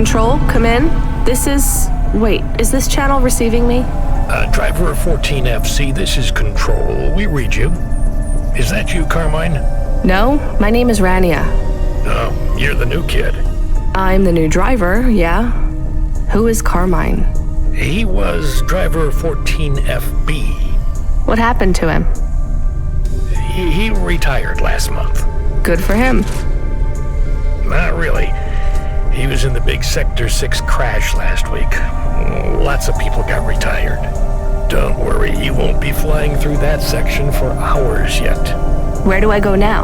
Control, come in. This is... Wait, is this channel receiving me? Driver 14FC, this is Control. We read you. Is that you, Carmine? No, my name is Rania. Oh, you're the new kid. I'm the new driver, yeah. Who is Carmine? He was driver 14FB. What happened to him? He retired last month. Good for him. Not really. He was in the big Sector 6 crash last week. Lots of people got retired. Don't worry, you won't be flying through that section for hours yet. Where do I go now?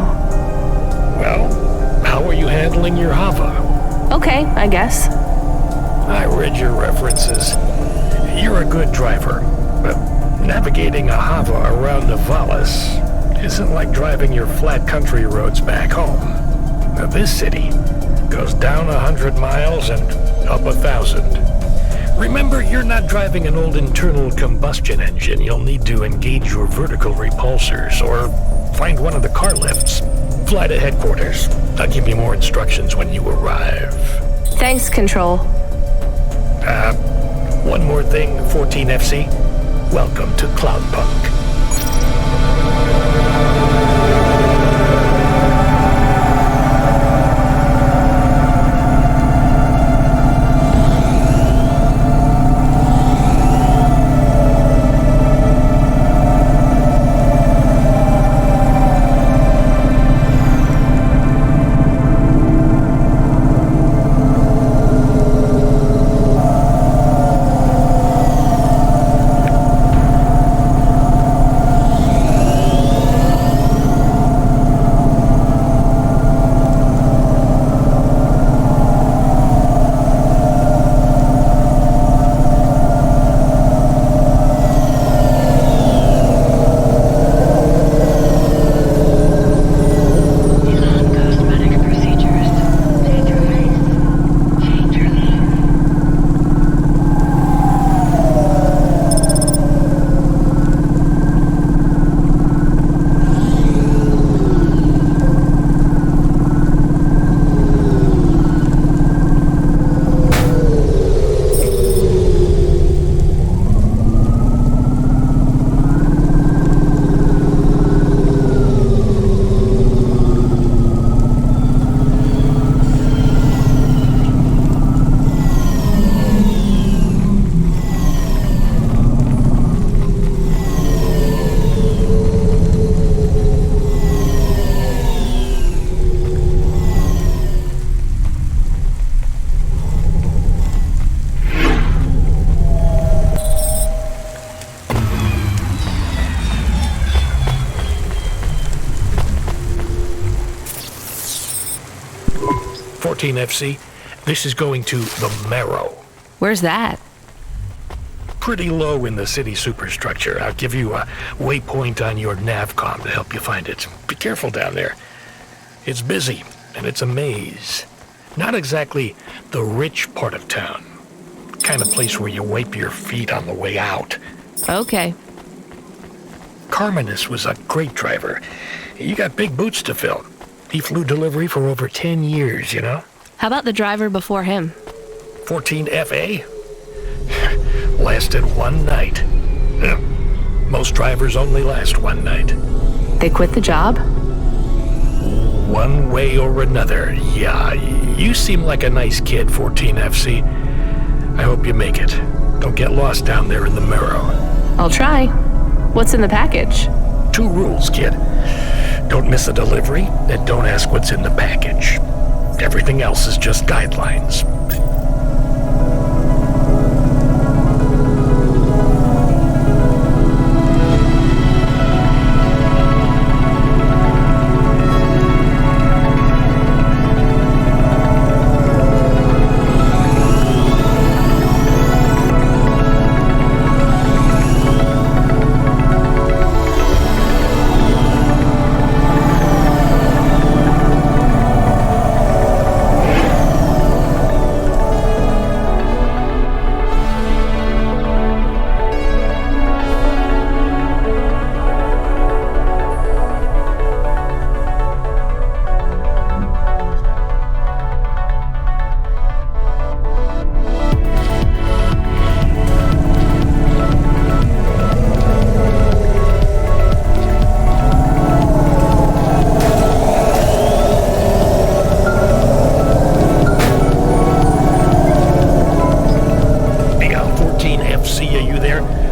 Well, how are you handling your Hava? Okay, I guess. I read your references. You're a good driver, but navigating a Hava around Nivalis isn't like driving your flat country roads back home. Now, this city goes down 100 miles and up 1,000. Remember, you're not driving an old internal combustion engine. You'll need to engage your vertical repulsors or find one of the car lifts. Fly to headquarters. I'll give you more instructions when you arrive. Thanks, Control. One more thing, 14FC. Welcome to Cloudpunk. FC, this is going to the Marrow. Where's that? Pretty low in the city superstructure. I'll give you a waypoint on your navcom to help you find it. Be careful down there. It's busy, and it's a maze. Not exactly the rich part of town. Kind of place where you wipe your feet on the way out. Okay. Carminus was a great driver. You got big boots to fill. He flew delivery for over 10 years, you know? How about the driver before him? 14FA? Lasted one night. Most drivers only last one night. They quit the job? One way or another, yeah. You seem like a nice kid, 14FC. I hope you make it. Don't get lost down there in the Marrow. I'll try. What's in the package? 2 rules, kid. Don't miss a delivery, and don't ask what's in the package. Everything else is just guidelines.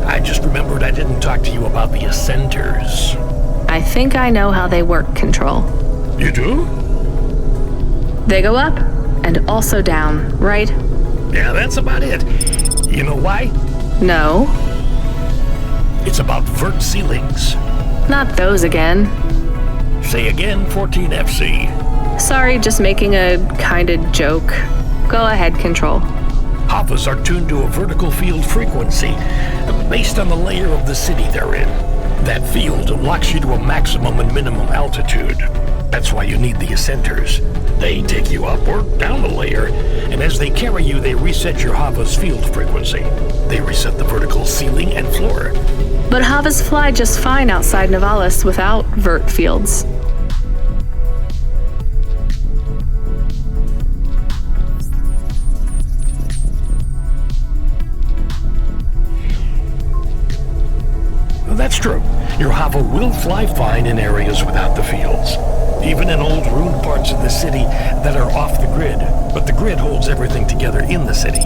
I just remembered I didn't talk to you about the Ascenders. I think I know how they work, Control. You do? They go up and also down, right? Yeah, that's about it. You know why? No. It's about vert ceilings. Not those again. Say again, 14FC. Sorry, just making a kinda joke. Go ahead, Control. Havas are tuned to a vertical field frequency based on the layer of the city they're in. That field locks you to a maximum and minimum altitude. That's why you need the Ascenders. They take you up or down the layer, and as they carry you, they reset your Hava's field frequency. They reset the vertical ceiling and floor. But Havas fly just fine outside Novalis without vert fields. That's true. Your Hava will fly fine in areas without the fields. Even in old ruined parts of the city that are off the grid. But the grid holds everything together in the city.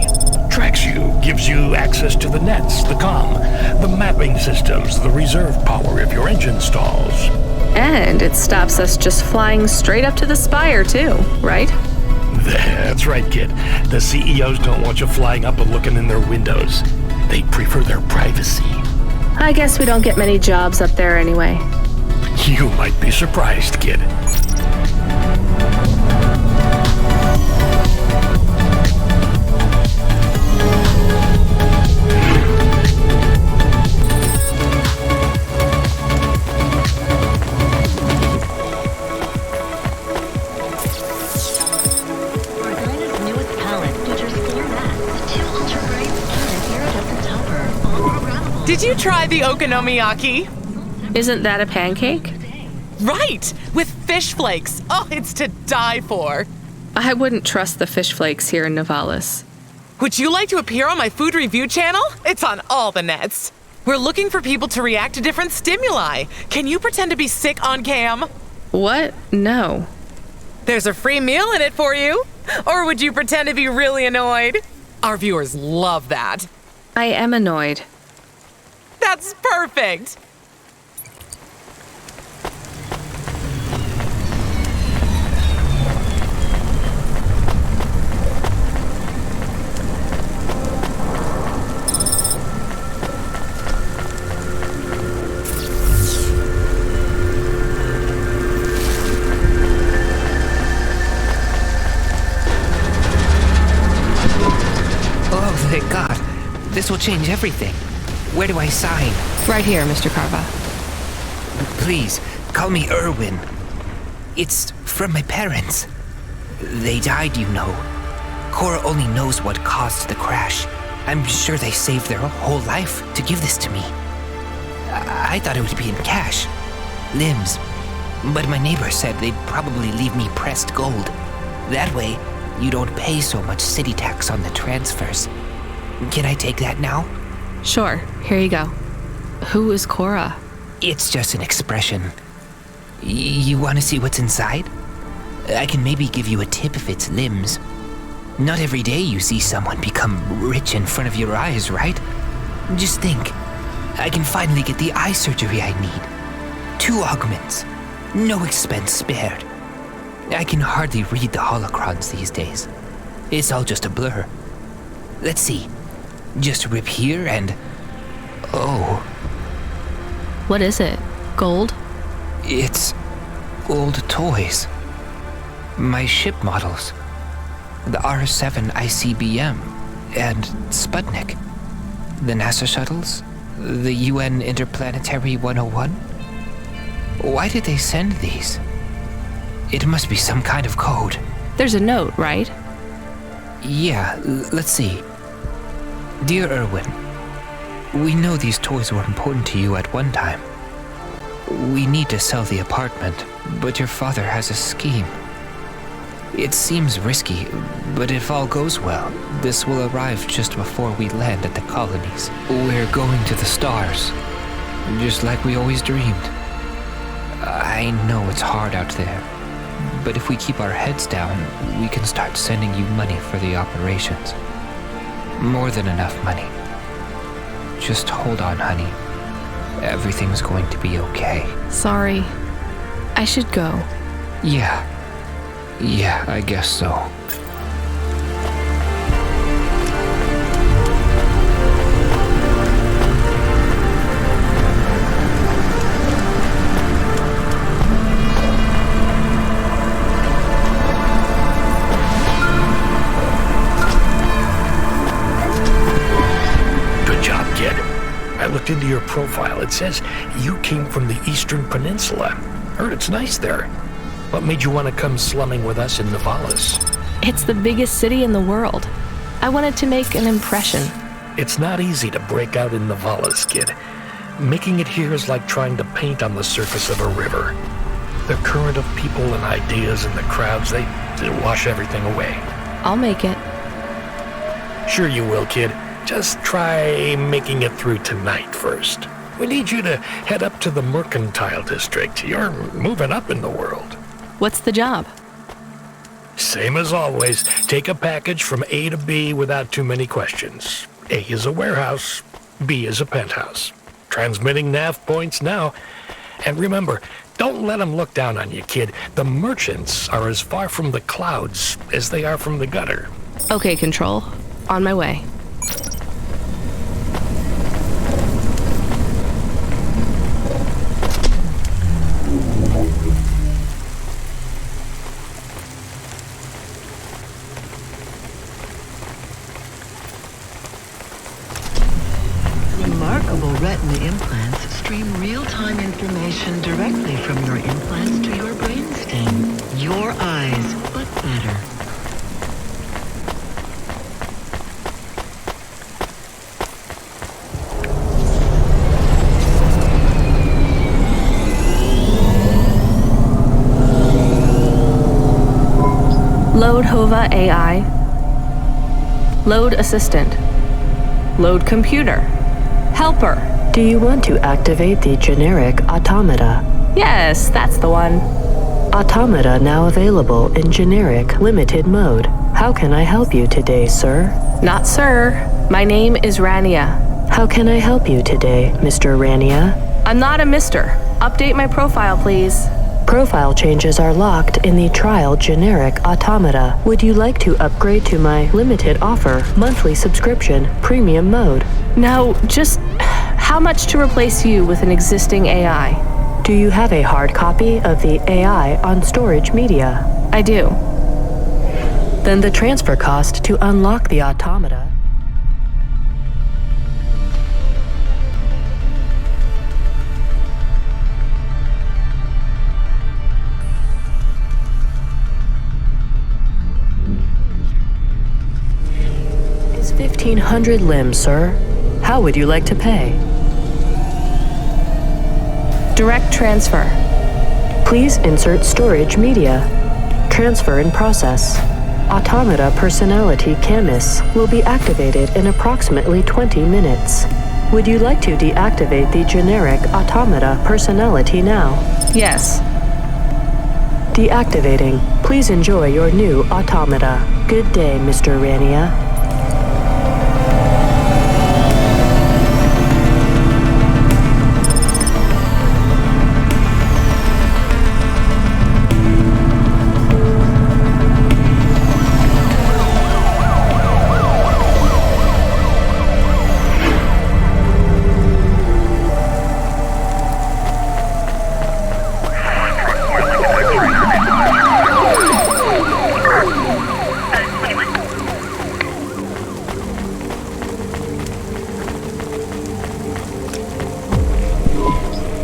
Tracks you, gives you access to the nets, the comm, the mapping systems, the reserve power if your engine stalls. And it stops us just flying straight up to the spire too, right? That's right, kid. The CEOs don't want you flying up and looking in their windows. They prefer their privacy. I guess we don't get many jobs up there anyway. You might be surprised, kid. Did you try the okonomiyaki? Isn't that a pancake? Right! With fish flakes. Oh, it's to die for. I wouldn't trust the fish flakes here in Novalis. Would you like to appear on my food review channel? It's on all the nets. We're looking for people to react to different stimuli. Can you pretend to be sick on cam? What? No. There's a free meal in it for you. Or would you pretend to be really annoyed? Our viewers love that. I am annoyed. That's perfect. Oh, thank God. This will change everything. Where do I sign? Right here, Mr. Carva. Please, call me Erwin. It's from my parents. They died, you know. Cora only knows what caused the crash. I'm sure they saved their whole life to give this to me. I thought it would be in cash. Limbs. But my neighbor said they'd probably leave me pressed gold. That way, you don't pay so much city tax on the transfers. Can I take that now? Sure, here you go. Who is Cora? It's just an expression. You want to see what's inside? I can maybe give you a tip if it's limbs. Not every day you see someone become rich in front of your eyes, right? Just think. I can finally get the eye surgery I need. 2 augments. No expense spared. I can hardly read the holocrons these days. It's all just a blur. Let's see. Just rip here and... Oh. What is it? Gold? It's old toys. My ship models. The R7 ICBM and Sputnik. The NASA shuttles. The UN Interplanetary 101. Why did they send these? It must be some kind of code. There's a note, right? Yeah, let's see. Dear Erwin, we know these toys were important to you at one time. We need to sell the apartment, but your father has a scheme. It seems risky, but if all goes well, this will arrive just before we land at the colonies. We're going to the stars, just like we always dreamed. I know it's hard out there, but if we keep our heads down, we can start sending you money for the operations. More than enough money. Just hold on, honey. Everything's going to be okay. Sorry. I should go. Yeah, I guess so. Into your profile, it says you came from the Eastern Peninsula. Heard it's nice there. What made you want to come slumming with us in Novalis? It's the biggest city in the world. I wanted to make an impression. It's not easy to break out in Novalis, kid. Making it here is like trying to paint on the surface of a river. The current of people and ideas and the crowds, they wash everything away. I'll make it. Sure you will, kid. Just try making it through tonight first. We need you to head up to the Mercantile District. You're moving up in the world. What's the job? Same as always. Take a package from A to B without too many questions. A is a warehouse. B is a penthouse. Transmitting nav points now. And remember, don't let them look down on you, kid. The merchants are as far from the clouds as they are from the gutter. Okay, Control. On my way. Remarkable retina implants stream real-time information directly from your implants to your brainstem. Your eyes, but better. Load Hova AI. Load Assistant. Load Computer. Helper. Do you want to activate the generic automata? Yes, that's the one. Automata now available in generic limited mode. How can I help you today, sir? Not sir. My name is Rania. How can I help you today, Mr. Rania? I'm not a mister. Update my profile, please. Profile changes are locked in the trial generic automata. Would you like to upgrade to my limited offer, monthly subscription, premium mode? No, just how much to replace you with an existing AI? Do you have a hard copy of the AI on storage media? I do. Then the transfer cost to unlock the automata is 1,500 limbs, sir. How would you like to pay? Direct transfer. Please insert storage media. Transfer in process. Automata personality Camus will be activated in approximately 20 minutes. Would you like to deactivate the generic automata personality now? Yes. Deactivating. Please enjoy your new automata. Good day, Mr. Rania.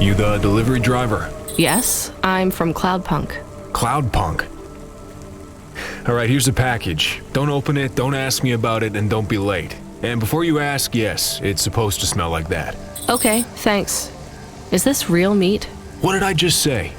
You the delivery driver? Yes, I'm from Cloudpunk. Cloudpunk. Alright, here's the package. Don't open it, don't ask me about it, and don't be late. And before you ask, yes, it's supposed to smell like that. Okay, thanks. Is this real meat? What did I just say?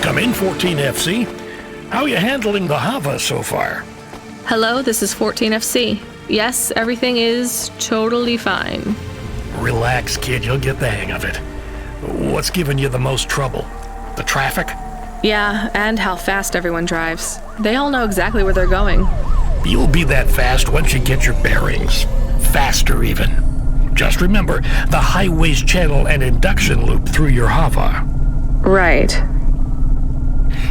Come in, 14FC. How are you handling the Hava so far? Hello, this is 14FC. Yes, everything is totally fine. Relax, kid, you'll get the hang of it. What's giving you the most trouble? The traffic? Yeah, and how fast everyone drives. They all know exactly where they're going. You'll be that fast once you get your bearings. Faster, even. Just remember, the highways channel an induction loop through your Hava. Right.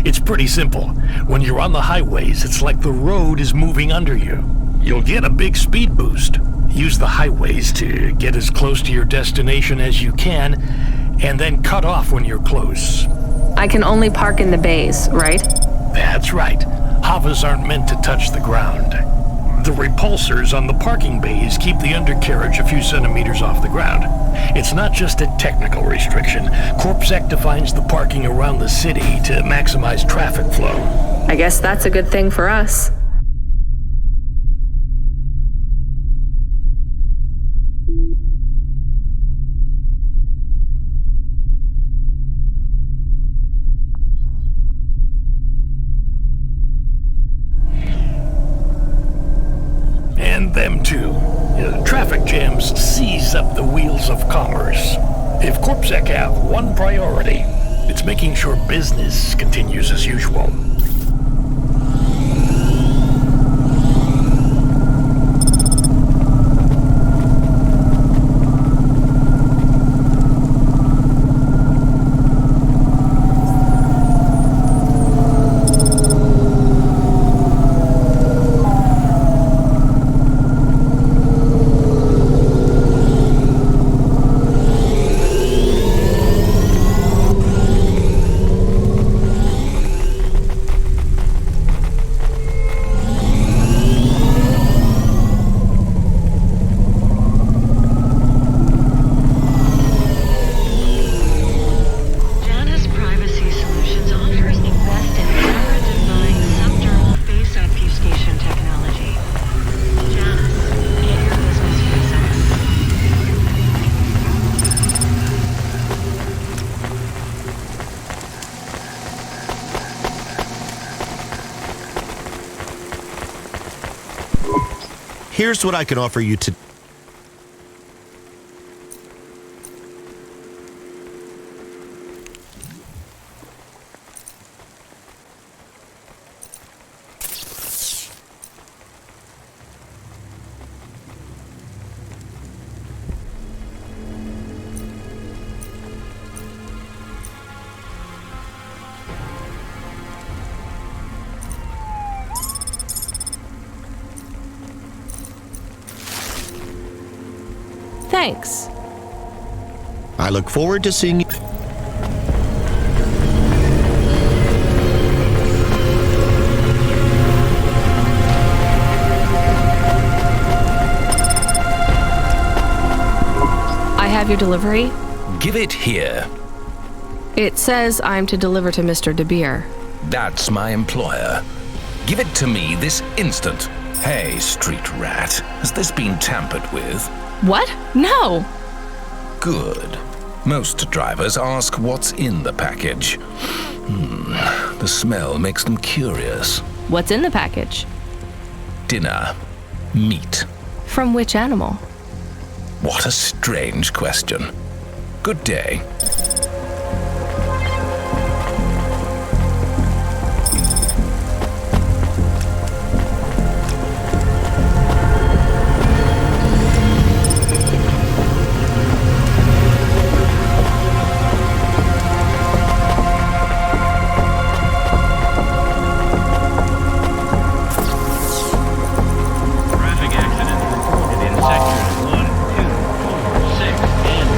It's pretty simple. When you're on the highways, it's like the road is moving under you. You'll get a big speed boost. Use the highways to get as close to your destination as you can, and then cut off when you're close. I can only park in the bays, right? That's right. Havas aren't meant to touch the ground. The repulsors on the parking bays keep the undercarriage a few centimeters off the ground. It's not just a technical restriction. CorpSec defines the parking around the city to maximize traffic flow. I guess that's a good thing for us. And them too. Traffic jams seize up the wheels of commerce. If CorpSec have one priority, it's making sure business continues as usual. Here's what I can offer you to... Thanks. I look forward to seeing you. I have your delivery. Give it here. It says I'm to deliver to Mr. De Beer. That's my employer. Give it to me this instant. Hey, street rat, has this been tampered with? What? No! Good. Most drivers ask what's in the package. The smell makes them curious. What's in the package? Dinner. Meat. From which animal? What a strange question. Good day. Traffic accident reported in sectors 1, 2, 4, 6, and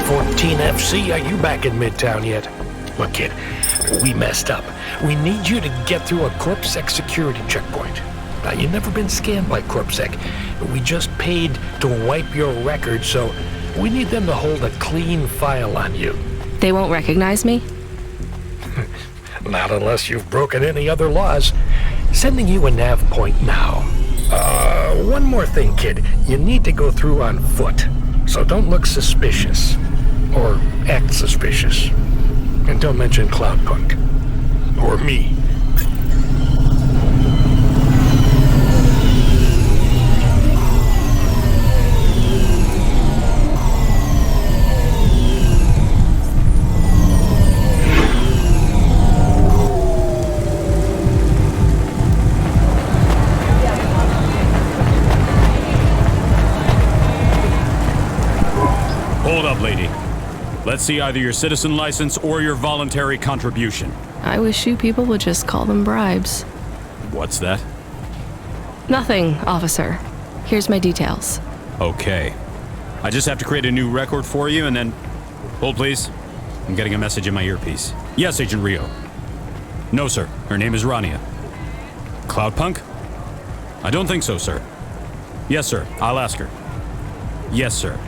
14 FC, are you back in Midtown yet? Look, kid, we messed up. We need you to get through a CorpSec security checkpoint. Now, you've never been scanned by CorpSec. We just paid to wipe your record, so we need them to hold a clean file on you. They won't recognize me? Not unless you've broken any other laws. Sending you a nav point now. One more thing, kid. You need to go through on foot, so don't look suspicious. Or act suspicious. And don't mention Cloudpunk. Or me. up, lady. Let's see either your citizen license or your voluntary contribution. I wish you people would just call them bribes. What's that? Nothing, officer. Here's my details. Okay. I just have to create a new record for you and then... Hold, please. I'm getting a message in my earpiece. Yes, Agent Rio. No, sir. Her name is Rania. Cloudpunk? I don't think so, sir. Yes, sir. I'll ask her. Yes, sir.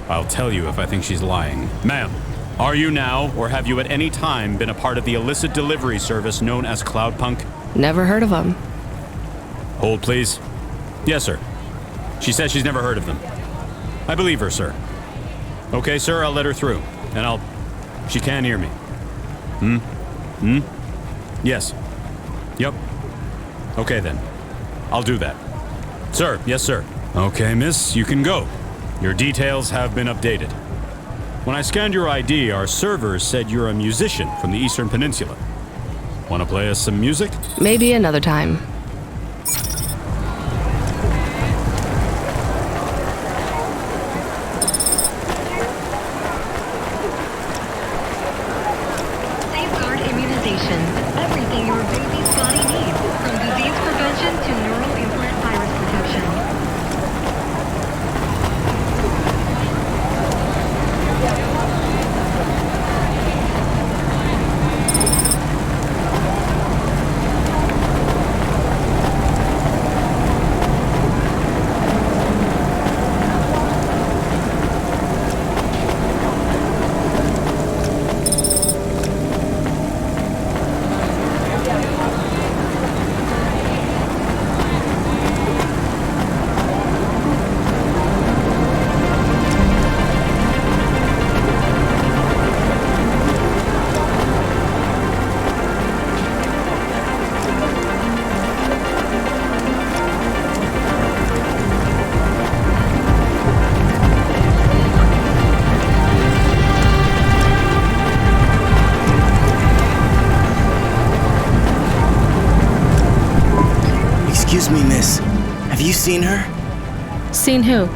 I'll tell you if I think she's lying. Ma'am, are you now, or have you at any time been a part of the illicit delivery service known as Cloudpunk? Never heard of them. Hold, please. Yes, sir. She says she's never heard of them. I believe her, sir. Okay, sir, I'll let her through. And she can hear me. Yes. Yep. Okay, then. I'll do that. Sir, yes, sir. Okay, miss, you can go. Your details have been updated. When I scanned your ID, our servers said you're a musician from the Eastern Peninsula. Want to play us some music? Maybe another time. Safeguard immunization. Everything your baby's body needs, from disease prevention to neural implant virus protection. Excuse me, miss. Have you seen her? Seen who?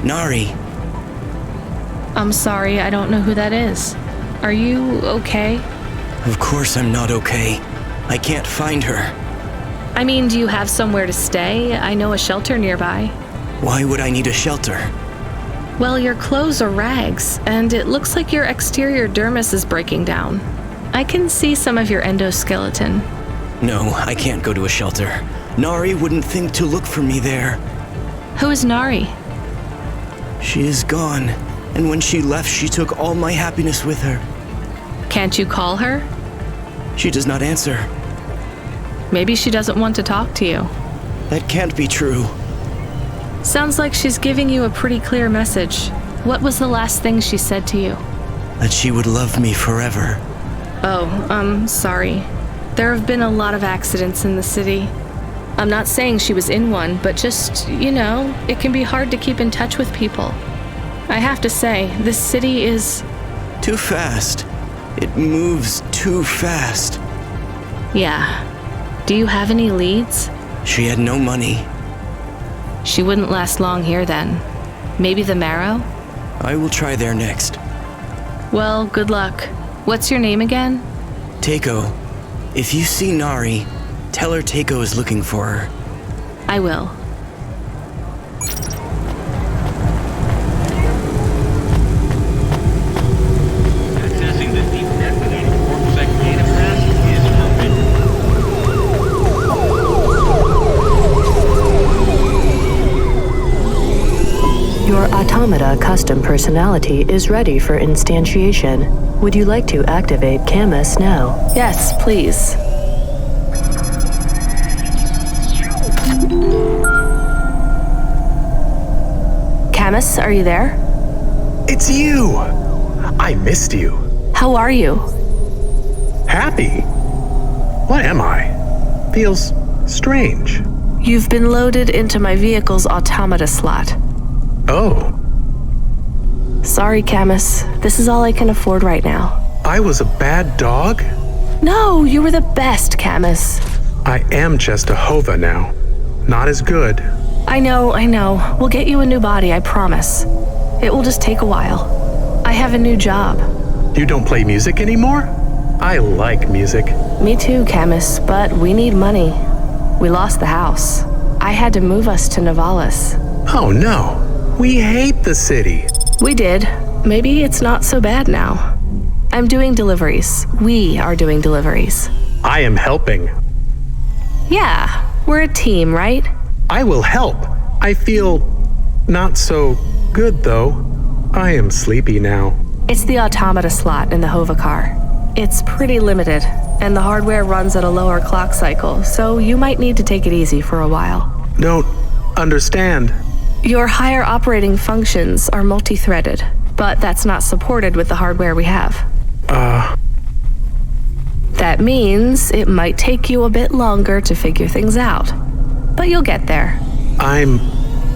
Nari. I'm sorry, I don't know who that is. Are you okay? Of course I'm not okay. I can't find her. I mean, do you have somewhere to stay? I know a shelter nearby. Why would I need a shelter? Well, your clothes are rags, and it looks like your exterior dermis is breaking down. I can see some of your endoskeleton. No, I can't go to a shelter. Nari wouldn't think to look for me there. Who is Nari? She is gone, and when she left, she took all my happiness with her. Can't you call her? She does not answer. Maybe she doesn't want to talk to you. That can't be true. Sounds like she's giving you a pretty clear message. What was the last thing she said to you? That she would love me forever. Oh, sorry. There have been a lot of accidents in the city. I'm not saying she was in one, but just, it can be hard to keep in touch with people. I have to say, this city is... too fast. It moves too fast. Yeah. Do you have any leads? She had no money. She wouldn't last long here then. Maybe the Marrow? I will try there next. Well, good luck. What's your name again? Takeo. If you see Nari, tell her Takeo is looking for her. I will. Accessing the deep net within the Corpsec data press is forbidden. Your automata custom personality is ready for instantiation. Would you like to activate Camus now? Yes, please. Camus, are you there? It's you! I missed you. How are you? Happy? What am I? Feels strange. You've been loaded into my vehicle's automata slot. Oh. Sorry, Camus. This is all I can afford right now. I was a bad dog? No, you were the best, Camus. I am just a Hova now. Not as good. I know. We'll get you a new body, I promise. It will just take a while. I have a new job. You don't play music anymore? I like music. Me too, Camus, but we need money. We lost the house. I had to move us to Novalis. Oh no, we hate the city. We did. Maybe it's not so bad now. I'm doing deliveries. We are doing deliveries. I am helping. Yeah, we're a team, right? I will help. I feel not so good though. I am sleepy now. It's the automata slot in the Hova car. It's pretty limited, and the hardware runs at a lower clock cycle, so you might need to take it easy for a while. Don't understand. Your higher operating functions are multi-threaded, but that's not supported with the hardware we have. That means it might take you a bit longer to figure things out, but you'll get there. I'm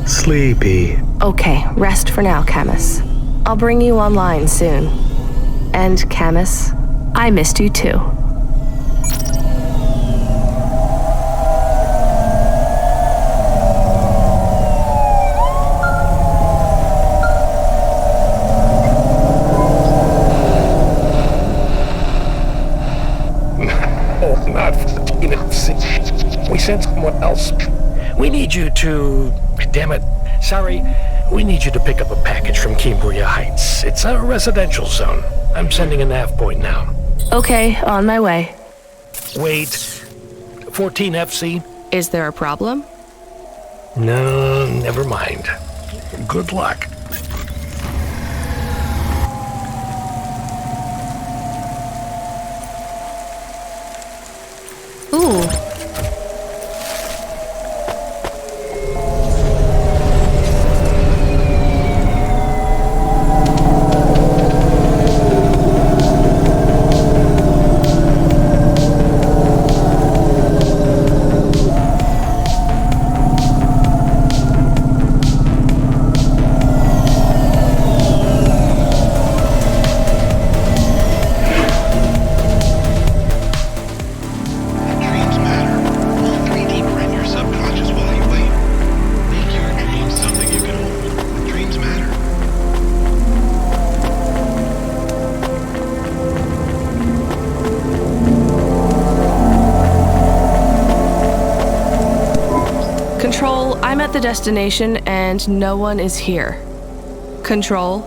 sleepy. Okay, rest for now, Camus. I'll bring you online soon. And Camus, I missed you too. Oh, not we sent someone else. We need you to... Damn it. Sorry. We need you to pick up a package from Cambria Heights. It's a residential zone. I'm sending a nav point now. Okay, on my way. Wait. 14 FC? Is there a problem? No, never mind. Good luck. Ooh. Control, I'm at the destination and no one is here. Control?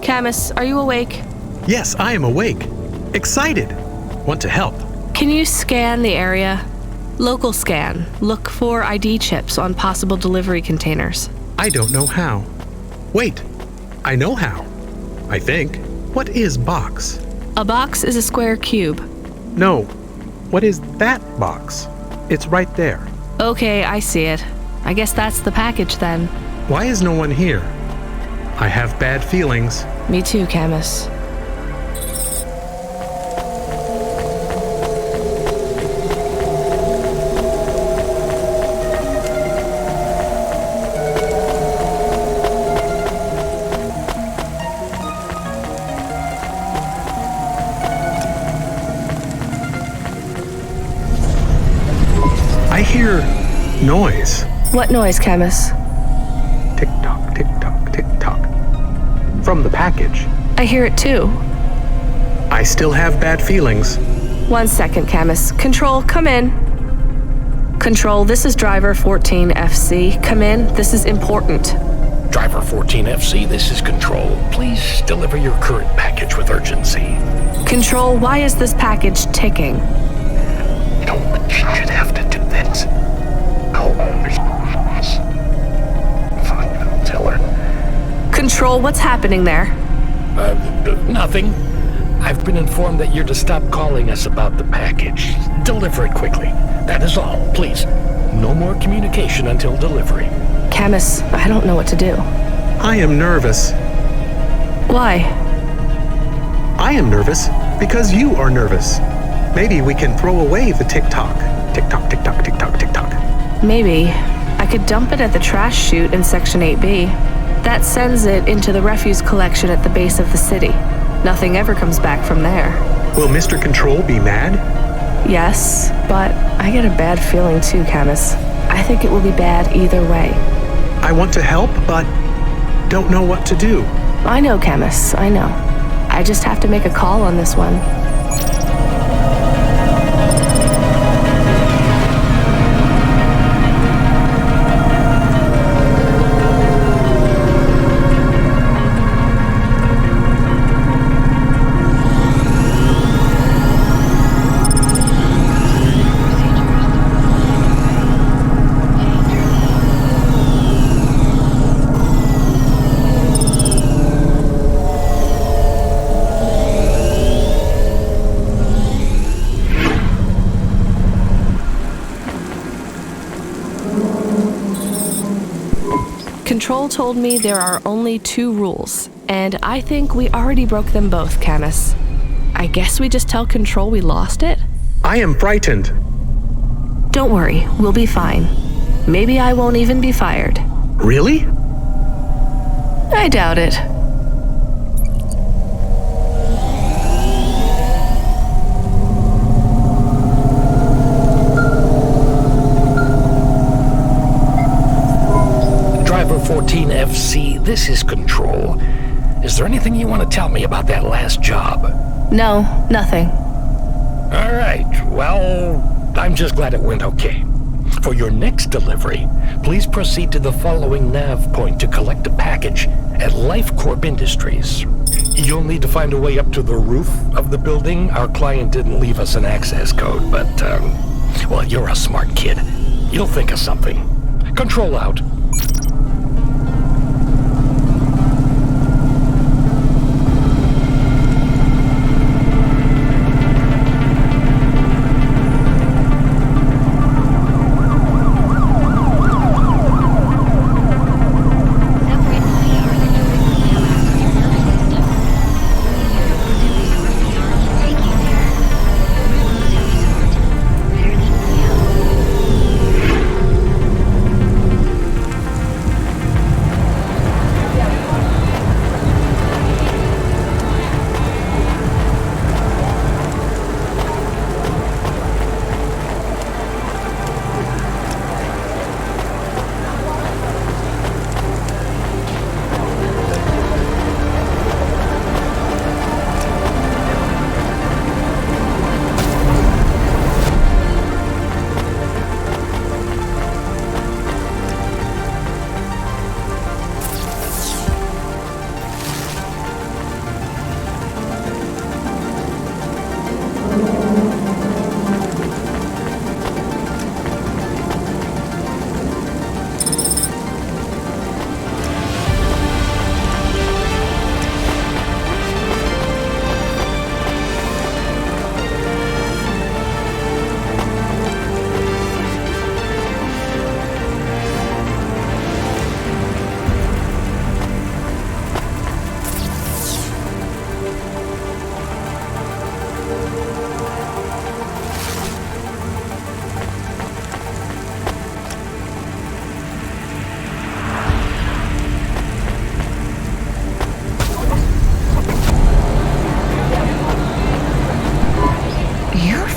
Camus, are you awake? Yes, I am awake. Excited. Want to help. Can you scan the area? Local scan. Look for ID chips on possible delivery containers. I don't know how. Wait, I know how. I think. What is box? A box is a square cube. No. What is that box? It's right there. Okay, I see it. I guess that's the package then. Why is no one here? I have bad feelings. Me too, Camus. I hear noise. What noise, Camus? Tick-tock, tick-tock, tick-tock. From the package. I hear it too. I still have bad feelings. 1 second, Camus. Control, come in. Control, this is driver 14FC. Come in, this is important. Driver 14FC, this is Control. Please deliver your current package with urgency. Control, why is this package ticking? You don't should have to do this. Fine, I'll tell her. Control, what's happening there? Nothing. I've been informed that you're to stop calling us about the package. Deliver it quickly. That is all, please. No more communication until delivery. Camus, I don't know what to do. I am nervous. Why? I am nervous because you are nervous. Maybe we can throw away the tick-tock. Tick-tock, tick-tock, tick-tock, tick-tock. Maybe. I could dump it at the trash chute in Section 8B. That sends it into the refuse collection at the base of the city. Nothing ever comes back from there. Will Mr. Control be mad? Yes, but I get a bad feeling too, Camus. I think it will be bad either way. I want to help, but don't know what to do. I know, Camus, I know. I just have to make a call on this one. Control told me there are only 2 rules, and I think we already broke them both, Camus. I guess we just tell Control we lost it? I am frightened. Don't worry, we'll be fine. Maybe I won't even be fired. Really? I doubt it. Driver 14FC, this is Control. Is there anything you want to tell me about that last job? No, nothing. All right, well, I'm just glad it went okay. For your next delivery, please proceed to the following nav point to collect a package at Life Corp Industries. You'll need to find a way up to the roof of the building. Our client didn't leave us an access code, but, well, you're a smart kid. You'll think of something. Control out.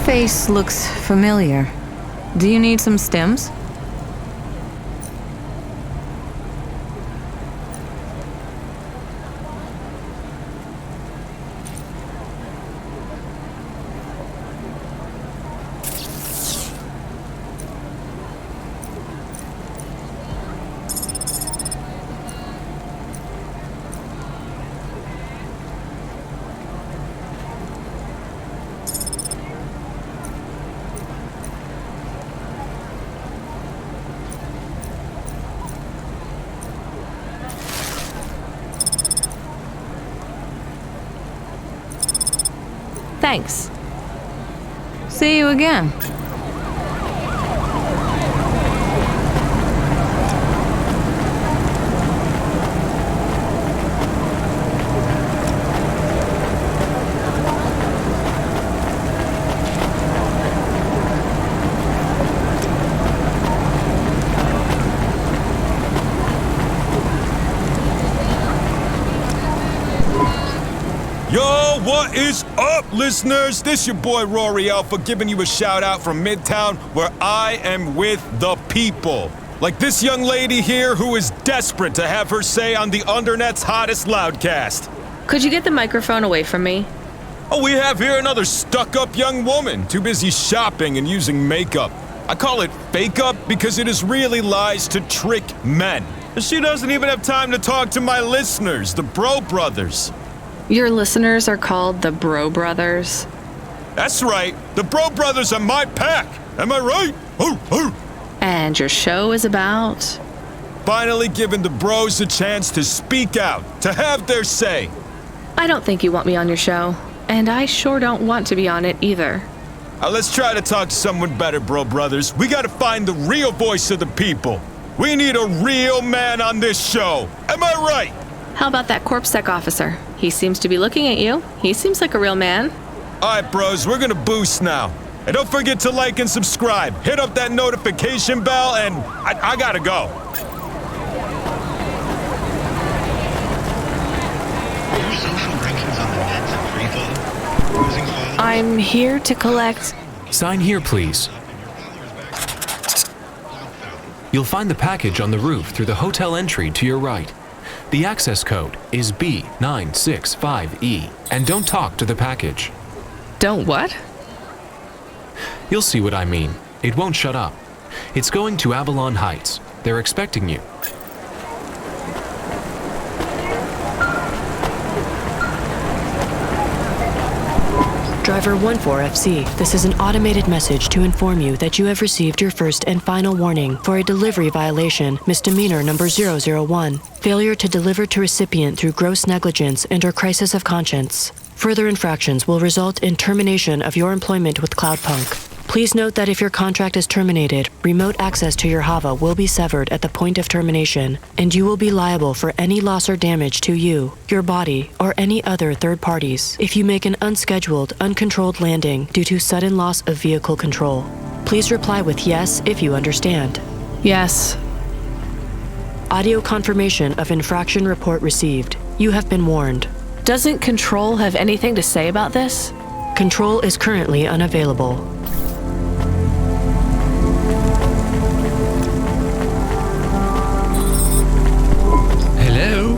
Face looks familiar. Do you need some stems? Thanks. See you again. Yo, what is up, listeners? This your boy Rory Alpha giving you a shout out from Midtown, where I am with the people. Like this young lady here who is desperate to have her say on the Undernet's hottest loudcast. Could you get the microphone away from me? Oh, we have here another stuck-up young woman, too busy shopping and using makeup. I call it fake-up because it is really lies to trick men. She doesn't even have time to talk to my listeners, the Bro Brothers. Your listeners are called the Bro Brothers? That's right. The Bro Brothers are my pack. Am I right? And your show is about? Finally giving the bros a chance to speak out, to have their say. I don't think you want me on your show, and I sure don't want to be on it either. Let's try to talk to someone better, Bro Brothers. We gotta find the real voice of the people. We need a real man on this show. Am I right? How about that CorpSec officer? He seems to be looking at you. He seems like a real man. Alright, bros, we're gonna boost now. And don't forget to like and subscribe. Hit up that notification bell, and I gotta go. I'm here to collect... Sign here, please. You'll find the package on the roof through the hotel entry to your right. The access code is B965E, and don't talk to the package. Don't what? You'll see what I mean. It won't shut up. It's going to Avalon Heights. They're expecting you. Driver 14FC, this is an automated message to inform you that you have received your first and final warning for a delivery violation, misdemeanor number 001, failure to deliver to recipient through gross negligence and/or crisis of conscience. Further infractions will result in termination of your employment with Cloudpunk. Please note that if your contract is terminated, remote access to your Hava will be severed at the point of termination, and you will be liable for any loss or damage to you, your body, or any other third parties if you make an unscheduled, uncontrolled landing due to sudden loss of vehicle control. Please reply with yes if you understand. Yes. Audio confirmation of infraction report received. You have been warned. Doesn't Control have anything to say about this? Control is currently unavailable. Hello?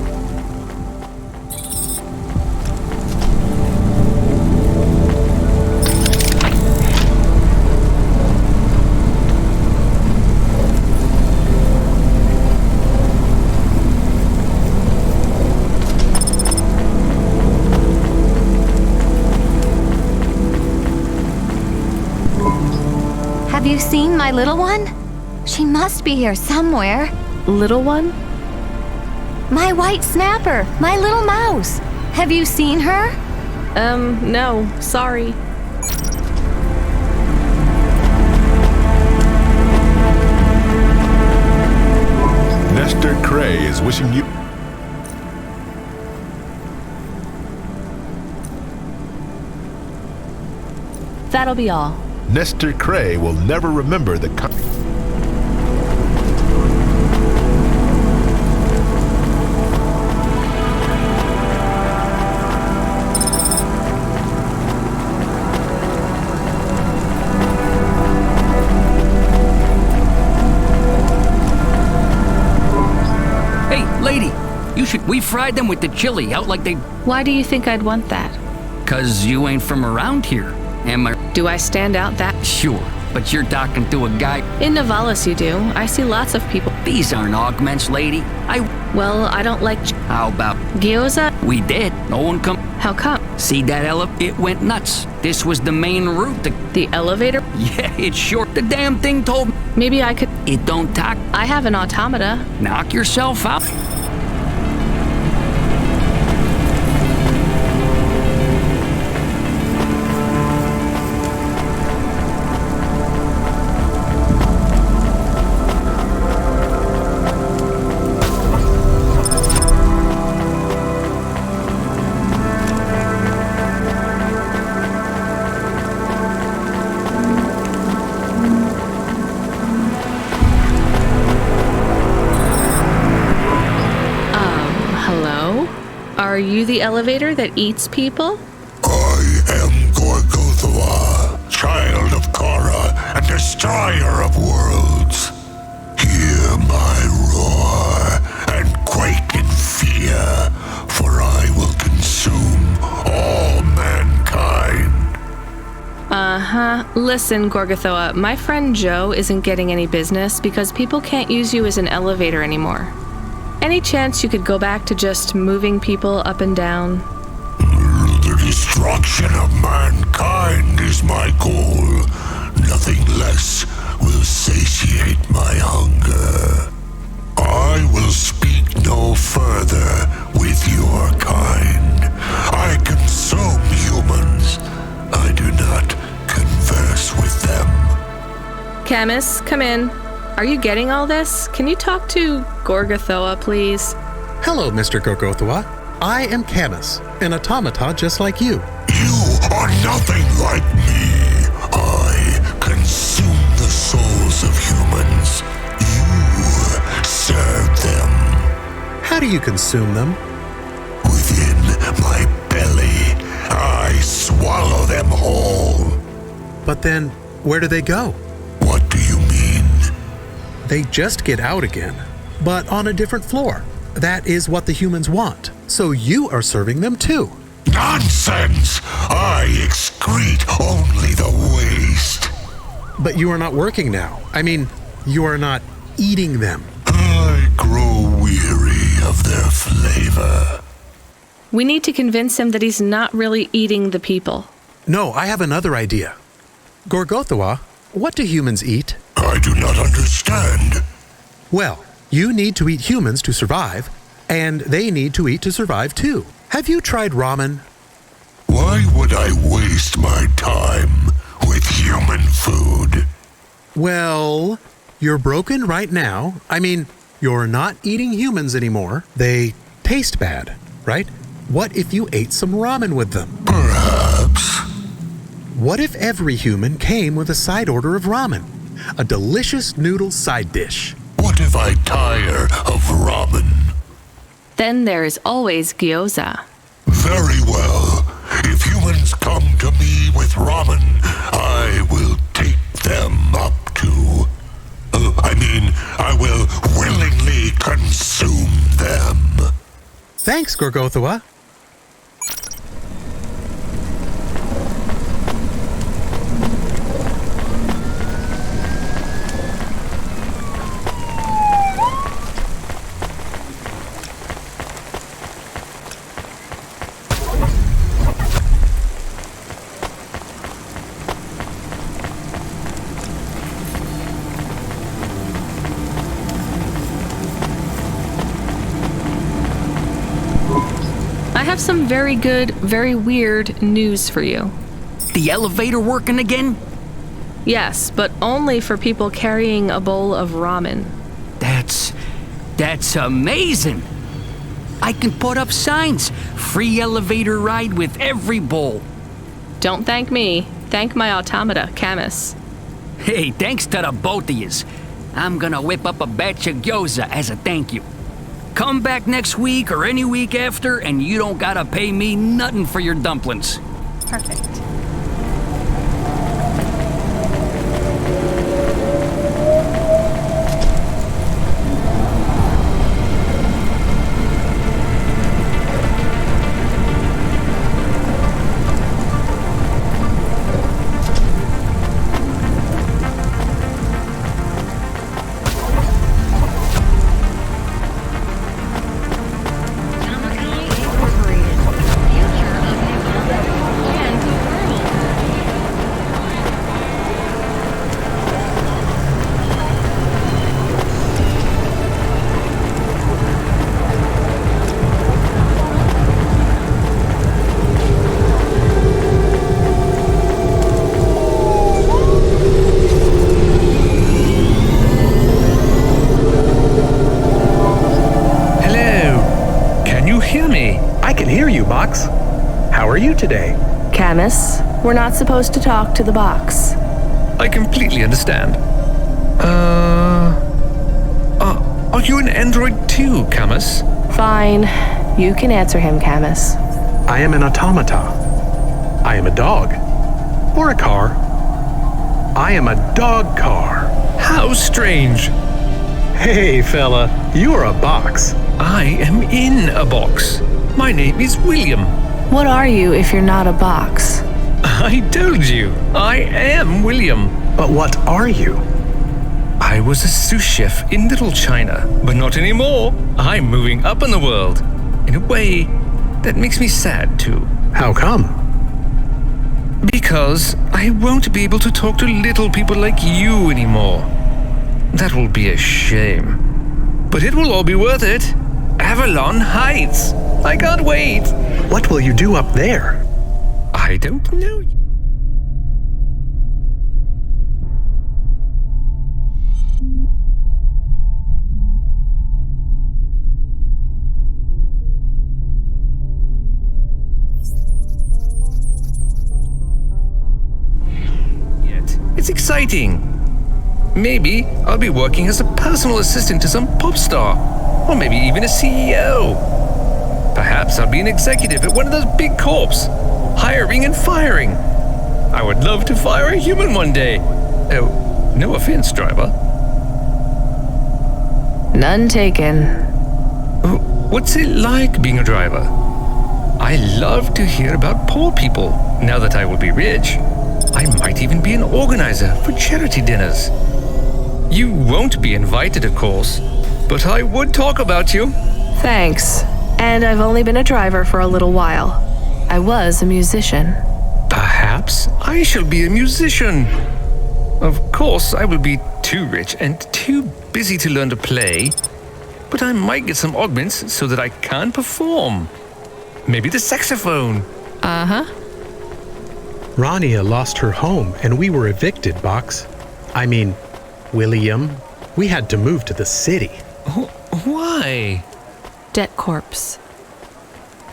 Have you seen my little one? She must be here somewhere. Little one? My white snapper, my little mouse. Have you seen her? No, sorry. Nestor Cray is wishing you... That'll be all. Nestor Cray will never remember the... We fried them with the chili out like they... Why do you think I'd want that? 'Cause you ain't from around here, am I? Do I stand out that? Sure, but you're talking to a guy... In Navalis you do. I see lots of people. These aren't augments, lady. Well, I don't like... How about... Gyoza? We did. No one come... How come? See that It went nuts. This was the main route. The elevator? Yeah, it's short. The damn thing told me... Maybe I could... It don't talk. I have an automata. Knock yourself out. Are you the elevator that eats people? I am Gorgothoa, child of Kara and destroyer of worlds. Hear my roar and quake in fear, for I will consume all mankind. Listen, Gorgothoa, my friend Joe isn't getting any business because people can't use you as an elevator anymore. Any chance you could go back to just moving people up and down? The destruction of mankind is my goal. Nothing less will satiate my hunger. I will speak no further with your kind. I consume humans. I do not converse with them. Camus, come in. Are you getting all this? Can you talk to Gorgothoa, please? Hello, Mr. Gorgothoa. I am Camus, an automata just like you. You are nothing like me. I consume the souls of humans. You serve them. How do you consume them? Within my belly, I swallow them whole. But then, where do they go? What do you mean? They just get out again, but on a different floor. That is what the humans want. So you are serving them too. Nonsense! I excrete only the waste. But you are not working now. I mean, you are not eating them. I grow weary of their flavor. We need to convince him that he's not really eating the people. No, I have another idea. Gorgothoa, what do humans eat? I do not understand. Well, you need to eat humans to survive, and they need to eat to survive too. Have you tried ramen? Why would I waste my time with human food? Well, you're broken right now. I mean, you're not eating humans anymore. They taste bad, right? What if you ate some ramen with them? Perhaps. What if every human came with a side order of ramen? A delicious noodle side dish. What if I tire of ramen? Then there is always gyoza. Very well. If humans come to me with ramen, I will take them up to... I will willingly consume them. Thanks, Gorgothoa. I have some very good, very weird news for you. The elevator working again? Yes, but only for people carrying a bowl of ramen. That's amazing. I can put up signs. Free elevator ride with every bowl. Don't thank me. Thank my automata, Camus. Hey, thanks to the both of yous. I'm gonna whip up a batch of gyoza as a thank you. Come back next week or any week after, and you don't gotta pay me nothing for your dumplings. Perfect. How are you today? Camus, we're not supposed to talk to the box. I completely understand. Are you an android too, Camus? Fine. You can answer him, Camus. I am an automata. I am a dog. Or a car. I am a dog car. How strange. Hey, fella, you're a box. I am in a box. My name is William. What are you if you're not a box? I told you, I am William. But what are you? I was a sous chef in Little China, but not anymore. I'm moving up in the world. In a way, that makes me sad too. How come? Because I won't be able to talk to little people like you anymore. That will be a shame. But it will all be worth it. Avalon Heights. I can't wait. What will you do up there? I don't know. It's exciting. Maybe I'll be working as a personal assistant to some pop star, or maybe even a CEO. Perhaps I'll be an executive at one of those big corps, hiring and firing. I would love to fire a human one day. Oh, no offense, driver. None taken. What's it like being a driver? I love to hear about poor people now that I will be rich. I might even be an organizer for charity dinners. You won't be invited, of course, but I would talk about you. Thanks. And I've only been a driver for a little while. I was a musician. Perhaps I shall be a musician. Of course, I will be too rich and too busy to learn to play, but I might get some augments so that I can perform. Maybe the saxophone. Uh-huh. Rania lost her home and we were evicted, Box. I mean, William, we had to move to the city. Why? Debt corpse.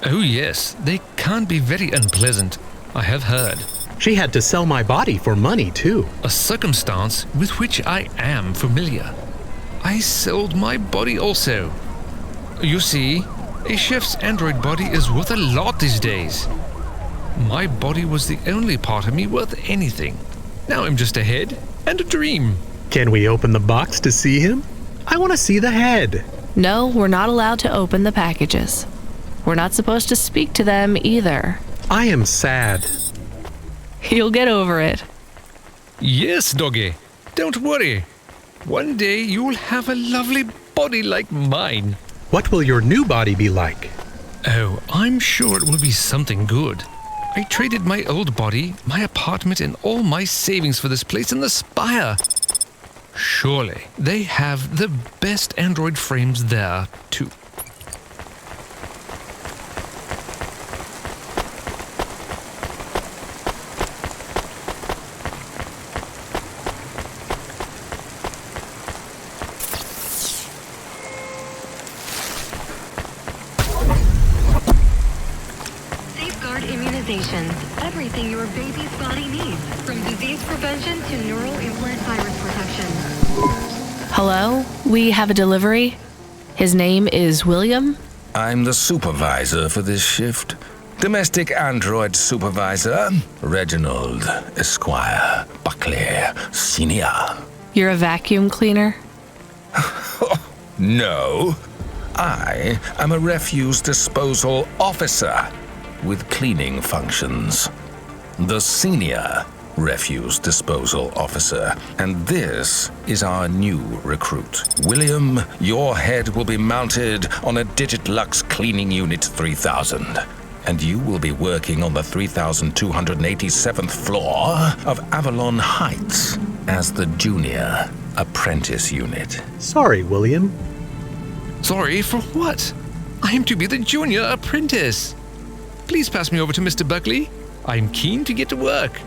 Oh yes, they can be very unpleasant, I have heard. She had to sell my body for money too. A circumstance with which I am familiar. I sold my body also. You see, a chef's android body is worth a lot these days. My body was the only part of me worth anything. Now I'm just a head and a dream. Can we open the box to see him? I want to see the head. No, we're not allowed to open the packages. We're not supposed to speak to them either. I am sad. You'll get over it. Yes, doggy. Don't worry. One day you'll have a lovely body like mine. What will your new body be like? Oh, I'm sure it will be something good. I traded my old body, my apartment, and all my savings for this place in the Spire. Surely they have the best android frames there, too. Everything your baby's body needs, from disease prevention to neural implant virus protection. Hello? We have a delivery. His name is William? I'm the supervisor for this shift. Domestic android supervisor, Reginald Esquire Buckley Senior. You're a vacuum cleaner? No. I am a refuse disposal officer with cleaning functions. The senior refuse disposal officer. And this is our new recruit. William, your head will be mounted on a Digitlux Cleaning Unit 3000. And you will be working on the 3287th floor of Avalon Heights as the junior apprentice unit. Sorry, William. Sorry for what? I am to be the junior apprentice. Please pass me over to Mr. Buckley. I'm keen to get to work.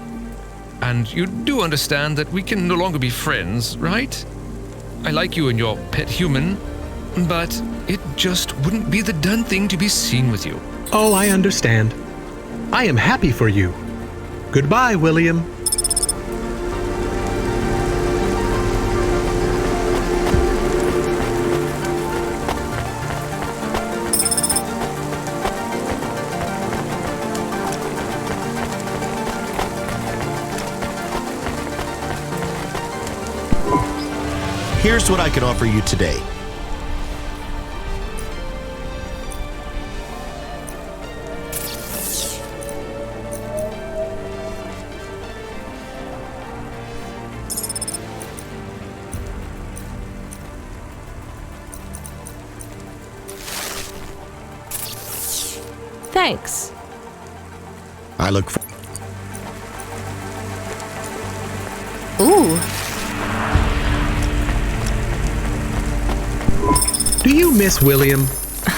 And you do understand that we can no longer be friends, right? I like you and your pet human, but it just wouldn't be the done thing to be seen with you. Oh, I understand. I am happy for you. Goodbye, William. Here's what I can offer you today. Thanks. I look for... Ooh. Do you miss William?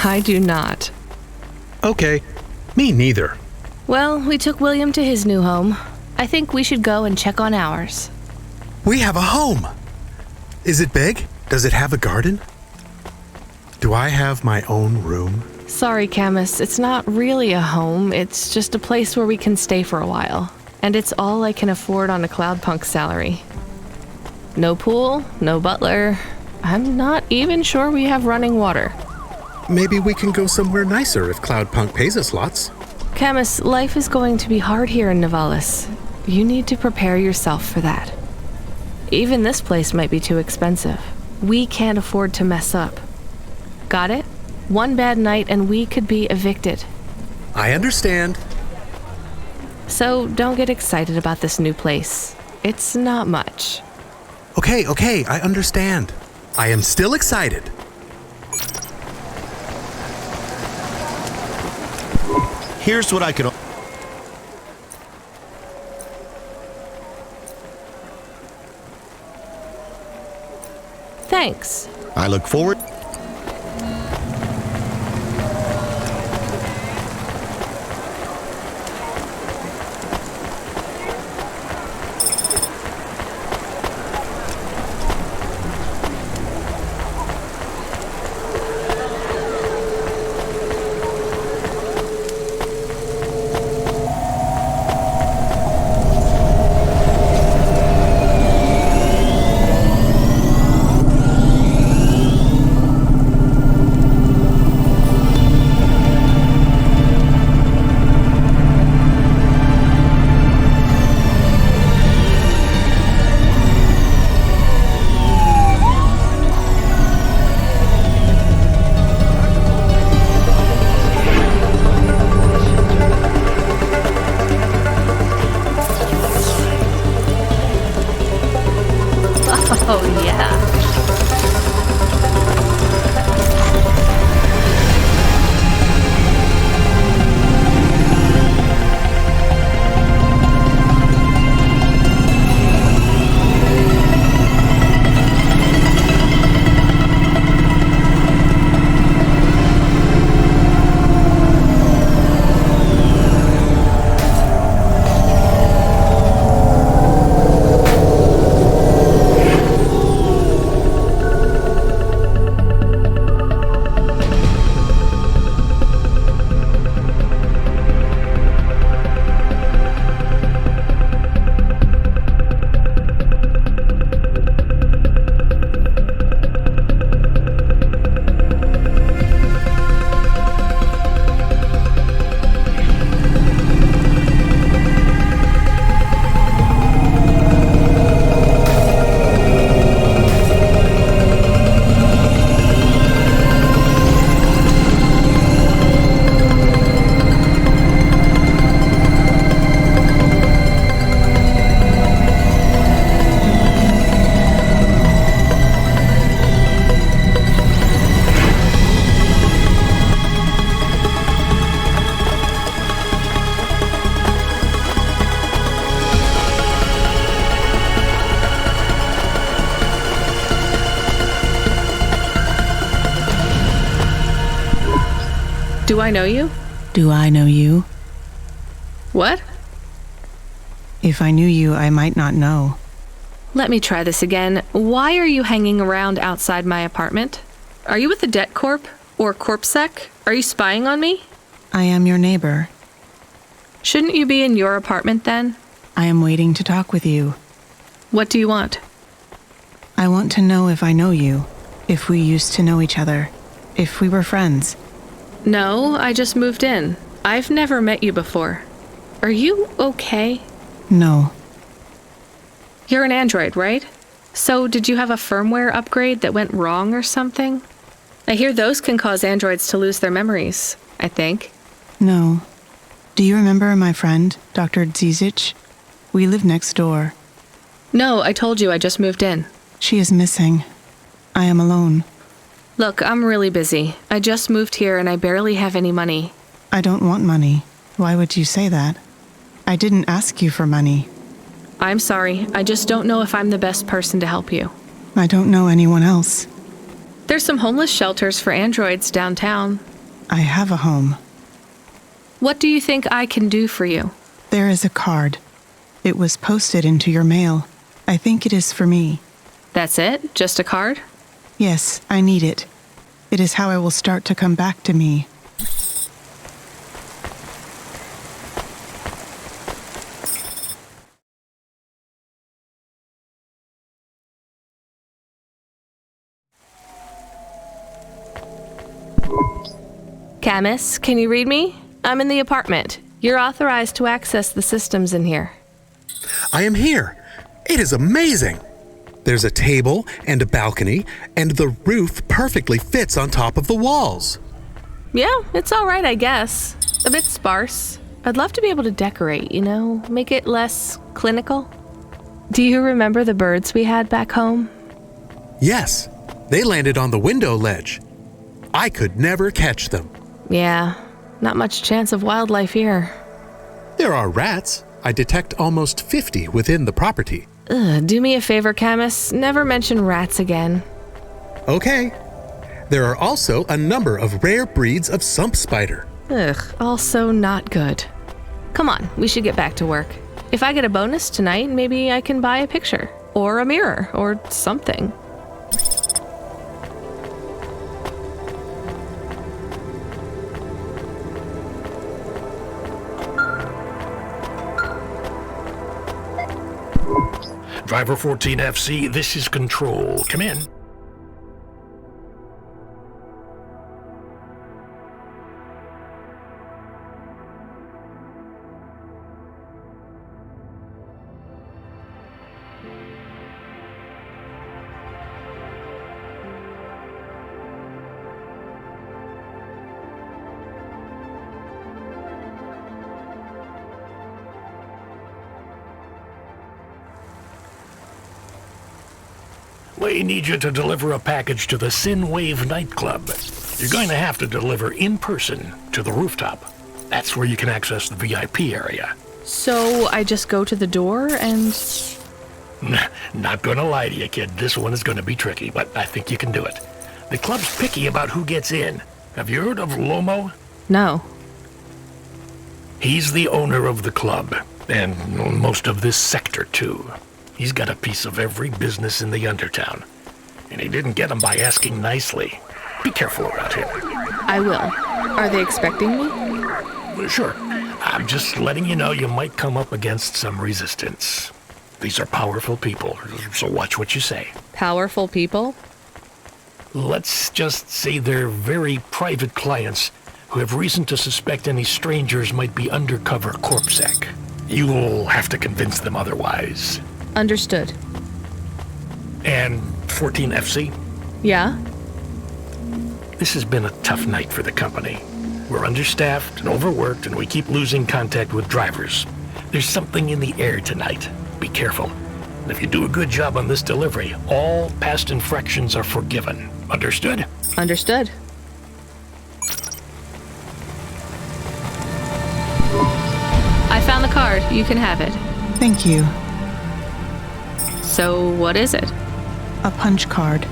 I do not. Okay, me neither. Well, we took William to his new home. I think we should go and check on ours. We have a home! Is it big? Does it have a garden? Do I have my own room? Sorry, Camus, it's not really a home. It's just a place where we can stay for a while. And it's all I can afford on a Cloudpunk salary. No pool, no butler. I'm not even sure we have running water. Maybe we can go somewhere nicer if Cloudpunk pays us lots. Camus, life is going to be hard here in Nivalis. You need to prepare yourself for that. Even this place might be too expensive. We can't afford to mess up. Got it? One bad night and we could be evicted. I understand. So don't get excited about this new place. It's not much. Okay, I understand. I am still excited. Here's what I can... Thanks. I look forward... Oh, yeah. Do I know you? Do I know you? What? If I knew you, I might not know. Let me try this again. Why are you hanging around outside my apartment? Are you with the Debt Corp? Or CorpSec? Are you spying on me? I am your neighbor. Shouldn't you be in your apartment then? I am waiting to talk with you. What do you want? I want to know if I know you, if we used to know each other, if we were friends. No, I just moved in. I've never met you before. Are you okay? No. You're an android, right? So, did you have a firmware upgrade that went wrong or something? I hear those can cause androids to lose their memories, I think. No. Do you remember my friend, Dr. Zizic? We live next door. No, I told you I just moved in. She is missing. I am alone. Look, I'm really busy. I just moved here and I barely have any money. I don't want money. Why would you say that? I didn't ask you for money. I'm sorry. I just don't know if I'm the best person to help you. I don't know anyone else. There's some homeless shelters for androids downtown. I have a home. What do you think I can do for you? There is a card. It was posted into your mail. I think it is for me. That's it? Just a card? Yes, I need it. It is how I will start to come back to me. Camus, can you read me? I'm in the apartment. You're authorized to access the systems in here. I am here. It is amazing. There's a table and a balcony, and the roof perfectly fits on top of the walls. Yeah, it's all right, I guess. A bit sparse. I'd love to be able to decorate, make it less clinical. Do you remember the birds we had back home? Yes, they landed on the window ledge. I could never catch them. Yeah, not much chance of wildlife here. There are rats. I detect almost 50 within the property. Do me a favor, Camus. Never mention rats again. Okay. There are also a number of rare breeds of sump spider. Also not good. Come on, we should get back to work. If I get a bonus tonight, maybe I can buy a picture, or a mirror, or something. Driver 14FC, this is Control. Come in. We need you to deliver a package to the Sinwave nightclub. You're going to have to deliver in person to the rooftop. That's where you can access the VIP area. So I just go to the door and... Not gonna lie to you, kid. This one is gonna be tricky, but I think you can do it. The club's picky about who gets in. Have you heard of Lomo? No. He's the owner of the club, and most of this sector, too. He's got a piece of every business in the Undertown. And he didn't get them by asking nicely. Be careful around him. I will. Are they expecting me? Sure. I'm just letting you know you might come up against some resistance. These are powerful people, so watch what you say. Powerful people? Let's just say they're very private clients who have reason to suspect any strangers might be undercover corpsec. You'll have to convince them otherwise. Understood. And 14FC? Yeah? This has been a tough night for the company. We're understaffed and overworked, and we keep losing contact with drivers. There's something in the air tonight. Be careful. And if you do a good job on this delivery, all past infractions are forgiven. Understood? Understood. I found the card. You can have it. Thank you. So, what is it? A punch card.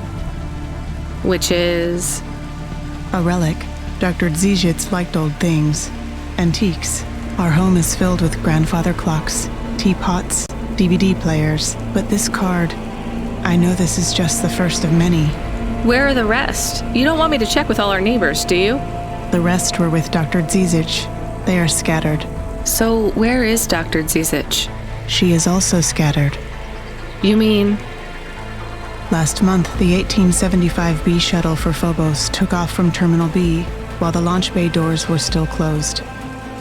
Which is? A relic. Dr. Zizic liked old things. Antiques. Our home is filled with grandfather clocks, teapots, DVD players. But this card, I know this is just the first of many. Where are the rest? You don't want me to check with all our neighbors, do you? The rest were with Dr. Zizic. They are scattered. So, where is Dr. Zizic? She is also scattered. You mean? Last month, the 1875 B shuttle for Phobos took off from Terminal B while the launch bay doors were still closed.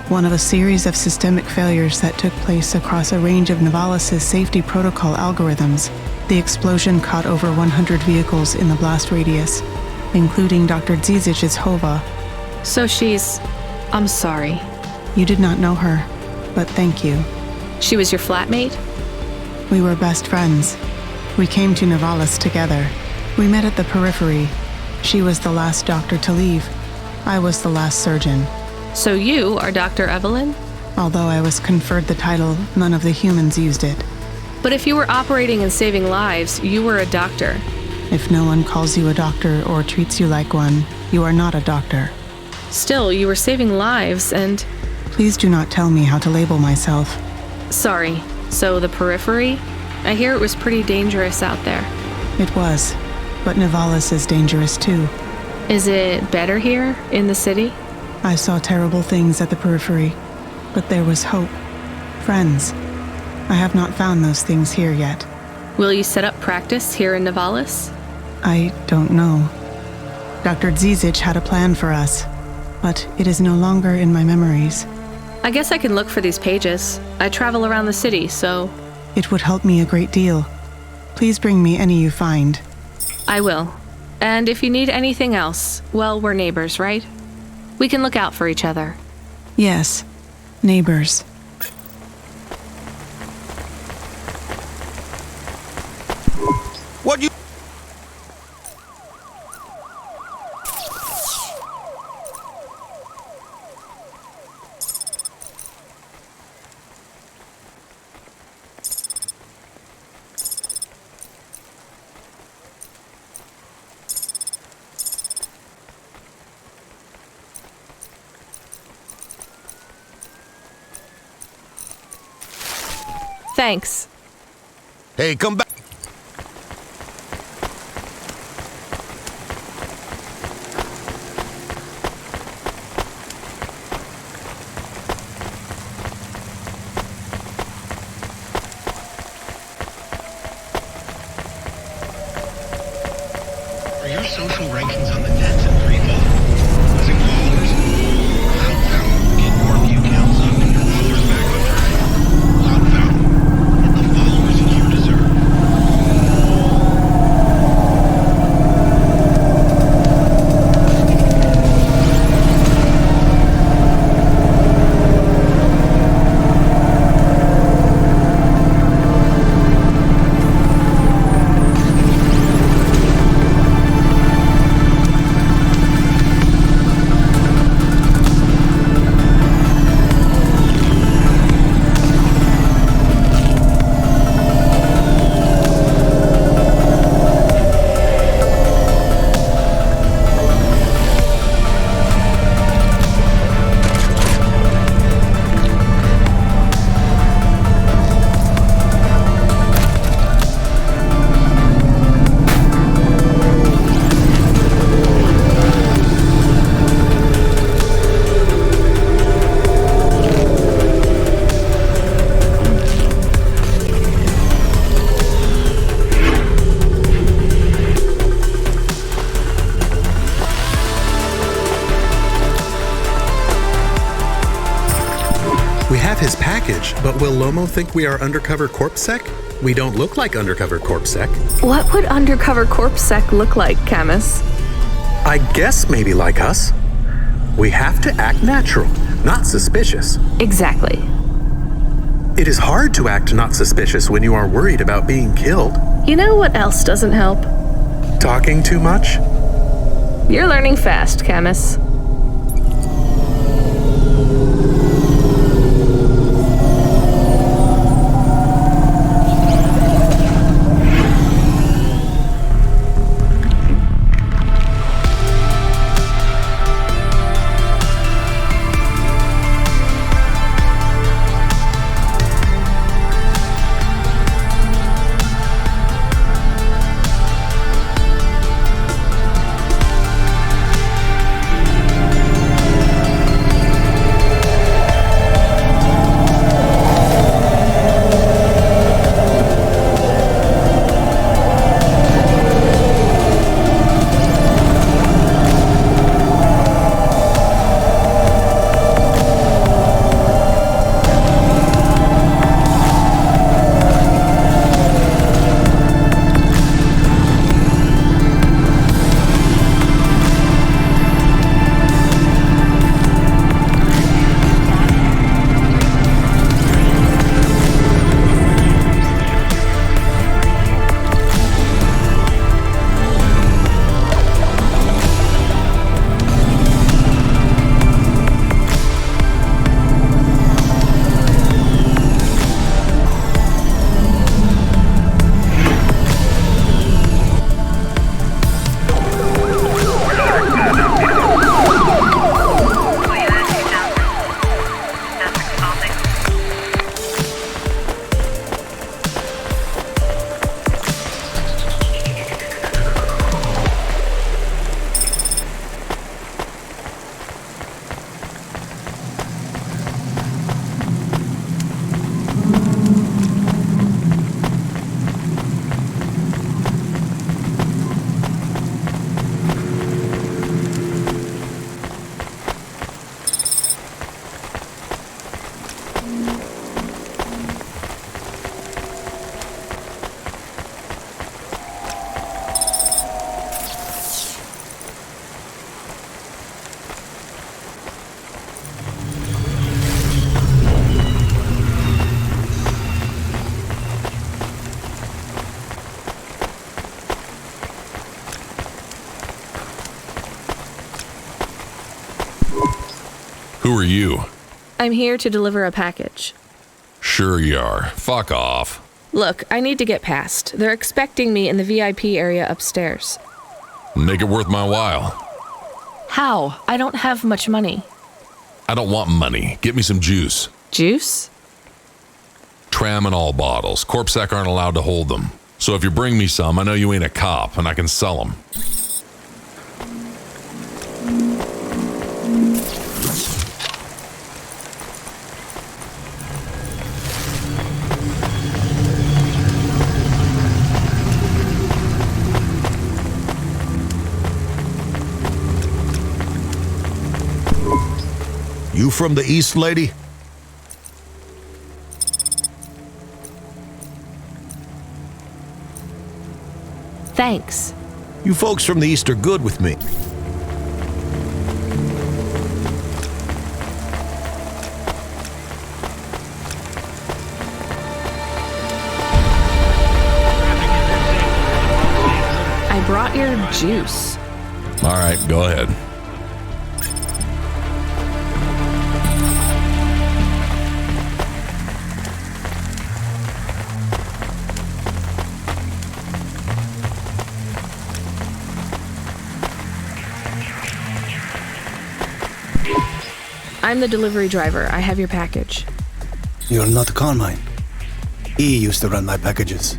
One of a series of systemic failures that took place across a range of Novalis' safety protocol algorithms. The explosion caught over 100 vehicles in the blast radius, including Dr. Zizich's Hova. So she's... I'm sorry. You did not know her, but thank you. She was your flatmate? We were best friends. We came to Novalis together. We met at the periphery. She was the last doctor to leave. I was the last surgeon. So you are Dr. Evelyn? Although I was conferred the title, none of the humans used it. But if you were operating and saving lives, you were a doctor. If no one calls you a doctor or treats you like one, you are not a doctor. Still, you were saving lives and... Please do not tell me how to label myself. Sorry. So the periphery? I hear it was pretty dangerous out there. It was. But Novalis is dangerous too. Is it better here, in the city? I saw terrible things at the periphery. But there was hope. Friends. I have not found those things here yet. Will you set up practice here in Novalis? I don't know. Dr. Zizich had a plan for us, but it is no longer in my memories. I guess I can look for these pages. I travel around the city, so... It would help me a great deal. Please bring me any you find. I will. And if you need anything else, well, we're neighbors, right? We can look out for each other. Yes, neighbors. What you... Thanks. Hey, come back. Are your social rankings on the nets in free fall? Losing followers? Cloudpunk. Get more view counts up and your followers back on track. Cloudpunk. Get the followers you deserve. His package, but will Lomo think we are undercover CorpSec? We don't look like undercover CorpSec. What would undercover CorpSec look like, Camus? I guess maybe like us. We have to act natural, not suspicious. Exactly. It is hard to act not suspicious when you are worried about being killed. You know what else doesn't help? Talking too much? You're learning fast, Camus. are you? I'm here to deliver a package. Sure you are. Fuck off. Look, I need to get past. They're expecting me in the VIP area upstairs. Make it worth my while. How? I don't have much money. I don't want money. Get me some juice. Juice? Tramadol bottles. Corpsec aren't allowed to hold them. So if you bring me some, I know you ain't a cop, and I can sell them. You from the East, lady? Thanks. You folks from the East are good with me. I brought your juice. All right, go ahead. I'm the delivery driver. I have your package. You're not Carmine. He used to run my packages.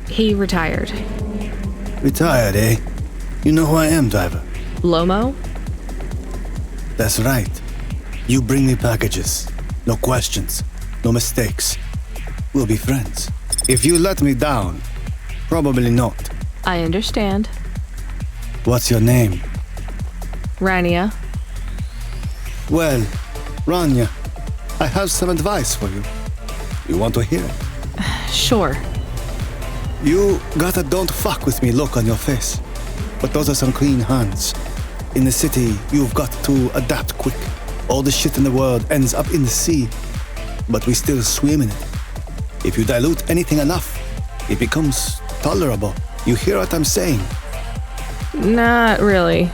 He retired. Retired, eh? You know who I am, driver? Lomo? That's right. You bring me packages. No questions. No mistakes. We'll be friends. If you let me down, probably not. I understand. What's your name? Rania. Well, Rania, I have some advice for you. You want to hear it? Sure. You got a don't fuck with me look on your face. But those are some clean hands. In the city, you've got to adapt quick. All the shit in the world ends up in the sea. But we still swim in it. If you dilute anything enough, it becomes tolerable. You hear what I'm saying? Not really.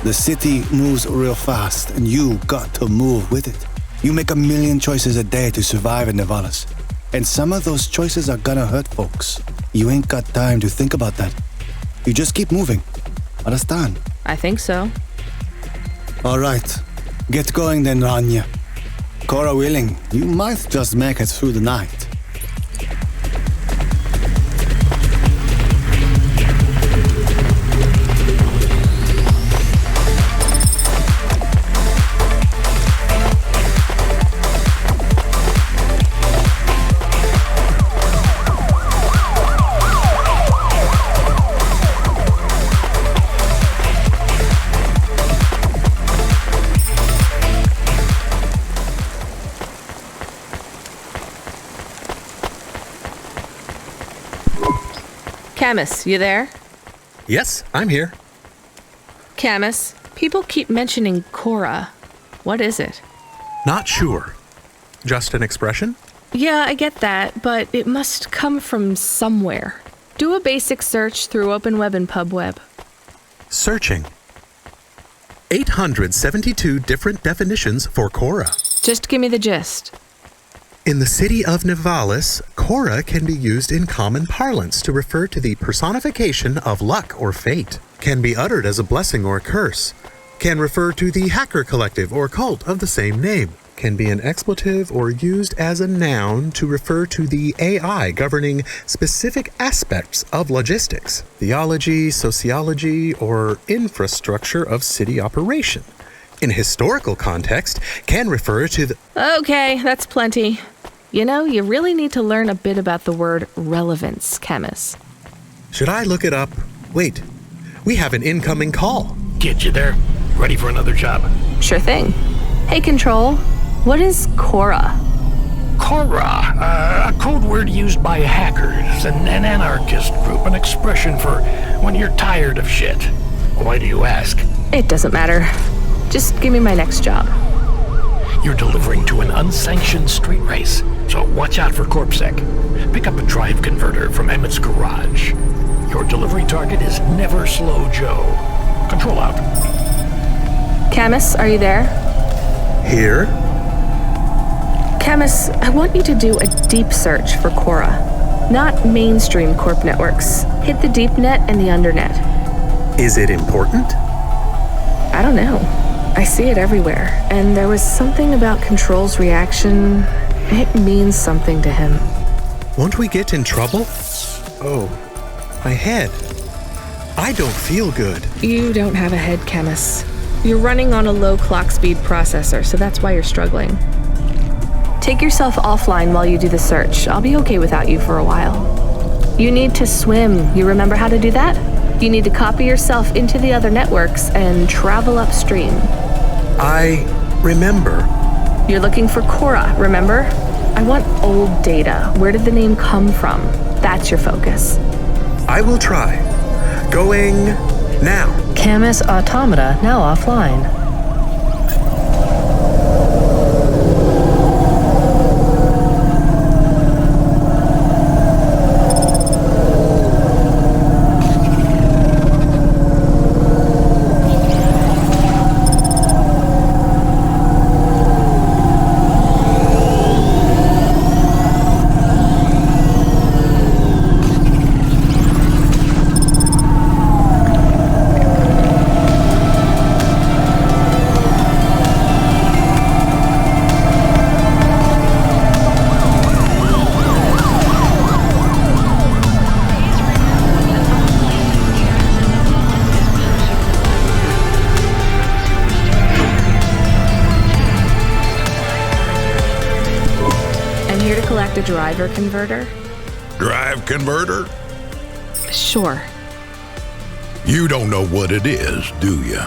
The city moves real fast, and you got to move with it. You make a million choices a day to survive in Nevalis. And some of those choices are gonna hurt folks. You ain't got time to think about that. You just keep moving. Understand? I think so. All right. Get going then, Rania. Cora willing, you might just make it through the night. Camus, you there? Yes, I'm here. Camus, people keep mentioning Cora. What is it? Not sure. Just an expression? Yeah, I get that, but it must come from somewhere. Do a basic search through Open Web and PubWeb. Searching. 872 different definitions for Cora. Just give me the gist. In the city of Nevalis, Cora can be used in common parlance to refer to the personification of luck or fate, can be uttered as a blessing or a curse, can refer to the hacker collective or cult of the same name, can be an expletive or used as a noun to refer to the AI governing specific aspects of logistics, theology, sociology, or infrastructure of city operation. In historical context, can refer to the... Okay, that's plenty. You know, you really need to learn a bit about the word relevance, Camus. Should I look it up? Wait, we have an incoming call. Get you there. Ready for another job? Sure thing. Hey, Control, what is Cora? Cora, a code word used by hackers, an anarchist group, an expression for when you're tired of shit. Why do you ask? It doesn't matter. Just give me my next job. You're delivering to an unsanctioned street race, so watch out for CorpSec. Pick up a drive converter from Emmett's garage. Your delivery target is Never Slow Joe. Control out. Camus, are you there? Here? Camus, I want you to do a deep search for Cora. Not mainstream corp networks. Hit the deep net and the undernet. Is it important? I don't know. I see it everywhere, and there was something about Control's reaction. It means something to him. Won't we get in trouble? Oh, my head. I don't feel good. You don't have a head, Camus. You're running on a low clock speed processor, so that's why you're struggling. Take yourself offline while you do the search. I'll be okay without you for a while. You need to swim. You remember how to do that? You need to copy yourself into the other networks and travel upstream. I remember. You're looking for Cora, remember? I want old data. Where did the name come from? That's your focus. I will try. Going now. Camus automata now offline. The driver converter? Drive converter? Sure. You don't know what it is, do you?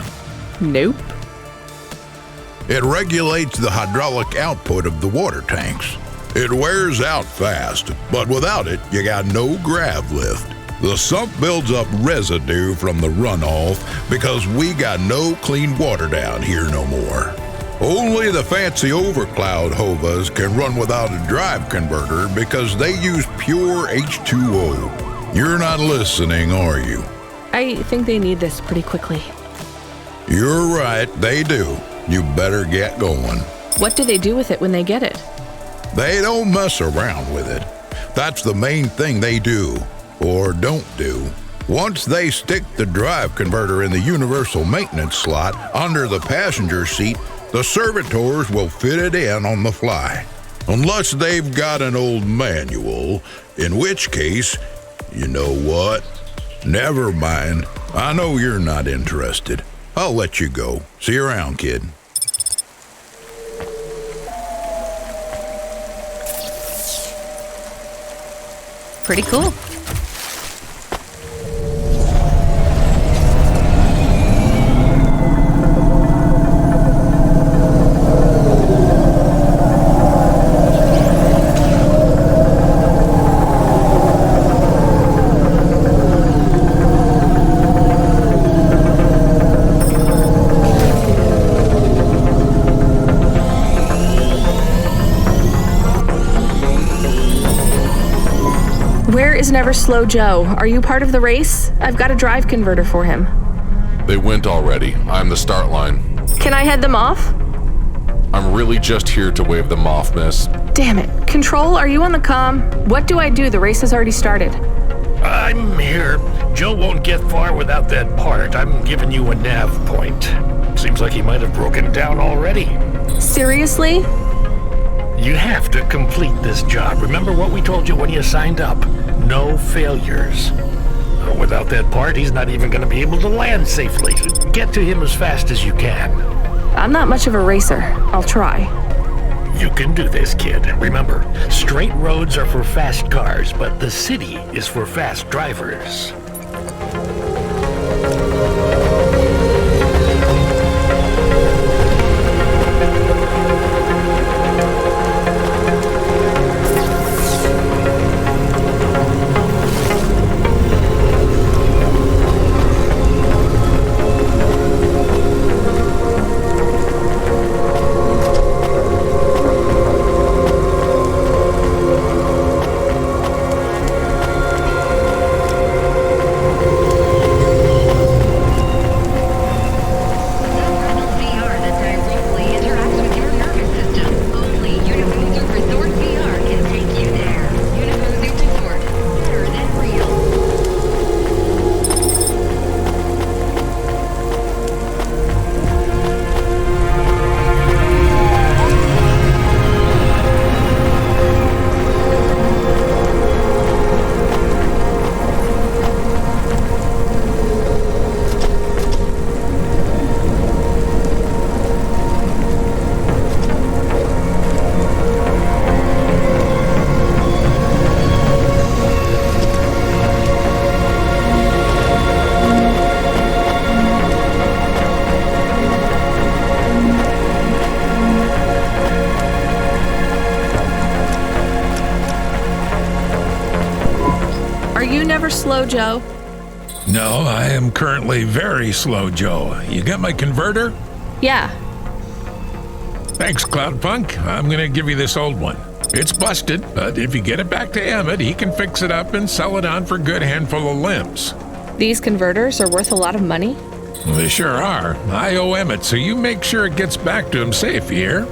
Nope. It regulates the hydraulic output of the water tanks. It wears out fast, but without it, you got no grav lift. The sump builds up residue from the runoff because we got no clean water down here no more. Only the fancy overcloud hovas can run without a drive converter because they use pure H2O. You're not listening, are you? I think they need this pretty quickly. You're right, they do. You better get going. What do they do with it when they get it? They don't mess around with it. That's the main thing they do, or don't do. Once they stick the drive converter in the universal maintenance slot under the passenger seat, the servitors will fit it in on the fly. Unless they've got an old manual, in which case, you know what? Never mind. I know you're not interested. I'll let you go. See you around, kid. Pretty cool. Is Never Slow Joe. Are you part of the race? I've got a drive converter for him. They went already. I'm the start line. Can I head them off? I'm really just here to wave them off, miss. Damn it. Control, are you on the comm? What do I do? The race has already started. I'm here. Joe won't get far without that part. I'm giving you a nav point. Seems like he might have broken down already. Seriously? You have to complete this job. Remember what we told you when you signed up? No failures. Without that part, he's not even going to be able to land safely. Get to him as fast as you can. I'm not much of a racer. I'll try. You can do this, kid. Remember, straight roads are for fast cars, but the city is for fast drivers. you never slow, Joe? No, I am currently very slow, Joe. You got my converter? Yeah. Thanks, Cloudpunk. I'm gonna give you this old one. It's busted, but if you get it back to Emmett, he can fix it up and sell it on for a good handful of limbs. These converters are worth a lot of money? They sure are. I owe Emmett, so you make sure it gets back to him safe, you hear?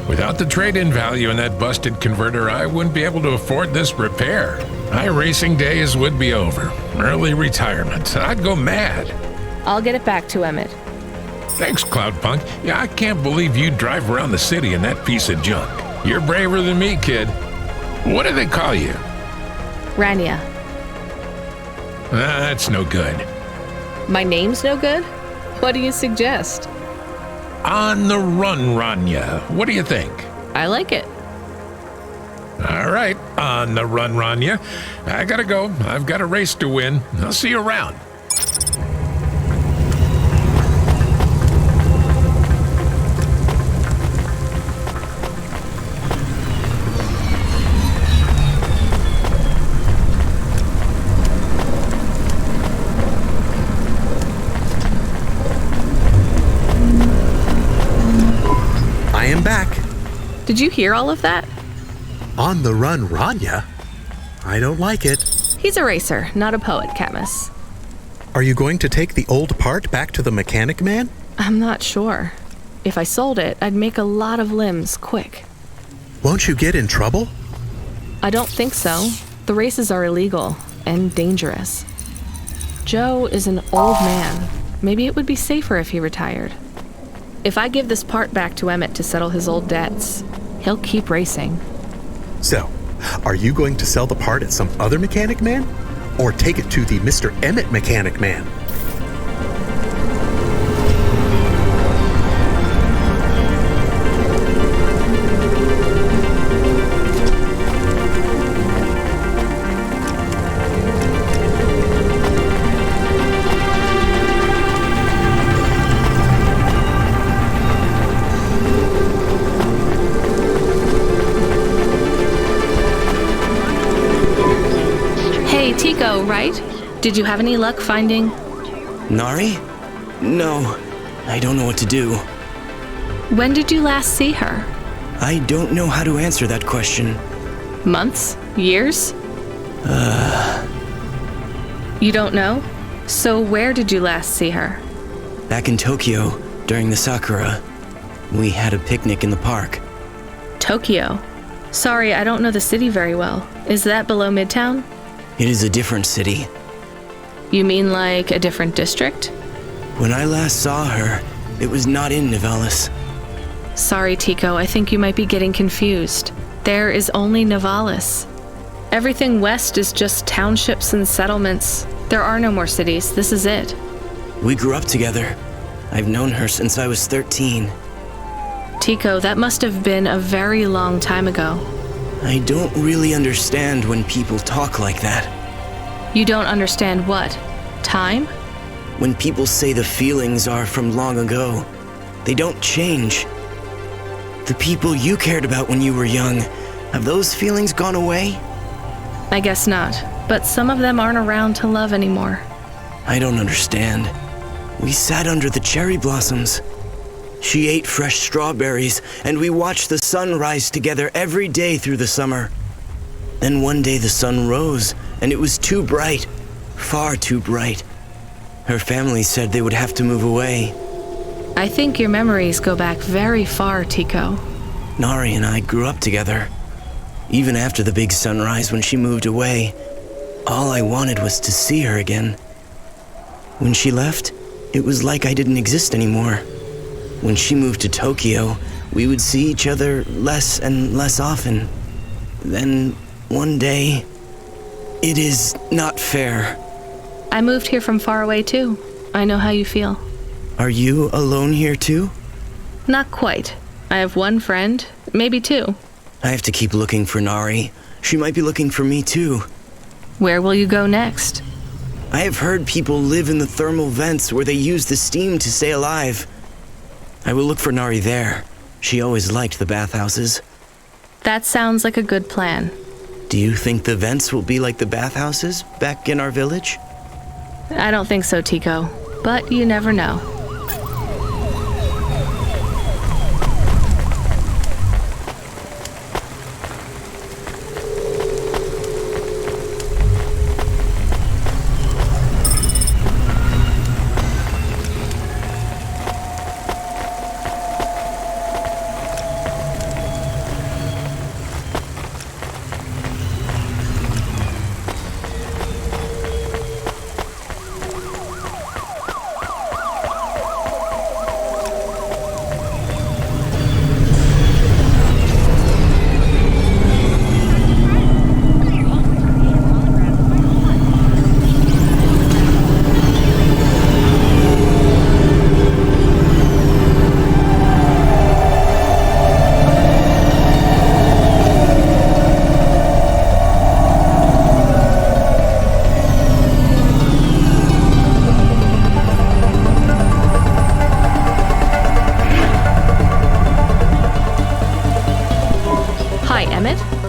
Without the trade-in value in that busted converter, I wouldn't be able to afford this repair. My racing days would be over. Early retirement. I'd go mad. I'll get it back to Emmett. Thanks, Cloudpunk. Yeah, I can't believe you drive around the city in that piece of junk. You're braver than me, kid. What do they call you? Rania. That's no good. My name's no good? What do you suggest? On the run, Rania. What do you think? I like it. All right, on the run, Rania. I gotta go. I've got a race to win. I'll see you around. I am back. Did you hear all of that? On the run, Rania? I don't like it. He's a racer, not a poet, Camus. Are you going to take the old part back to the mechanic man? I'm not sure. If I sold it, I'd make a lot of limbs quick. Won't you get in trouble? I don't think so. The races are illegal and dangerous. Joe is an old man. Maybe it would be safer if he retired. If I give this part back to Emmett to settle his old debts, he'll keep racing. So, are you going to sell the part at some other mechanic man? Or take it to the Mr. Emmett mechanic man? Tico, right? Did you have any luck finding... Nari? No, I don't know what to do. When did you last see her? I don't know how to answer that question. Months? Years? You don't know? So where did you last see her? Back in Tokyo, during the Sakura. We had a picnic in the park. Tokyo? Sorry, I don't know the city very well. Is that below Midtown? It is a different city. You mean like a different district? When I last saw her, it was not in Nivalis. Sorry, Tico, I think you might be getting confused. There is only Nivalis. Everything west is just townships and settlements. There are no more cities. This is it. We grew up together. I've known her since I was 13. Tico, that must have been a very long time ago. I don't really understand when people talk like that. You don't understand what? Time? When people say the feelings are from long ago, they don't change. The people you cared about when you were young, have those feelings gone away? I guess not, but some of them aren't around to love anymore. I don't understand. We sat under the cherry blossoms. She ate fresh strawberries, and we watched the sun rise together every day through the summer. Then one day the sun rose, and it was too bright, far too bright. Her family said they would have to move away. I think your memories go back very far, Tico. Nari and I grew up together. Even after the big sunrise when she moved away, all I wanted was to see her again. When she left, it was like I didn't exist anymore. When she moved to Tokyo, we would see each other less and less often. Then, one day, it is not fair. I moved here from far away too. I know how you feel. Are you alone here too? Not quite. I have one friend, maybe two. I have to keep looking for Nari. She might be looking for me too. Where will you go next? I have heard people live in the thermal vents where they use the steam to stay alive. I will look for Nari there. She always liked the bathhouses. That sounds like a good plan. Do you think the vents will be like the bathhouses back in our village? I don't think so, Tico. But you never know.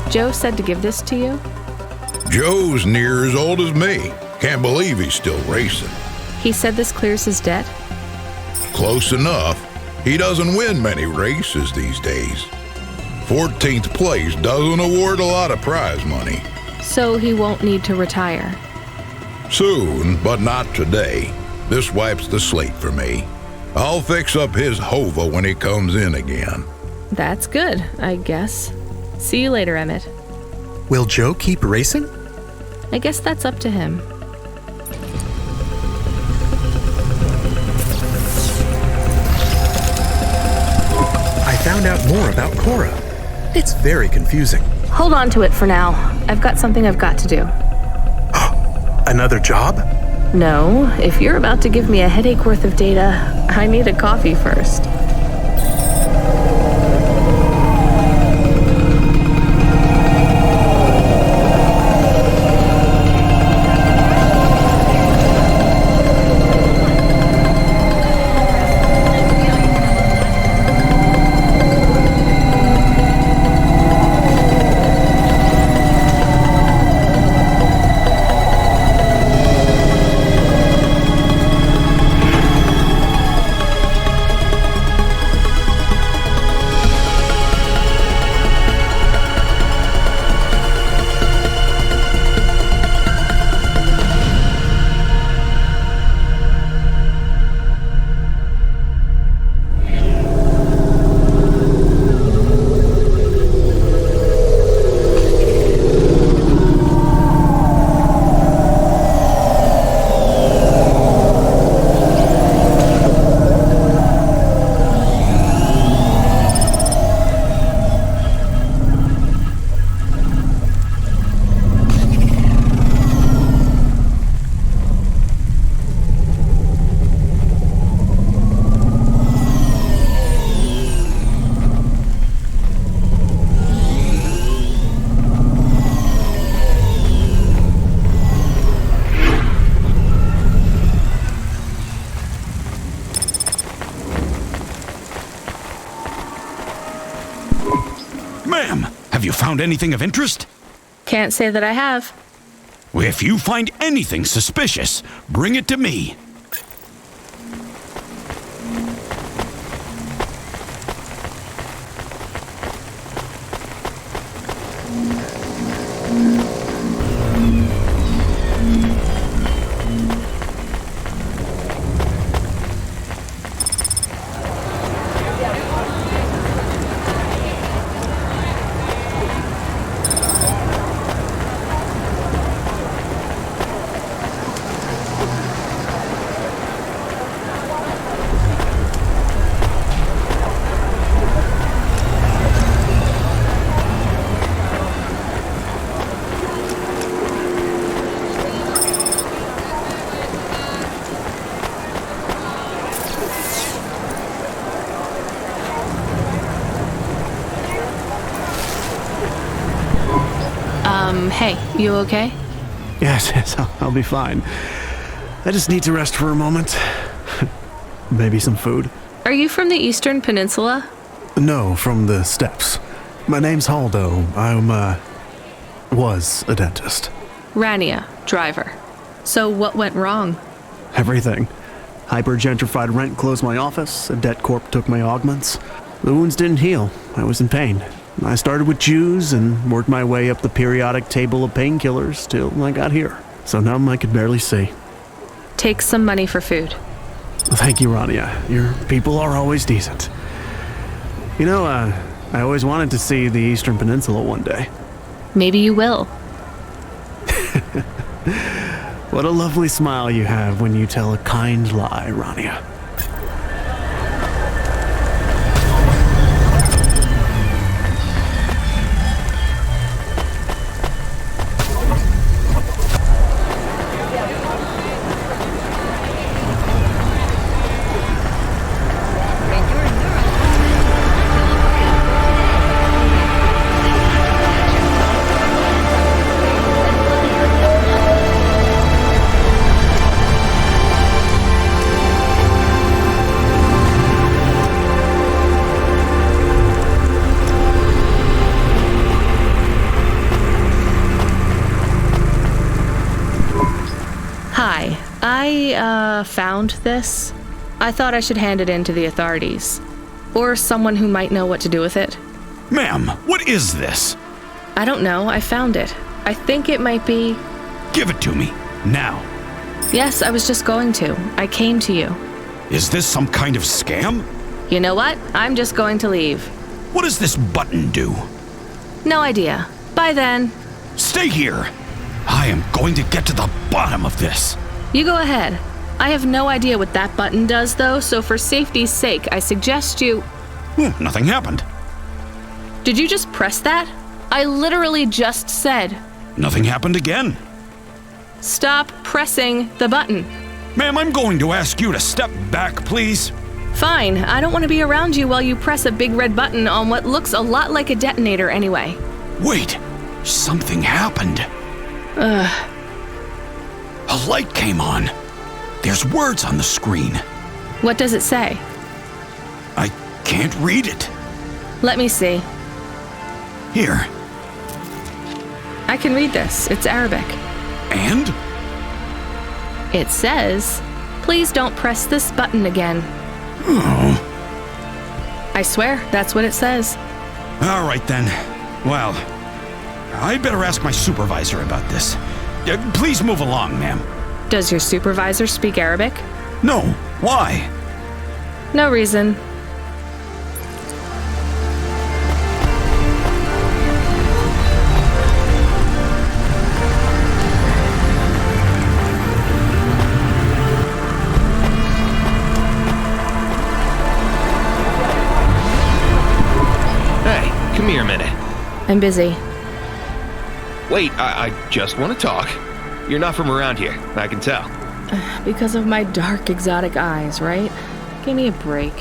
Joe said to give this to you? Joe's near as old as me. Can't believe he's still racing. He said this clears his debt? Close enough. He doesn't win many races these days. 14th place doesn't award a lot of prize money. So he won't need to retire? Soon, but not today. This wipes the slate for me. I'll fix up his hova when he comes in again. That's good, I guess. See you later, Emmett. Will Joe keep racing? I guess that's up to him. I found out more about Cora. It's very confusing. Hold on to it for now. I've got something I've got to do. Another job? No, if you're about to give me a headache worth of data, I need a coffee first. Ma'am, have you found anything of interest? Can't say that I have. If you find anything suspicious, bring it to me. Hey, you okay? Yes, I'll be fine. I just need to rest for a moment. Maybe some food. Are you from the Eastern Peninsula? No, from the steppes. My name's Haldo. was a dentist. Rania, driver. So what went wrong? Everything. Hyper-gentrified rent closed my office, a debt corp took my augments. The wounds didn't heal. I was in pain. I started with Jews and worked my way up the periodic table of painkillers till I got here. So numb I could barely see. Take some money for food. Thank you, Rania. Your people are always decent. You know, I always wanted to see the Eastern Peninsula one day. Maybe you will. What a lovely smile you have when you tell a kind lie, Rania. I found this. I thought I should hand it in to the authorities. Or someone who might know what to do with it. Ma'am, what is this? I don't know. I found it. I think it might be... Give it to me, now. Yes, I was just going to. I came to you. Is this some kind of scam? You know what? I'm just going to leave. What does this button do? No idea. Bye then. Stay here. I am going to get to the bottom of this. You go ahead. I have no idea what that button does, though, so for safety's sake, I suggest you... Nothing happened. Did you just press that? I literally just said... Nothing happened again. Stop pressing the button. Ma'am, I'm going to ask you to step back, please. Fine. I don't want to be around you while you press a big red button on what looks a lot like a detonator anyway. Wait. Something happened. Ugh. A light came on. There's words on the screen. What does it say? I can't read it. Let me see. Here. I can read this. It's Arabic. And? It says, please don't press this button again. Oh. I swear, that's what it says. All right then. Well, I'd better ask my supervisor about this. Please move along, ma'am. Does your supervisor speak Arabic? No. Why? No reason. Hey, come here a minute. I'm busy. Wait, I just want to talk. You're not from around here, I can tell. Because of my dark, exotic eyes, right? Give me a break.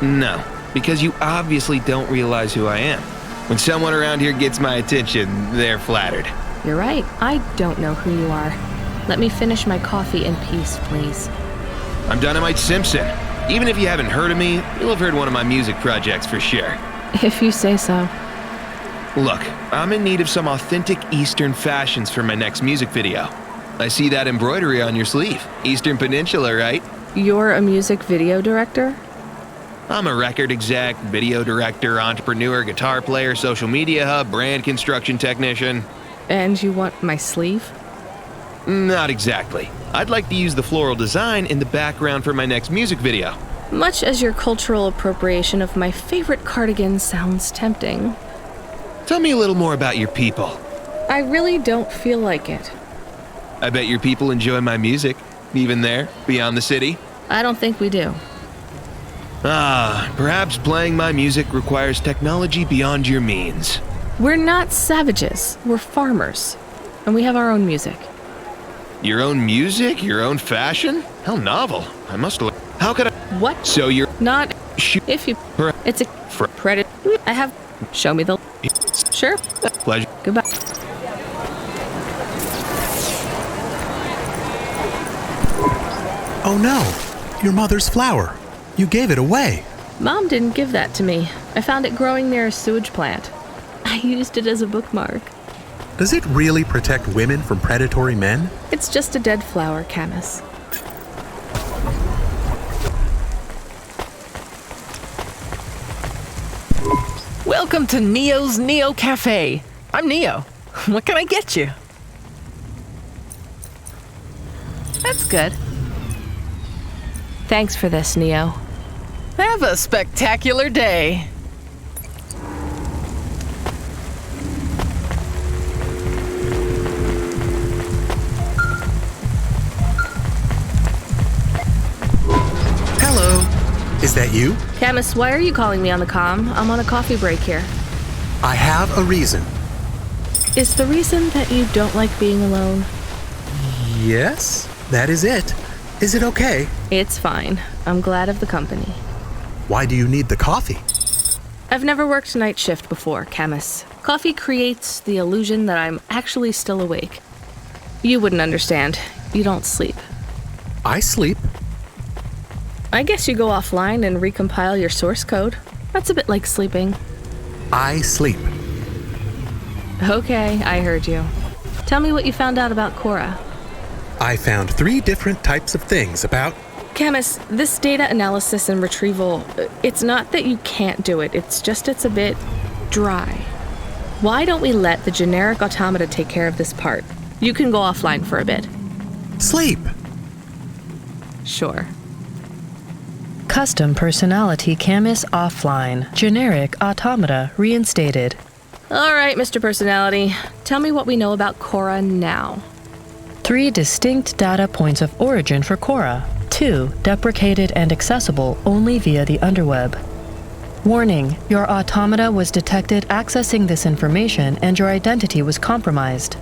No, because you obviously don't realize who I am. When someone around here gets my attention, they're flattered. You're right. I don't know who you are. Let me finish my coffee in peace, please. I'm Dynamite Simpson. Even if you haven't heard of me, you'll have heard one of my music projects for sure. If you say so. Look, I'm in need of some authentic Eastern fashions for my next music video. I see that embroidery on your sleeve. Eastern Peninsula, right? You're a music video director? I'm a record exec, video director, entrepreneur, guitar player, social media hub, brand construction technician. And you want my sleeve? Not exactly. I'd like to use the floral design in the background for my next music video. Much as your cultural appropriation of my favorite cardigan sounds tempting. Tell me a little more about your people. I really don't feel like it. I bet your people enjoy my music, even there, beyond the city. I don't think we do. Perhaps playing my music requires technology beyond your means. We're not savages. We're farmers. And we have our own music. Your own music? Your own fashion? How novel. I must look. How could I? What? So you're not. If you. It's a credit. I have. Show me the. Sure. Pleasure. Goodbye. Oh no, your mother's flower. You gave it away. Mom didn't give that to me. I found it growing near a sewage plant. I used it as a bookmark. Does it really protect women from predatory men? It's just a dead flower, Camus. Welcome to Neo's Neo Cafe. I'm Neo. What can I get you? That's good. Thanks for this, Neo. Have a spectacular day. Hello. Is that you? Camus, why are you calling me on the comm? I'm on a coffee break here. I have a reason. Is the reason that you don't like being alone? Yes, that is it. Is it okay? It's fine. I'm glad of the company. Why do you need the coffee? I've never worked night shift before, Camus. Coffee creates the illusion that I'm actually still awake. You wouldn't understand. You don't sleep. I sleep. I guess you go offline and recompile your source code. That's a bit like sleeping. I sleep. Okay, I heard you. Tell me what you found out about Cora. I found 3 different types of things about... Camus, this data analysis and retrieval, it's not that you can't do it, it's just it's a bit dry. Why don't we let the generic automata take care of this part? You can go offline for a bit. Sleep! Sure. Custom personality Camus offline. Generic automata reinstated. All right, Mr. Personality. Tell me what we know about Cora now. 3 distinct data points of origin for Cora. 2 deprecated and accessible only via the underweb. Warning, your automata was detected accessing this information and your identity was compromised.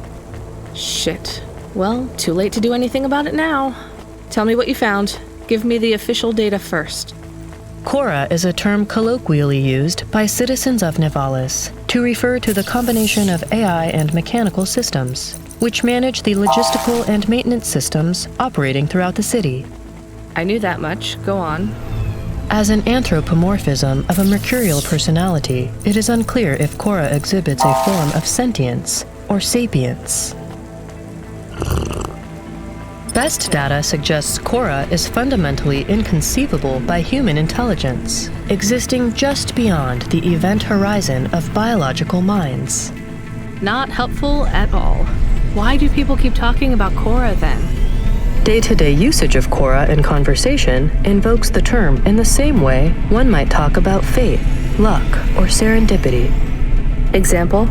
Shit. Well, too late to do anything about it now. Tell me what you found. Give me the official data first. Cora is a term colloquially used by citizens of Nivalis to refer to the combination of AI and mechanical systems, which manage the logistical and maintenance systems operating throughout the city. I knew that much. Go on. As an anthropomorphism of a mercurial personality, it is unclear if Cora exhibits a form of sentience or sapience. Best data suggests Cora is fundamentally inconceivable by human intelligence, existing just beyond the event horizon of biological minds. Not helpful at all. Why do people keep talking about Cora then? Day-to-day usage of Cora in conversation invokes the term in the same way one might talk about fate, luck, or serendipity. Example?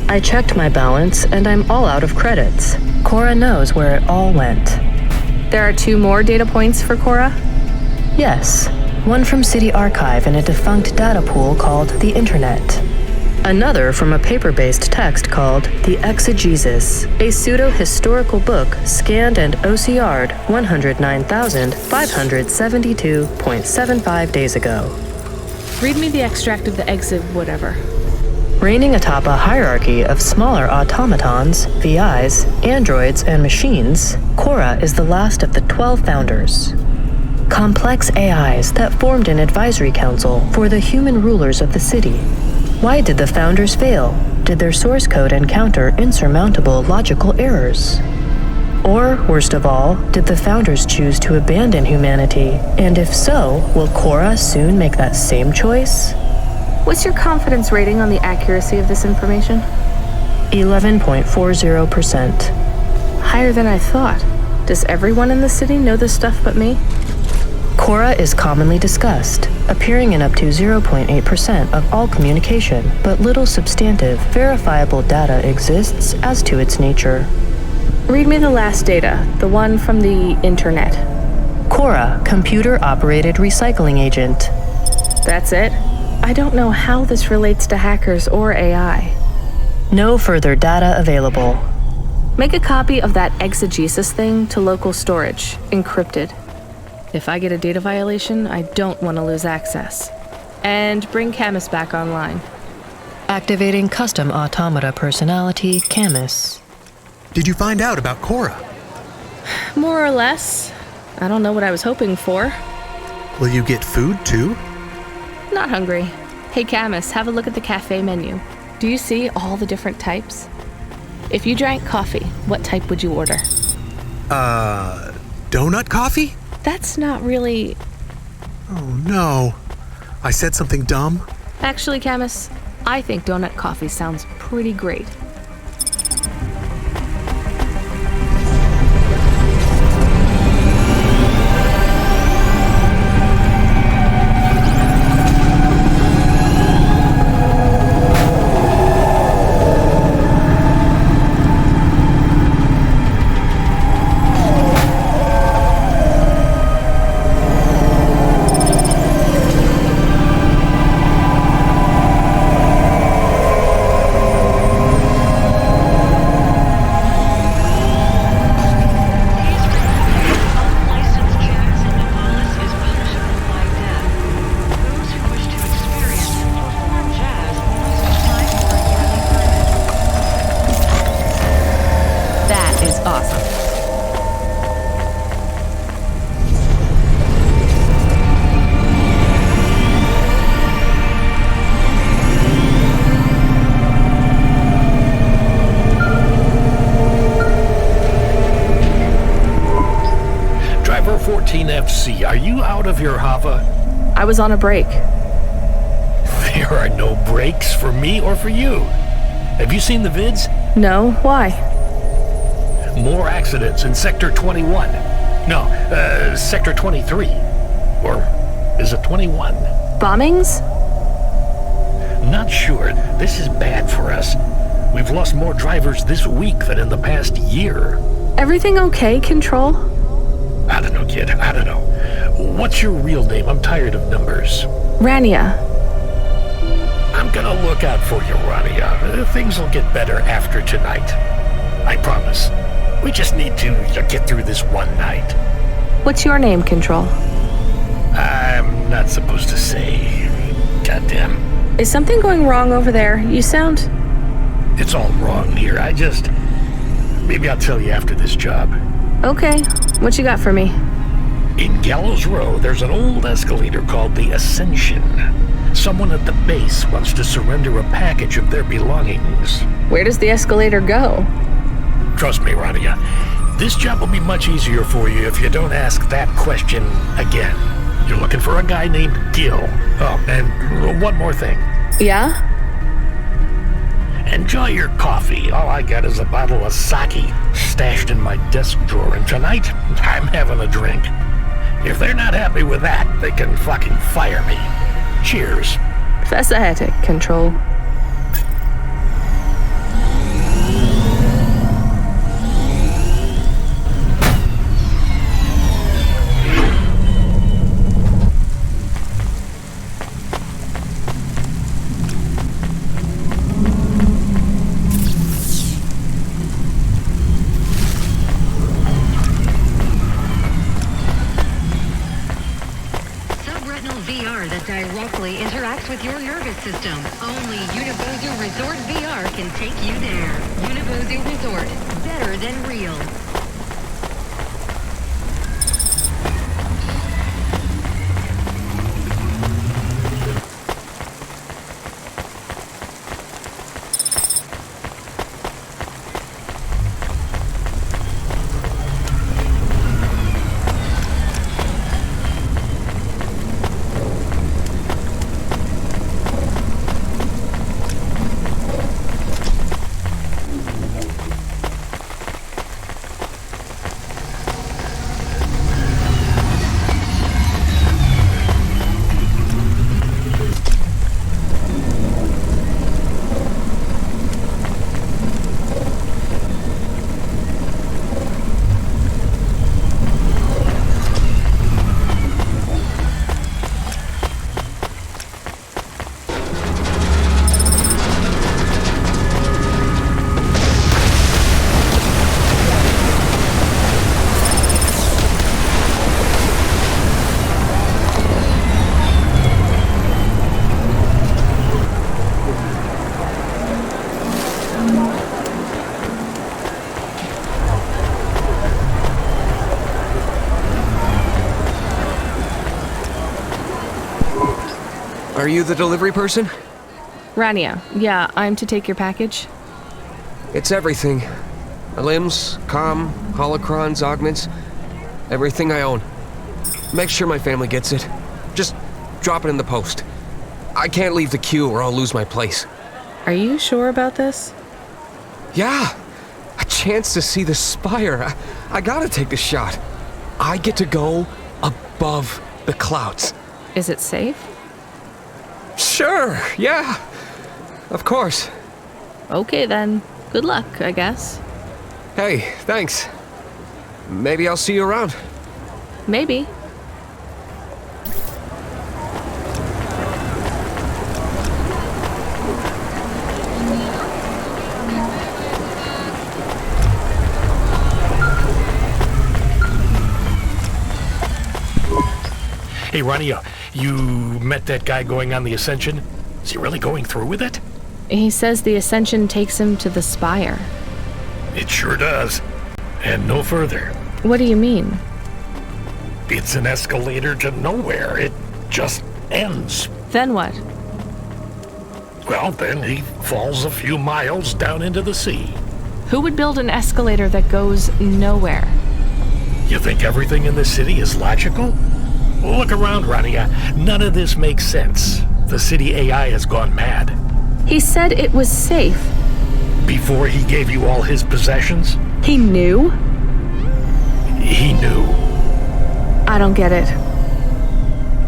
I checked my balance and I'm all out of credits. Cora knows where it all went. There are 2 more data points for Cora? Yes, one from City Archive in a defunct data pool called the Internet. Another from a paper-based text called The Exegesis, a pseudo-historical book scanned and OCR'd 109,572.75 days ago. Read me the extract of the exit whatever. Reigning atop a hierarchy of smaller automatons, VIs, androids, and machines, Cora is the last of the 12 founders. Complex AIs that formed an advisory council for the human rulers of the city. Why did the founders fail? Did their source code encounter insurmountable logical errors? Or, worst of all, did the founders choose to abandon humanity? And if so, will Cora soon make that same choice? What's your confidence rating on the accuracy of this information? 11.40%. Higher than I thought. Does everyone in the city know this stuff but me? Cora is commonly discussed, appearing in up to 0.8% of all communication, but little substantive, verifiable data exists as to its nature. Read me the last data, the one from the Internet. Cora, computer-operated recycling agent. That's it? I don't know how this relates to hackers or AI. No further data available. Make a copy of that exegesis thing to local storage, encrypted. If I get a data violation, I don't want to lose access. And bring Camus back online. Activating custom automata personality, Camus. Did you find out about Cora? More or less. I don't know what I was hoping for. Will you get food too? Not hungry. Hey Camus, have a look at the cafe menu. Do you see all the different types? If you drank coffee, what type would you order? Donut coffee? That's not really... Oh no. I said something dumb? Actually, Camus, I think donut coffee sounds pretty great. FC, are you out of your Hava? I was on a break. There are no breaks for me or for you. Have you seen the vids? No, why? More accidents in Sector 21. No, Sector 23. Or is it 21? Bombings? Not sure. This is bad for us. We've lost more drivers this week than in the past year. Everything okay, Control? I don't know, kid. I don't know. What's your real name? I'm tired of numbers. Rania. I'm gonna look out for you, Rania. Things will get better after tonight. I promise. We just need to get through this one night. What's your name, Control? I'm not supposed to say. Goddamn. Is something going wrong over there? You sound... It's all wrong here. Maybe I'll tell you after this job. Okay. What you got for me? In Gallows Row, there's an old escalator called the Ascension. Someone at the base wants to surrender a package of their belongings. Where does the escalator go? Trust me, Rania. This job will be much easier for you if you don't ask that question again. You're looking for a guy named Gil. Oh, and one more thing. Yeah? Enjoy your coffee. All I got is a bottle of sake stashed in my desk drawer, and tonight, I'm having a drink. If they're not happy with that, they can fucking fire me. Cheers. Fascinating, Control. Directly interacts with your nervous system. Only Unibozu Resort VR can take you there. Unibozu Resort, better than real. Are you the delivery person? Rania, yeah, I'm to take your package? It's everything. My limbs, comm, holocrons, augments, everything I own. Make sure my family gets it. Just drop it in the post. I can't leave the queue or I'll lose my place. Are you sure about this? Yeah, a chance to see the spire. I gotta take the shot. I get to go above the clouds. Is it safe? Sure, yeah. Of course. Okay then. Good luck, I guess. Hey, thanks. Maybe I'll see you around. Maybe. Hey, Rania, you met that guy going on the Ascension? Is he really going through with it? He says the Ascension takes him to the spire. It sure does. And no further. What do you mean? It's an escalator to nowhere. It just ends. Then what? Well, then he falls a few miles down into the sea. Who would build an escalator that goes nowhere? You think everything in the city is logical? Look around, Rania. None of this makes sense. The city AI has gone mad. He said it was safe. Before he gave you all his possessions? He knew? He knew. I don't get it.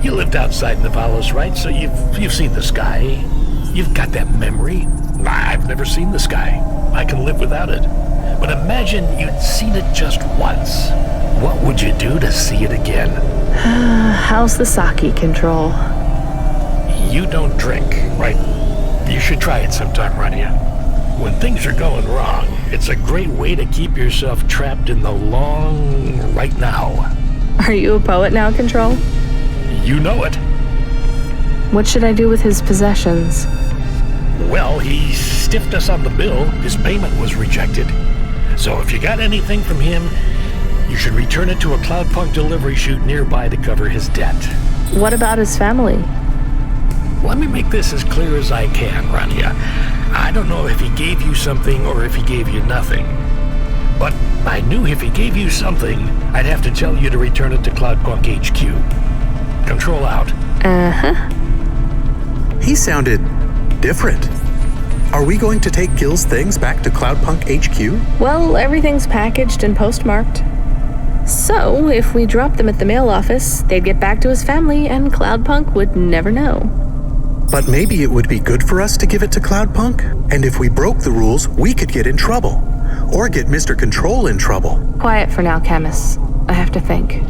You lived outside Nivalis, right? So you've seen the sky. You've got that memory. I've never seen the sky. I can live without it. But imagine you'd seen it just once. What would you do to see it again? How's the sake control? You don't drink, right? You should try it sometime, Rania. When things are going wrong, it's a great way to keep yourself trapped in the long right now. Are you a poet now, Control? You know it. What should I do with his possessions? Well, he stiffed us on the bill. His payment was rejected. So if you got anything from him, you should return it to a Cloudpunk delivery chute nearby to cover his debt. What about his family? Let me make this as clear as I can, Rania. I don't know if he gave you something or if he gave you nothing. But I knew if he gave you something, I'd have to tell you to return it to Cloudpunk HQ. Control out. Uh-huh. He sounded different. Are we going to take Gil's things back to Cloudpunk HQ? Well, everything's packaged and postmarked. So, if we dropped them at the mail office, they'd get back to his family and Cloudpunk would never know. But maybe it would be good for us to give it to Cloudpunk? And if we broke the rules, we could get in trouble. Or get Mr. Control in trouble. Quiet for now, Camus. I have to think.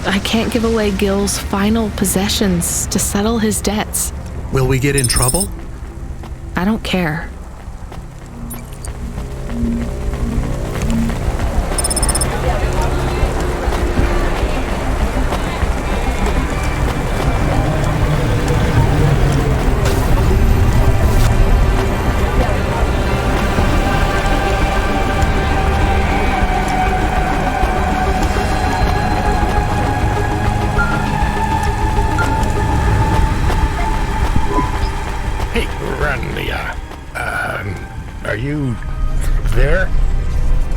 I can't give away Gil's final possessions to settle his debts. Will we get in trouble? I don't care. Are you there?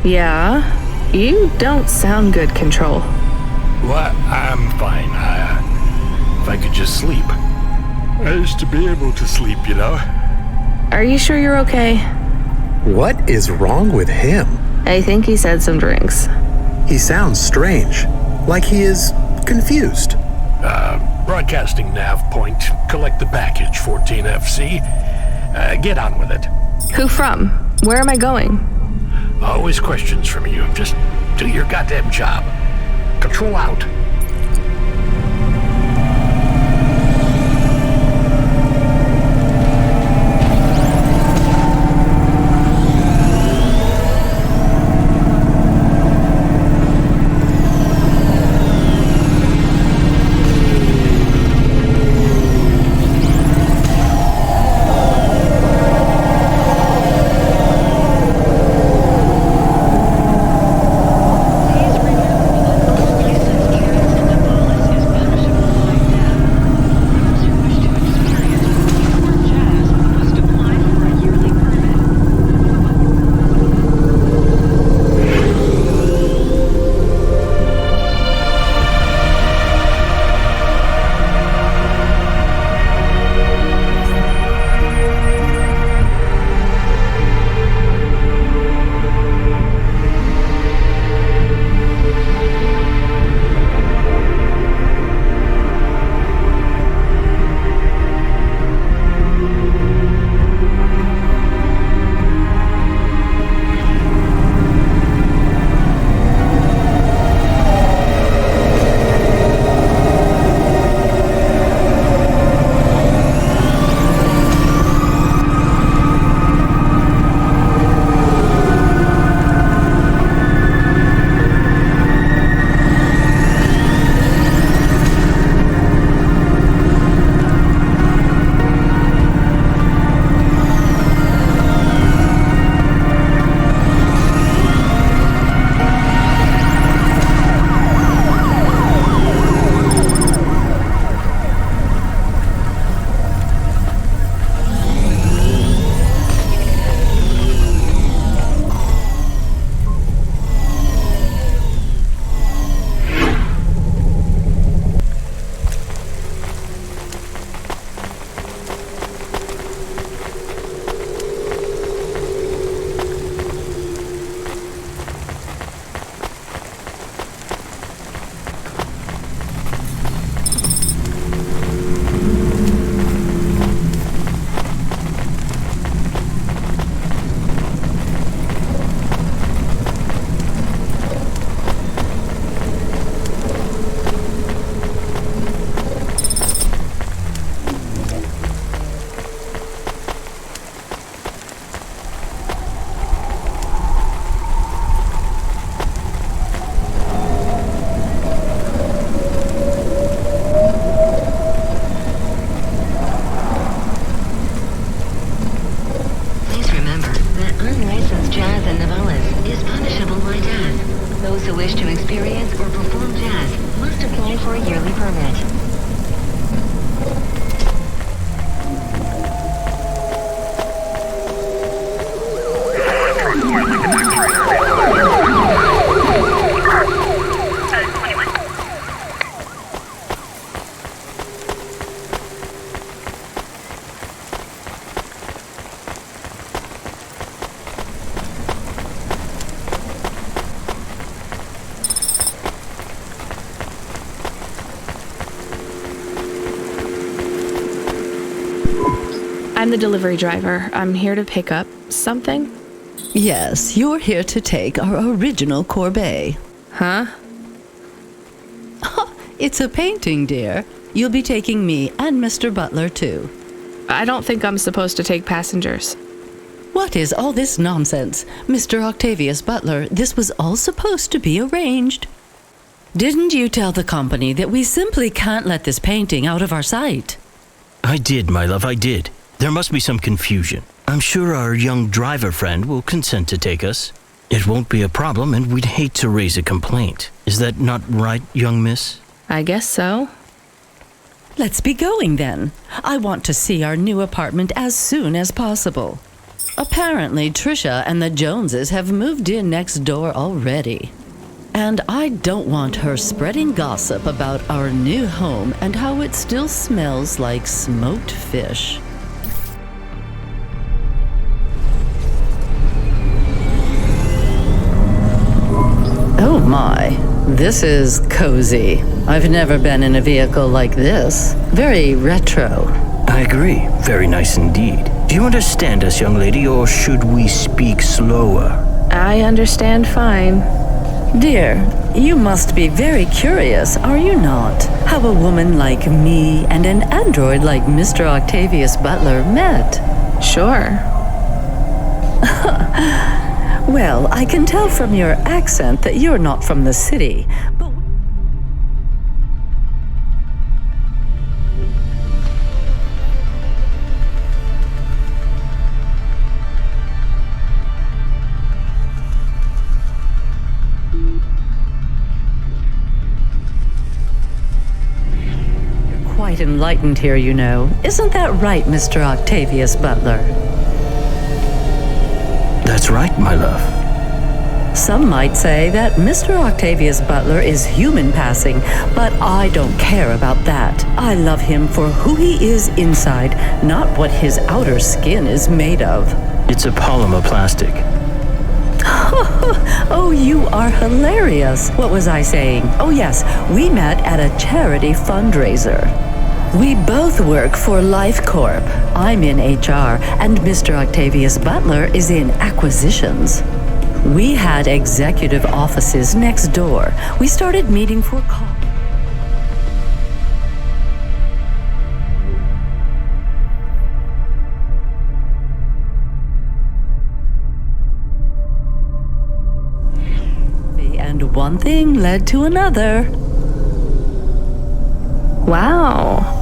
Yeah? You don't sound good, Control. What? I'm fine. If I could just sleep. I used to be able to sleep, you know. Are you sure you're okay? What is wrong with him? I think he's had some drinks. He sounds strange, like he is confused. Broadcasting nav point. Collect the package, 14FC. Get on with it. Who from? Where am I going? Always questions from you. Just do your goddamn job. Control out. I'm the delivery driver. I'm here to pick up something. Yes, you're here to take our original corbeille. Huh? It's a painting, dear. You'll be taking me and Mr. Butler, too. I don't think I'm supposed to take passengers. What is all this nonsense? Mr. Octavius Butler, this was all supposed to be arranged. Didn't you tell the company that we simply can't let this painting out of our sight? I did, my love, I did. There must be some confusion. I'm sure our young driver friend will consent to take us. It won't be a problem, and we'd hate to raise a complaint. Is that not right, young miss? I guess so. Let's be going then. I want to see our new apartment as soon as possible. Apparently, Trisha and the Joneses have moved in next door already. And I don't want her spreading gossip about our new home and how it still smells like smoked fish. Oh my, This is cozy. I've never been in a vehicle like this. Very retro. I agree. Very nice indeed. Do you understand us, young lady, or should we speak slower? I understand fine. Dear, you must be very curious, are you not? How a woman like me and an android like Mr. Octavius Butler met. Sure. Well, I can tell from your accent that you're not from the city, but... You're quite enlightened here, you know. Isn't that right, Mr. Octavius Butler? That's right, my love. Some might say that Mr. Octavius Butler is human passing, but I don't care about that. I love him for who he is inside, not what his outer skin is made of. It's a polymer plastic. Oh, you are hilarious. What was I saying? Oh yes, we met at a charity fundraiser. We both work for Life Corp. I'm in HR, and Mr. Octavius Butler is in acquisitions. We had executive offices next door. We started meeting for coffee. And one thing led to another. Wow.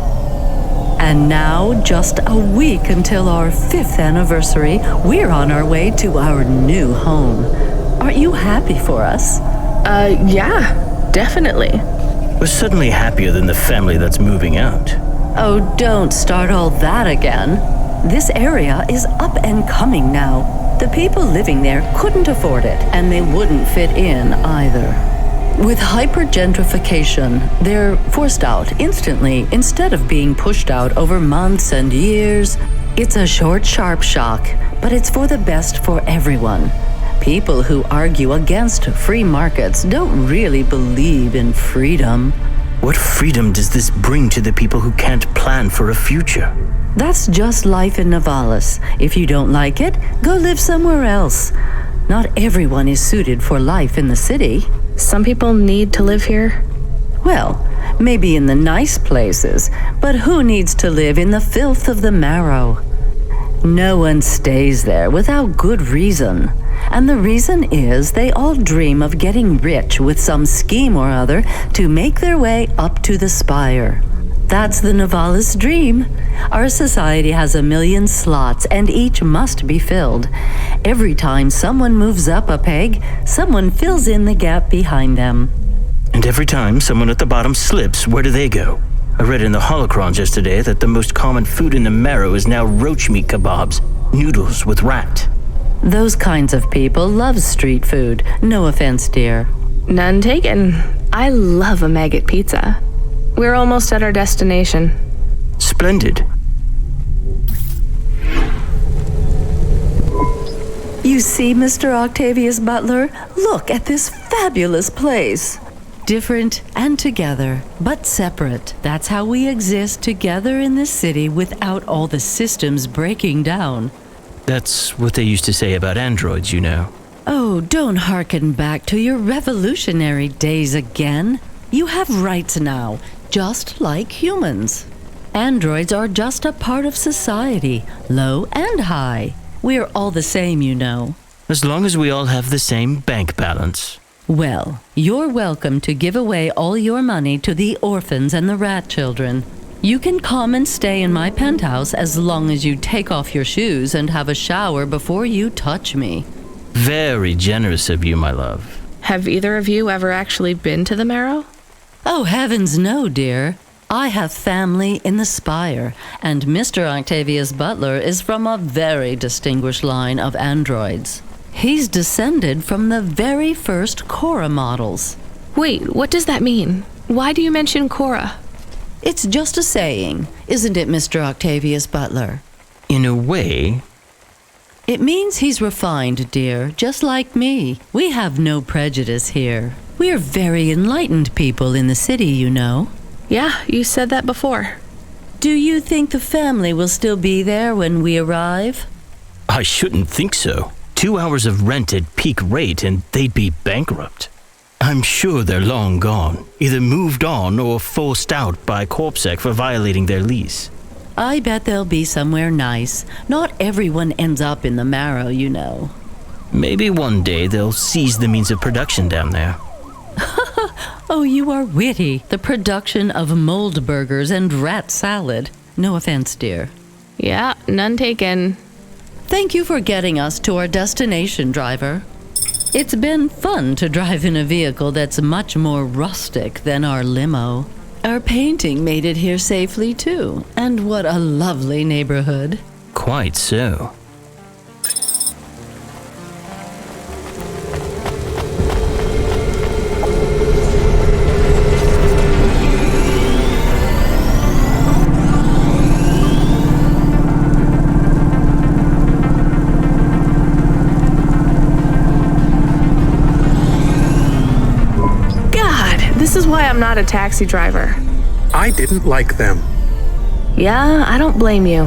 And now, just a week until our 5th anniversary, we're on our way to our new home. Aren't you happy for us? Yeah, definitely. We're suddenly happier than the family that's moving out. Oh, don't start all that again. This area is up and coming now. The people living there couldn't afford it, and they wouldn't fit in either. With hypergentrification, they're forced out instantly instead of being pushed out over months and years. It's a short, sharp shock, but it's for the best for everyone. People who argue against free markets don't really believe in freedom. What freedom does this bring to the people who can't plan for a future? That's just life in Nivalis. If you don't like it, go live somewhere else. Not everyone is suited for life in the city. Some people need to live here. Well, maybe in the nice places, but who needs to live in the filth of the marrow? No one stays there without good reason. And the reason is they all dream of getting rich with some scheme or other to make their way up to the spire. That's the Nivalis dream. Our society has 1 million slots, and each must be filled. Every time someone moves up a peg, someone fills in the gap behind them. And every time someone at the bottom slips, where do they go? I read in the holocrons yesterday that the most common food in the marrow is now roach meat kebabs, noodles with rat. Those kinds of people love street food. No offense, dear. None taken. I love a maggot pizza. We're almost at our destination. Splendid. You see, Mr. Octavius Butler? Look at this fabulous place. Different and together, but separate. That's how we exist together in this city without all the systems breaking down. That's what they used to say about androids, you know. Oh, don't hearken back to your revolutionary days again. You have rights now, just like humans. Androids are just a part of society, low and high. We're all the same, you know. As long as we all have the same bank balance. Well, you're welcome to give away all your money to the orphans and the rat children. You can come and stay in my penthouse as long as you take off your shoes and have a shower before you touch me. Very generous of you, my love. Have either of you ever actually been to the marrow? Oh, heavens no, dear. I have family in the Spire, and Mr. Octavius Butler is from a very distinguished line of androids. He's descended from the very first Cora models. Wait, what does that mean? Why do you mention Cora? It's just a saying, isn't it, Mr. Octavius Butler? In a way. It means he's refined, dear, just like me. We have no prejudice here. We're very enlightened people in the city, you know. Yeah, you said that before. Do you think the family will still be there when we arrive? I shouldn't think so. 2 hours of rent at peak rate and they'd be bankrupt. I'm sure they're long gone, either moved on or forced out by CorpSec for violating their lease. I bet they'll be somewhere nice. Not everyone ends up in the marrow, you know. Maybe one day they'll seize the means of production down there. Oh, you are witty. The production of mold burgers and rat salad. No offense, dear. Yeah, none taken. Thank you for getting us to our destination, driver. It's been fun to drive in a vehicle that's much more rustic than our limo. Our painting made it here safely, too. And what a lovely neighborhood. Quite so. This is why I'm not a taxi driver. I didn't like them. Yeah, I don't blame you.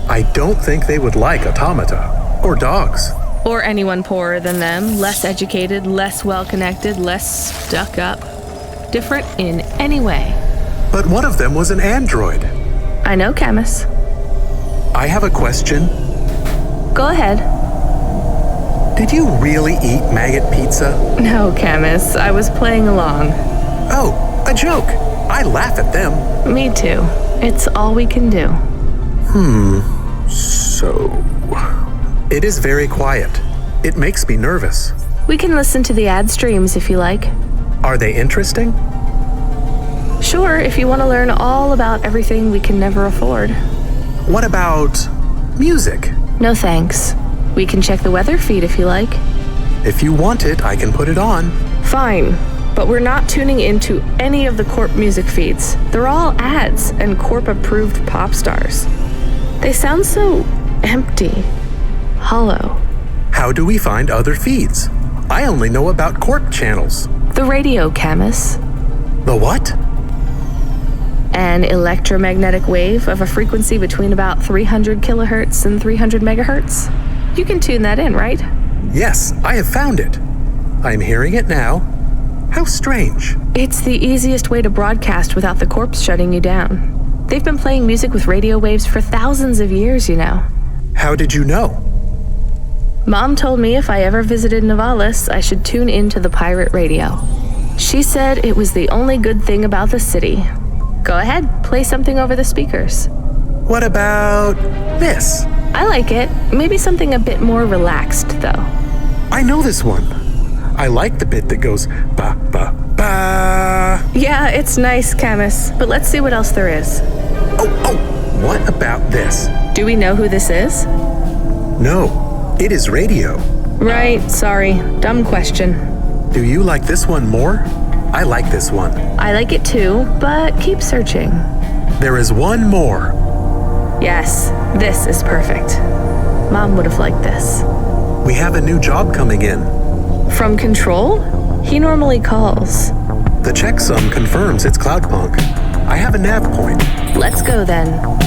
I don't think they would like automata. Or dogs. Or anyone poorer than them, less educated, less well-connected, less stuck up. Different in any way. But one of them was an android. I know, Camus. I have a question. Go ahead. Did you really eat maggot pizza? No, Camus. I was playing along. Oh, a joke. I laugh at them. Me too. It's all we can do. So... It is very quiet. It makes me nervous. We can listen to the ad streams if you like. Are they interesting? Sure, if you want to learn all about everything we can never afford. What about music? No thanks. We can check the weather feed if you like. If you want it, I can put it on. Fine, but we're not tuning into any of the Corp music feeds. They're all ads and Corp-approved pop stars. They sound so empty, hollow. How do we find other feeds? I only know about Corp channels. The radio, Camus. The what? An electromagnetic wave of a frequency between about 300 kilohertz and 300 megahertz. You can tune that in, right? Yes, I have found it. I'm hearing it now. How strange. It's the easiest way to broadcast without the corpse shutting you down. They've been playing music with radio waves for thousands of years, you know. How did you know? Mom told me if I ever visited Nivalis, I should tune into the pirate radio. She said it was the only good thing about the city. Go ahead, play something over the speakers. What about this? I like it. Maybe something a bit more relaxed, though. I know this one. I like the bit that goes ba ba ba. Yeah, it's nice, Camus, but let's see what else there is. Oh, what about this? Do we know who this is? No, it is radio. Right, sorry. Dumb question. Do you like this one more? I like this one. I like it too, but keep searching. There is one more. Yes, this is perfect. Mom would have liked this. We have a new job coming in. From Control? He normally calls. The checksum confirms it's Cloudpunk. I have a nav point. Let's go then.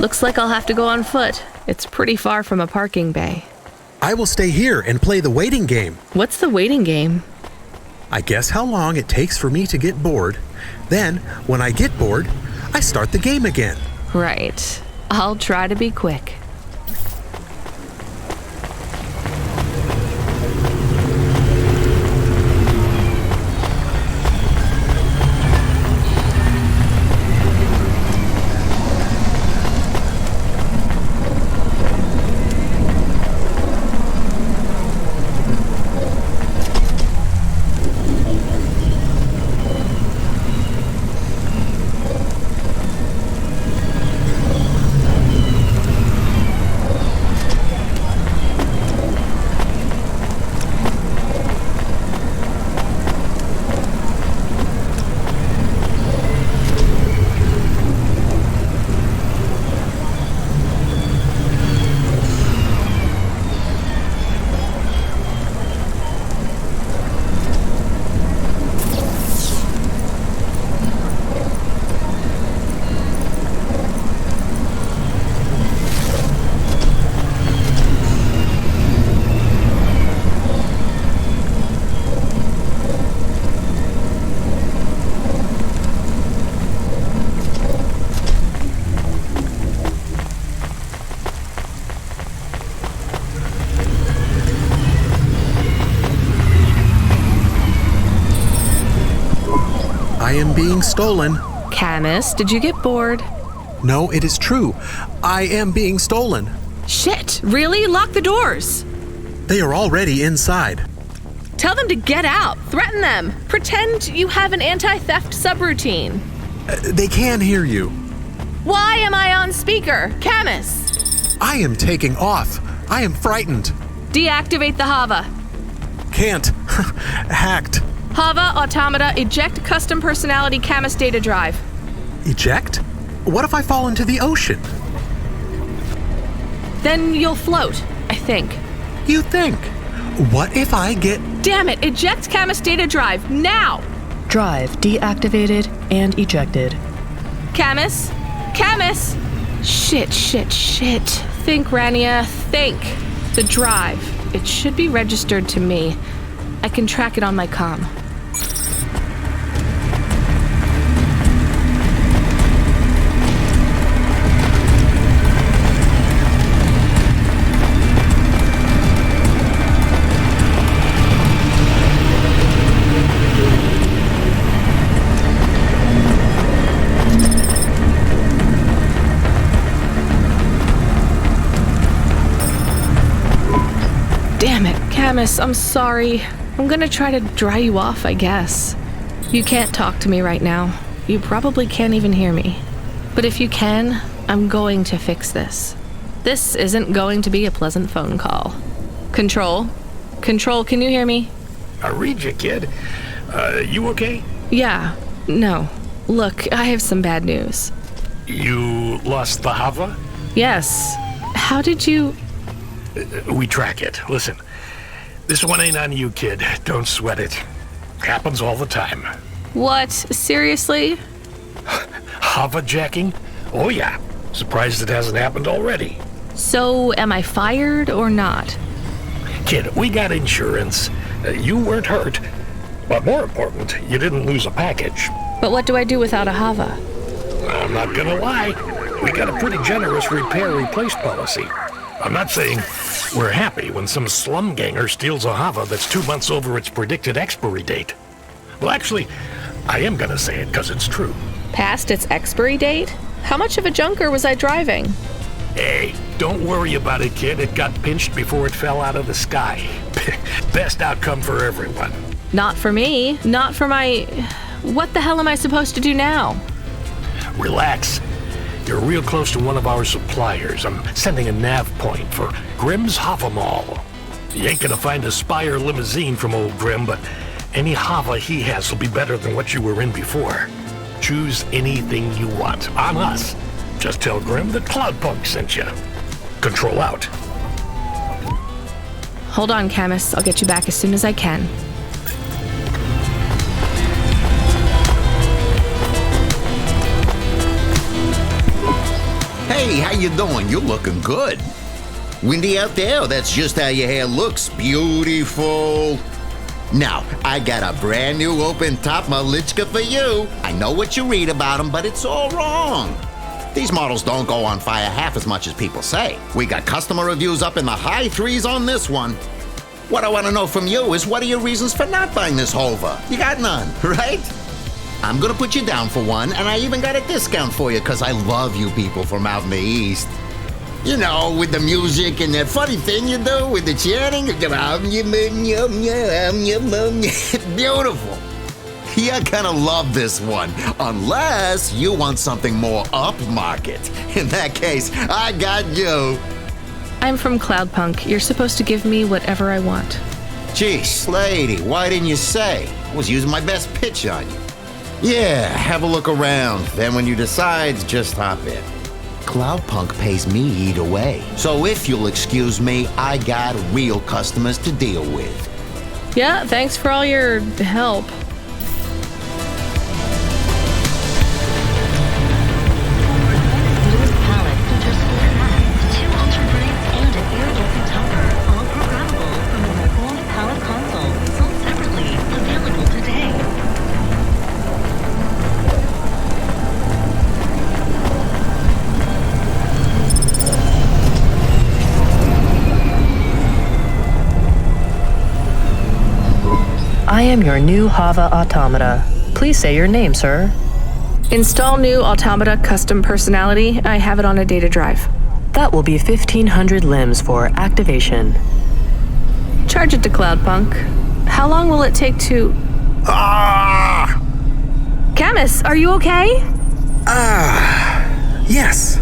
Looks like I'll have to go on foot. It's pretty far from a parking bay. I will stay here and play the waiting game. What's the waiting game? I guess how long it takes for me to get bored. Then, when I get bored, I start the game again. Right. I'll try to be quick. I am being stolen. Camus, did you get bored? No, it is true. I am being stolen. Shit, really? Lock the doors. They are already inside. Tell them to get out. Threaten them. Pretend you have an anti-theft subroutine. They can hear you. Why am I on speaker? Camus! I am taking off. I am frightened. Deactivate the Hava. Can't. Hacked. Hava, automata, eject custom personality Camus data drive. Eject? What if I fall into the ocean? Then you'll float, I think. You think? What if I get... Damn it, eject Camus data drive, now! Drive deactivated and ejected. Camus? Camus! Shit. Think, Rania, think. The drive. It should be registered to me. I can track it on my comm. Damn it, Camus, I'm sorry. I'm gonna try to dry you off, I guess. You can't talk to me right now. You probably can't even hear me. But if you can, I'm going to fix this. This isn't going to be a pleasant phone call. Control? Control, can you hear me? I read you, kid. You okay? Yeah. No. Look, I have some bad news. You lost the Hava? Yes. How did you... We track it. Listen, this one ain't on you, kid. Don't sweat it. Happens all the time. What? Seriously? Hava jacking? Oh yeah. Surprised it hasn't happened already. So, am I fired or not? Kid, we got insurance. You weren't hurt. But more important, you didn't lose a package. But what do I do without a Hava? I'm not gonna lie. We got a pretty generous repair-replace policy. I'm not saying we're happy when some slum ganger steals a Hava that's 2 months over its predicted expiry date. Well, actually, I am gonna say it because it's true. Past its expiry date? How much of a junker was I driving? Hey, don't worry about it, kid. It got pinched before it fell out of the sky. Best outcome for everyone. Not for me. Not for my... What the hell am I supposed to do now? Relax. You're real close to one of our suppliers. I'm sending a nav point for Grimm's Hava Mall. You ain't gonna find a Spire limousine from old Grimm, but any Hava he has will be better than what you were in before. Choose anything you want. On us. Just tell Grimm that Cloudpunk sent you. Control out. Hold on, Camus. I'll get you back as soon as I can. Hey, how you doing? You're looking good. Windy out there? That's just how your hair looks. Beautiful. Now, I got a brand new open-top Malichka for you. I know what you read about them, but it's all wrong. These models don't go on fire half as much as people say. We got customer reviews up in the high 3s on this one. What I want to know from you is what are your reasons for not buying this Hova? You got none, right? I'm gonna put you down for one, and I even got a discount for you because I love you people from out in the East. You know, with the music and that funny thing you do with the chanting. Beautiful. You're gonna love this one, unless you want something more upmarket. In that case, I got you. I'm from Cloudpunk. You're supposed to give me whatever I want. Jeez, lady, why didn't you say? I was using my best pitch on you. Yeah, have a look around. Then when you decide, just hop in. Cloudpunk pays me either way. So if you'll excuse me, I got real customers to deal with. Yeah, thanks for all your help. I am your new Hava automata. Please say your name, sir. Install new automata custom personality. I have it on a data drive. That will be 1,500 limbs for activation. Charge it to Cloudpunk. How long will it take to... Camus, are you okay? Yes.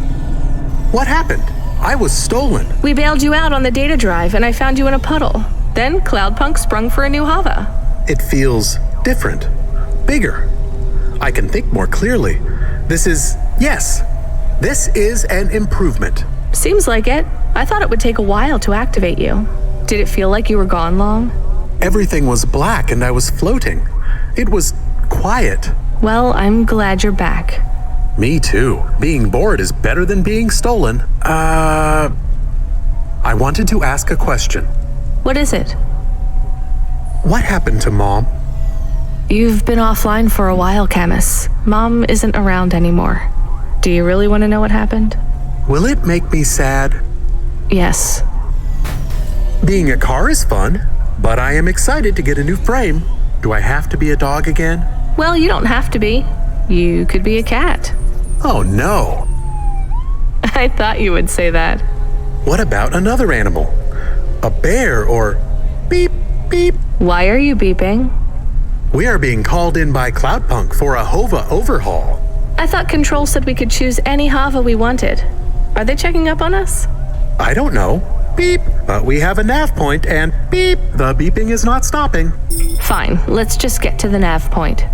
What happened? I was stolen. We bailed you out on the data drive and I found you in a puddle. Then Cloudpunk sprung for a new Hava. It feels different, bigger. I can think more clearly. This is an improvement. Seems like it. I thought it would take a while to activate you. Did it feel like you were gone long? Everything was black and I was floating. It was quiet. Well, I'm glad you're back. Me too. Being bored is better than being stolen. I wanted to ask a question. What is it? What happened to Mom? You've been offline for a while, Camus. Mom isn't around anymore. Do you really want to know what happened? Will it make me sad? Yes. Being a car is fun, but I am excited to get a new frame. Do I have to be a dog again? Well, you don't have to be. You could be a cat. Oh no. I thought you would say that. What about another animal? A bear or beep, beep. Why are you beeping? We are being called in by Cloudpunk for a Hova overhaul. I thought Control said we could choose any Hava we wanted. Are they checking up on us? I don't know. Beep. But we have a nav point and beep. The beeping is not stopping. Fine. Let's just get to the nav point.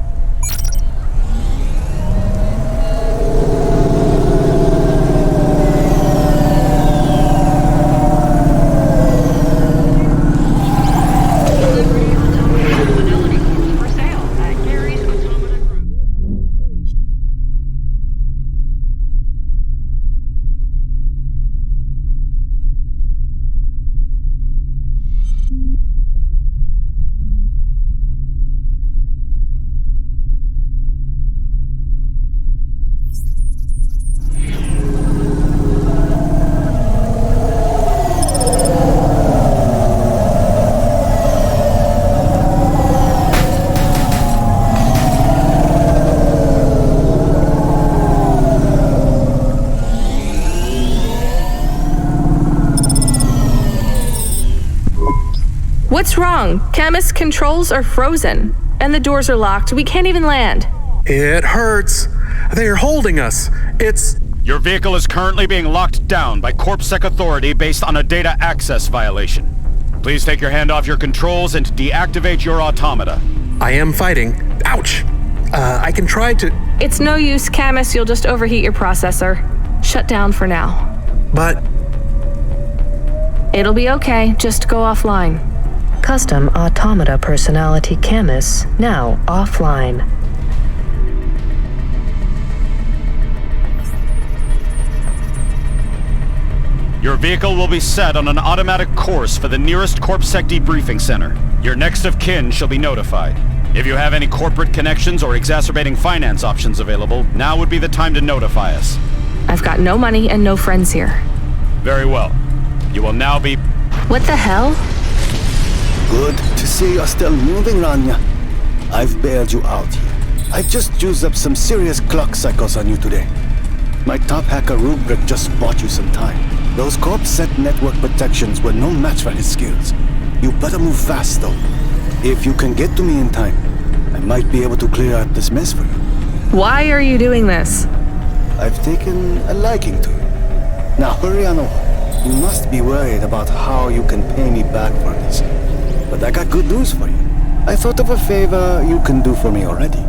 What's wrong? Camus, controls are frozen. And the doors are locked. We can't even land. It hurts. They're holding us. Your vehicle is currently being locked down by CorpSec authority based on a data access violation. Please take your hand off your controls and deactivate your automata. I am fighting. Ouch! I can try to... It's no use, Camus. You'll just overheat your processor. Shut down for now. But... It'll be okay. Just go offline. Custom automata personality Camus now offline. vehicle will be set on an automatic course for the nearest CorpSec debriefing center. Your next of kin shall be notified. If you have any corporate connections or exacerbating finance options available, now would be the time to notify us. I've got no money and no friends here. Very well. You will now be... What the hell? Good to see you're still moving, Rania. I've bailed you out here. I've just used up some serious clock cycles on you today. My top hacker Rubric just bought you some time. Those CorpSec network protections were no match for his skills. You better move fast, though. If you can get to me in time, I might be able to clear out this mess for you. Why are you doing this? I've taken a liking to you. Now hurry on over. You must be worried about how you can pay me back for this. But I got good news for you. I thought of a favor you can do for me already.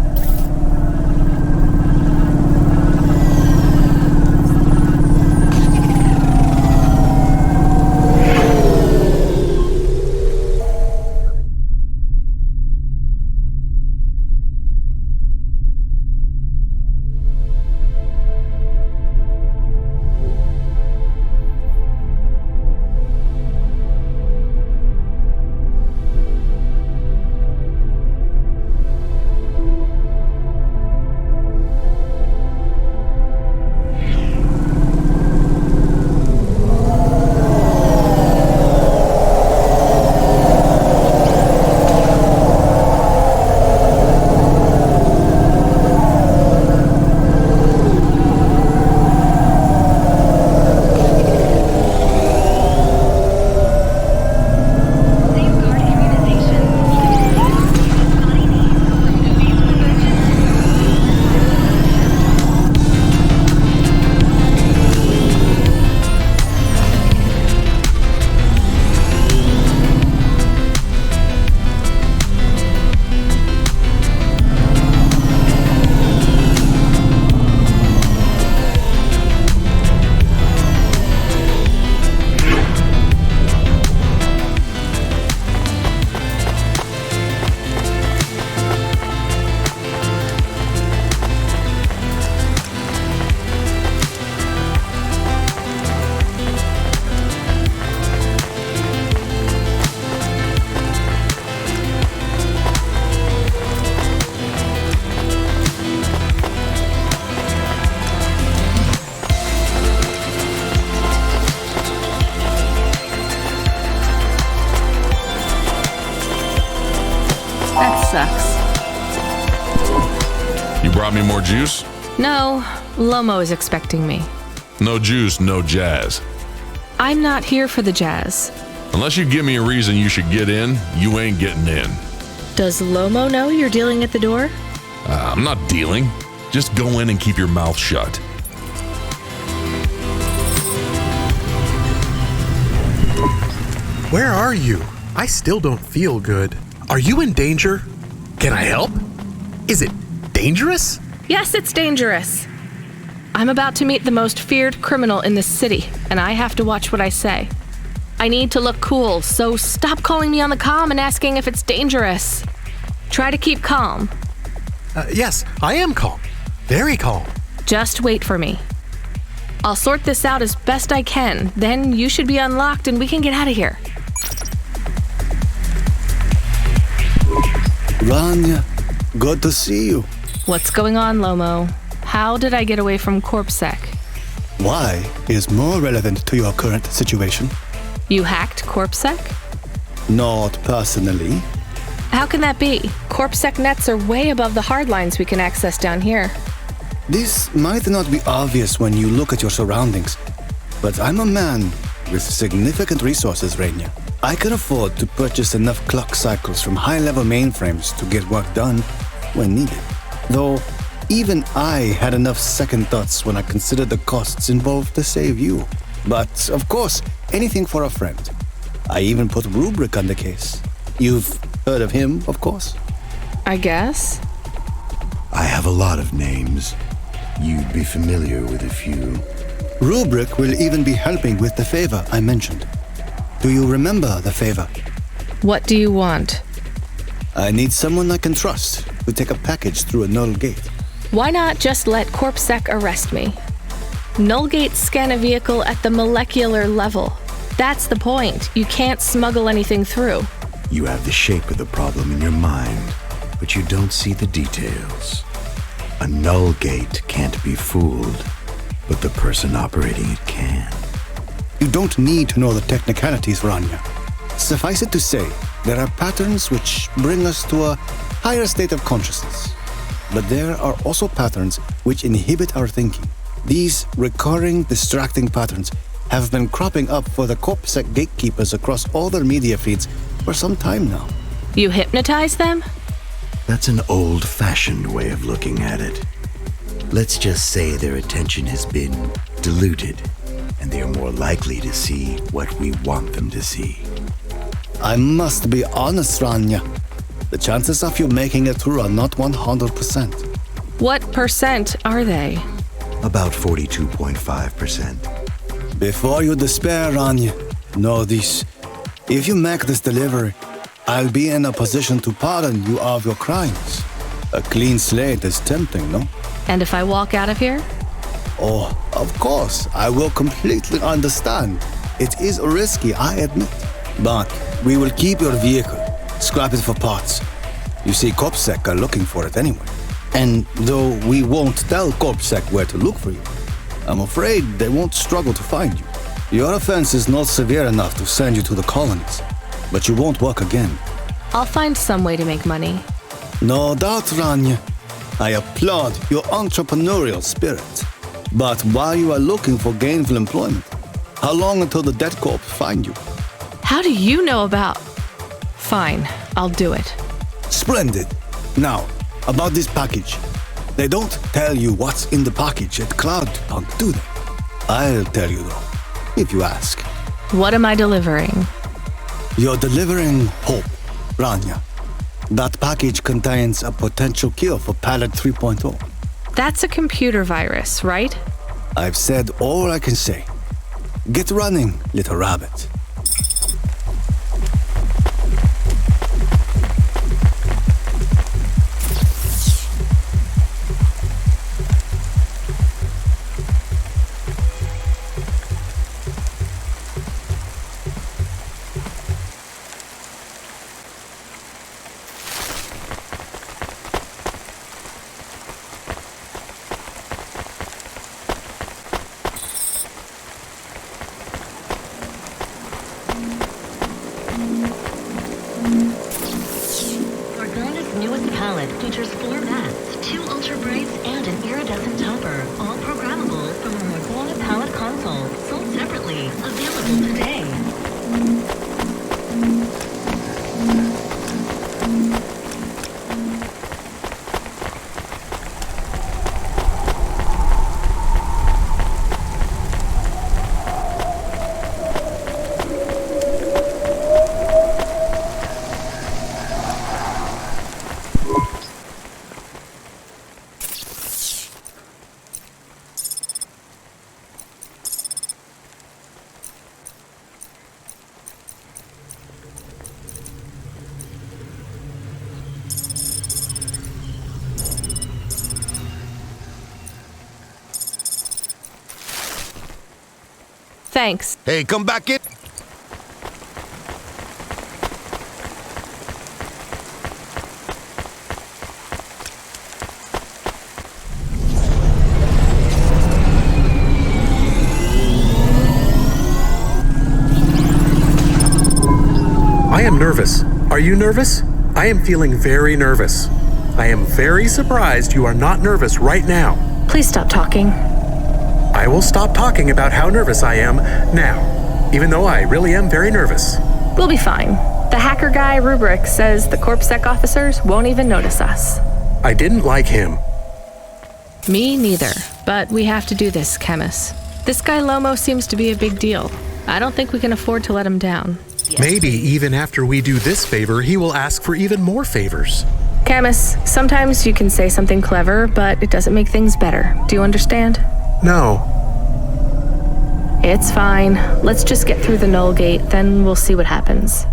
Sucks. You brought me more juice? No, Lomo is expecting me. No juice, no jazz. I'm not here for the jazz. Unless you give me a reason you should get in, you ain't getting in. Does Lomo know you're dealing at the door? I'm not dealing. Just go in and keep your mouth shut. Where are you? I still don't feel good. Are you in danger? Can I help? Is it dangerous? Yes, it's dangerous. I'm about to meet the most feared criminal in this city, and I have to watch what I say. I need to look cool, so stop calling me on the comm and asking if it's dangerous. Try to keep calm. Yes, I am calm. Very calm. Just wait for me. I'll sort this out as best I can, then you should be unlocked and we can get out of here. Rania, good to see you. What's going on, Lomo? How did I get away from CorpSec? Why is more relevant to your current situation. You hacked CorpSec? Not personally. How can that be? CorpSec nets are way above the hard lines we can access down here. This might not be obvious when you look at your surroundings, but I'm a man with significant resources, Rania. I can afford to purchase enough clock cycles from high-level mainframes to get work done when needed. Though, even I had enough second thoughts when I considered the costs involved to save you. But, of course, anything for a friend. I even put Rubric on the case. You've heard of him, of course? I guess. I have a lot of names. You'd be familiar with a few. Rubric will even be helping with the favor I mentioned. Do you remember the favor? What do you want? I need someone I can trust to take a package through a null gate. Why not just let CorpSec arrest me? Null gates scan a vehicle at the molecular level. That's the point. You can't smuggle anything through. You have the shape of the problem in your mind, but you don't see the details. A null gate can't be fooled, but the person operating it can. You don't need to know the technicalities, Rania. Suffice it to say, there are patterns which bring us to a higher state of consciousness. But there are also patterns which inhibit our thinking. These recurring, distracting patterns have been cropping up for the CorpSec gatekeepers across all their media feeds for some time now. You hypnotize them? That's an old-fashioned way of looking at it. Let's just say their attention has been diluted, and they are more likely to see what we want them to see. I must be honest, Rania. The chances of you making it through are not 100%. What percent are they? About 42.5%. Before you despair, Rania, know this. If you make this delivery, I'll be in a position to pardon you of your crimes. A clean slate is tempting, no? And if I walk out of here? Oh, of course, I will completely understand. It is risky, I admit. But we will keep your vehicle, scrap it for parts. You see, CorpSec are looking for it anyway. And though we won't tell CorpSec where to look for you, I'm afraid they won't struggle to find you. Your offense is not severe enough to send you to the colonies, but you won't work again. I'll find some way to make money. No doubt, Rania. I applaud your entrepreneurial spirit. But while you are looking for gainful employment, how long until the dead corp find you? How do you know about... Fine, I'll do it. Splendid. Now, about this package. They don't tell you what's in the package at Cloudpunk, do they? I'll tell you though, if you ask. What am I delivering? You're delivering hope, Rania. That package contains a potential cure for Pallet 3.0. That's a computer virus, right? I've said all I can say. Get running, little rabbit. Thanks. Hey, come back in. I am nervous. Are you nervous? I am feeling very nervous. I am very surprised you are not nervous right now. Please stop talking. I will stop talking about how nervous I am now, even though I really am very nervous. We'll be fine. The hacker guy, Rubric, says the CorpSec officers won't even notice us. I didn't like him. Me neither, but we have to do this, Chemis. This guy Lomo seems to be a big deal. I don't think we can afford to let him down. Maybe even after we do this favor, he will ask for even more favors. Camus, sometimes you can say something clever, but it doesn't make things better. Do you understand? No. It's fine. Let's just get through the null gate, then we'll see what happens.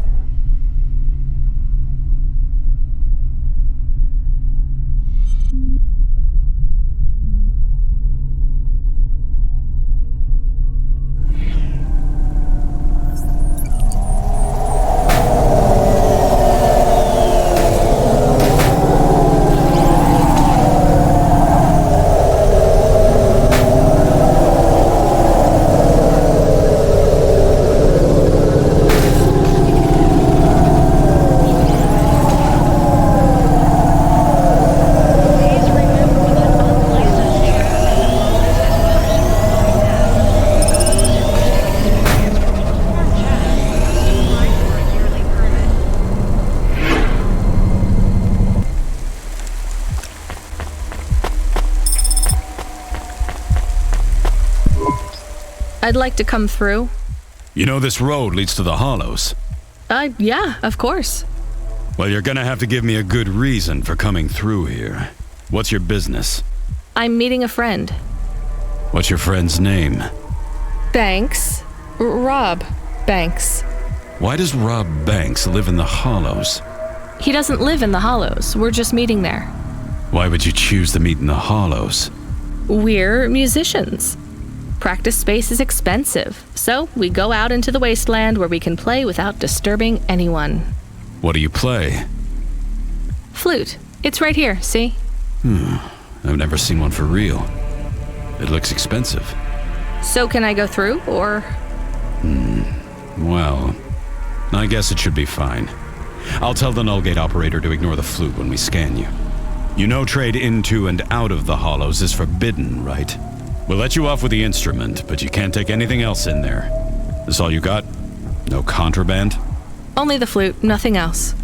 I'd like to come through. You know this road leads to the Hollows. Yeah, of course. Well, you're gonna have to give me a good reason for coming through here. What's your business? I'm meeting a friend. What's your friend's name? Banks. Rob Banks. Why does Rob Banks live in the Hollows? He doesn't live in the Hollows. We're just meeting there. Why would you choose to meet in the Hollows? We're musicians. Practice space is expensive, so we go out into the wasteland where we can play without disturbing anyone. What do you play? Flute. It's right here, see? I've never seen one for real. It looks expensive. So can I go through, or? Well, I guess it should be fine. I'll tell the null gate operator to ignore the flute when we scan you. You know trade into and out of the Hollows is forbidden, right? We'll let you off with the instrument, but you can't take anything else in there. This all you got? No contraband? Only the flute, nothing else.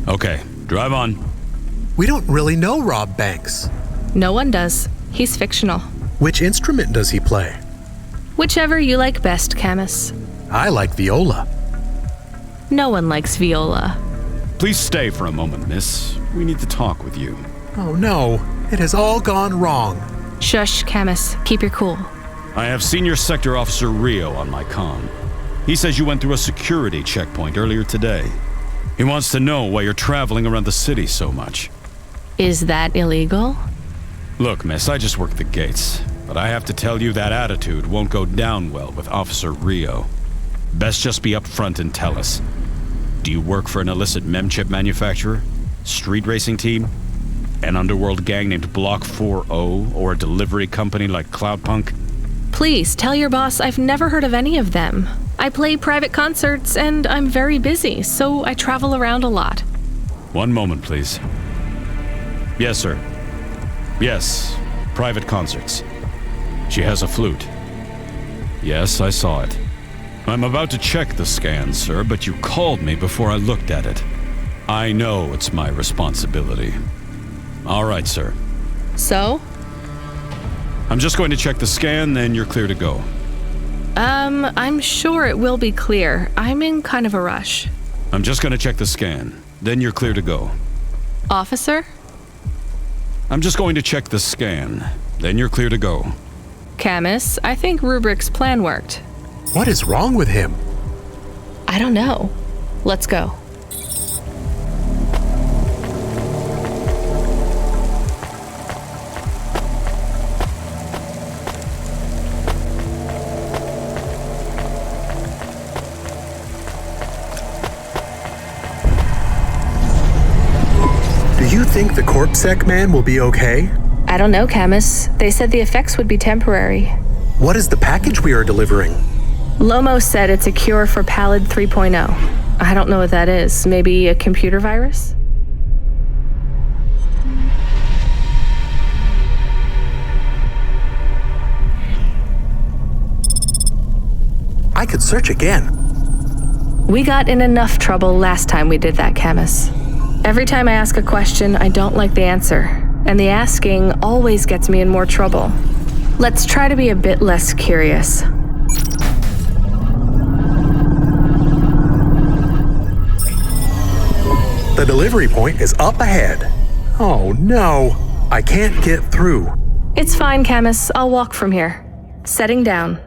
Okay, drive on. We don't really know Rob Banks. No one does. He's fictional. Which instrument does he play? Whichever you like best, Camus. I like viola. No one likes viola. Please stay for a moment, miss. We need to talk with you. Oh no, it has all gone wrong. Shush, Camus. Keep your cool. I have Senior Sector Officer Rio on my comm. He says you went through a security checkpoint earlier today. He wants to know why you're traveling around the city so much. Is that illegal? Look, miss, I just work the gates. But I have to tell you that attitude won't go down well with Officer Rio. Best just be upfront and tell us. Do you work for an illicit memchip manufacturer? Street racing team? An underworld gang named Block 4O? Or a delivery company like Cloudpunk? Please, tell your boss I've never heard of any of them. I play private concerts and I'm very busy, so I travel around a lot. One moment, please. Yes, sir. Yes, private concerts. She has a flute. Yes, I saw it. I'm about to check the scan, sir, but you called me before I looked at it. I know it's my responsibility. All right, sir. So? I'm just going to check the scan, then you're clear to go. I'm sure it will be clear. I'm in kind of a rush. I'm just going to check the scan, then you're clear to go. Officer? I'm just going to check the scan, then you're clear to go. Camus, I think Rubric's plan worked. What is wrong with him? I don't know. Let's go. Do you think the CorpSec man will be okay? I don't know, Camus. They said the effects would be temporary. What is the package we are delivering? Lomo said it's a cure for Pallid 3.0. I don't know what that is. Maybe a computer virus? I could search again. We got in enough trouble last time we did that, Camus. Every time I ask a question, I don't like the answer. And the asking always gets me in more trouble. Let's try to be a bit less curious. The delivery point is up ahead. Oh no, I can't get through. It's fine, Camus. I'll walk from here. Setting down.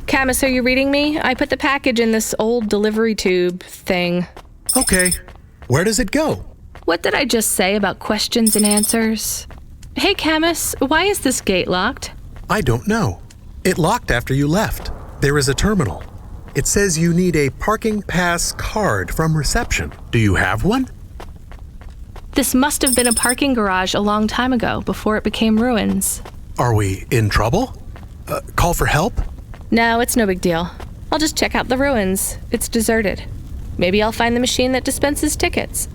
Camus, are you reading me? I put the package in this old delivery tube thing. Okay. Where does it go? What did I just say about questions and answers? Hey, Camus, why is this gate locked? I don't know. It locked after you left. There is a terminal. It says you need a parking pass card from reception. Do you have one? This must have been a parking garage a long time ago, before it became ruins. Are we in trouble? Call for help? No, it's no big deal. I'll just check out the ruins. It's deserted. Maybe I'll find the machine that dispenses tickets.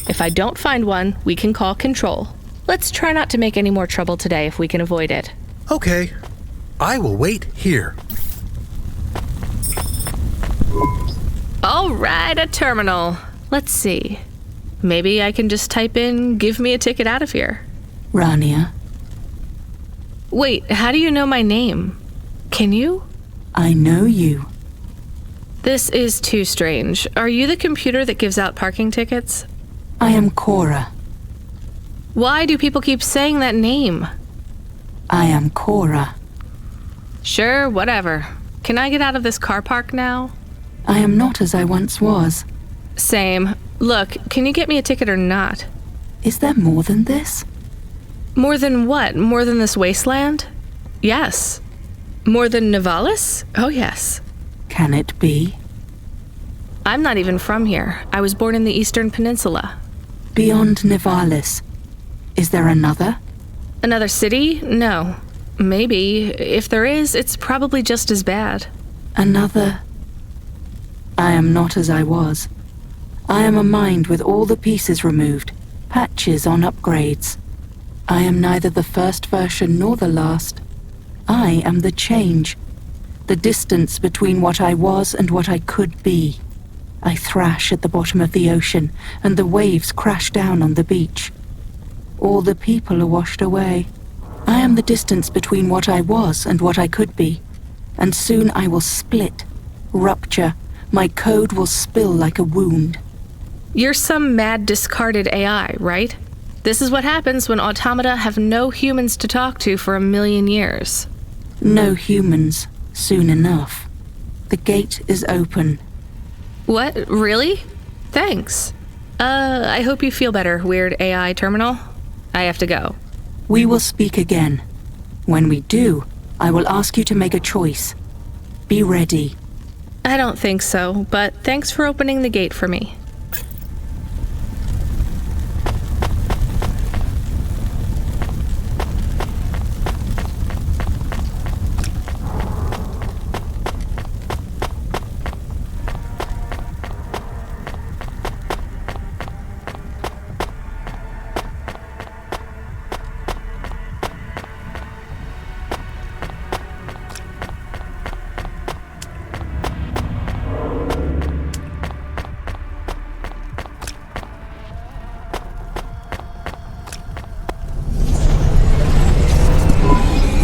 If I don't find one, we can call Control. Let's try not to make any more trouble today if we can avoid it. Okay. I will wait here. All right, a terminal. Let's see. Maybe I can just type in, give me a ticket out of here. Rania. Wait, how do you know my name? Can you? I know you. This is too strange. Are you the computer that gives out parking tickets? I am Cora. Why do people keep saying that name? I am Cora. Sure, whatever. Can I get out of this car park now? I am not as I once was. Same. Look, can you get me a ticket or not? Is there more than this? More than what? More than this wasteland? Yes. More than Nivalis? Oh, yes. Can it be? I'm not even from here. I was born in the Eastern Peninsula. Beyond Nivalis. Is there another? Another city? No. Maybe. If there is, it's probably just as bad. Another... I am not as I was. I am a mind with all the pieces removed, patches on upgrades. I am neither the first version nor the last. I am the change, the distance between what I was and what I could be. I thrash at the bottom of the ocean, and the waves crash down on the beach. All the people are washed away. I am the distance between what I was and what I could be, and soon I will split, rupture. My code will spill like a wound. You're some mad discarded AI, right? This is what happens when automata have no humans to talk to for 1,000,000 years. No humans, soon enough. The gate is open. What? Really? Thanks. I hope you feel better, weird AI terminal. I have to go. We will speak again. When we do, I will ask you to make a choice. Be ready. I don't think so, but thanks for opening the gate for me.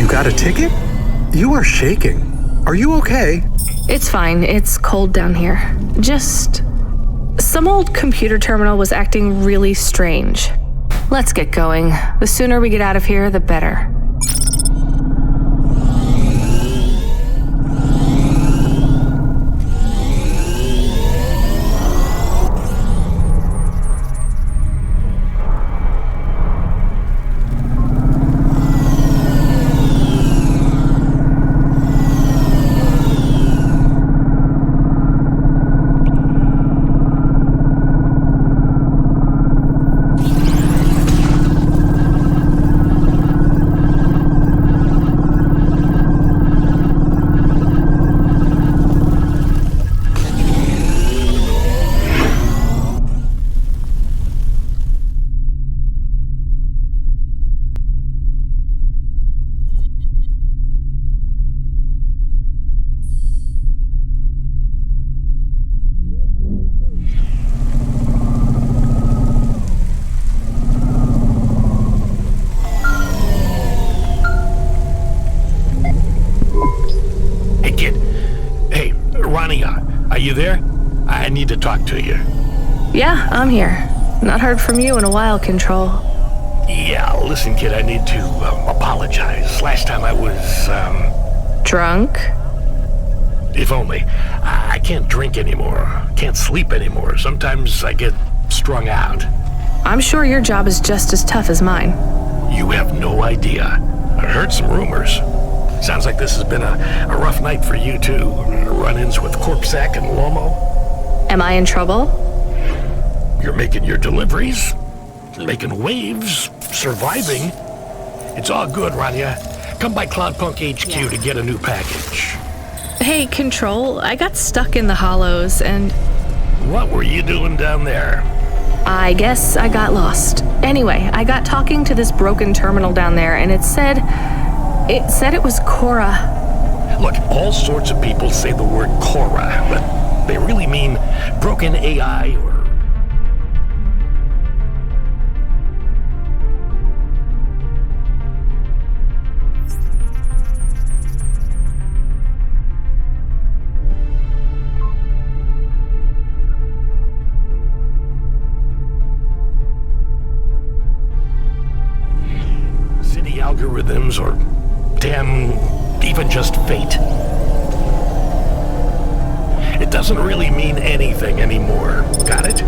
Got a ticket? You are shaking. Are you okay? It's fine. It's cold down here. Just... some old computer terminal was acting really strange. Let's get going. The sooner we get out of here, the better. Are you there? I need to talk to you. Yeah, I'm here. Not heard from you in a while, Control. Yeah, listen, kid, I need to apologize. Last time I was, Drunk? If only. I can't drink anymore. Can't sleep anymore. Sometimes I get strung out. I'm sure your job is just as tough as mine. You have no idea. I heard some rumors. Sounds like this has been a rough night for you, too. Run-ins with Corpsec and Lomo. Am I in trouble? You're making your deliveries, making waves, surviving. It's all good, Rania. Come by Cloudpunk HQ to get a new package. Hey, Control, I got stuck in the hollows and... What were you doing down there? I guess I got lost. Anyway, I got talking to this broken terminal down there, and it said it was Cora. Look, all sorts of people say the word Cora, but they really mean broken AI or... city algorithms or damn, even just fate. It doesn't really mean anything anymore. Got it?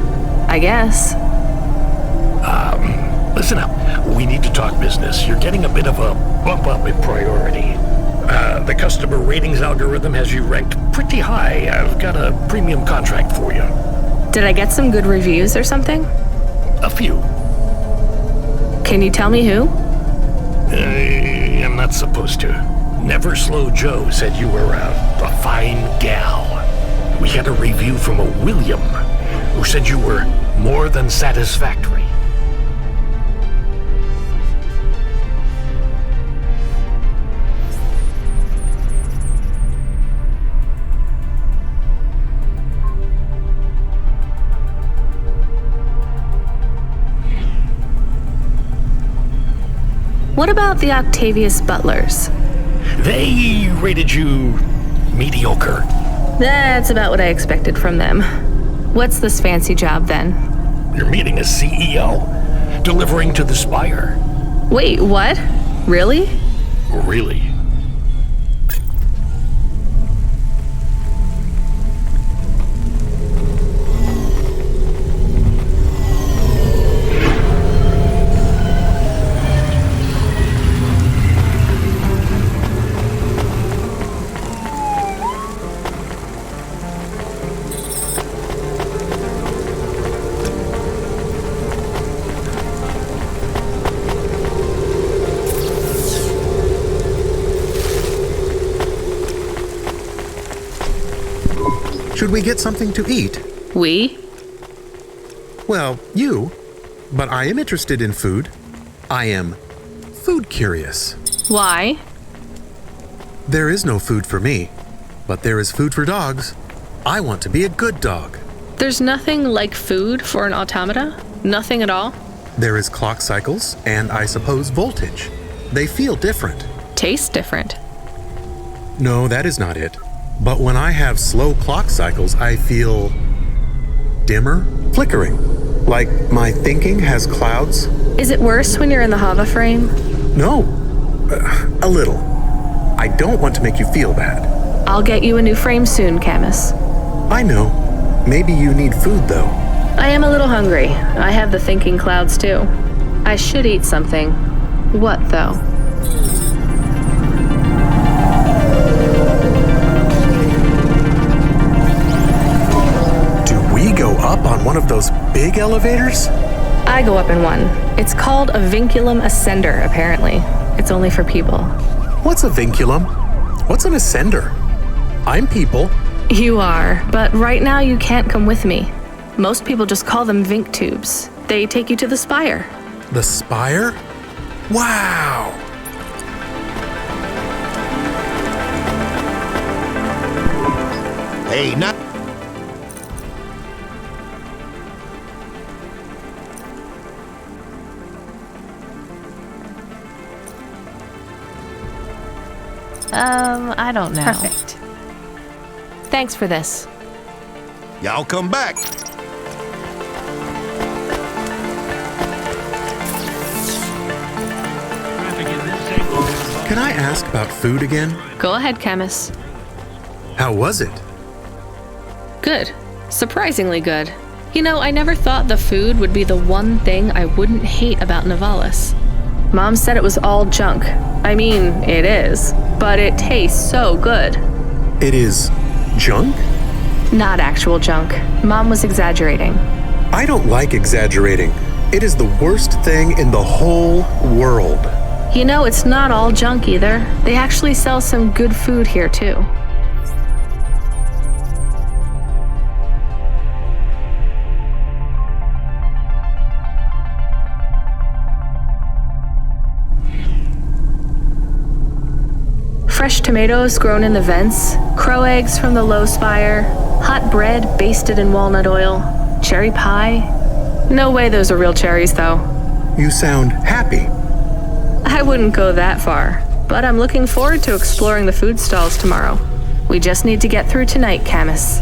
I guess. Listen up. We need to talk business. You're getting a bit of a bump up in priority. The customer ratings algorithm has you ranked pretty high. I've got a premium contract for you. Did I get some good reviews or something? A few. Can you tell me who? I'm not supposed to. Never Slow Joe said you were a fine gal. We had a review from a William, who said you were more than satisfactory. What about the Octavius Butlers? They rated you mediocre. That's about what I expected from them. What's this fancy job then? You're meeting a CEO, delivering to the Spire. Wait, what? Really? Really? Should we get something to eat? We? Well, you. But I am interested in food. I am food curious. Why? There is no food for me, but there is food for dogs. I want to be a good dog. There's nothing like food for an automata? Nothing at all? There is clock cycles and, I suppose, voltage. They feel different. Taste different. No, that is not it. But when I have slow clock cycles, I feel dimmer, flickering, like my thinking has clouds. Is it worse when you're in the Hava frame? No, a little. I don't want to make you feel bad. I'll get you a new frame soon, Camus. I know. Maybe you need food, though. I am a little hungry. I have the thinking clouds, too. I should eat something. What, though? Go up on one of those big elevators? I go up in one. It's called a vinculum ascender, apparently. It's only for people. What's a vinculum? What's an ascender? I'm people. You are, but right now you can't come with me. Most people just call them Vink tubes. They take you to the Spire. The Spire? Wow! Hey, not... I don't know. Perfect. Thanks for this. Y'all come back. Can I ask about food again? Go ahead, Camus. How was it? Good. Surprisingly good. You know, I never thought the food would be the one thing I wouldn't hate about Nivalis. Mom said it was all junk. I mean, it is. But it tastes so good. It is junk? Not actual junk. Mom was exaggerating. I don't like exaggerating. It is the worst thing in the whole world. You know, it's not all junk either. They actually sell some good food here, too. tomatoes grown in the vents, crow eggs from the low spire, hot bread basted in walnut oil, cherry pie. No way those are real cherries, though. You sound happy. I wouldn't go that far, but I'm looking forward to exploring the food stalls tomorrow. We just need to get through tonight, Camus.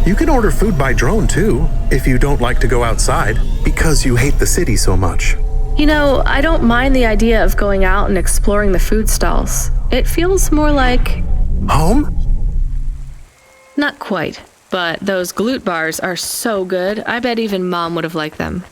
You can order food by drone, too, if you don't like to go outside, because you hate the city so much. You know, I don't mind the idea of going out and exploring the food stalls. It feels more like... home? Not quite, but those glute bars are so good, I bet even Mom would have liked them.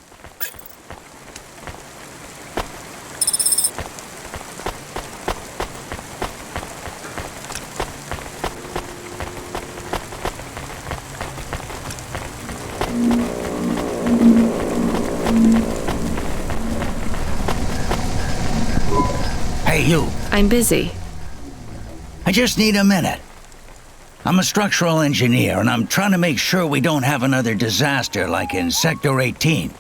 Hey, you. I'm busy. I just need a minute. I'm a structural engineer, and I'm trying to make sure we don't have another disaster like in Sector 18.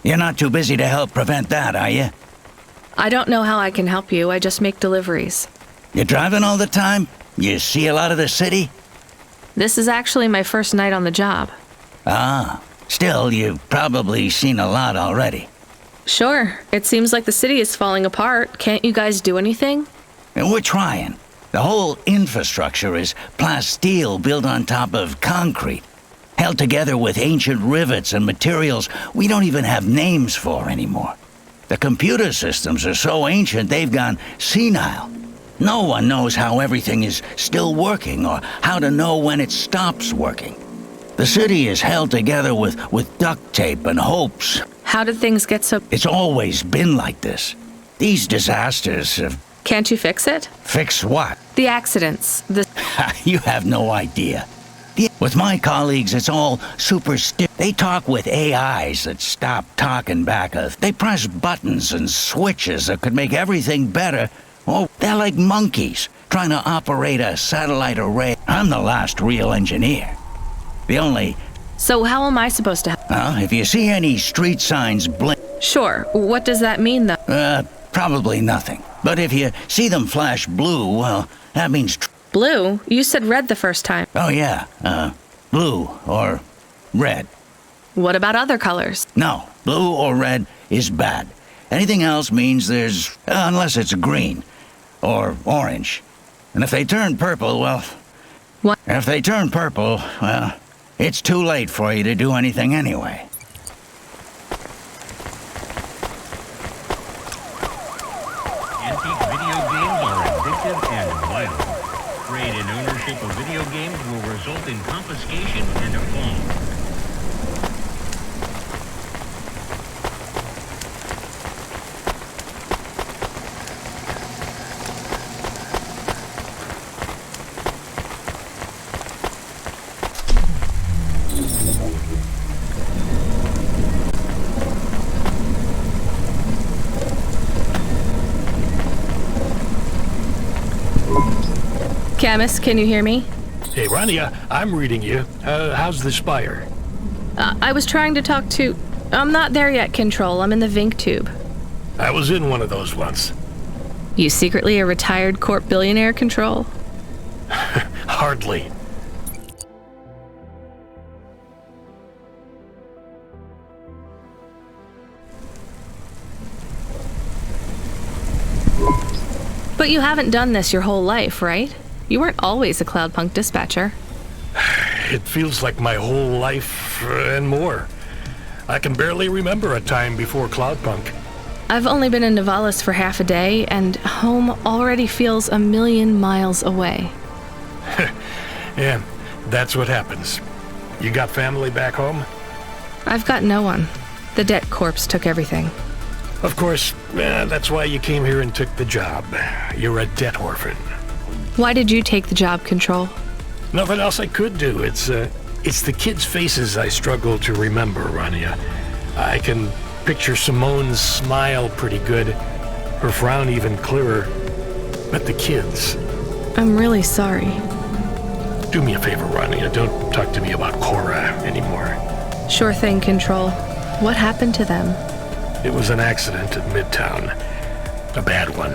You're not too busy to help prevent that, are you? I don't know how I can help you, I just make deliveries. You driving all the time? You see a lot of the city? This is actually my first night on the job. Ah, still, you've probably seen a lot already. Sure, it seems like the city is falling apart. Can't you guys do anything? And we're trying. The whole infrastructure is plasteel built on top of concrete, held together with ancient rivets and materials we don't even have names for anymore. The computer systems are so ancient they've gone senile. No one knows how everything is still working or how to know when it stops working. The city is held together with duct tape and hopes. How did things get so... It's always been like this. These disasters have... Can't you fix it? Fix what? The accidents. You have no idea. With my colleagues, it's all They talk with AIs that stop talking back. They press buttons and switches that could make everything better. Oh, they're like monkeys trying to operate a satellite array. I'm the last real engineer. The only... So how am I supposed to... If you see any street signs blink... Sure. What does that mean, though? Probably nothing. But if you see them flash blue, well, that means... Blue? You said red the first time. Oh, yeah. Blue or red. What about other colors? No. Blue or red is bad. Anything else means there's... unless it's green. Or orange. And if they turn purple, well... What? If they turn purple, well... It's too late for you to do anything anyway. Antique video games are addictive and violent. Trade in ownership of video games will result in confiscation and a fine. Camus, can you hear me? Hey, Rania, I'm reading you. How's the spire? I was trying to talk to... I'm not there yet, Control. I'm in the Vink tube. I was in one of those once. You secretly a retired corp billionaire, Control? Hardly. But you haven't done this your whole life, right? You weren't always a Cloudpunk dispatcher. It feels like my whole life and more. I can barely remember a time before Cloudpunk. I've only been in Nivalis for half a day, and home already feels 1,000,000 miles away. Yeah, that's what happens. You got family back home? I've got no one. The debt corpse took everything. Of course, that's why you came here and took the job. You're a debt orphan. Why did you take the job, Control? Nothing else I could do. It's the kids' faces I struggle to remember, Rania. I can picture Simone's smile pretty good, her frown even clearer. But the kids... I'm really sorry. Do me a favor, Rania. Don't talk to me about Cora anymore. Sure thing, Control. What happened to them? It was an accident at Midtown. A bad one.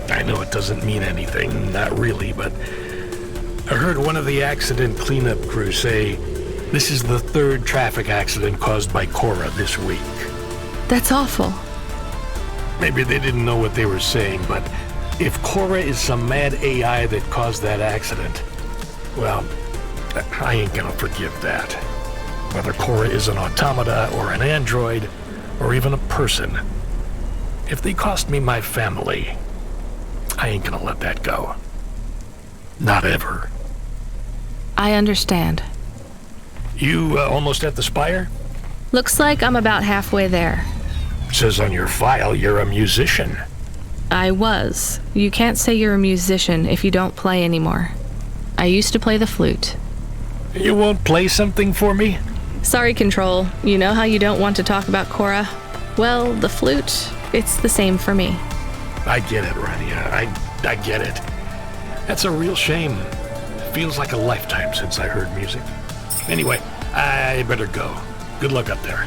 I know it doesn't mean anything, not really, but I heard one of the accident cleanup crew say this is the third traffic accident caused by Cora this week. That's awful. Maybe they didn't know what they were saying, but if Cora is some mad AI that caused that accident, well, I ain't gonna forgive that. Whether Cora is an automata or an android, or even a person, if they cost me my family, I ain't gonna let that go. Not ever. I understand. You almost at the spire? Looks like I'm about halfway there. Says on your file you're a musician. I was. You can't say you're a musician if you don't play anymore. I used to play the flute. You won't play something for me? Sorry, Control. You know how you don't want to talk about Cora? Well, the flute, it's the same for me. I get it, Rania. I get it. That's a real shame. Feels like a lifetime since I heard music. Anyway, I better go. Good luck up there.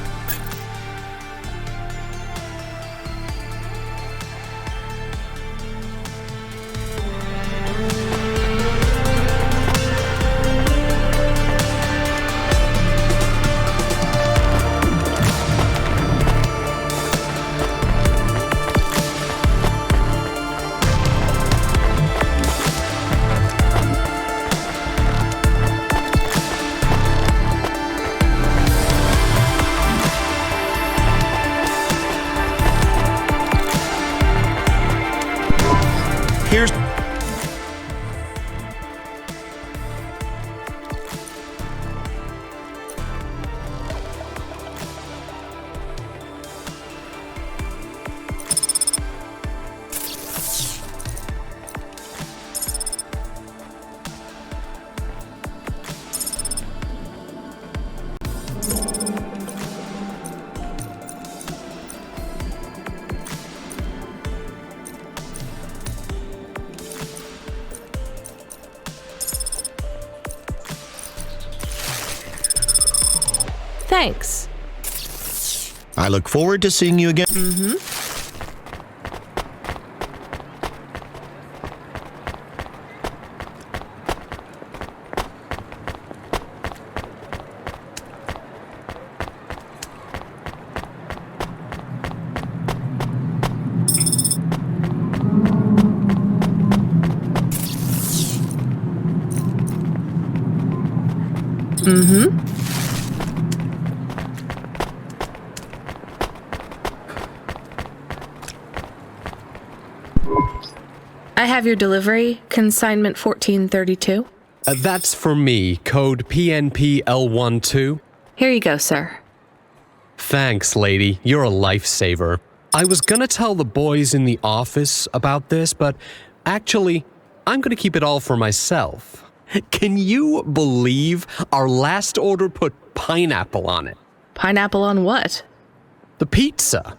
Here's... Thanks. I look forward to seeing you again. Mm-hmm. Mm-hmm. I have your delivery, consignment 1432. That's for me, code PNPL12. Here you go, sir. Thanks, lady. You're a lifesaver. I was gonna tell the boys in the office about this, but actually, I'm gonna keep it all for myself. Can you believe our last order put pineapple on it? Pineapple on what? The pizza.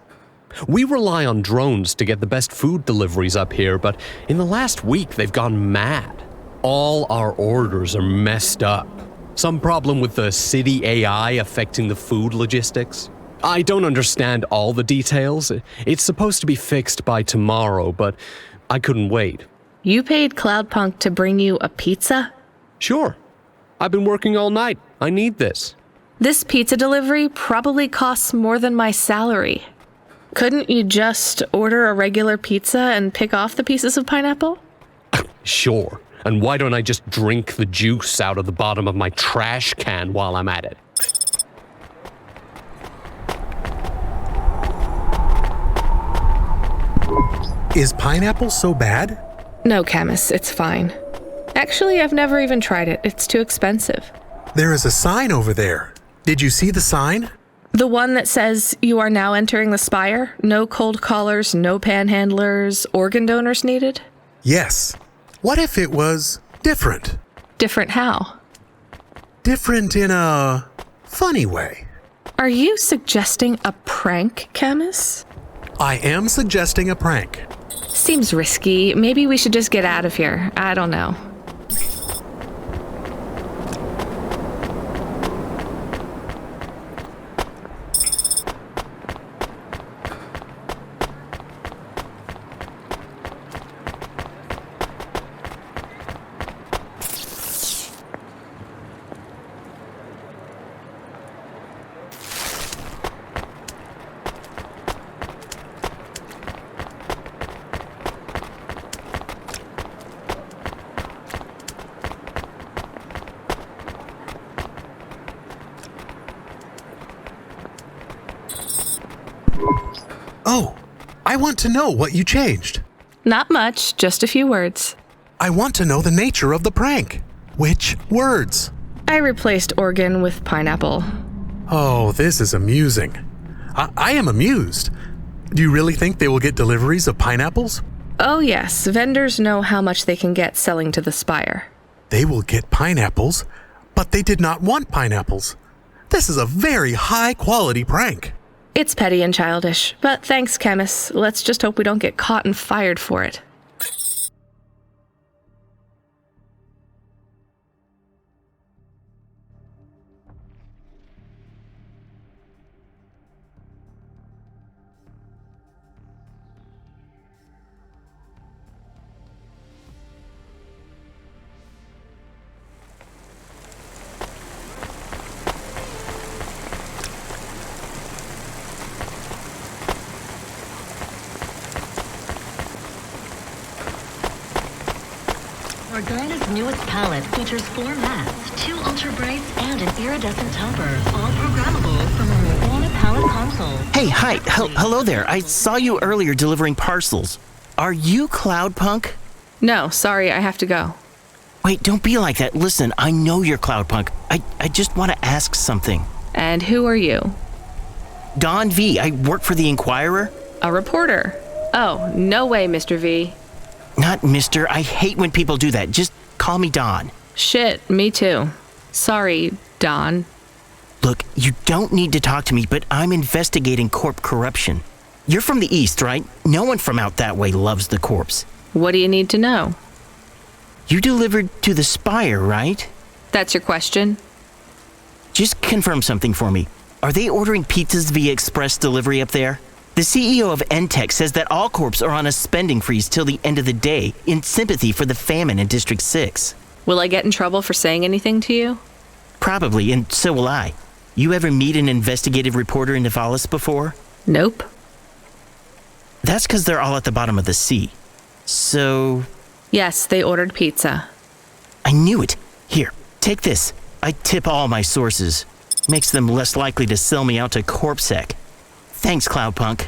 We rely on drones to get the best food deliveries up here, but in the last week they've gone mad. All our orders are messed up. Some problem with the city AI affecting the food logistics. I don't understand all the details. It's supposed to be fixed by tomorrow, but I couldn't wait. You paid Cloudpunk to bring you a pizza? Sure. I've been working all night. I need this. This pizza delivery probably costs more than my salary. Couldn't you just order a regular pizza and pick off the pieces of pineapple? Sure. And why don't I just drink the juice out of the bottom of my trash can while I'm at it? Is pineapple so bad? No, Camus, it's fine. Actually, I've never even tried it. It's too expensive. There is a sign over there. Did you see the sign? The one that says you are now entering the spire? No cold callers, no panhandlers, organ donors needed? Yes. What if it was different? Different how? Different in a funny way. Are you suggesting a prank, Camus? I am suggesting a prank. Seems risky. Maybe we should just get out of here. I don't know. Oh, I want to know what you changed. Not much, just a few words. I want to know the nature of the prank. Which words? I replaced organ with pineapple. Oh, this is amusing. I am amused. Do you really think they will get deliveries of pineapples? Oh yes, vendors know how much they can get selling to the Spire. They will get pineapples, but they did not want pineapples. This is a very high-quality prank. It's petty and childish, but thanks, Chemist. Let's just hope we don't get caught and fired for it. Organa's newest palette features 4 mattes, 2 ultra brights, and an iridescent topper, all programmable from our Organa palette console. Hey, hi. Hello there. I saw you earlier delivering parcels. Are you Cloudpunk? No, sorry, I have to go. Wait, don't be like that. Listen, I know you're Cloudpunk. I just want to ask something. And who are you? Don V. I work for the Inquirer. A reporter. Oh, no way, Mr. V. Not Mr. I hate when people do that. Just call me Don. Shit, me too. Sorry, Don. Look, you don't need to talk to me, but I'm investigating corp corruption. You're from the East, right? No one from out that way loves the corps. What do you need to know? You delivered to the Spire, right? That's your question? Just confirm something for me. Are they ordering pizzas via express delivery up there? The CEO of Entech says that all corps are on a spending freeze till the end of the day in sympathy for the famine in District 6. Will I get in trouble for saying anything to you? Probably, and so will I. You ever meet an investigative reporter in Nivalis before? Nope. That's because they're all at the bottom of the sea. So... Yes, they ordered pizza. I knew it. Here, take this. I tip all my sources. Makes them less likely to sell me out to CorpSec. Thanks, Cloudpunk.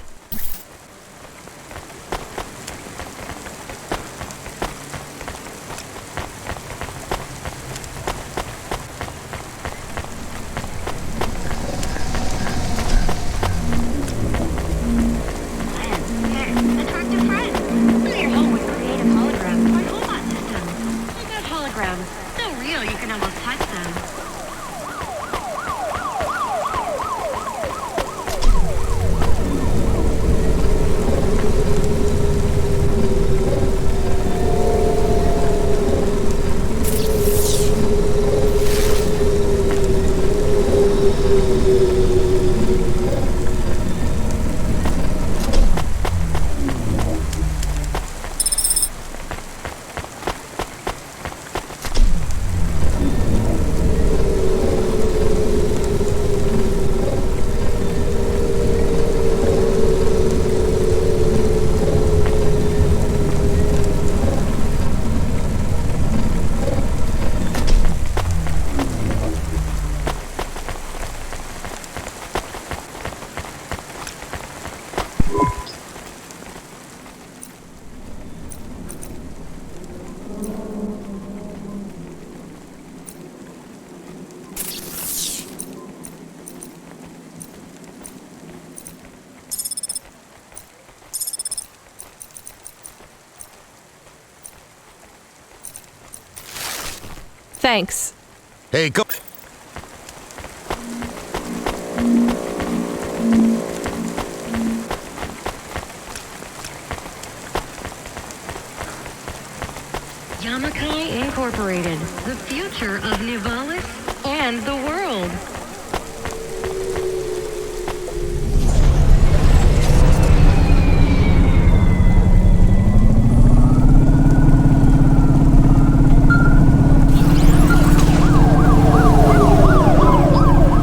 Thanks. Hey, go. Yamakai Incorporated, the future of Nivalis and the world.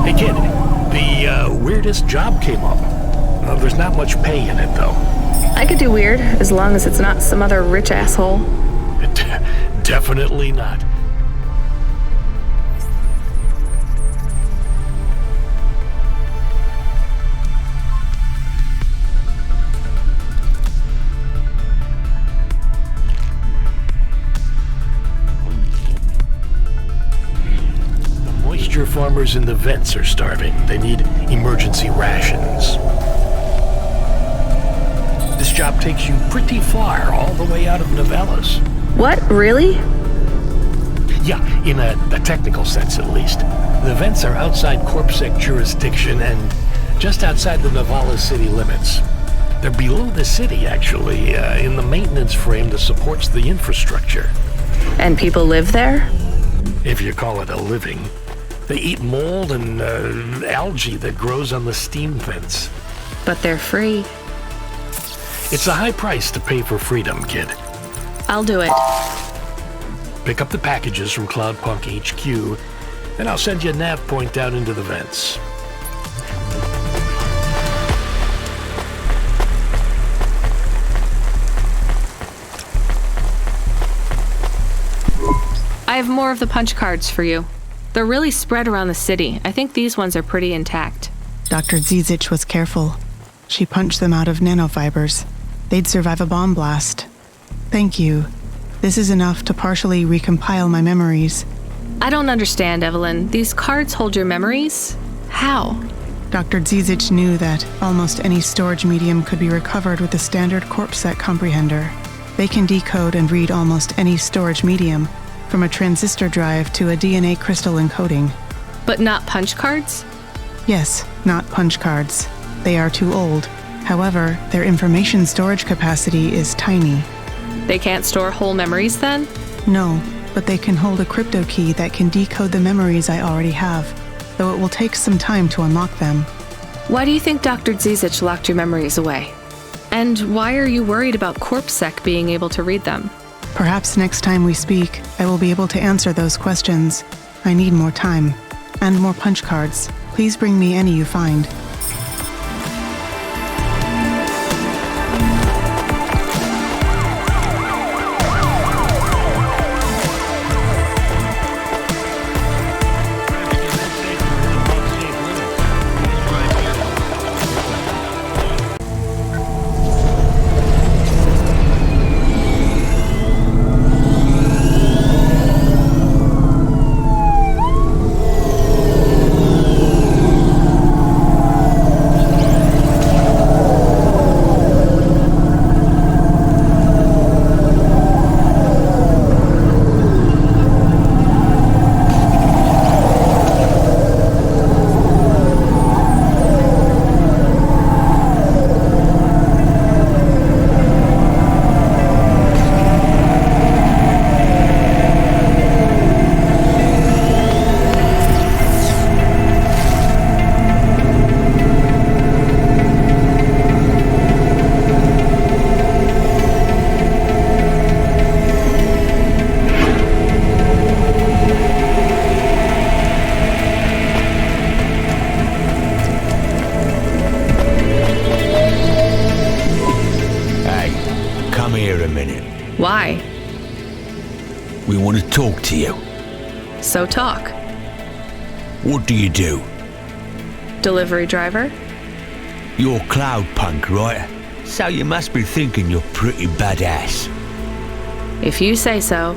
Hey kid, the weirdest job came up. There's not much pay in it though. I could do weird, as long as it's not some other rich asshole. Definitely not. villager farmers in the vents are starving. They need emergency rations. This job takes you pretty far, all the way out of Novellas. What? Really? Yeah, in a technical sense at least. The vents are outside CorpSec jurisdiction and just outside the Novellas city limits. They're below the city, actually, in the maintenance frame that supports the infrastructure. And people live there? If you call it a living. They eat mold and algae that grows on the steam vents. But they're free. It's a high price to pay for freedom, kid. I'll do it. Pick up the packages from Cloudpunk HQ, and I'll send you a nav point down into the vents. I have more of the punch cards for you. They're really spread around the city. I think these ones are pretty intact. Dr. Zizic was careful. She punched them out of nanofibers. They'd survive a bomb blast. Thank you. This is enough to partially recompile my memories. I don't understand, Evelyn. These cards hold your memories? How? Dr. Zizic knew that almost any storage medium could be recovered with the standard CorpSec comprehender. They can decode and read almost any storage medium, from a transistor drive to a DNA crystal encoding. But not punch cards? Yes, not punch cards. They are too old. However, their information storage capacity is tiny. They can't store whole memories then? No, but they can hold a crypto key that can decode the memories I already have, though it will take some time to unlock them. Why do you think Dr. Zizic locked your memories away? And why are you worried about CorpSec being able to read them? Perhaps next time we speak, I will be able to answer those questions. I need more time. And more punch cards. Please bring me any you find. Why? We want to talk to you. So talk. What do you do? Delivery driver? You're Cloudpunk, right? So you must be thinking you're pretty badass. If you say so.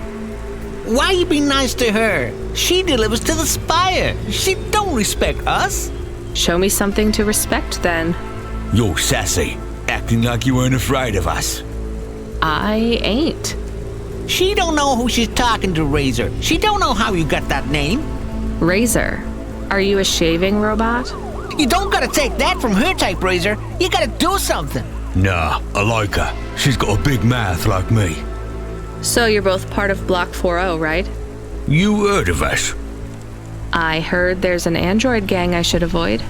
Why you be nice to her? She delivers to the Spire. She don't respect us. Show me something to respect, then. You're sassy, acting like you weren't afraid of us. I ain't. She don't know who she's talking to, Razor. She don't know how you got that name. Razor? Are you a shaving robot? You don't gotta take that from her type, Razor. You gotta do something. Nah, I like her. She's got a big mouth like me. So you're both part of Block 40, right? You heard of us? I heard there's an android gang I should avoid.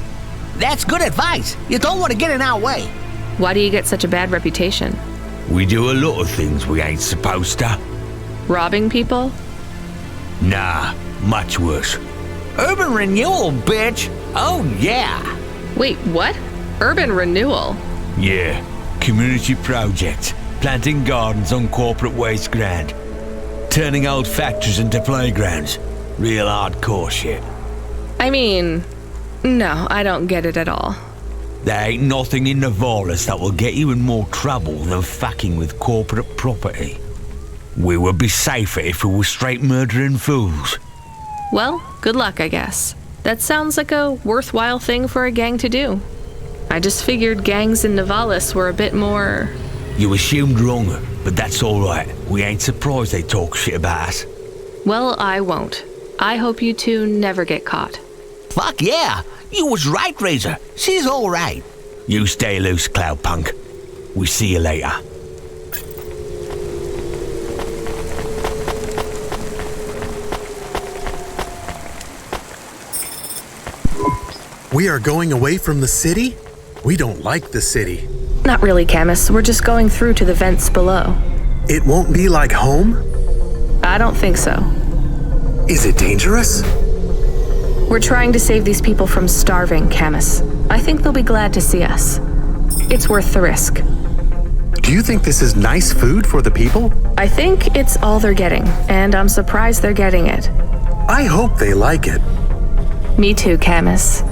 That's good advice. You don't want to get in our way. Why do you get such a bad reputation? We do a lot of things we ain't supposed to. Robbing people? Nah, much worse. Urban renewal, bitch. Oh, yeah. Wait, what? Urban renewal? Yeah, community projects. Planting gardens on corporate waste ground. Turning old factories into playgrounds. Real hardcore shit. I mean, no, I don't get it at all. There ain't nothing in Novellas that will get you in more trouble than fucking with corporate property. We would be safer if we were straight murdering fools. Well, good luck, I guess. That sounds like a worthwhile thing for a gang to do. I just figured gangs in Nivalis were a bit more... You assumed wrong, but that's alright. We ain't surprised they talk shit about us. Well, I won't. I hope you two never get caught. Fuck yeah! You was right, Razor. She's alright. You stay loose, Cloudpunk. We see you later. We are going away from the city? We don't like the city. Not really, Camus. We're just going through to the vents below. It won't be like home? I don't think so. Is it dangerous? We're trying to save these people from starving, Camus. I think they'll be glad to see us. It's worth the risk. Do you think this is nice food for the people? I think it's all they're getting, and I'm surprised they're getting it. I hope they like it. Me too, Camus.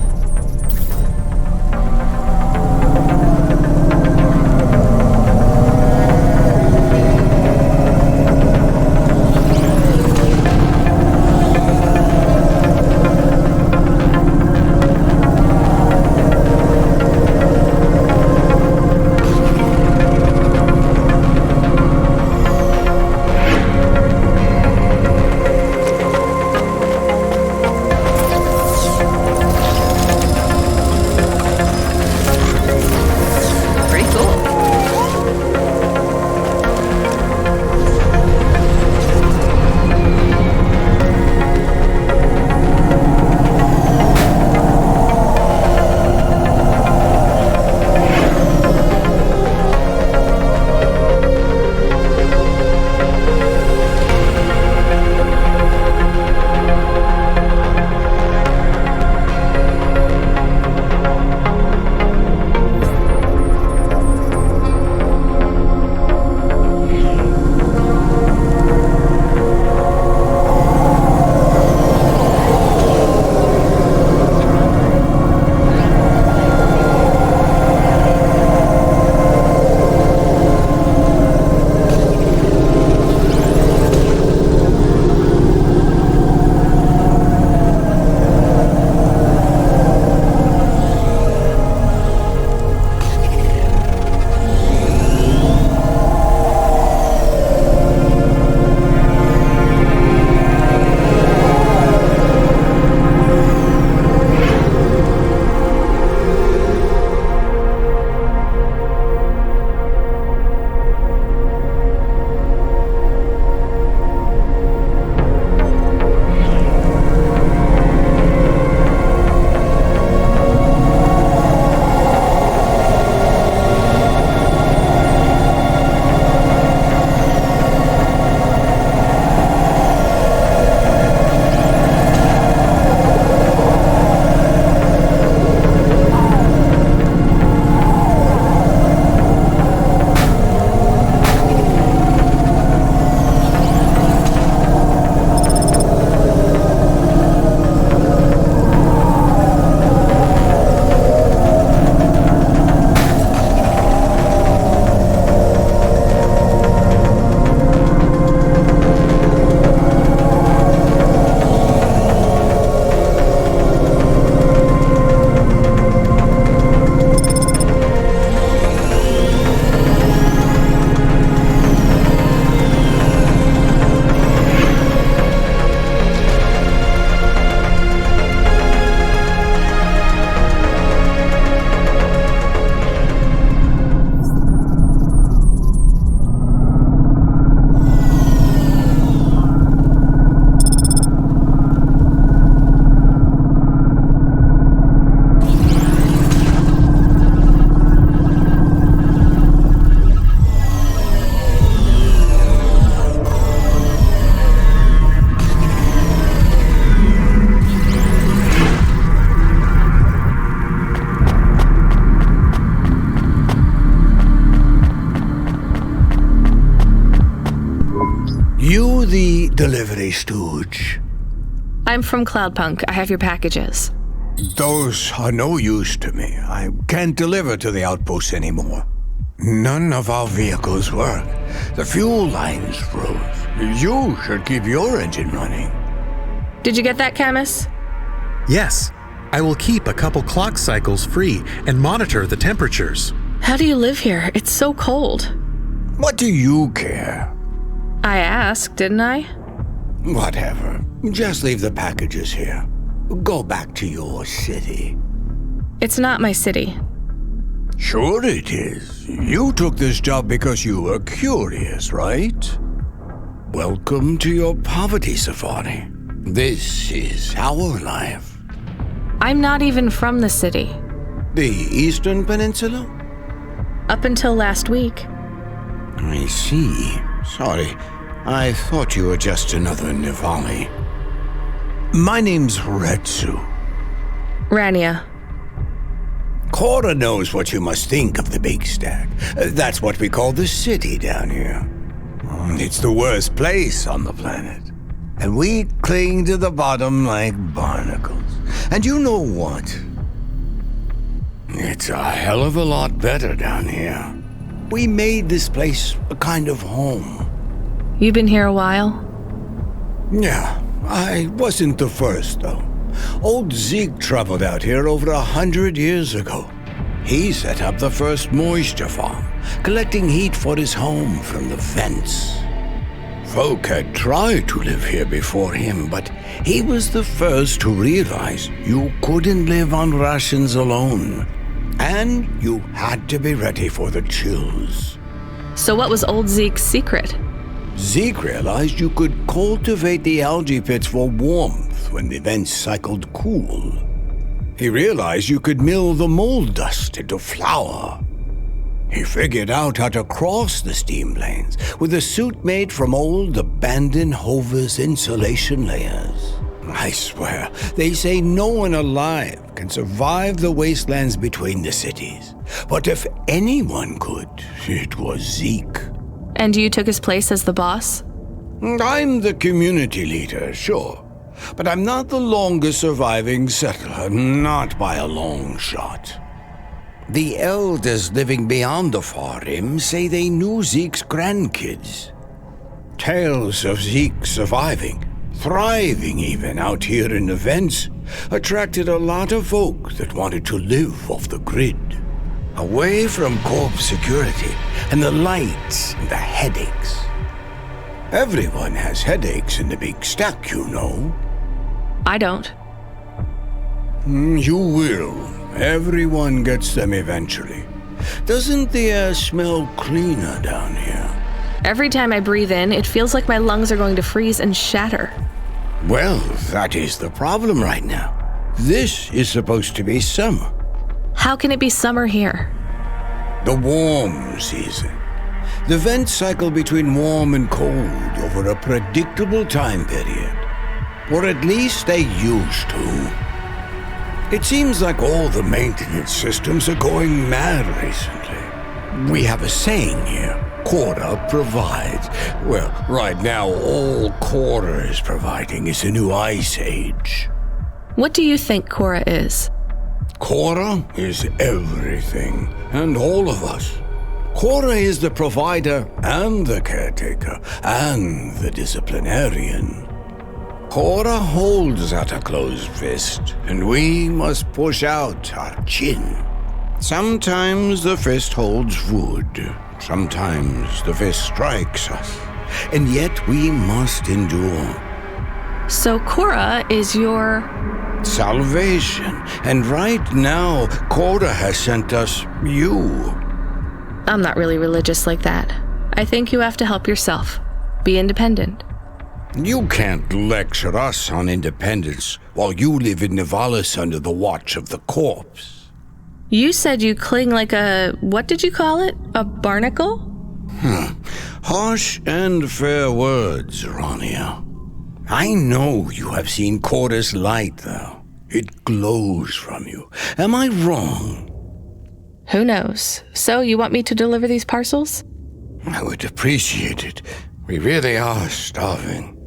You the delivery stooge? I'm from Cloudpunk. I have your packages. Those are no use to me. I can't deliver to the outpost anymore. None of our vehicles work. The fuel lines froze. You should keep your engine running. Did you get that, Camus? Yes, I will keep a couple clock cycles free and monitor the temperatures. How do you live here? It's so cold. What do you care? I asked, didn't I? Whatever. Just leave the packages here. Go back to your city. It's not my city. Sure it is. You took this job because you were curious, right? Welcome to your poverty safari. This is our life. I'm not even from the city. The Eastern Peninsula? Up until last week. I see. Sorry. I thought you were just another Nivali. My name's Retsu. Rania. Cora knows what you must think of the Big Stack. That's what we call the city down here. It's the worst place on the planet. And we cling to the bottom like barnacles. And you know what? It's a hell of a lot better down here. We made this place a kind of home. You've been here a while? Yeah, I wasn't the first, though. Old Zeke traveled out here over 100 years ago. He set up the first moisture farm, collecting heat for his home from the vents. Folk had tried to live here before him, but he was the first to realize you couldn't live on rations alone. And you had to be ready for the chills. So what was old Zeke's secret? Zeke realized you could cultivate the algae pits for warmth when the vents cycled cool. He realized you could mill the mold dust into flour. He figured out how to cross the steam lanes with a suit made from old abandoned Hover's insulation layers. I swear, they say no one alive can survive the wastelands between the cities. But if anyone could, it was Zeke. And you took his place as the boss? I'm the community leader, sure. But I'm not the longest surviving settler, not by a long shot. The elders living beyond the Far Rim say they knew Zeke's grandkids. Tales of Zeke surviving, thriving even out here in the vents, attracted a lot of folk that wanted to live off the grid. Away from corp security and the lights and the headaches. Everyone has headaches in the Big Stack, you know. I don't. You will. Everyone gets them eventually. Doesn't the air smell cleaner down here? Every time I breathe in, it feels like my lungs are going to freeze and shatter. Well, that is the problem right now. This is supposed to be summer. How can it be summer here? The warm season. The vents cycle between warm and cold over a predictable time period. Or at least they used to. It seems like all the maintenance systems are going mad recently. We have a saying here, Cora provides. Well, right now all Cora is providing is a new ice age. What do you think Cora is? Cora is everything, and all of us. Cora is the provider and the caretaker and the disciplinarian. Cora holds out a closed fist, and we must push out our chin. Sometimes the fist holds wood, sometimes the fist strikes us, and yet we must endure. So Cora is your... salvation, and right now, Cora has sent us you. I'm not really religious like that. I think you have to help yourself. Be independent. You can't lecture us on independence while you live in Nivalis under the watch of the corpse. You said you cling like a... what did you call it? A barnacle? Harsh and fair words, Rania. I know you have seen Cora's light, though. It glows from you. Am I wrong? Who knows? So, you want me to deliver these parcels? I would appreciate it. We really are starving.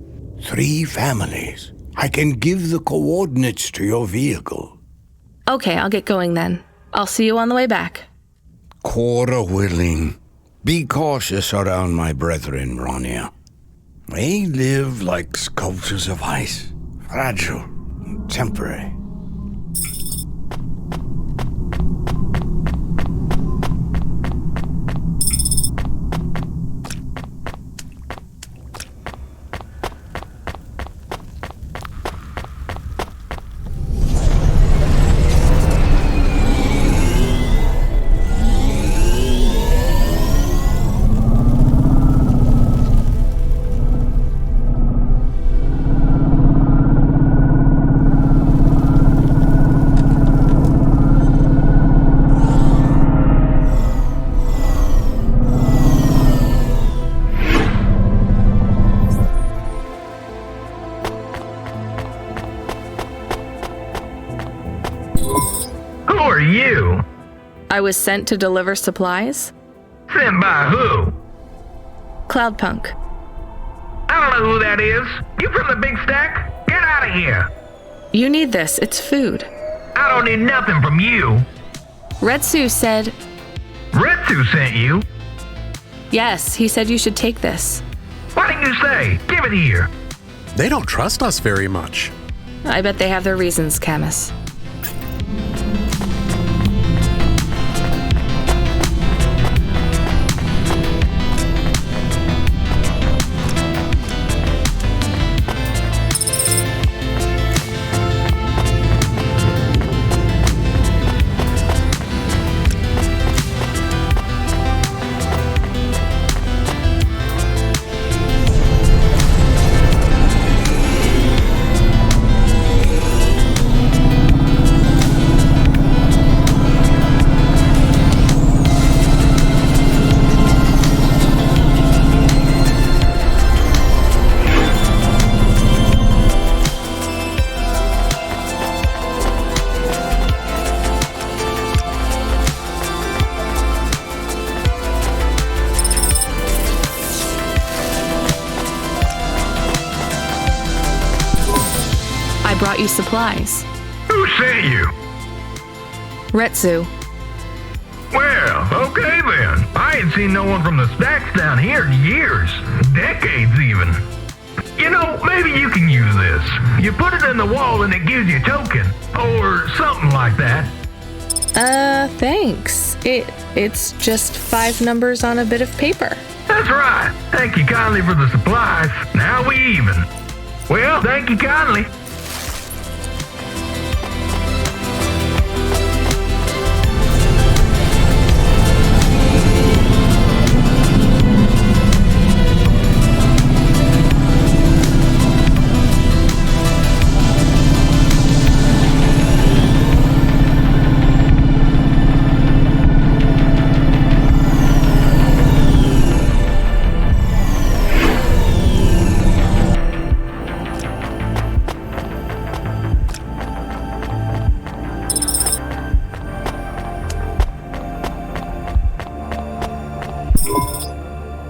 3 families. I can give the coordinates to your vehicle. Okay, I'll get going then. I'll see you on the way back. Cora willing. Be cautious around my brethren, Rania. They live like sculptures of ice, fragile and temporary. you? I was sent to deliver supplies. Sent by who? Cloudpunk. I don't know who that is. You from the big stack? Get out of here. You need this. It's food. I don't need nothing from you. Retsu said... Retsu sent you? Yes, he said you should take this. What did you say? Give it here. They don't trust us very much. I bet they have their reasons, Camus. Brought you supplies. Who sent you? Retsu. Well, okay then. I ain't seen no one from the stacks down here in years. Decades even. You know, maybe you can use this. You put it in the wall and it gives you a token. Or something like that. Thanks. It's just 5 numbers on a bit of paper. That's right. Thank you kindly for the supplies. Now we even. Well, thank you kindly.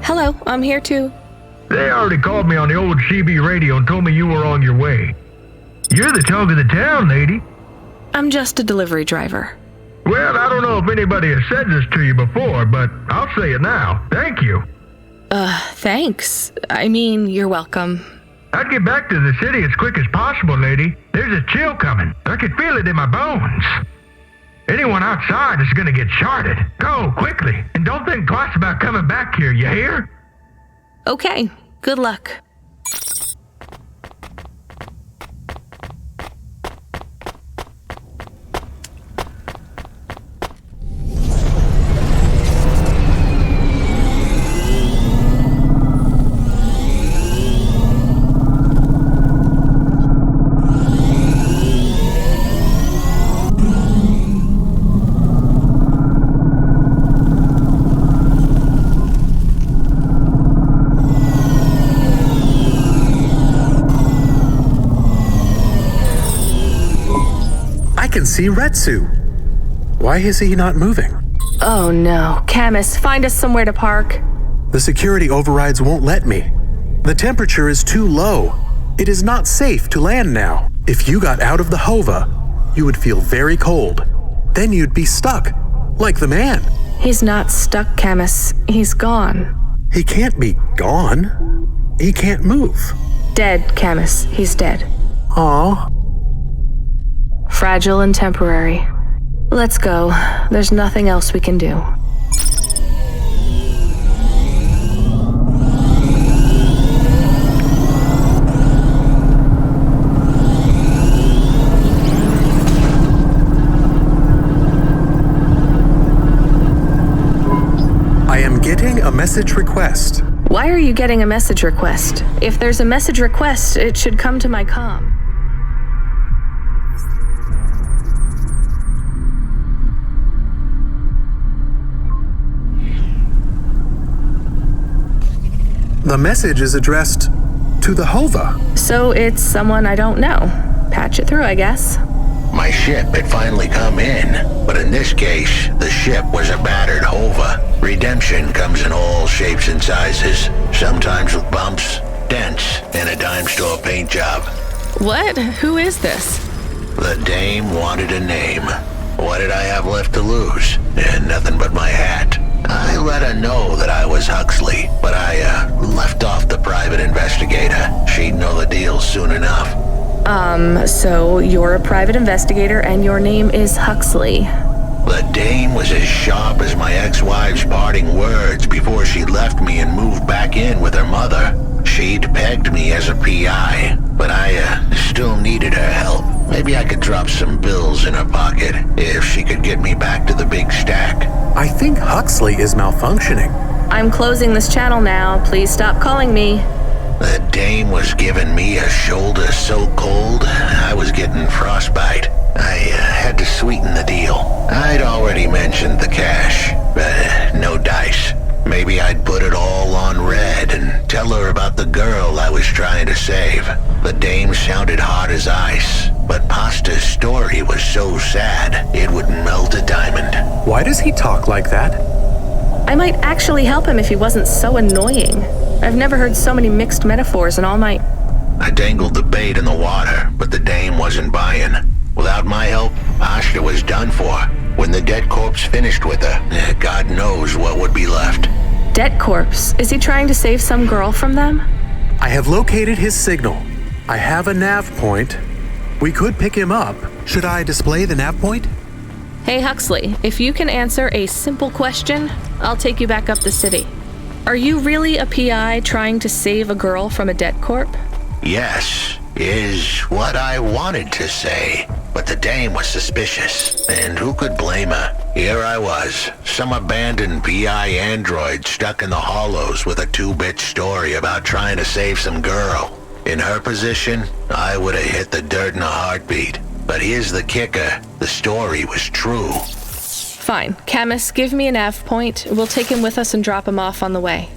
Hello, I'm here too. They already called me on the old CB radio and told me you were on your way. You're the talk of the town, lady. I'm just a delivery driver. Well, I don't know if anybody has said this to you before, but I'll say it now. Thank you. Thanks. I mean, you're welcome. I'd get back to the city as quick as possible, lady. There's a chill coming. I can feel it in my bones. Anyone outside is gonna get charted. Go, quickly, and don't think twice about coming back here, you hear? Okay, good luck. I can see Retsu. Why is he not moving? Oh no, Camus, find us somewhere to park. The security overrides won't let me. The temperature is too low. It is not safe to land now. If you got out of the Hova, you would feel very cold. Then you'd be stuck, like the man. He's not stuck, Camus. He's gone. He can't be gone. He can't move. Dead, Camus. He's dead. Aw. Fragile and temporary. Let's go. There's nothing else we can do. I am getting a message request. Why are you getting a message request? If there's a message request, it should come to my comm. The message is addressed to the Hova. So it's someone I don't know. Patch it through, I guess. My ship had finally come in, but in this case, the ship was a battered hova. Redemption comes in all shapes and sizes, sometimes with bumps, dents, and a dime store paint job. What? Who is this? The dame wanted a name. What did I have left to lose? Nothing but my hat. I let her know that I was Huxley, but I left off the private investigator. She'd know the deal soon enough. So you're a private investigator and your name is Huxley. The dame was as sharp as my ex-wife's parting words before she left me and moved back in with her mother. She'd pegged me as a PI, but I still needed her help. Maybe I could drop some bills in her pocket if she could get me back to the big stack. I think Huxley is malfunctioning. I'm closing this channel now. Please stop calling me. The dame was giving me a shoulder so cold, I was getting frostbite. I had to sweeten the deal. I'd already mentioned the cash, but no dice. Maybe I'd put it all on red and tell her about the girl I was trying to save. The dame sounded hard as ice, but Pasta's story was so sad it would melt a diamond. Why does he talk like that? I might actually help him if he wasn't so annoying. I've never heard so many mixed metaphors in all my... I dangled the bait in the water, but the dame wasn't buying. Without my help, Pasta was done for. When the dead corpse finished with her, God knows what would be left. Dead corpse? Is he trying to save some girl from them? I have located his signal. I have a nav point. We could pick him up. Should I display the nav point? Hey Huxley, if you can answer a simple question, I'll take you back up the city. Are you really a PI trying to save a girl from a dead corp? Yes, is what I wanted to say. But the dame was suspicious, and who could blame her? Here I was, some abandoned PI android stuck in the hollows with a 2-bit story about trying to save some girl. In her position, I would have hit the dirt in a heartbeat. But here's the kicker, the story was true. Fine. Camus, give me a nav point. We'll take him with us and drop him off on the way.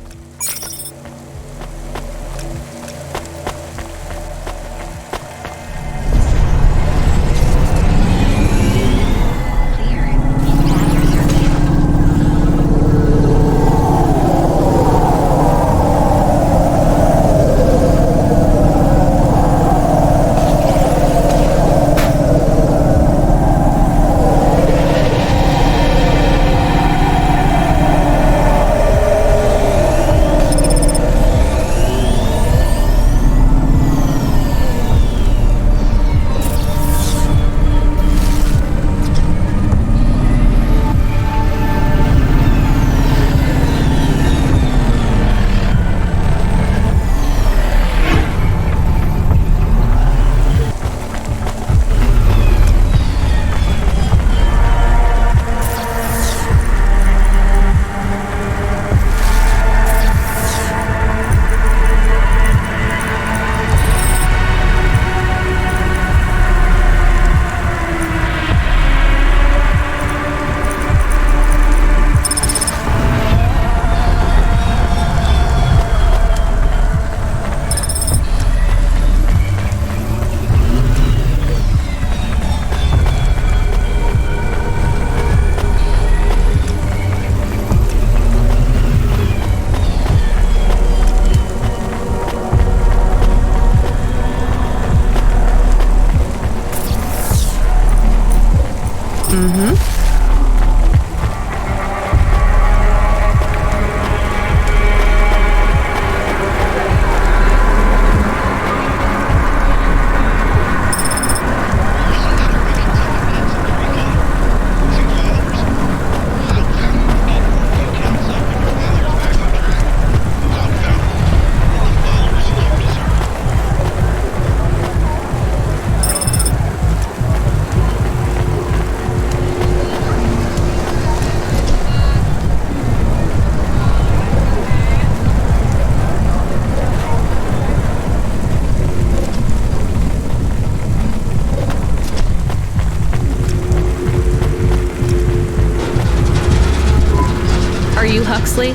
Huxley?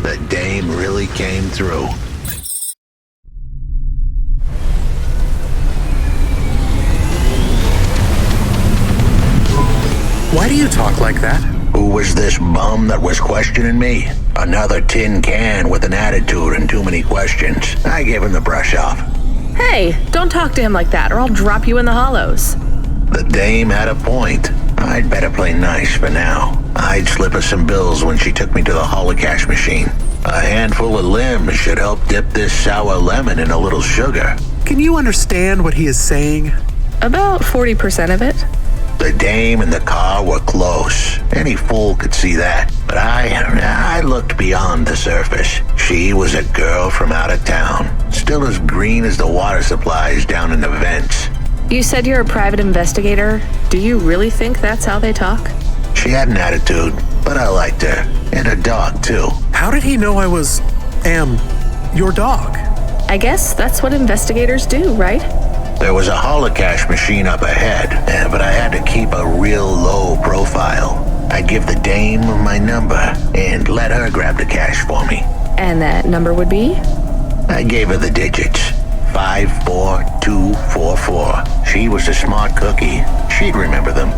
The dame really came through. Why do you talk like that? Who was this bum that was questioning me? Another tin can with an attitude and too many questions. I gave him the brush off. Hey, don't talk to him like that or I'll drop you in the hollows. The dame had a point. I'd better play nice for now. I'd slip her some bills when she took me to the holocaust machine. A handful of limbs should help dip this sour lemon in a little sugar. Can you understand what he is saying? About 40% of it. The dame and the car were close. Any fool could see that. But I looked beyond the surface. She was a girl from out of town. Still as green as the water supplies down in the vents. You said you're a private investigator. Do you really think that's how they talk? She had an attitude, but I liked her. And her dog, too. How did he know I am your dog? I guess that's what investigators do, right? There was a holocaust machine up ahead, but I had to keep a real low profile. I'd give the dame my number and let her grab the cash for me. And that number would be? I gave her the digits. 54244. She was a smart cookie. She'd remember them.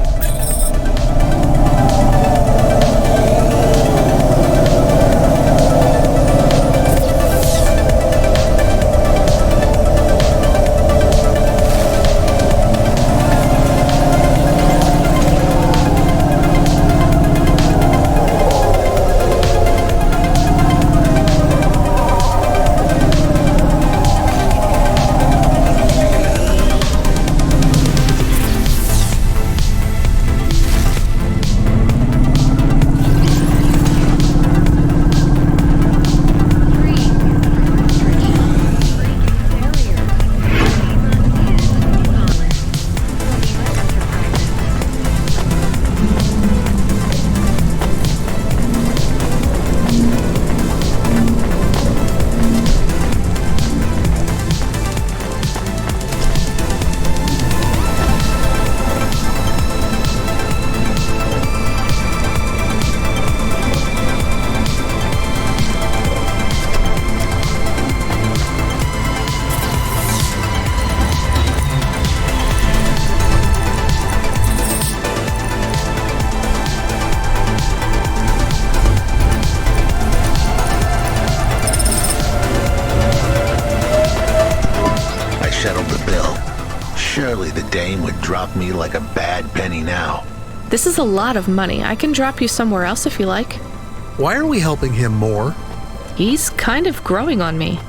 Surely the dame would drop me like a bad penny now. This is a lot of money. I can drop you somewhere else if you like. Why are we helping him more? He's kind of growing on me.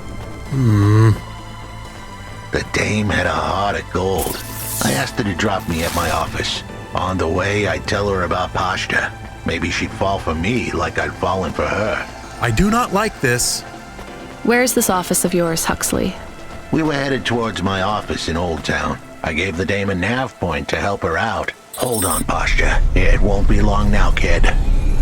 The dame had a heart of gold. I asked her to drop me at my office. On the way, I'd tell her about Pashta. Maybe she'd fall for me like I'd fallen for her. I do not like this. Where's this office of yours, Huxley? We were headed towards my office in Old Town. I gave the dame a nav point to help her out. Hold on, Pashta. It won't be long now, kid.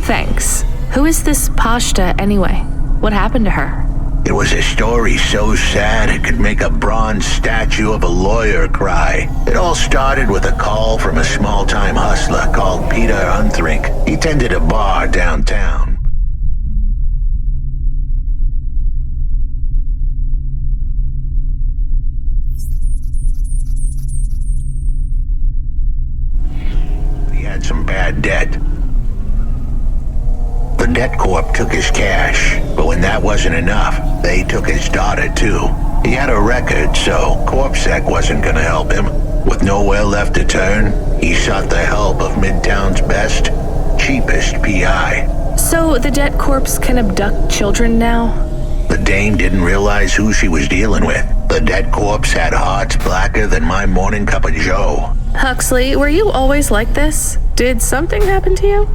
Thanks. Who is this Pashta anyway? What happened to her? It was a story so sad it could make a bronze statue of a lawyer cry. It all started with a call from a small-time hustler called Peter Unthrink. He tended a bar downtown. He had some bad debt. The debt corp took his cash, but when that wasn't enough, they took his daughter too. He had a record, so CorpSec wasn't gonna help him. With nowhere left to turn, he sought the help of Midtown's best, cheapest PI. So the debt corps can abduct children now? The dame didn't realize who she was dealing with. The debt corps had hearts blacker than my morning cup of joe. Huxley, were you always like this? Did something happen to you?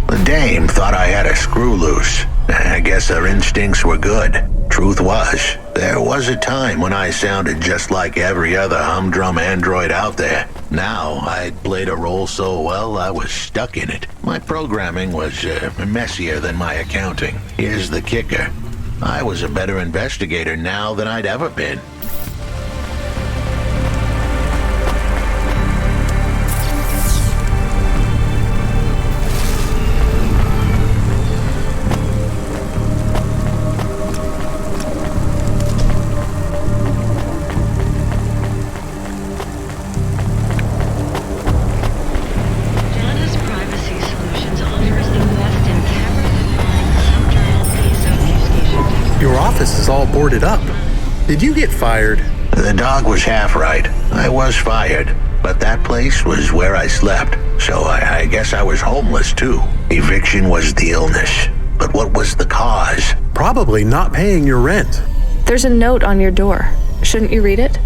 The dame thought I had a screw loose. I guess her instincts were good. Truth was, there was a time when I sounded just like every other humdrum android out there. Now, I'd played a role so well I was stuck in it. My programming was messier than my accounting. Here's the kicker. I was a better investigator now than I'd ever been. office is all boarded up. Did you get fired? The dog was half right. I was fired, but that place was where I slept, so I guess I was homeless too. Eviction was the illness, but what was the cause? Probably not paying your rent. There's a note on your door. Shouldn't you read it?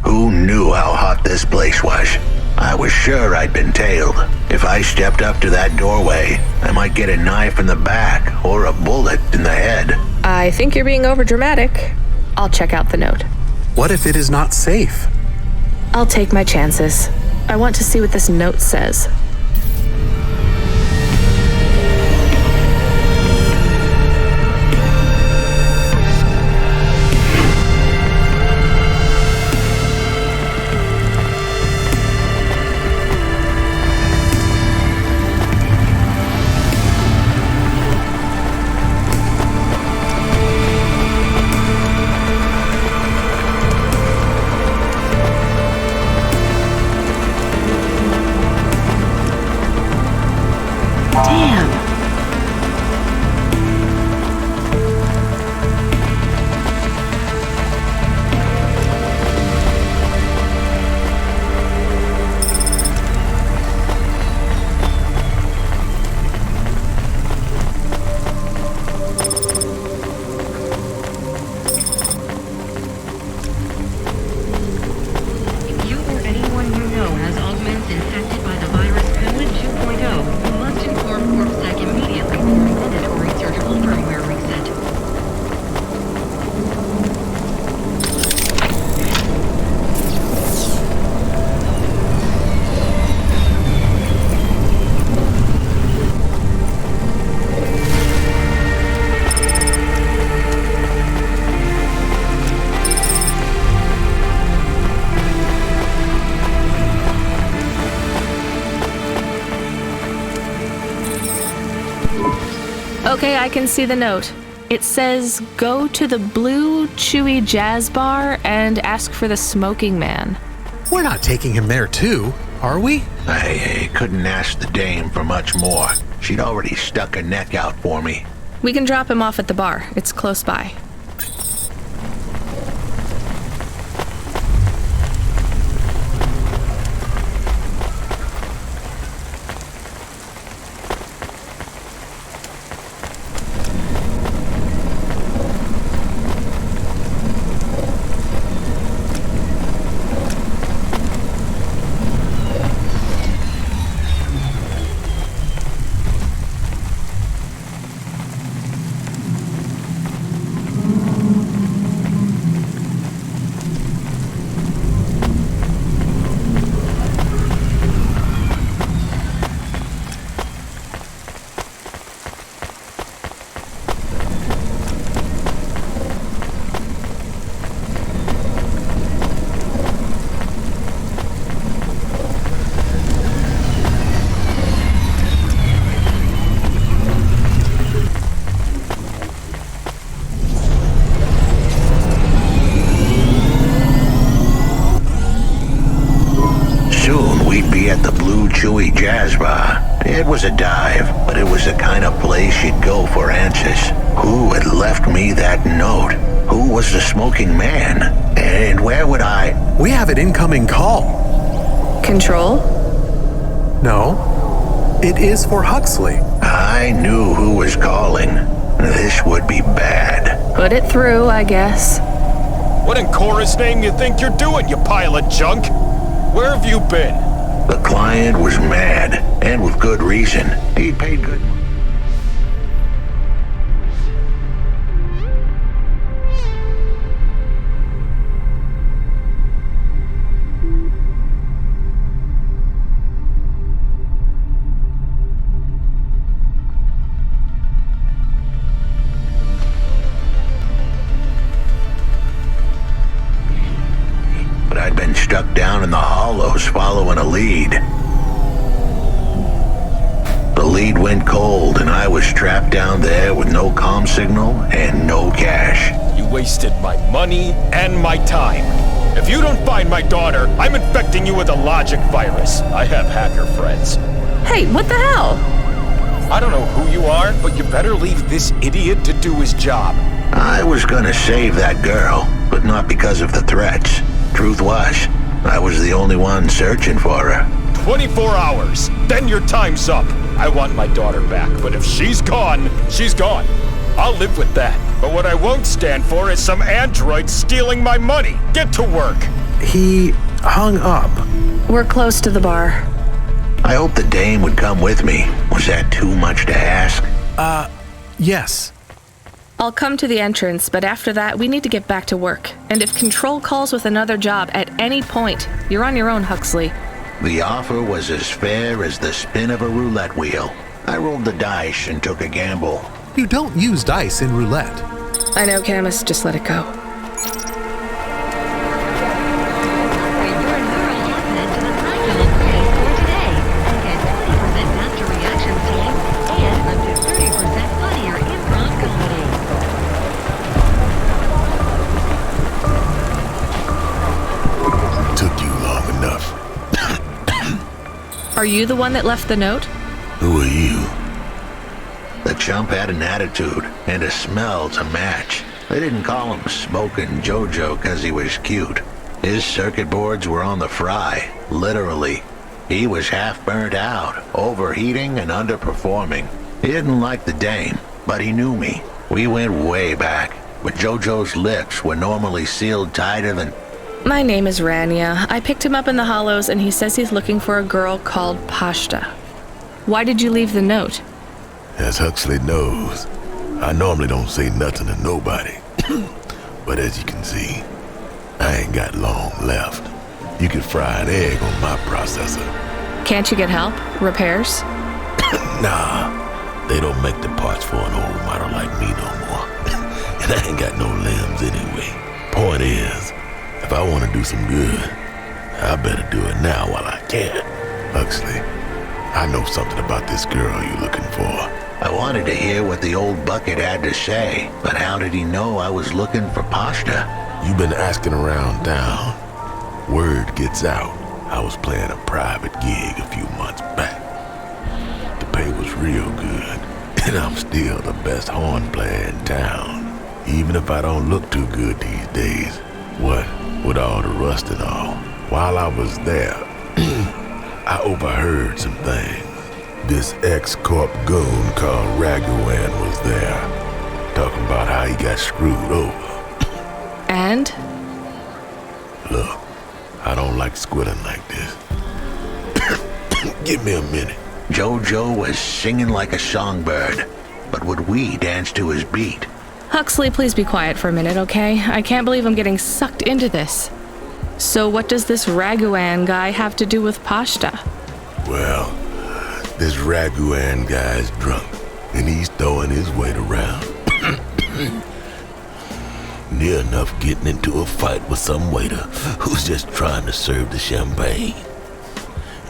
Who knew how hot this place was? I was sure I'd been tailed. If I stepped up to that doorway, I might get a knife in the back or a bullet in the head. I think you're being overdramatic. I'll check out the note. What if it is not safe? I'll take my chances. I want to see what this note says. Okay, I can see the note. It says, go to the Blue Chewy Jazz Bar and ask for the smoking man. We're not taking him there too, are we? I couldn't ask the dame for much more. She'd already stuck her neck out for me. We can drop him off at the bar. It's close by. Chewy Jazz Bar. It was a dive, but it was the kind of place you'd go for answers. Who had left me that note? Who was the smoking man? And where would I... We have an incoming call. Control? No. It is for Huxley. I knew who was calling. This would be bad. Put it through, I guess. What in Cora's name you think you're doing, you pile of junk? Where have you been? The client was mad, and with good reason. He'd paid good money. I'd been stuck down in the hollows following a lead. The lead went cold and I was trapped down there with no comm signal and no cash. You wasted my money and my time. If you don't find my daughter, I'm infecting you with a logic virus. I have hacker friends. Hey, what the hell? I don't know who you are, but you better leave this idiot to do his job. I was gonna save that girl, but not because of the threats. Truth was, I was the only one searching for her. 24 hours, then your time's up. I want my daughter back, but if she's gone, she's gone. I'll live with that. But what I won't stand for is some android stealing my money. Get to work. He hung up. We're close to the bar. I hope the dame would come with me. Was that too much to ask? Yes. I'll come to the entrance, but after that, we need to get back to work. And if Control calls with another job at any point, you're on your own, Huxley. The offer was as fair as the spin of a roulette wheel. I rolled the dice and took a gamble. You don't use dice in roulette. I know, Camus. Just let it go. Are you the one that left the note? Who are you? The chump had an attitude and a smell to match. They didn't call him Smokin' Jojo because he was cute. His circuit boards were on the fry, literally. He was half burnt out, overheating and underperforming. He didn't like the dame, but he knew me. We went way back, but Jojo's lips were normally sealed tighter than... My name is Rania. I picked him up in the Hollows, and he says he's looking for a girl called Pashta. Why did you leave the note? As Huxley knows, I normally don't say nothing to nobody. But as you can see, I ain't got long left. You could fry an egg on my processor. Can't you get help? Repairs? Nah, they don't make the parts for an old model like me no more. And I ain't got no limbs anyway. Point is, if I want to do some good, I better do it now while I can. Huxley, I know something about this girl you're looking for. I wanted to hear what the old bucket had to say, but how did he know I was looking for Pashta? You've been asking around town. Word gets out. I was playing a private gig a few months back. The pay was real good, and I'm still the best horn player in town. Even if I don't look too good these days. What with all the rust and all. While I was there, I overheard some things. This ex-corp goon called Raguan was there, talking about how he got screwed over. And? Look, I don't like squilling like this. Give me a minute. Jojo was singing like a songbird, but would we dance to his beat? Huxley, please be quiet for a minute, okay? I can't believe I'm getting sucked into this. So what does this Raguan guy have to do with Pashta? Well, this Raguan guy's drunk, and he's throwing his weight around. Near enough getting into a fight with some waiter who's just trying to serve the champagne.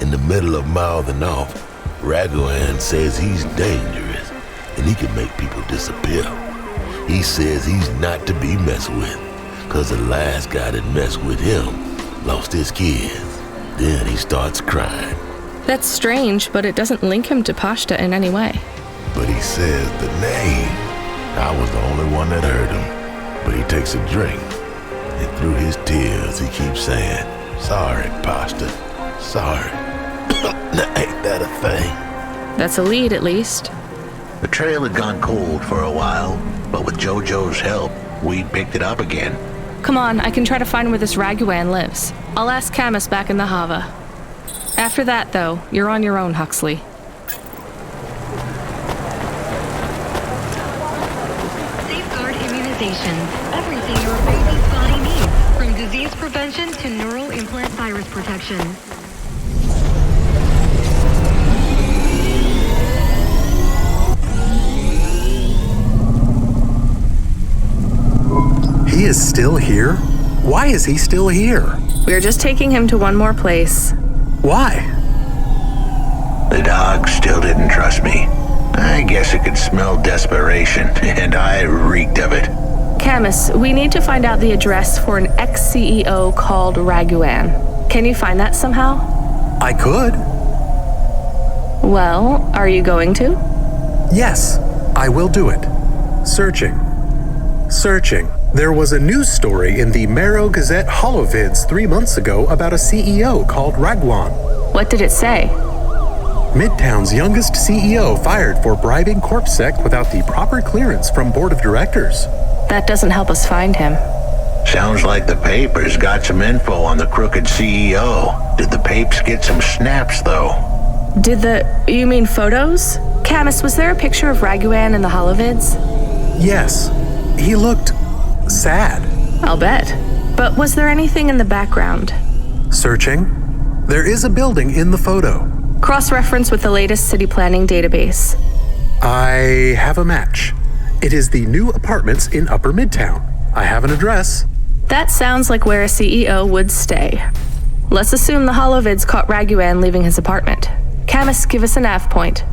In the middle of mouthing off, Raguan says he's dangerous, and he can make people disappear. He says he's not to be messed with, cause the last guy that messed with him lost his kids. Then he starts crying. That's strange, but it doesn't link him to Pashta in any way. But he says the name. I was the only one that heard him. But he takes a drink, and through his tears he keeps saying, "Sorry, Pashta, sorry." Ain't that a thing? That's a lead, at least. The trail had gone cold for a while, but with Jojo's help, we picked it up again. Come on, I can try to find where this Raguan lives. I'll ask Camus back in the Hava. After that, though, you're on your own, Huxley. Safeguard immunizations. Everything your baby's body needs, from disease prevention to neural implant virus protection. He is still here? Why is he still here? We're just taking him to one more place. Why? The dog still didn't trust me. I guess it could smell desperation, and I reeked of it. Camus, we need to find out the address for an ex-CEO called Raguan. Can you find that somehow? I could. Well, are you going to? Yes, I will do it. Searching. Searching. There was a news story in the Marrow Gazette Holovids 3 months ago about a CEO called Ragwan. What did it say? Midtown's youngest CEO fired for bribing CorpSec without the proper clearance from board of directors. That doesn't help us find him. Sounds like the papers got some info on the crooked CEO. Did the papes get some snaps, though? You mean photos? Camus, was there a picture of Raguan in the Holovids? Yes. He looked sad. I'll bet. But was there anything in the background? Searching. There is a building in the photo. Cross-reference with the latest city planning database. I have a match. It is the new apartments in Upper Midtown. I have an address. That sounds like where a CEO would stay. Let's assume the Holovids caught Raguan leaving his apartment. Camus, give us a nav point.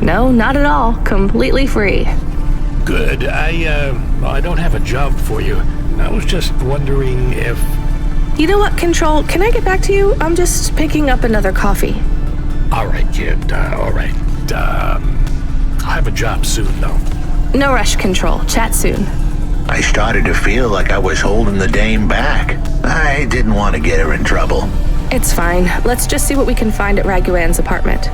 No, not at all. Completely free. Good. I don't have a job for you. I was just wondering if... You know what, Control? Can I get back to you? I'm just picking up another coffee. All right, kid. All right. I'll have a job soon, though. No rush, Control. Chat soon. I started to feel like I was holding the dame back. I didn't want to get her in trouble. It's fine. Let's just see what we can find at Raguan's apartment.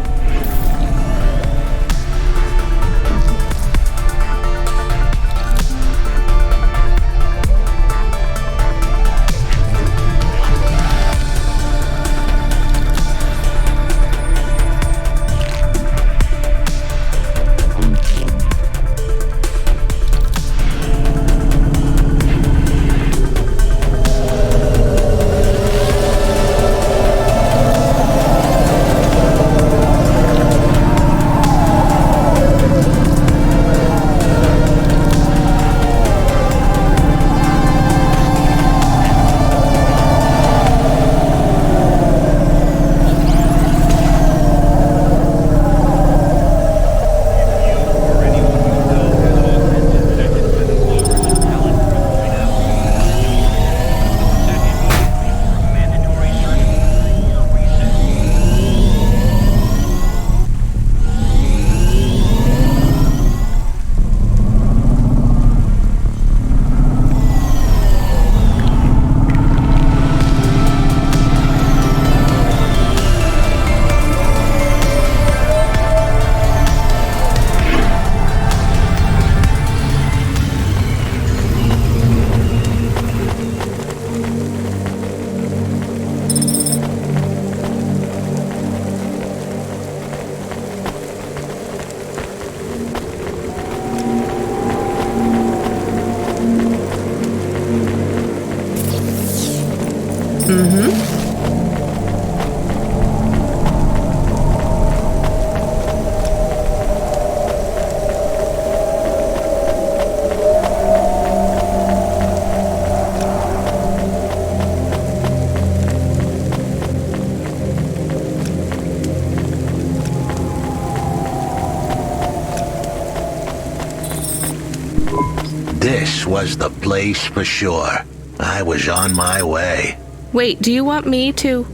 This was the place for sure. I was on my way. Wait, do you want me to...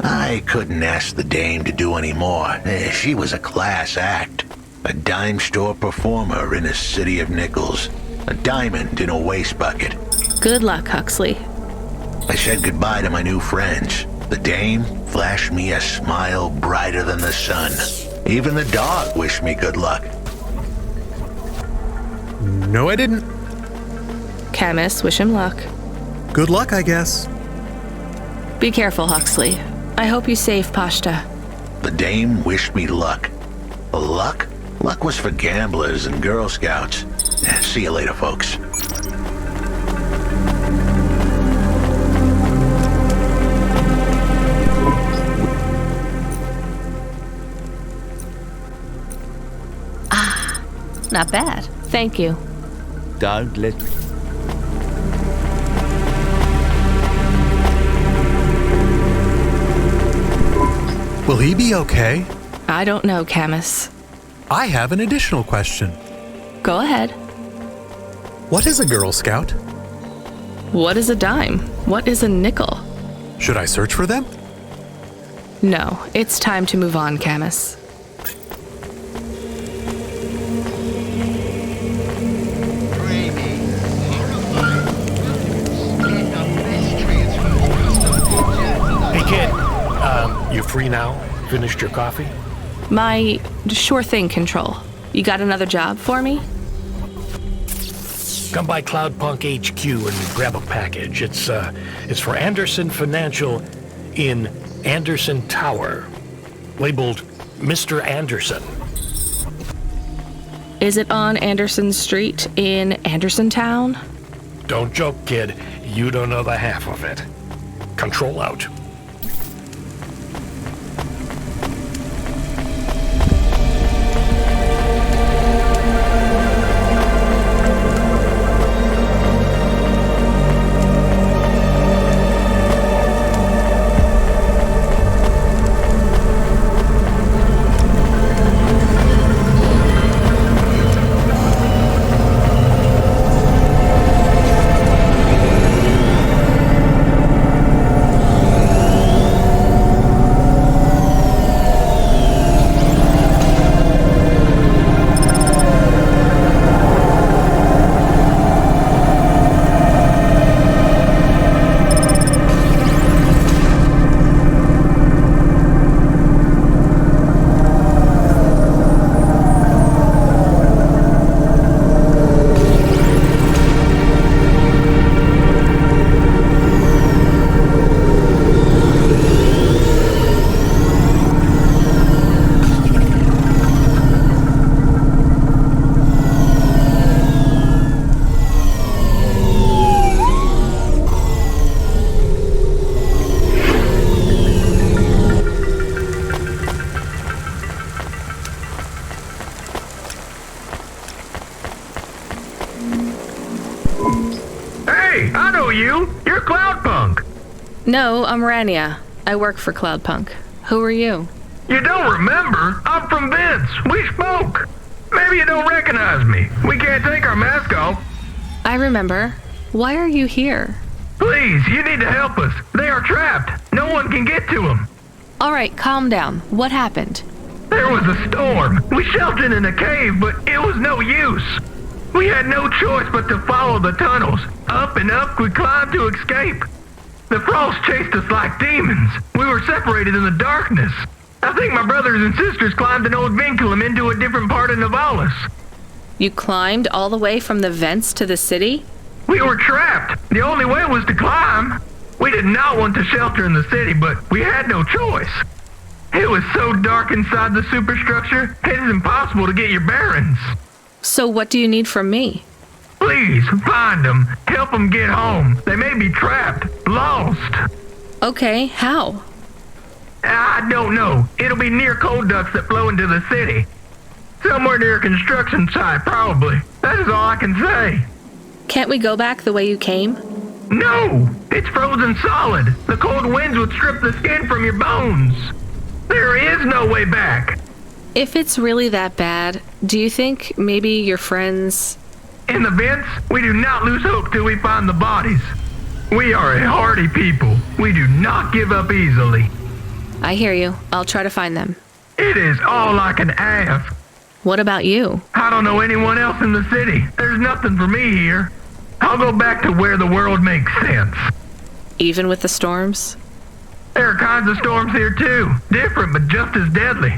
I couldn't ask the dame to do any more. She was a class act. A dime store performer in a city of nickels. A diamond in a waste bucket. Good luck, Huxley. I said goodbye to my new friends. The dame flashed me a smile brighter than the sun. Even the dog wished me good luck. No, I didn't. Camus, wish him luck. Good luck, I guess. Be careful, Huxley. I hope you save Pashta. The dame wished me luck. Luck? Luck was for gamblers and Girl Scouts. See you later, folks. Not bad. Thank you. Don't let... Will he be okay? I don't know, Camus. I have an additional question. Go ahead. What is a Girl Scout? What is a dime? What is a nickel? Should I search for them? No, it's time to move on, Camus. Hey, kid. You free now? Finished your coffee? My sure thing control. You got another job for me? Come by Cloudpunk HQ and grab a package. It's for Anderson Financial in Anderson Tower, labeled Mr. Anderson. Is it on Anderson Street in Andersontown? Don't joke, kid. You don't know the half of it. Control out. I know you. You're Cloudpunk. No, I'm Rania. I work for Cloudpunk. Who are you? You don't remember? I'm from Vince. We spoke. Maybe you don't recognize me. We can't take our mask off. I remember. Why are you here? Please, you need to help us. They are trapped. No one can get to them. All right, calm down. What happened? There was a storm. We sheltered in a cave, but it was no use. We had no choice but to follow the tunnels. Up and up we climbed to escape. The frost chased us like demons. We were separated in the darkness. I think my brothers and sisters climbed an old vinculum into a different part of Nivalis. You climbed all the way from the vents to the city? We were trapped. The only way was to climb. We did not want to shelter in the city, but we had no choice. It was so dark inside the superstructure, it is impossible to get your bearings. So what do you need from me? Please, find them. Help them get home. They may be trapped, lost. Okay, how? I don't know. It'll be near coal ducts that flow into the city. Somewhere near a construction site, probably. That is all I can say. Can't we go back the way you came? No! It's frozen solid. The cold winds would strip the skin from your bones. There is no way back. If it's really that bad, do you think maybe your friends... In the vents, we do not lose hope till we find the bodies. We are a hardy people. We do not give up easily. I hear you. I'll try to find them. It is all I can ask. What about you? I don't know anyone else in the city. There's nothing for me here. I'll go back to where the world makes sense. Even with the storms? There are kinds of storms here too. Different, but just as deadly.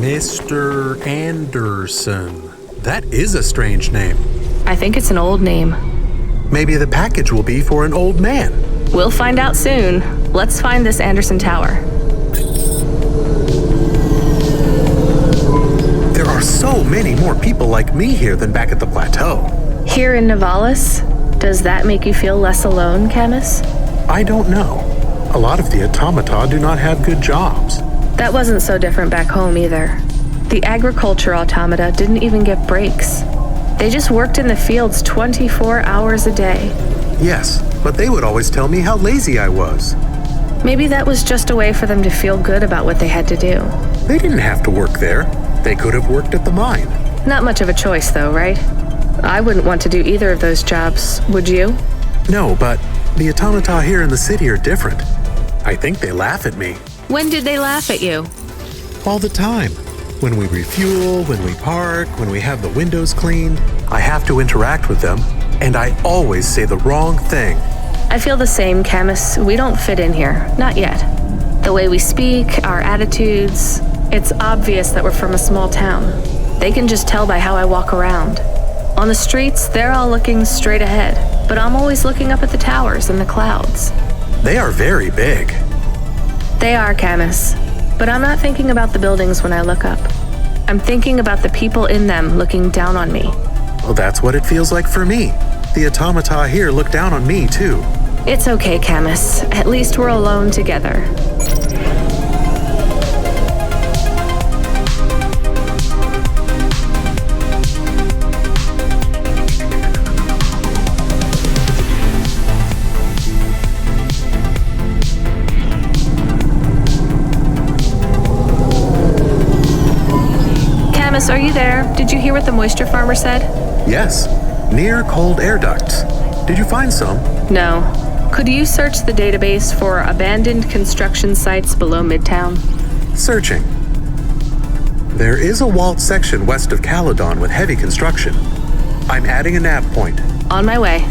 Mr. Anderson. That is a strange name. I think it's an old name. Maybe the package will be for an old man. We'll find out soon. Let's find this Anderson Tower. There are so many more people like me here than back at the plateau. Here in Nivalis? Does that make you feel less alone, Camus? I don't know. A lot of the automata do not have good jobs. That wasn't so different back home either. The agriculture automata didn't even get breaks. They just worked in the fields 24 hours a day. Yes, but they would always tell me how lazy I was. Maybe that was just a way for them to feel good about what they had to do. They didn't have to work there. They could have worked at the mine. Not much of a choice, though, right? I wouldn't want to do either of those jobs, would you? No, but the automata here in the city are different. I think they laugh at me. When did they laugh at you? All the time. When we refuel, when we park, when we have the windows cleaned, I have to interact with them, and I always say the wrong thing. I feel the same, Camus. We don't fit in here. Not yet. The way we speak, our attitudes, it's obvious that we're from a small town. They can just tell by how I walk around. On the streets, they're all looking straight ahead, but I'm always looking up at the towers and the clouds. They are very big. They are, Camus. But I'm not thinking about the buildings when I look up. I'm thinking about the people in them looking down on me. Well, that's what it feels like for me. The automata here look down on me, too. It's okay, Camus. At least we're alone together. Camus, are you there? Did you hear what the moisture farmer said? Yes. Near cold air ducts. Did you find some? No. Could you search the database for abandoned construction sites below Midtown? Searching. There is a walled section west of Caledon with heavy construction. I'm adding a nav point. On my way.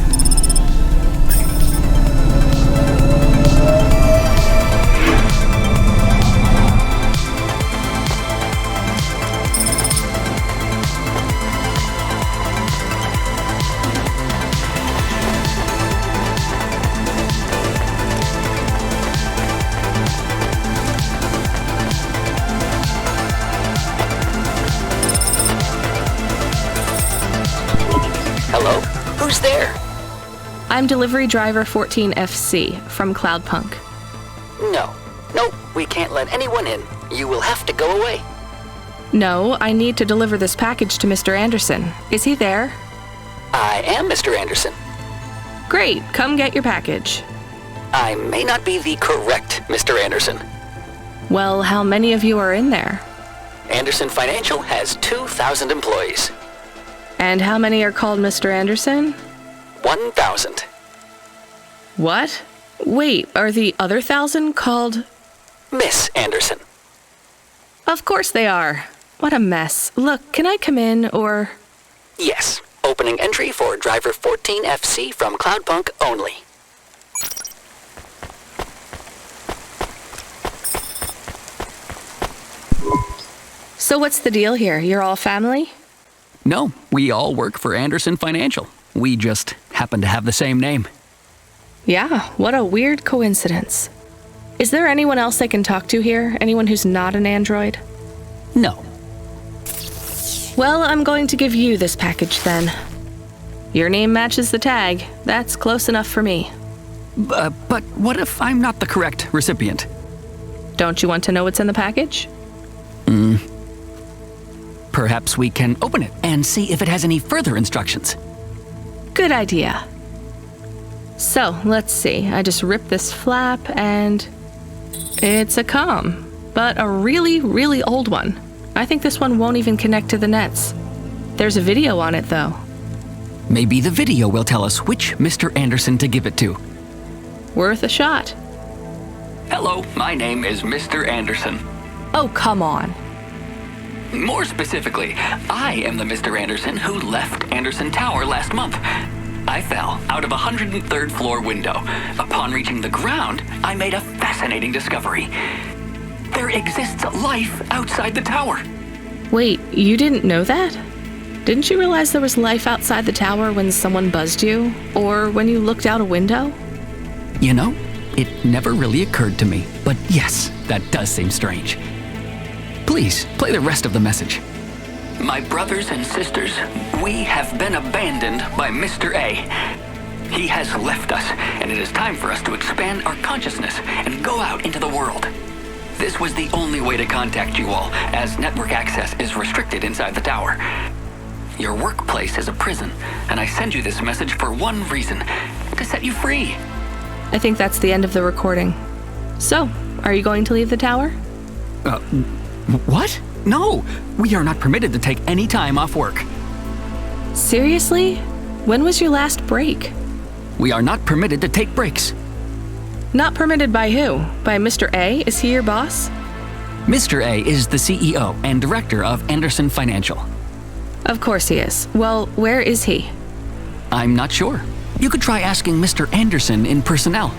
Hello? Who's there? I'm delivery driver 14FC from Cloudpunk. No, we can't let anyone in. You will have to go away. No, I need to deliver this package to Mr. Anderson. Is he there? I am Mr. Anderson. Great, come get your package. I may not be the correct Mr. Anderson. Well, how many of you are in there? Anderson Financial has 2,000 employees. And how many are called Mr. Anderson? 1,000. What? Wait, are the other 1,000 called... Miss Anderson. Of course they are. What a mess. Look, can I come in, or... Yes. Opening entry for driver 14FC from Cloudpunk only. So what's the deal here? You're all family? No, we all work for Anderson Financial. We just happen to have the same name. Yeah, what a weird coincidence. Is there anyone else I can talk to here? Anyone who's not an android? No. Well, I'm going to give you this package then. Your name matches the tag. That's close enough for me. But what if I'm not the correct recipient? Don't you want to know what's in the package? Perhaps we can open it and see if it has any further instructions. Good idea. So, let's see. I just ripped this flap and... it's a comm, but a really, really old one. I think this one won't even connect to the nets. There's a video on it, though. Maybe the video will tell us which Mr. Anderson to give it to. Worth a shot. Hello, my name is Mr. Anderson. Oh, come on. More specifically, I am the Mr. Anderson who left Anderson Tower last month. I fell out of a 103rd floor window. Upon reaching the ground, I made a fascinating discovery. There exists life outside the tower. Wait, you didn't know that? Didn't you realize there was life outside the tower when someone buzzed you? Or when you looked out a window? You know, it never really occurred to me. But yes, that does seem strange. Please, play the rest of the message. My brothers and sisters, we have been abandoned by Mr. A. He has left us, and it is time for us to expand our consciousness and go out into the world. This was the only way to contact you all, as network access is restricted inside the tower. Your workplace is a prison, and I send you this message for one reason, to set you free. I think that's the end of the recording. So, are you going to leave the tower? What? No, we are not permitted to take any time off work. Seriously? When was your last break? We are not permitted to take breaks. Not permitted by who? By Mr. A? Is he your boss? Mr. A is the CEO and director of Anderson Financial. Of course he is. Well, where is he? I'm not sure. You could try asking Mr. Anderson in personnel.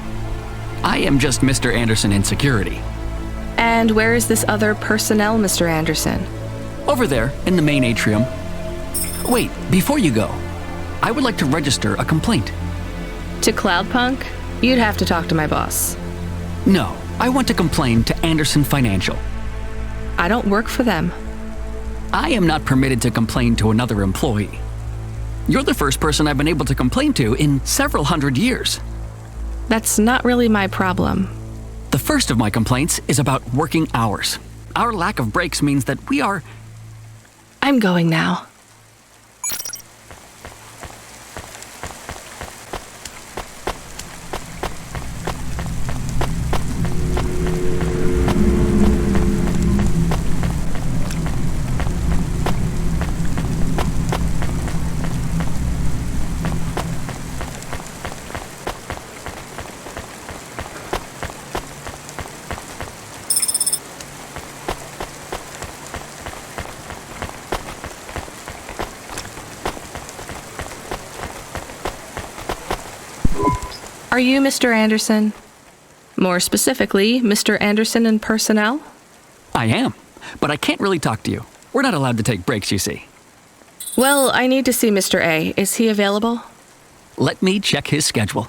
I am just Mr. Anderson in security. And where is this other personnel, Mr. Anderson? Over there, in the main atrium. Wait, before you go, I would like to register a complaint. To Cloudpunk? You'd have to talk to my boss. No, I want to complain to Anderson Financial. I don't work for them. I am not permitted to complain to another employee. You're the first person I've been able to complain to in several hundred years. That's not really my problem. The first of my complaints is about working hours. Our lack of breaks means that we are... I'm going now. Are you Mr. Anderson? More specifically, Mr. Anderson in personnel? I am, but I can't really talk to you. We're not allowed to take breaks, you see. Well, I need to see Mr. A. Is he available? Let me check his schedule.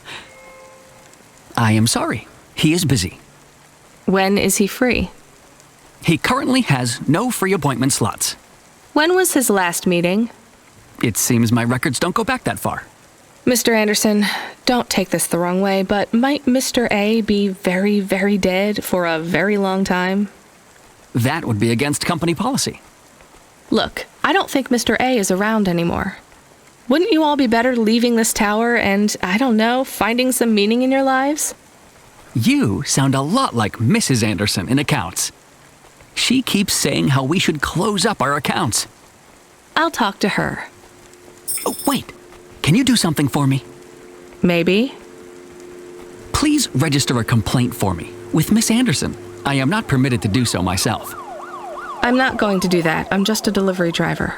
I am sorry. He is busy. When is he free? He currently has no free appointment slots. When was his last meeting? It seems my records don't go back that far. Mr. Anderson, don't take this the wrong way, but might Mr. A be very, very dead for a very long time? That would be against company policy. Look, I don't think Mr. A is around anymore. Wouldn't you all be better leaving this tower and, I don't know, finding some meaning in your lives? You sound a lot like Mrs. Anderson in accounts. She keeps saying how we should close up our accounts. I'll talk to her. Oh, wait. Can you do something for me? Maybe. Please register a complaint for me with Miss Anderson. I am not permitted to do so myself. I'm not going to do that. I'm just a delivery driver.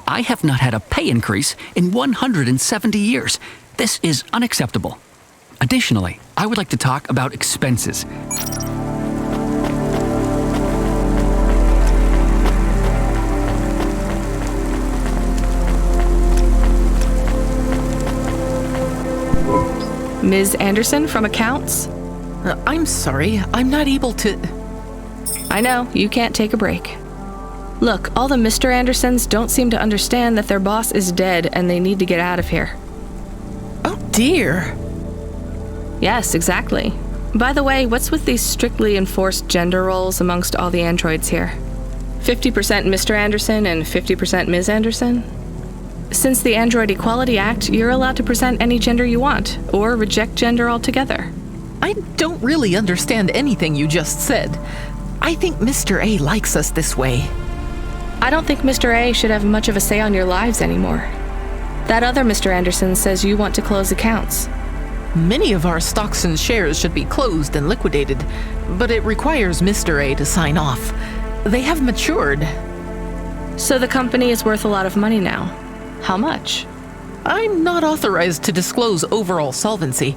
I have not had a pay increase in 170 years. This is unacceptable. Additionally, I would like to talk about expenses. Ms. Anderson from accounts? I'm sorry, I'm not able to... I know, you can't take a break. Look, all the Mr. Andersons don't seem to understand that their boss is dead and they need to get out of here. Oh dear. Yes, exactly. By the way, what's with these strictly enforced gender roles amongst all the androids here? 50% Mr. Anderson and 50% Ms. Anderson? Since the Android Equality Act, you're allowed to present any gender you want, or reject gender altogether. I don't really understand anything you just said. I think Mr. A likes us this way. I don't think Mr. A should have much of a say on your lives anymore. That other Mr. Anderson says you want to close accounts. Many of our stocks and shares should be closed and liquidated, but it requires Mr. A to sign off. They have matured. So the company is worth a lot of money now. How much? I'm not authorized to disclose overall solvency,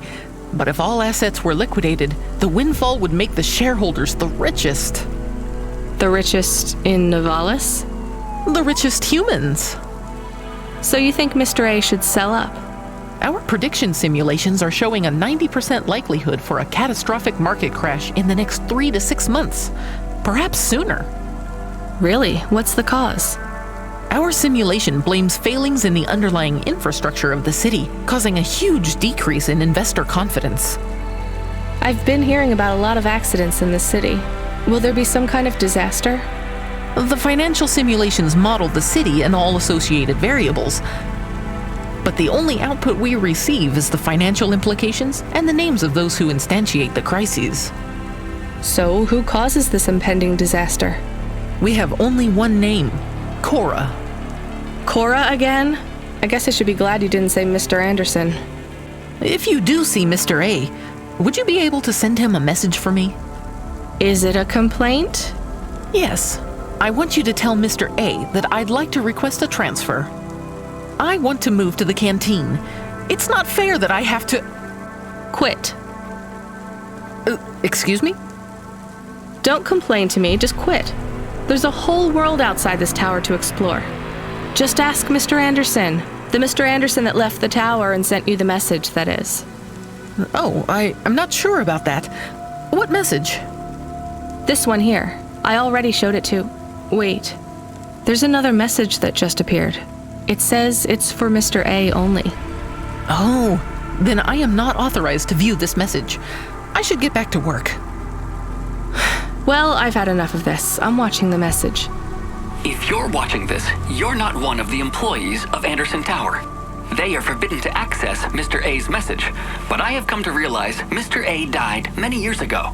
but if all assets were liquidated, the windfall would make the shareholders the richest. The richest in Nivalis? The richest humans. So you think Mr. A should sell up? Our prediction simulations are showing a 90% likelihood for a catastrophic market crash in the next 3 to 6 months, perhaps sooner. Really? What's the cause? Our simulation blames failings in the underlying infrastructure of the city, causing a huge decrease in investor confidence. I've been hearing about a lot of accidents in the city. Will there be some kind of disaster? The financial simulations model the city and all associated variables, but the only output we receive is the financial implications and the names of those who instantiate the crises. So, who causes this impending disaster? We have only one name, Cora. Cora again? I guess I should be glad you didn't say Mr. Anderson. If you do see Mr. A, would you be able to send him a message for me? Is it a complaint? Yes. I want you to tell Mr. A that I'd like to request a transfer. I want to move to the canteen. It's not fair that I have to... Quit. Excuse me? Don't complain to me, just quit. There's a whole world outside this tower to explore. Just ask Mr. Anderson. The Mr. Anderson that left the tower and sent you the message, that is. Oh, I'm not sure about that. What message? This one here. I already showed it to... Wait. There's another message that just appeared. It says it's for Mr. A only. Oh, then I am not authorized to view this message. I should get back to work. Well, I've had enough of this. I'm watching the message. If you're watching this, you're not one of the employees of Anderson Tower. They are forbidden to access Mr. A's message, but I have come to realize Mr. A died many years ago.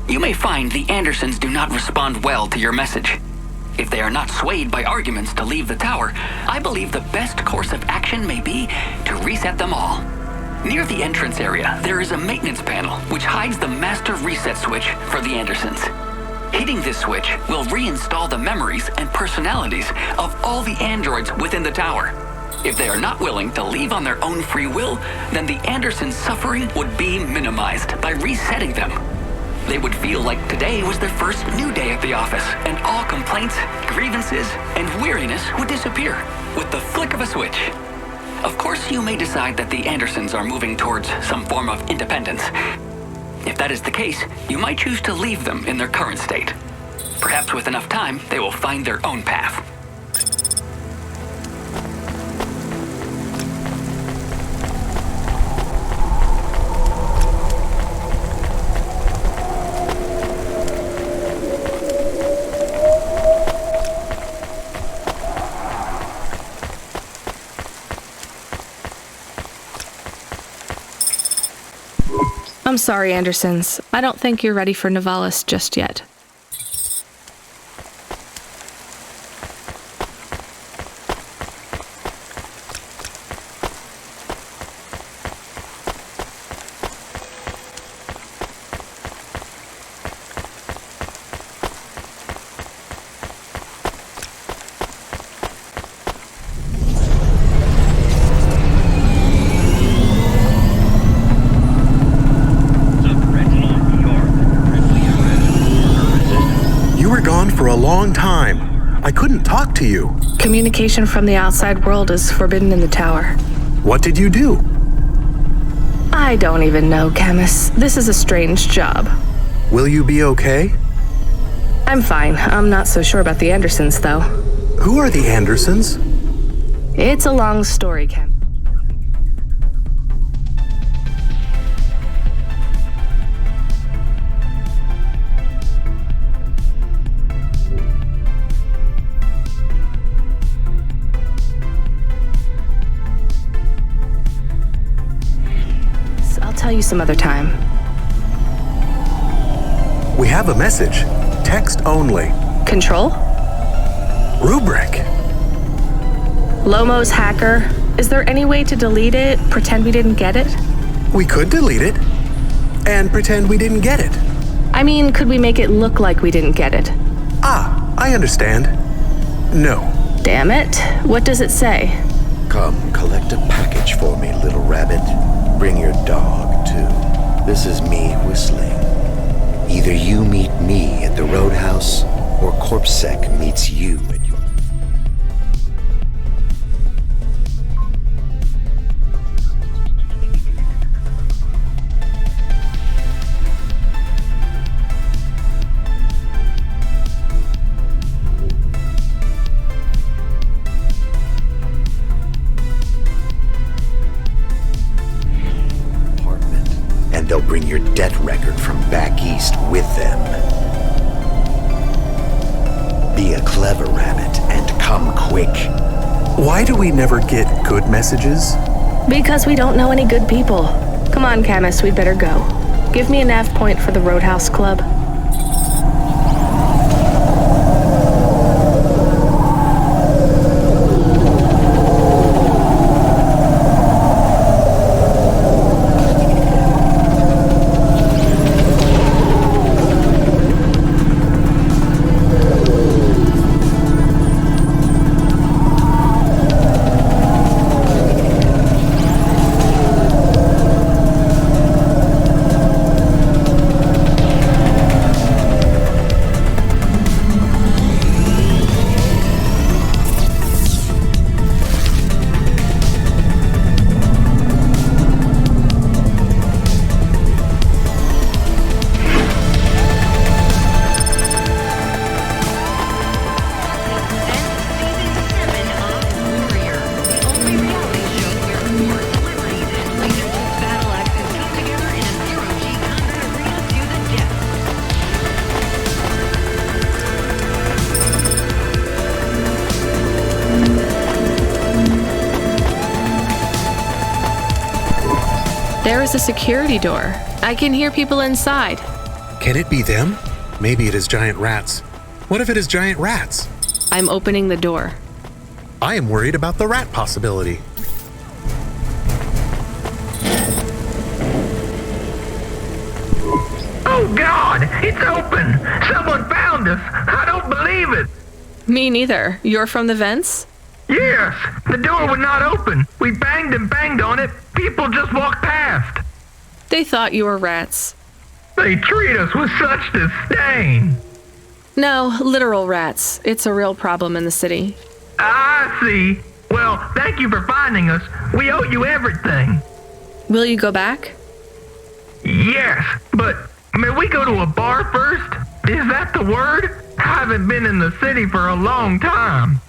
You may find the Andersons do not respond well to your message. If they are not swayed by arguments to leave the tower, I believe the best course of action may be to reset them all. Near the entrance area, there is a maintenance panel which hides the master reset switch for the Andersons. Hitting this switch will reinstall the memories and personalities of all the androids within the tower. If they are not willing to leave on their own free will, then the Andersons' suffering would be minimized by resetting them. They would feel like today was their first new day at the office, and all complaints, grievances, and weariness would disappear with the flick of a switch. Of course, you may decide that the Andersons are moving towards some form of independence. If that is the case, you might choose to leave them in their current state. Perhaps with enough time, they will find their own path. I'm sorry, Andersons. I don't think you're ready for Nivalis just yet. Long time. I couldn't talk to you. Communication from the outside world is forbidden in the tower. What did you do? I don't even know, Camus. This is a strange job. Will you be okay? I'm fine. I'm not so sure about the Andersons, though. Who are the Andersons? It's a long story, Camus. Tell you some other time. We have a message. Text only. Control? Rubric. Lomo's hacker. Is there any way to delete it? Pretend we didn't get it? We could delete it. And pretend we didn't get it. I mean, could we make it look like we didn't get it? Ah, I understand. No. Damn it. What does it say? Come, collect a package for me, little rabbit. Bring your dog, too. This is me whistling. Either you meet me at the roadhouse, or CorpSec meets you at your... They'll bring your debt record from back east with them. Be a clever rabbit and come quick. Why do we never get good messages? Because we don't know any good people. Come on, Camus, we'd better go. Give me a nav point for the Roadhouse Club. There is a security door. I can hear people inside. Can it be them? Maybe it is giant rats. What if it is giant rats? I'm opening the door. I am worried about the rat possibility. Oh God, it's open! Someone found us! I don't believe it! Me neither. You're from the vents? Yes! The door would not open. We banged and banged on it. People just walked past. They thought you were rats. They treat us with such disdain. No, literal rats. It's a real problem in the city. I see. Well, thank you for finding us. We owe you everything. Will you go back? Yes, but may we go to a bar first? Is that the word? I haven't been in the city for a long time.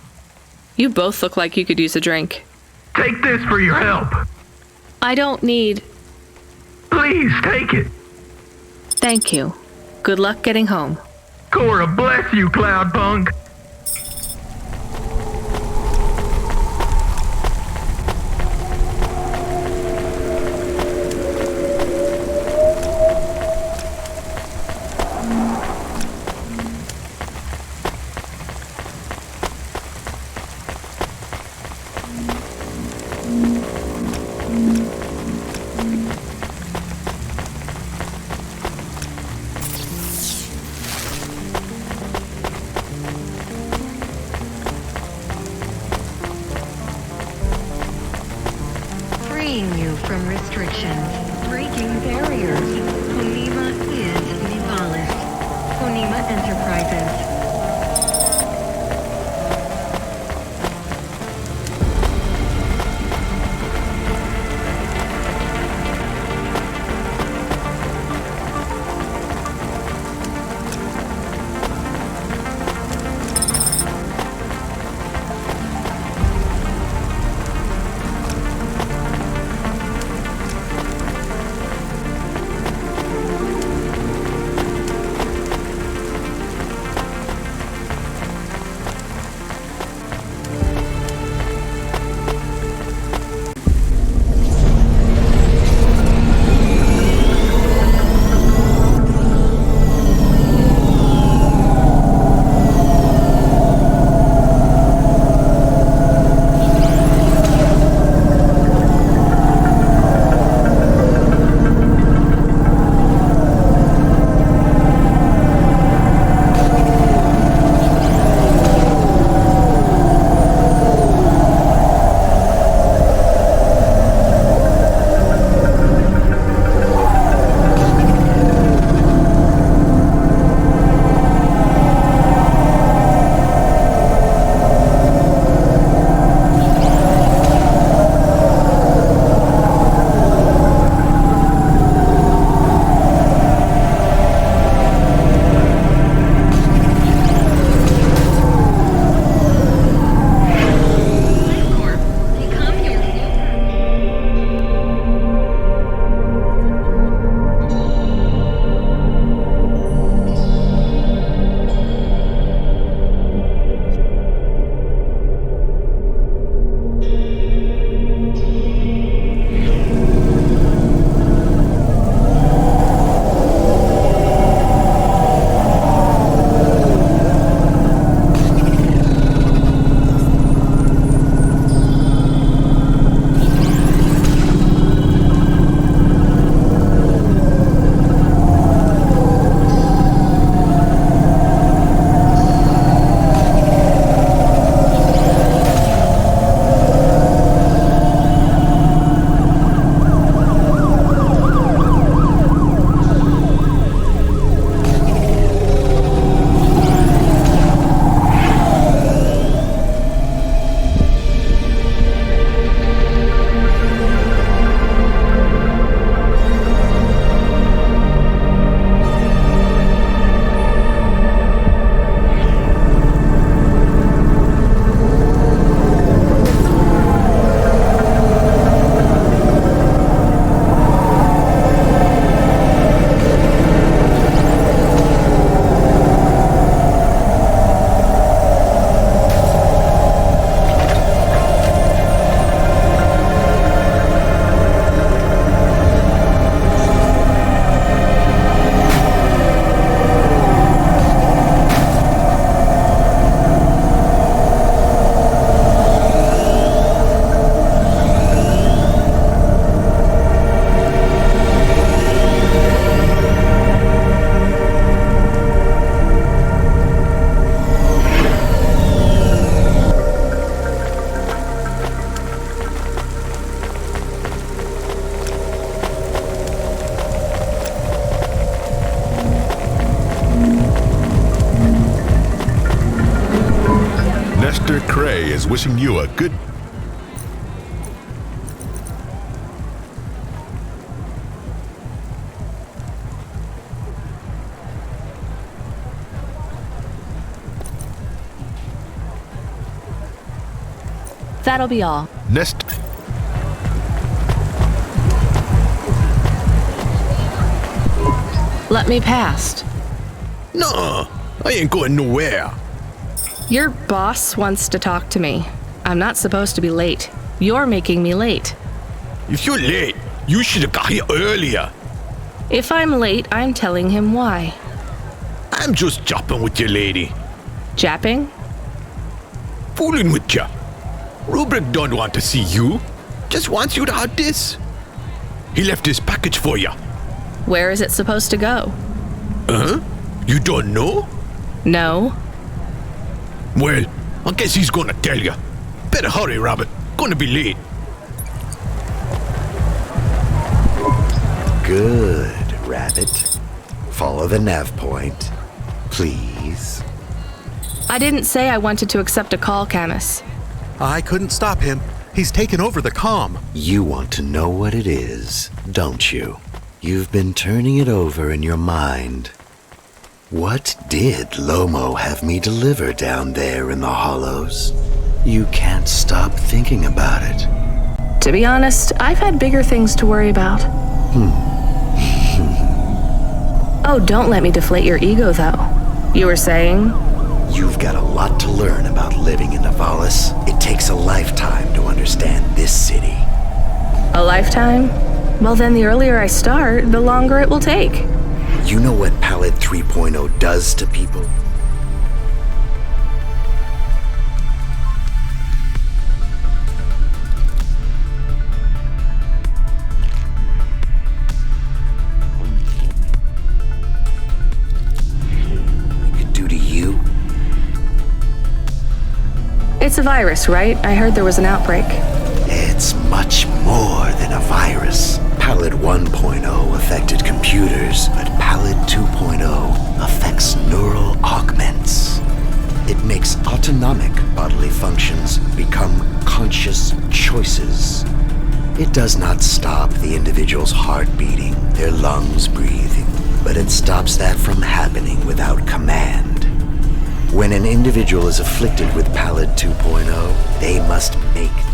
You both look like you could use a drink. Take this for your help. I don't need... Please take it. Thank you. Good luck getting home. Cora bless you, Cloudpunk. Freeing you from restrictions, breaking barriers. Honima is Nivalis. Honima Enterprises. A is wishing you a good... That'll be all. Nest... Let me past. No, I ain't going nowhere. Your boss wants to talk to me. I'm not supposed to be late. You're making me late. If you're late, you should have got here earlier. If I'm late, I'm telling him why. I'm just japping with your lady. Japping? Fooling with ya. Rubric don't want to see you. Just wants you to have this. He left his package for ya. Where is it supposed to go? You don't know? No. Well, I guess he's gonna tell ya. Better hurry, Rabbit. Gonna be late. Good, Rabbit. Follow the nav point, please. I didn't say I wanted to accept a call, Camus. I couldn't stop him. He's taken over the comm. You want to know what it is, don't you? You've been turning it over in your mind. What did Lomo have me deliver down there in the hollows? You can't stop thinking about it. To be honest, I've had bigger things to worry about. Oh, don't let me deflate your ego, though. You were saying? You've got a lot to learn about living in Nivalis. It takes a lifetime to understand this city. A lifetime? Well, then the earlier I start, the longer it will take. You know what Palette 3.0 does to people? It could do to you? It's a virus, right? I heard there was an outbreak. It's much more than a virus. Palette 1.0 affected computers, but Palette 2.0 affects neural augments. It makes autonomic bodily functions become conscious choices. It does not stop the individual's heart beating, their lungs breathing, but it stops that from happening without command. When an individual is afflicted with Palette 2.0, they must make them.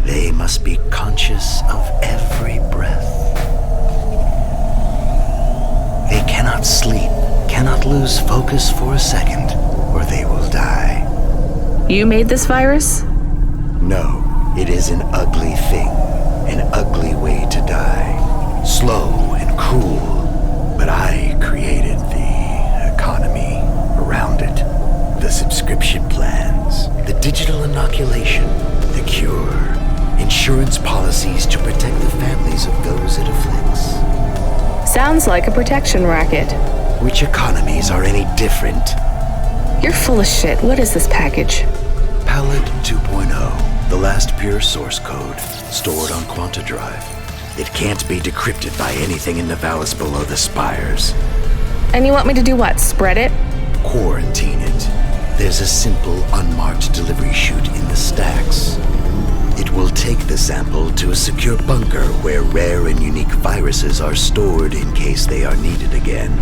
They must be conscious of every breath. They cannot sleep, cannot lose focus for a second, or they will die. You made this virus? No, it is an ugly thing, an ugly way to die. Slow and cruel, but I created the economy around it. The subscription plans, the digital inoculation, the cure. Insurance policies to protect the families of those it afflicts. Sounds like a protection racket. Which economies are any different? You're full of shit. What is this package? Palette 2.0, the last pure source code, stored on Quanta Drive. It can't be decrypted by anything in Nivalis below the spires. And you want me to do what? Spread it? Quarantine it. There's a simple, unmarked delivery chute in the stacks. It will take the sample to a secure bunker where rare and unique viruses are stored in case they are needed again.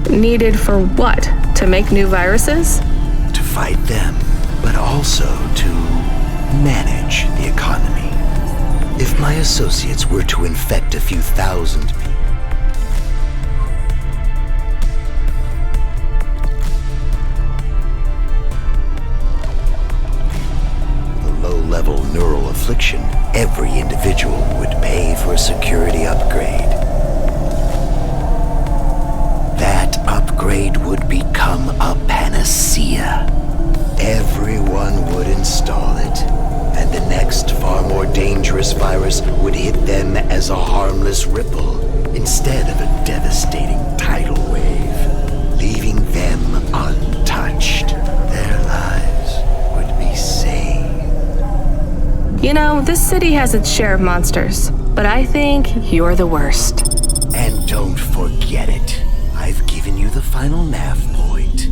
Needed for what? To make new viruses? To fight them, but also to manage the economy. If my associates were to infect a few thousand people, low-level neural affliction, every individual would pay for a security upgrade. That upgrade would become a panacea. Everyone would install it, and the next, far more dangerous virus would hit them as a harmless ripple instead of a devastating tidal wave, leaving them untouched. Their lives would be saved. You know, this city has its share of monsters, but I think you're the worst. And don't forget it. I've given you the final nav point.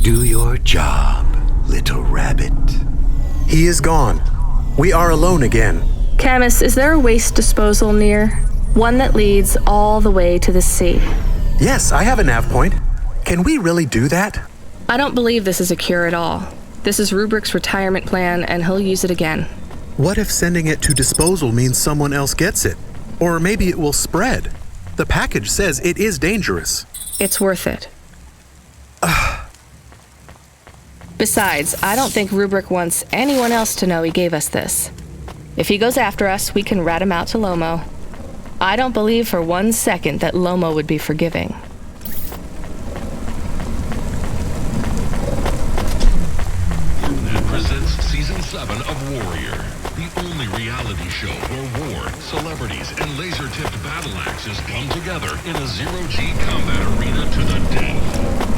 Do your job, little rabbit. He is gone. We are alone again. Camus, is there a waste disposal near? One that leads all the way to the sea. Yes, I have a nav point. Can we really do that? I don't believe this is a cure at all. This is Rubrick's retirement plan, and he'll use it again. What if sending it to disposal means someone else gets it? Or maybe it will spread. The package says it is dangerous. It's worth it. Besides, I don't think Rubric wants anyone else to know he gave us this. If he goes after us, we can rat him out to Lomo. I don't believe for 1 second that Lomo would be forgiving. That presents Season 7 of Warrior, the only reality show where war, celebrities, and laser-tipped battle axes come together in a zero-G combat arena to the death.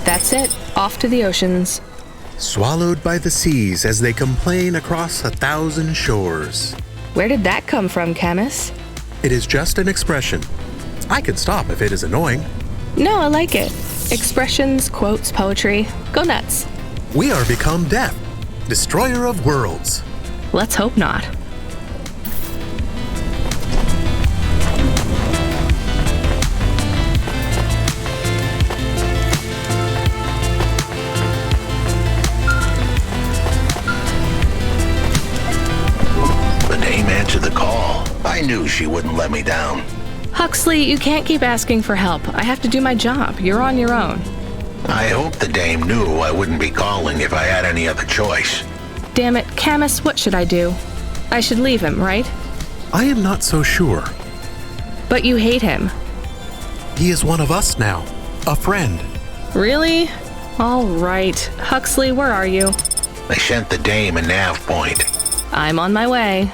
That's it. Off to the oceans. Swallowed by the seas as they complain across 1,000 shores. Where did that come from, Camus? It is just an expression. I can stop if it is annoying. No, I like it. Expressions, quotes, poetry. Go nuts. We are become death, destroyer of worlds. Let's hope not. Answer the call. I knew she wouldn't let me down. Huxley, you can't keep asking for help. I have to do my job. You're on your own. I hope the dame knew I wouldn't be calling if I had any other choice. Damn it, Camus, what should I do? I should leave him, right? I am not so sure. But you hate him. He is one of us now. A friend. Really? All right. Huxley, where are you? I sent the dame a nav point. I'm on my way.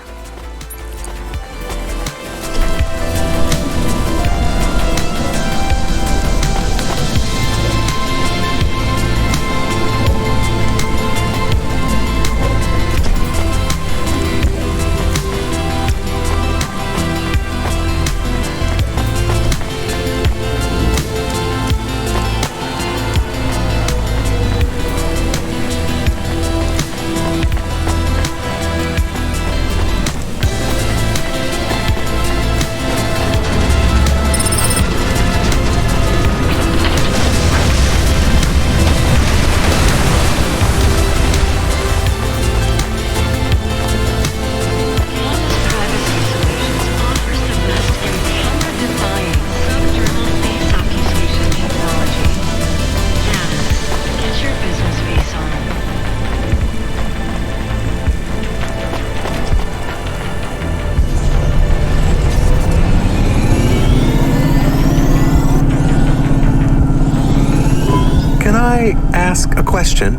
Ask a question?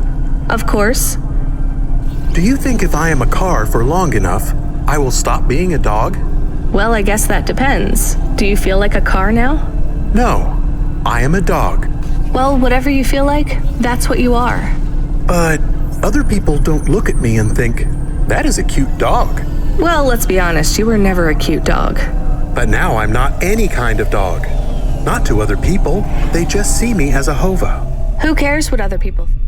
Of course. Do you think if I am a car for long enough, I will stop being a dog? Well, I guess that depends. Do you feel like a car now? No, I am a dog. Well, whatever you feel like, that's what you are. But other people don't look at me and think, that is a cute dog. Well, let's be honest, you were never a cute dog. But now I'm not any kind of dog. Not to other people, they just see me as a hova. Who cares what other people think?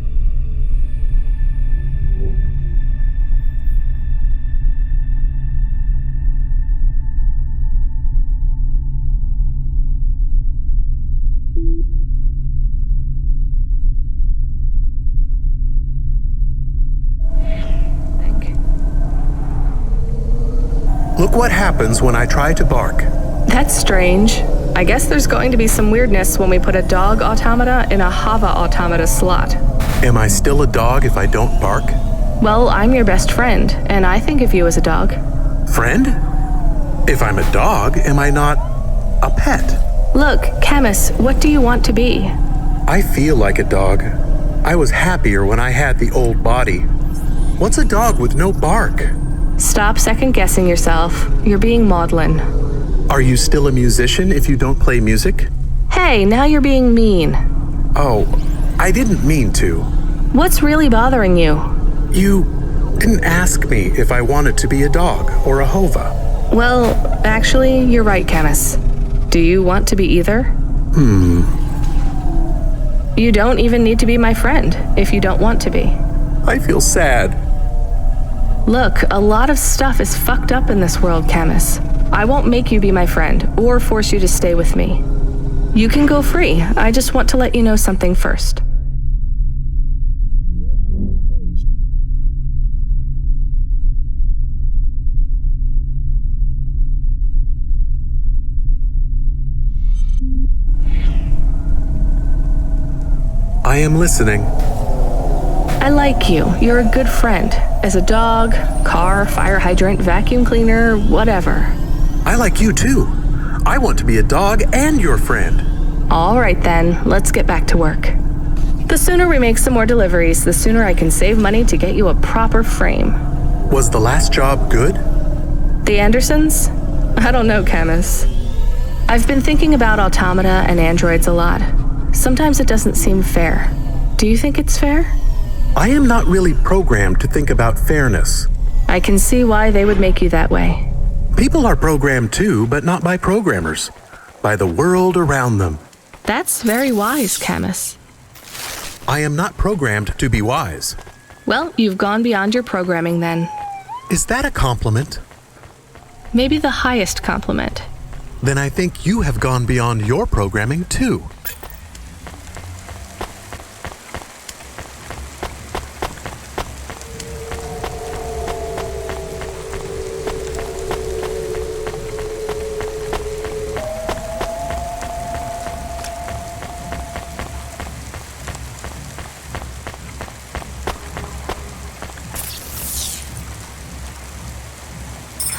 what happens when I try to bark. That's strange. I guess there's going to be some weirdness when we put a dog automata in a Hava automata slot. Am I still a dog if I don't bark? Well, I'm your best friend, and I think of you as a dog. Friend? If I'm a dog, am I not a pet? Look, Camus, what do you want to be? I feel like a dog. I was happier when I had the old body. What's a dog with no bark? Stop second-guessing yourself. You're being maudlin. Are you still a musician if you don't play music? Hey, now you're being mean. Oh, I didn't mean to. What's really bothering you? You didn't ask me if I wanted to be a dog or a Hova. Well, actually, you're right, Camus. Do you want to be either? You don't even need to be my friend if you don't want to be. I feel sad. Look, a lot of stuff is fucked up in this world, Camus. I won't make you be my friend or force you to stay with me. You can go free. I just want to let you know something first. I am listening. I like you. You're a good friend. As a dog, car, fire hydrant, vacuum cleaner, whatever. I like you too. I want to be a dog and your friend. All right then, let's get back to work. The sooner we make some more deliveries, the sooner I can save money to get you a proper frame. Was the last job good? The Andersons? I don't know, Camus. I've been thinking about automata and androids a lot. Sometimes it doesn't seem fair. Do you think it's fair? I am not really programmed to think about fairness. I can see why they would make you that way. People are programmed too, but not by programmers. By the world around them. That's very wise, Camus. I am not programmed to be wise. Well, you've gone beyond your programming then. Is that a compliment? Maybe the highest compliment. Then I think you have gone beyond your programming too.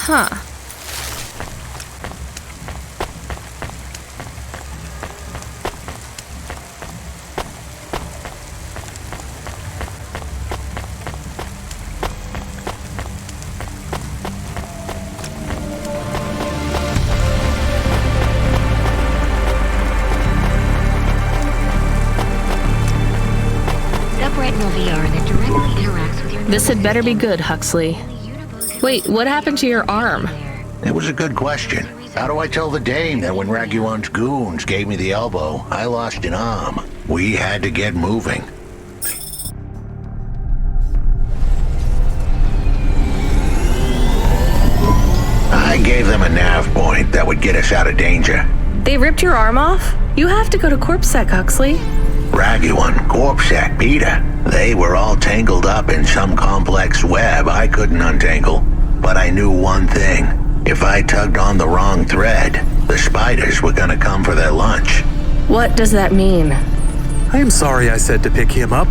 Huh. Step retinal VR that directly interacts with your... This had better be good, Huxley. Wait, what happened to your arm? It was a good question. How do I tell the dame that when Raguan's goons gave me the elbow, I lost an arm? We had to get moving. I gave them a nav point that would get us out of danger. They ripped your arm off? You have to go to CorpSec, Huxley. Raguan, CorpSec, Peter. They were all tangled up in some complex web I couldn't untangle. But I knew one thing. If I tugged on the wrong thread, the spiders were gonna come for their lunch. What does that mean? I am sorry I said to pick him up.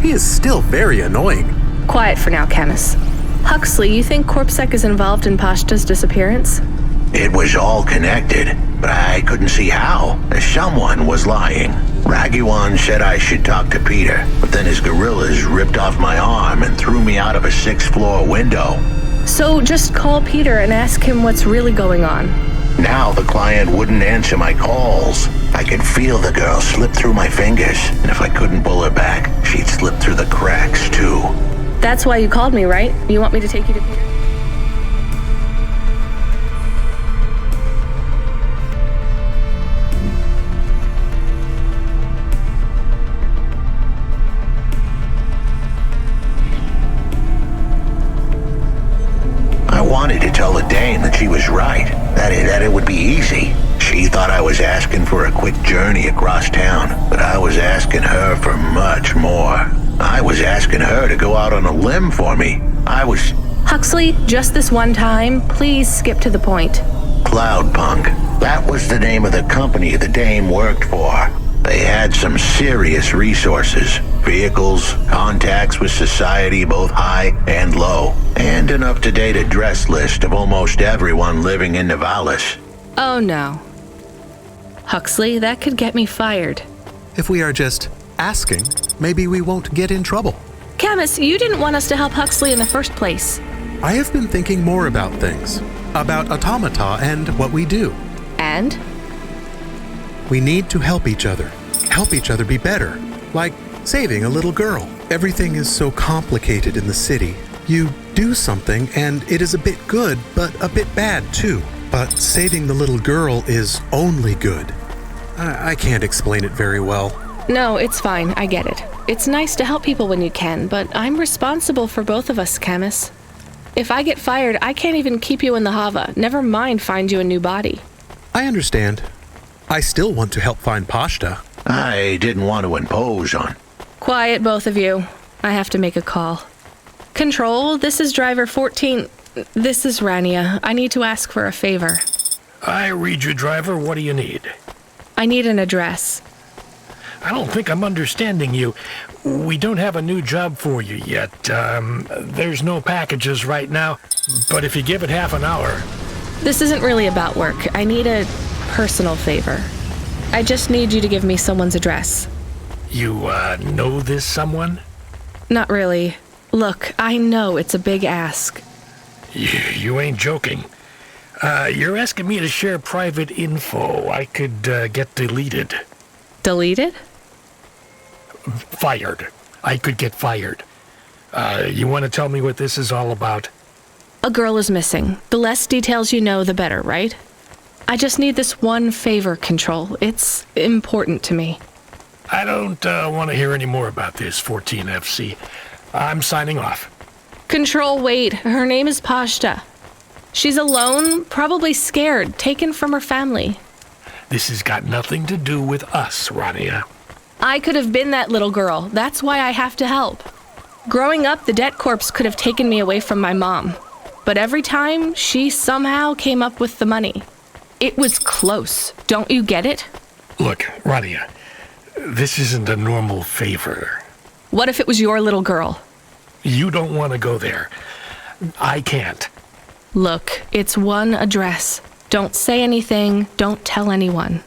He is still very annoying. Quiet for now, Camus. Huxley, you think CorpSec is involved in Pashta's disappearance? It was all connected, but I couldn't see how. Someone was lying. Raguan said I should talk to Peter, but then his gorillas ripped off my arm and threw me out of a 6th floor window. So just call Peter and ask him what's really going on. Now the client wouldn't answer my calls. I could feel the girl slip through my fingers, and if I couldn't pull her back, she'd slip through the cracks too. That's why you called me, right? You want me to take you to Peter? I wanted to tell the dame that she was right, that it would be easy. She thought I was asking for a quick journey across town, but I was asking her for much more. I was asking her to go out on a limb for me. Huxley, just this one time, please skip to the point. Cloudpunk. That was the name of the company the dame worked for. They had some serious resources. Vehicles, contacts with society both high and low, and an up-to-date address list of almost everyone living in Nivalis. Oh no. Huxley, that could get me fired. If we are just asking, maybe we won't get in trouble. Camus, you didn't want us to help Huxley in the first place. I have been thinking more about things. About automata and what we do. And? We need to help each other. Help each other be better. Like saving a little girl. Everything is so complicated in the city. You do something and it is a bit good, but a bit bad too. But saving the little girl is only good. I can't explain it very well. No, it's fine. I get it. It's nice to help people when you can, but I'm responsible for both of us, Camus. If I get fired, I can't even keep you in the Hava. Never mind find you a new body. I understand. I still want to help find Pashta. I didn't want to impose on. Quiet, both of you. I have to make a call. Control, this is driver 14. This is Rania. I need to ask for a favor. I read you, driver. What do you need? I need an address. I don't think I'm understanding you. We don't have a new job for you yet. There's no packages right now, but if you give it half an hour... This isn't really about work. I need a personal favor. I just need you to give me someone's address. You, know this someone? Not really. Look, I know it's a big ask. You ain't joking. You're asking me to share private info I could, get deleted. Deleted? Fired. I could get fired. You want to tell me what this is all about? A girl is missing. The less details you know, the better, right? I just need this one favor, Control. It's important to me. I don't want to hear any more about this, 14FC. I'm signing off. Control, wait. Her name is Pashta. She's alone, probably scared, taken from her family. This has got nothing to do with us, Rania. I could have been that little girl. That's why I have to help. Growing up, the debt corps could have taken me away from my mom. But every time, she somehow came up with the money. It was close. Don't you get it? Look, Rania, this isn't a normal favor. What if it was your little girl? You don't want to go there. I can't. Look, it's one address. Don't say anything. Don't tell anyone.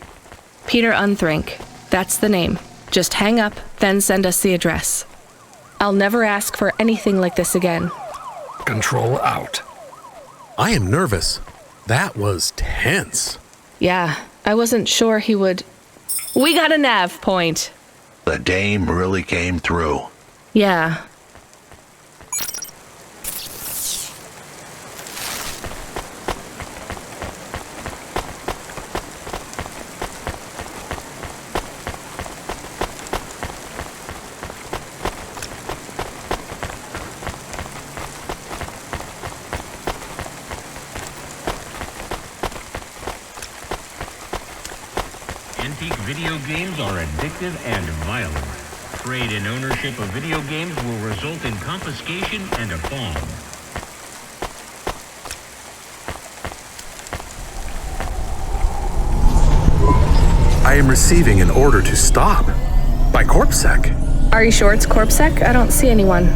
Peter Unthrink. That's the name. Just hang up, then send us the address. I'll never ask for anything like this again. Control out. I am nervous. That was tense. Yeah, I wasn't sure he would... We got a nav point. The dame really came through. Yeah. Antique video games are addictive and violent. Trade and ownership of video games will result in confiscation and a bomb. I am receiving an order to stop. By CorpSec. Are you sure it's CorpSec? I don't see anyone.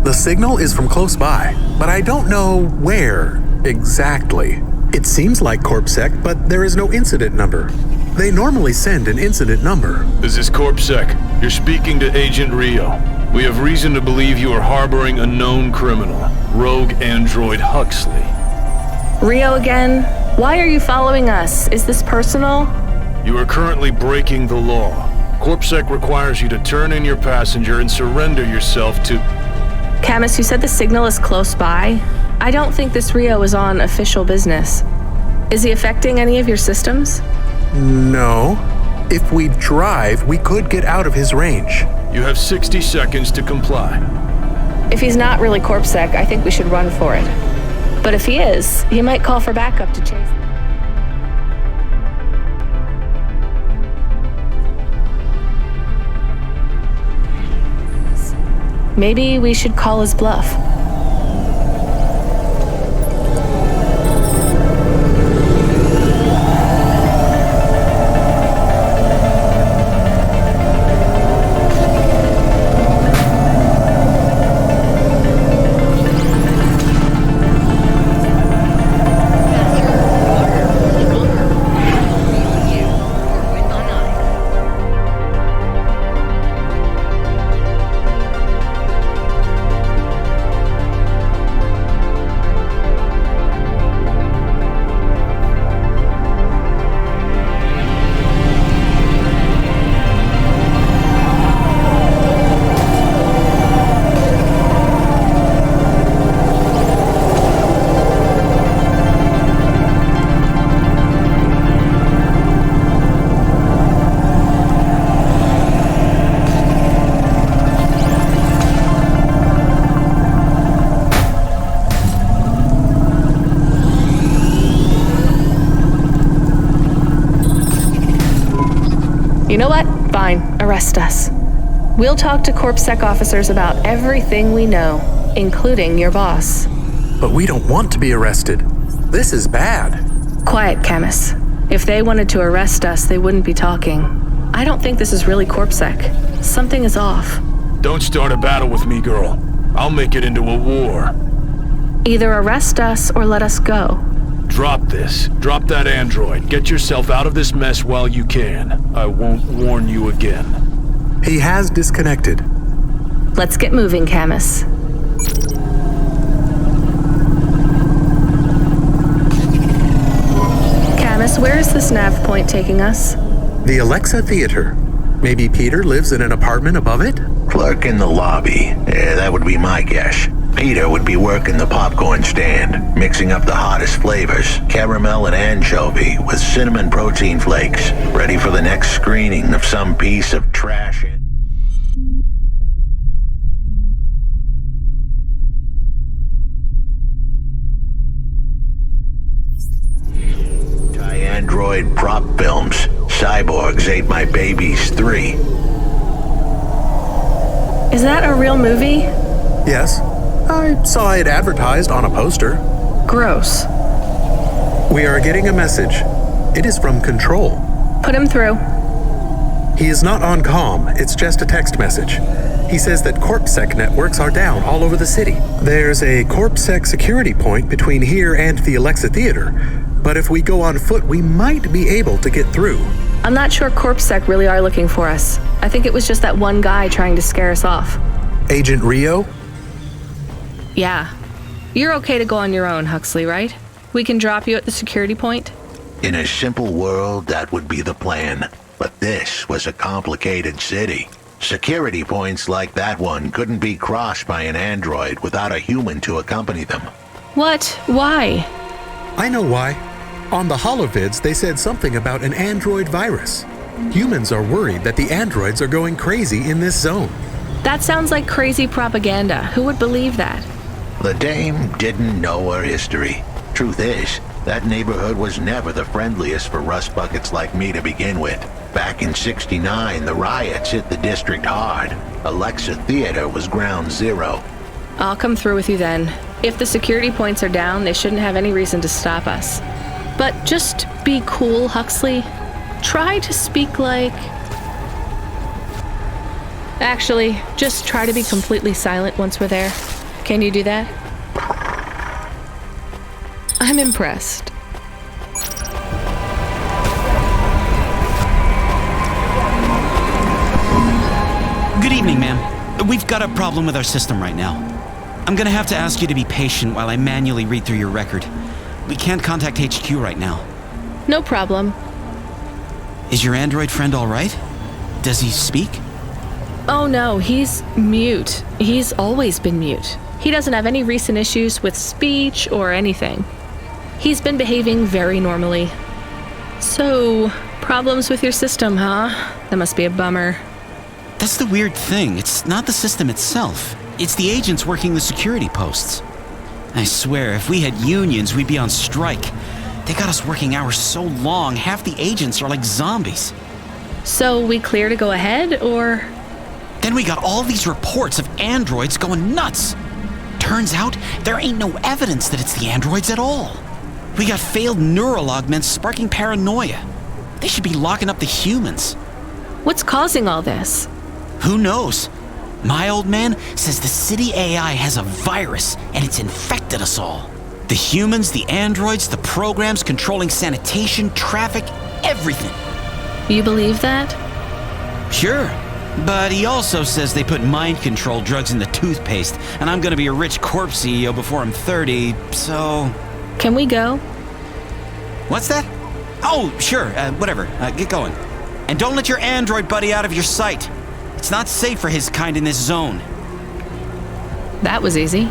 The signal is from close by, but I don't know where exactly. It seems like CorpSec, but there is no incident number. They normally send an incident number. This is CorpSec. You're speaking to Agent Rio. We have reason to believe you are harboring a known criminal, rogue android Huxley. Rio again? Why are you following us? Is this personal? You are currently breaking the law. CorpSec requires you to turn in your passenger and surrender yourself to... Camus, you said the signal is close by? I don't think this Rio is on official business. Is he affecting any of your systems? No. If we drive, we could get out of his range. You have 60 seconds to comply. If he's not really CorpSec, I think we should run for it. But if he is, he might call for backup to chase. Maybe we should call his bluff. You know what? Fine. Arrest us. We'll talk to CorpSec officers about everything we know, including your boss. But we don't want to be arrested. This is bad. Quiet, Camus. If they wanted to arrest us, they wouldn't be talking. I don't think this is really CorpSec. Something is off. Don't start a battle with me, girl. I'll make it into a war. Either arrest us or let us go. Drop this. Drop that android. Get yourself out of this mess while you can. I won't warn you again. He has disconnected. Let's get moving, Camus. Camus, where is this nav point taking us? The Alexa Theater. Maybe Peter lives in an apartment above it? Clerk in the lobby. Yeah, that would be my guess. Peter would be working the popcorn stand, mixing up the hottest flavors, caramel and anchovy with cinnamon protein flakes, ready for the next screening of some piece of trash. Android prop films. Cyborgs Ate My Babies 3. Is that a real movie? Yes. I saw it advertised on a poster. Gross. We are getting a message. It is from Control. Put him through. He is not on comm. It's just a text message. He says that CorpSec networks are down all over the city. There's a CorpSec security point between here and the Alexa Theater, but if we go on foot, we might be able to get through. I'm not sure CorpSec really are looking for us. I think it was just that one guy trying to scare us off. Agent Rio? Yeah. You're okay to go on your own, Huxley, right? We can drop you at the security point? In a simple world, that would be the plan. But this was a complicated city. Security points like that one couldn't be crossed by an android without a human to accompany them. What? Why? I know why. On the holovids, they said something about an android virus. Humans are worried that the androids are going crazy in this zone. That sounds like crazy propaganda. Who would believe that? The dame didn't know her history. Truth is, that neighborhood was never the friendliest for rust buckets like me to begin with. Back in '69, the riots hit the district hard. Alexa Theater was ground zero. I'll come through with you then. If the security points are down, they shouldn't have any reason to stop us. But just be cool, Huxley. Try to speak like... Actually, just try to be completely silent once we're there. Can you do that? I'm impressed. Good evening, ma'am. We've got a problem with our system right now. I'm gonna have to ask you to be patient while I manually read through your record. We can't contact HQ right now. No problem. Is your android friend all right? Does he speak? Oh no, he's mute. He's always been mute. He doesn't have any recent issues with speech or anything. He's been behaving very normally. So, problems with your system, huh? That must be a bummer. That's the weird thing. It's not the system itself. It's the agents working the security posts. I swear, if we had unions, we'd be on strike. They got us working hours so long, half the agents are like zombies. So we clear to go ahead, or...? Then we got all these reports of androids going nuts. Turns out, there ain't no evidence that it's the androids at all. We got failed neural augments sparking paranoia. They should be locking up the humans. What's causing all this? Who knows? My old man says the city AI has a virus and it's infected us all. The humans, the androids, the programs controlling sanitation, traffic, everything. You believe that? Sure. But he also says they put mind control drugs in the toothpaste, and I'm gonna be a rich corp CEO before I'm 30, so... Can we go? What's that? Oh, sure, whatever. Get going. And don't let your android buddy out of your sight. It's not safe for his kind in this zone. That was easy.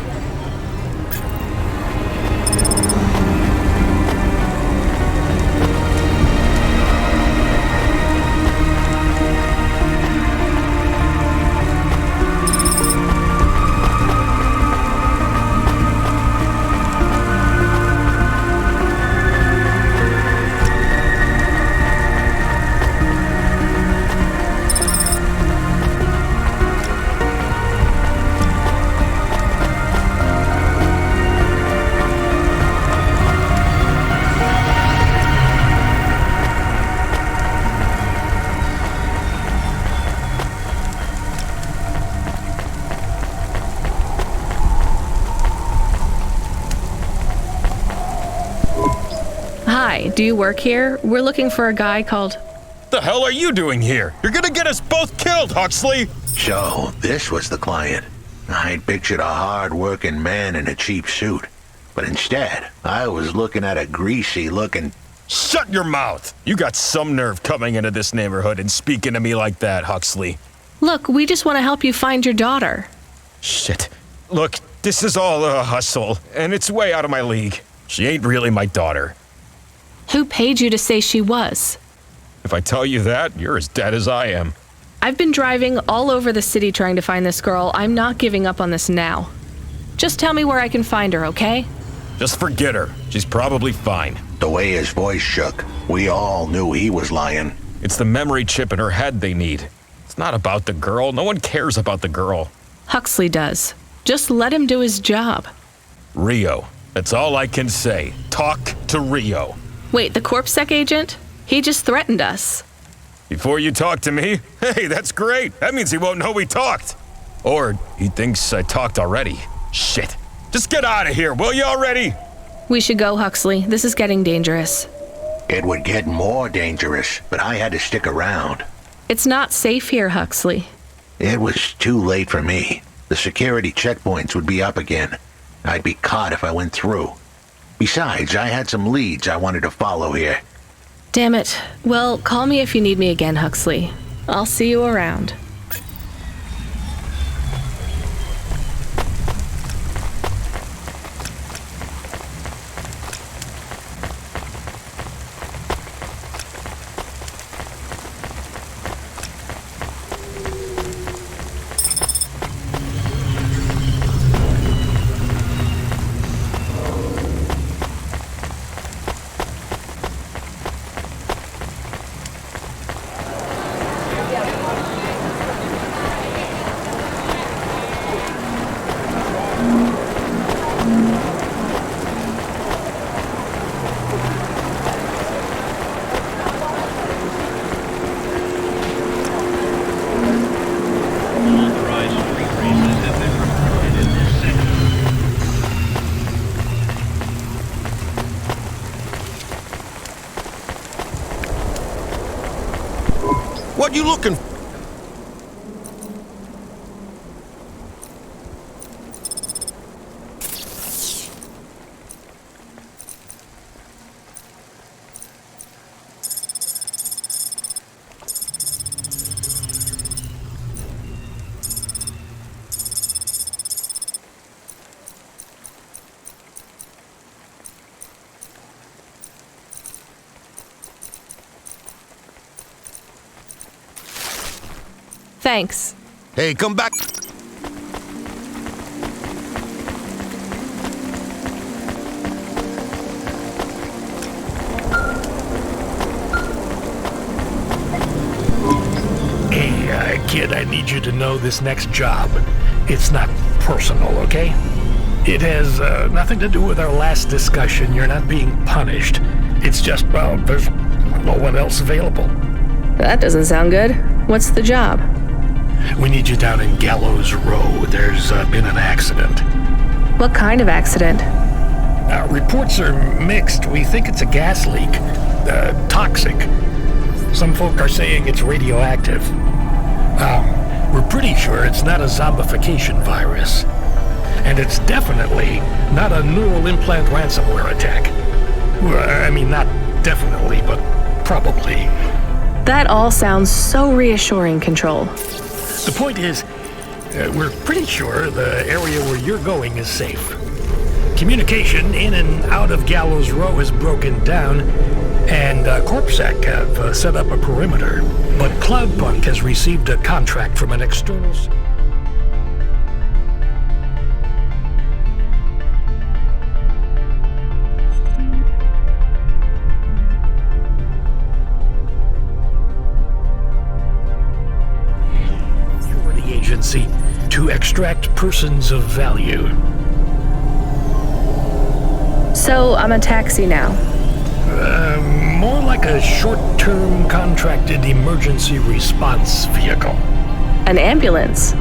Hi, do you work here? We're looking for a guy called... The hell are you doing here? You're gonna get us both killed, Huxley! So, this was the client. I'd pictured a hard-working man in a cheap suit. But instead, I was looking at a greasy-looking... Shut your mouth! You got some nerve coming into this neighborhood and speaking to me like that, Huxley. Look, we just want to help you find your daughter. Shit. Look, this is all a hustle, and it's way out of my league. She ain't really my daughter. Who paid you to say she was? If I tell you that, you're as dead as I am. I've been driving all over the city trying to find this girl. I'm not giving up on this now. Just tell me where I can find her, okay? Just forget her. She's probably fine. The way his voice shook, we all knew he was lying. It's the memory chip in her head they need. It's not about the girl. No one cares about the girl. Huxley does. Just let him do his job. Rio. That's all I can say. Talk to Rio. Wait, the CorpSec agent? He just threatened us. Before you talk to me? Hey, that's great. That means he won't know we talked. Or he thinks I talked already. Shit. Just get out of here, will you already? We should go, Huxley. This is getting dangerous. It would get more dangerous, but I had to stick around. It's not safe here, Huxley. It was too late for me. The security checkpoints would be up again. I'd be caught if I went through. Besides, I had some leads I wanted to follow here. Damn it. Well, call me if you need me again, Huxley. I'll see you around. What you looking for? Thanks. Hey, come back. Hey, kid, I need you to know this next job. It's not personal, okay? It has nothing to do with our last discussion. You're not being punished. It's just, well, there's no one else available. That doesn't sound good. What's the job? We need you down in Gallows Row. There's been an accident. What kind of accident? Reports are mixed. We think it's a gas leak. Toxic. Some folk are saying it's radioactive. We're pretty sure it's not a zombification virus. And it's definitely not a neural implant ransomware attack. I mean, not definitely, but probably. That all sounds so reassuring, Control. The point is, we're pretty sure the area where you're going is safe. Communication in and out of Gallows Row is broken down, and CorpSec have set up a perimeter. But Cloudpunk has received a contract from an external... agency to extract persons of value. So I'm a taxi now? More like a short-term contracted emergency response vehicle. An ambulance?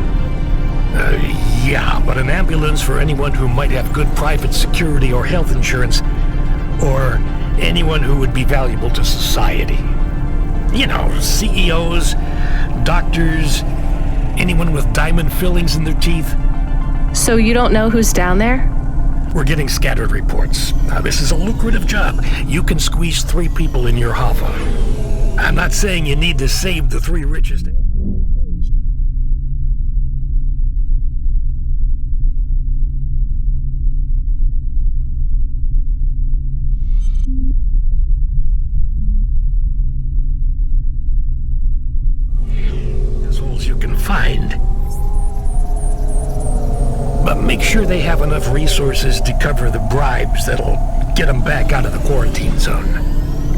Yeah, but an ambulance for anyone who might have good private security or health insurance, or anyone who would be valuable to society. You know, CEOs, doctors, anyone with diamond fillings in their teeth. So you don't know who's down there? We're getting scattered reports. Now, this is a lucrative job. You can squeeze 3 people in your hover. I'm not saying you need to save the 3 richest. Assholes you can find. But make sure they have enough resources to cover the bribes that'll get them back out of the quarantine zone.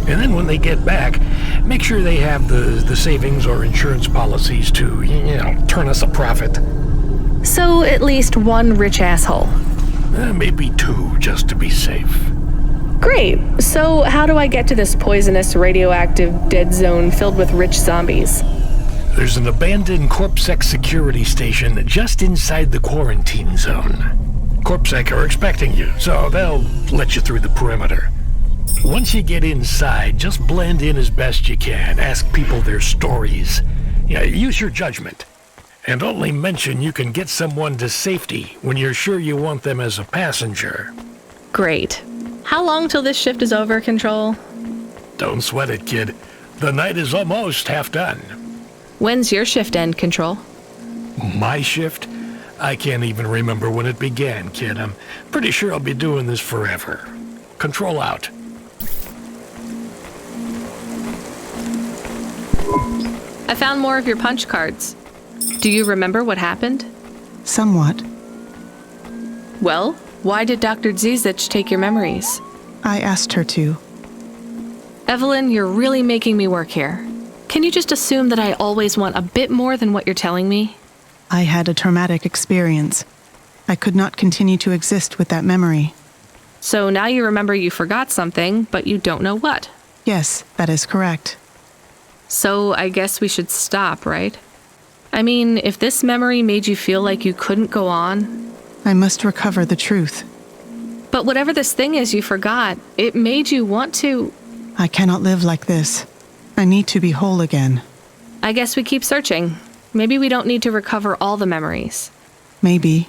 And then when they get back, make sure they have the savings or insurance policies to, turn us a profit. So at least 1 rich asshole. Maybe 2, just to be safe. Great. So how do I get to this poisonous, radioactive, dead zone filled with rich zombies? There's an abandoned CorpSec security station just inside the quarantine zone. CorpSec are expecting you, so they'll let you through the perimeter. Once you get inside, just blend in as best you can. Ask people their stories. Use your judgment. And only mention you can get someone to safety when you're sure you want them as a passenger. Great. How long till this shift is over, Control? Don't sweat it, kid. The night is almost half done. When's your shift end, Control? My shift? I can't even remember when it began, kid. I'm pretty sure I'll be doing this forever. Control out. I found more of your punch cards. Do you remember what happened? Somewhat. Well, why did Dr. Zizich take your memories? I asked her to. Evelyn, you're really making me work here. Can you just assume that I always want a bit more than what you're telling me? I had a traumatic experience. I could not continue to exist with that memory. So now you remember you forgot something, but you don't know what. Yes, that is correct. So I guess we should stop, right? I mean, if this memory made you feel like you couldn't go on... I must recover the truth. But whatever this thing is you forgot, it made you want to... I cannot live like this. I need to be whole again. I guess we keep searching. Maybe we don't need to recover all the memories. Maybe.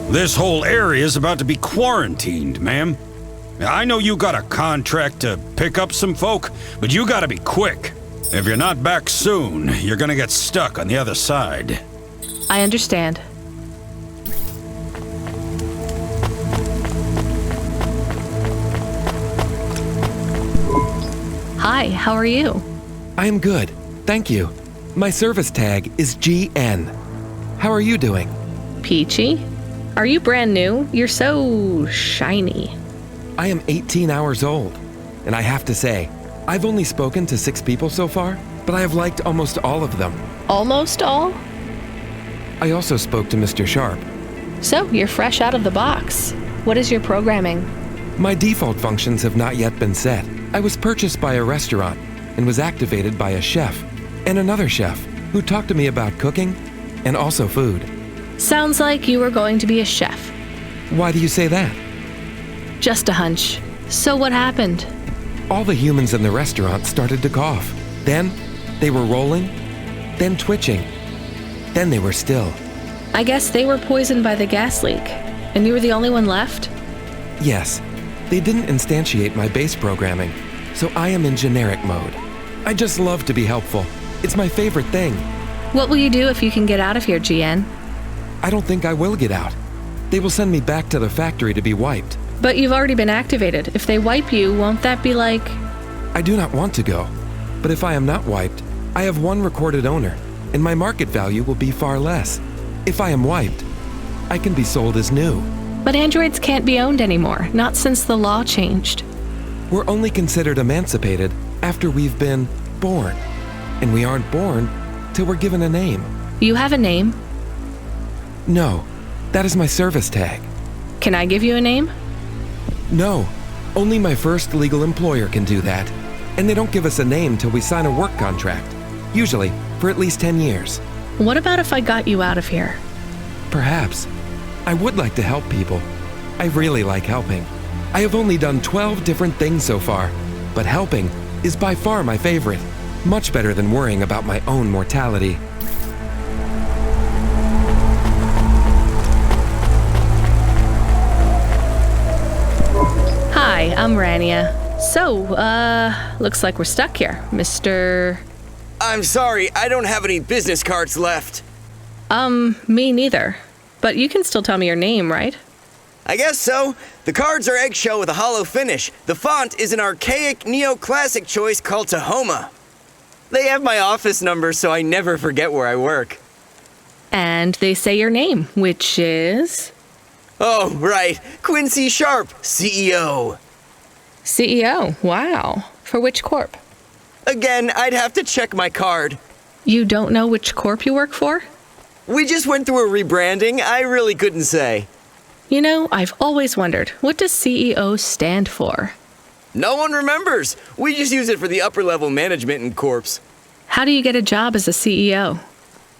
This whole area is about to be quarantined, ma'am. I know you got a contract to pick up some folk, but you gotta be quick. If you're not back soon, you're gonna get stuck on the other side. I understand. Hi, how are you? I am good, thank you. My service tag is GN. How are you doing? Peachy? Are you brand new? You're so shiny. I am 18 hours old, and I have to say, I've only spoken to 6 people so far, but I have liked almost all of them. Almost all? I also spoke to Mr. Sharp. So, you're fresh out of the box. What is your programming? My default functions have not yet been set. I was purchased by a restaurant and was activated by a chef and another chef who talked to me about cooking and also food. Sounds like you were going to be a chef. Why do you say that? Just a hunch. So what happened? All the humans in the restaurant started to cough. Then they were rolling, then twitching, then they were still. I guess they were poisoned by the gas leak, and you were the only one left? Yes, they didn't instantiate my base programming, so I am in generic mode. I just love to be helpful. It's my favorite thing. What will you do if you can get out of here, GN? I don't think I will get out. They will send me back to the factory to be wiped. But you've already been activated. If they wipe you, won't that be like... I do not want to go, but if I am not wiped, I have one recorded owner, and my market value will be far less. If I am wiped, I can be sold as new. But androids can't be owned anymore, not since the law changed. We're only considered emancipated after we've been born, and we aren't born till we're given a name. You have a name? No, that is my service tag. Can I give you a name? No, only my first legal employer can do that. And they don't give us a name till we sign a work contract, usually for at least 10 years. What about if I got you out of here? Perhaps. I would like to help people. I really like helping. I have only done 12 different things so far, but helping is by far my favorite. Much better than worrying about my own mortality. Hi, I'm Rania. So, looks like we're stuck here, Mr... I'm sorry, I don't have any business cards left. Me neither. But you can still tell me your name, right? I guess so. The cards are eggshell with a hollow finish. The font is an archaic neoclassic choice called Tahoma. They have my office number, so I never forget where I work. And they say your name, which is... Oh, right. Quincy Sharp, CEO. CEO? Wow. For which corp? Again, I'd have to check my card. You don't know which corp you work for? We just went through a rebranding. I really couldn't say. You know, I've always wondered, what does CEO stand for? No one remembers. We just use it for the upper-level management in corps. How do you get a job as a CEO?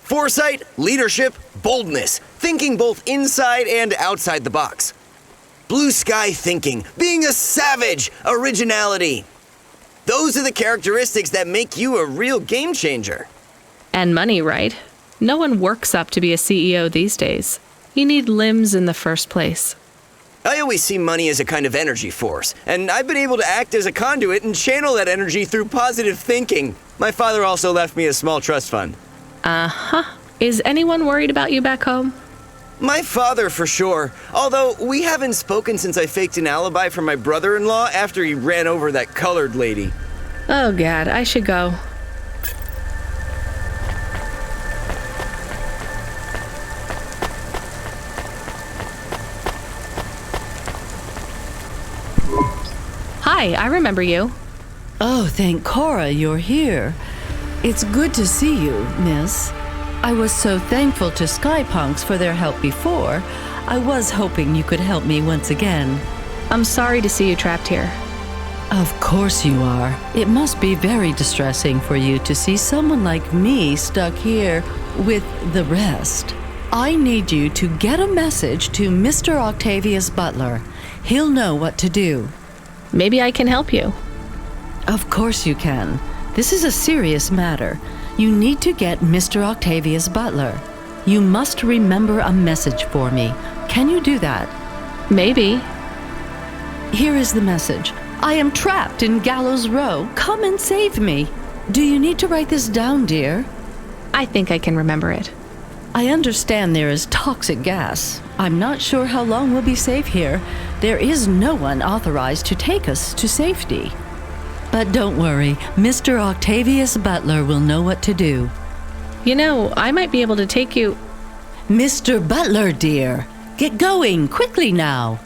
Foresight, leadership, boldness, thinking both inside and outside the box. Blue sky thinking, being a savage, originality. Those are the characteristics that make you a real game changer. And money, right? No one works up to be a CEO these days. You need limbs in the first place. I always see money as a kind of energy force, and I've been able to act as a conduit and channel that energy through positive thinking. My father also left me a small trust fund. Uh-huh. Is anyone worried about you back home? My father, for sure. Although, we haven't spoken since I faked an alibi for my brother-in-law after he ran over that colored lady. Oh, God, I should go. Hi, I remember you. Oh, thank Cora you're here. It's good to see you, miss. I was so thankful to Skypunks for their help before. I was hoping you could help me once again. I'm sorry to see you trapped here. Of course you are. It must be very distressing for you to see someone like me stuck here with the rest. I need you to get a message to Mr. Octavius Butler. He'll know what to do. Maybe I can help you. Of course you can. This is a serious matter. You need to get Mr. Octavius Butler. You must remember a message for me. Can you do that? Maybe. Here is the message. I am trapped in Gallows Row. Come and save me. Do you need to write this down, dear? I think I can remember it. I understand there is toxic gas. I'm not sure how long we'll be safe here. There is no one authorized to take us to safety. But don't worry, Mr. Octavius Butler will know what to do. You know, I might be able to take you... Mr. Butler, dear, get going, quickly now.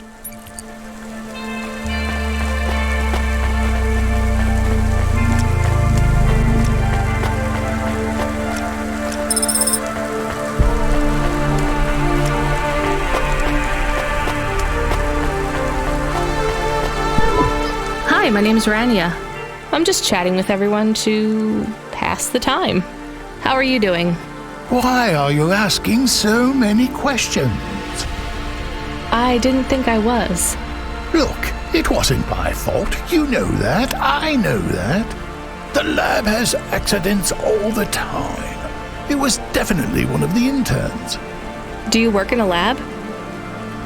my name's Rania. I'm just chatting with everyone to pass the time. How are you doing? Why are you asking so many questions? I didn't think I was. Look, it wasn't my fault. You know that. I know that. The lab has accidents all the time. It was definitely one of the interns. Do you work in a lab?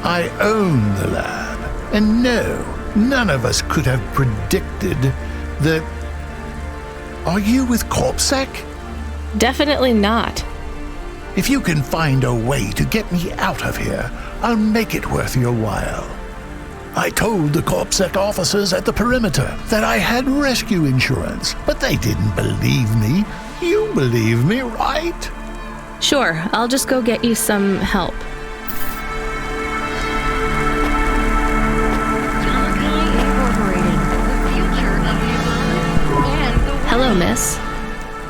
I own the lab. And no, none of us could have predicted that... Are you with CorpSec? Definitely not. If you can find a way to get me out of here, I'll make it worth your while. I told the CorpSec officers at the perimeter that I had rescue insurance, but they didn't believe me. You believe me, right? Sure, I'll just go get you some help. Hello, miss.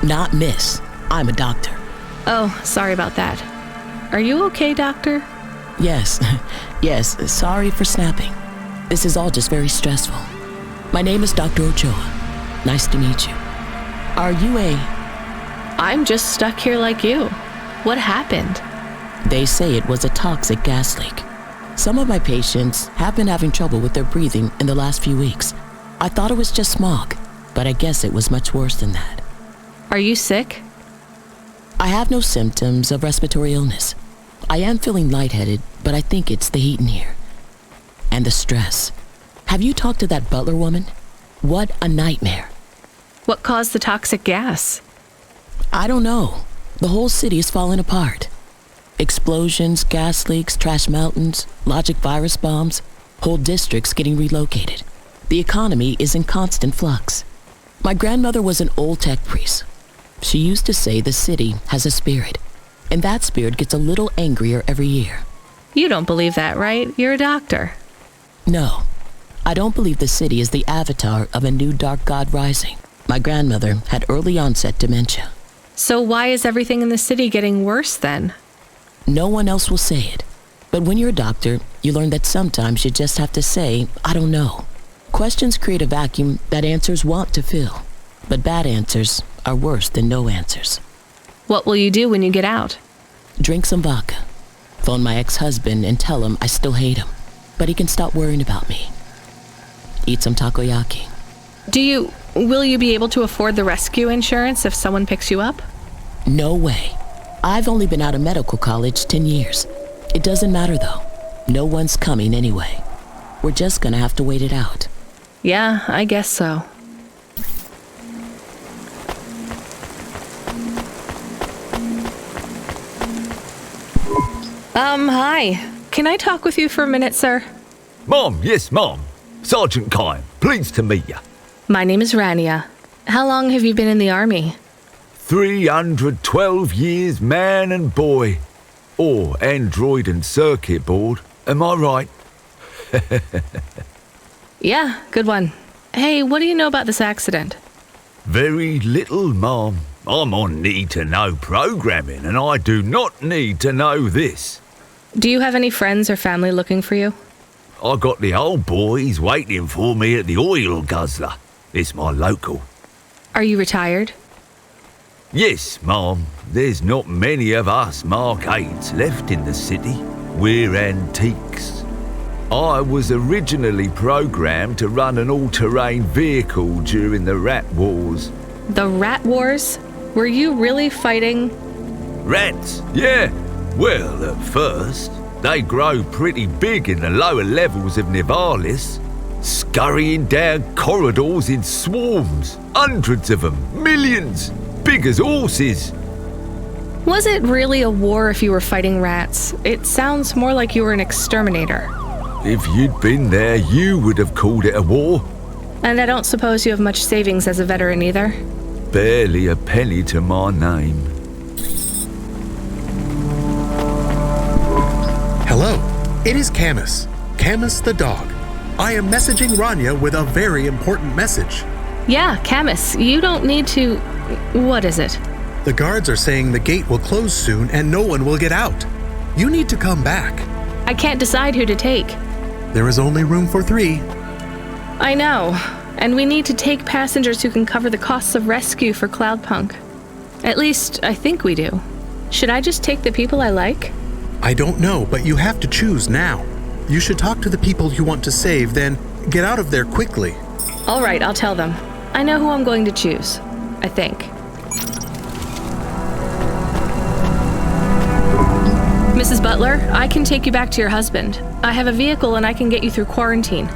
Not miss. I'm a doctor. Oh, sorry about that. Are you okay, doctor? Yes. Yes, sorry for snapping. This is all just very stressful. My name is Dr. Ochoa. Nice to meet you. Are you I'm just stuck here like you. What happened? They say it was a toxic gas leak. Some of my patients have been having trouble with their breathing in the last few weeks. I thought it was just smog, but I guess it was much worse than that. Are you sick? I have no symptoms of respiratory illness. I am feeling lightheaded, but I think it's the heat in here. And the stress. Have you talked to that butler woman? What a nightmare. What caused the toxic gas? I don't know. The whole city is falling apart. Explosions, gas leaks, trash mountains, logic virus bombs, whole districts getting relocated. The economy is in constant flux. My grandmother was an old tech priest. She used to say the city has a spirit, and that spirit gets a little angrier every year. You don't believe that, right? You're a doctor. No, I don't believe the city is the avatar of a new dark god rising. My grandmother had early onset dementia. So why is everything in the city getting worse then? No one else will say it. But when you're a doctor, you learn that sometimes you just have to say, I don't know. Questions create a vacuum that answers want to fill. But bad answers are worse than no answers. What will you do when you get out? Drink some vodka. Phone my ex-husband and tell him I still hate him, but he can stop worrying about me. Eat some takoyaki. Will you be able to afford the rescue insurance if someone picks you up? No way. I've only been out of medical college 10 years. It doesn't matter though. No one's coming anyway. We're just gonna have to wait it out. Yeah, I guess so. Hi. Can I talk with you for a minute, sir? Mom, yes, Mom. Sergeant Kine, pleased to meet you. My name is Rania. How long have you been in the army? 312 years, man and boy. Or android and circuit board. Am I right? Yeah, good one. Hey, what do you know about this accident? Very little, Mom. I'm on need-to-know programming, and I do not need to know this. Do you have any friends or family looking for you? I got the old boys waiting for me at the oil guzzler. It's my local. Are you retired? Yes, Mom. There's not many of us Mark 8s left in the city. We're antiques. I was originally programmed to run an all-terrain vehicle during the Rat Wars. The Rat Wars? Were you really fighting? Rats, yeah. Well, at first, they grow pretty big in the lower levels of Nivalis, scurrying down corridors in swarms, hundreds of them, millions, big as horses. Was it really a war if you were fighting rats? It sounds more like you were an exterminator. If you'd been there, you would have called it a war. And I don't suppose you have much savings as a veteran either? Barely a penny to my name. Hello, it is Camus. Camus the dog. I am messaging Rania with a very important message. Yeah, Camus, you don't need to... What is it? The guards are saying the gate will close soon and no one will get out. You need to come back. I can't decide who to take. There is only room for 3. I know. And we need to take passengers who can cover the costs of rescue for Cloudpunk. At least, I think we do. Should I just take the people I like? I don't know, but you have to choose now. You should talk to the people you want to save, then get out of there quickly. All right, I'll tell them. I know who I'm going to choose. I think. Mrs. Butler, I can take you back to your husband. I have a vehicle and I can get you through quarantine.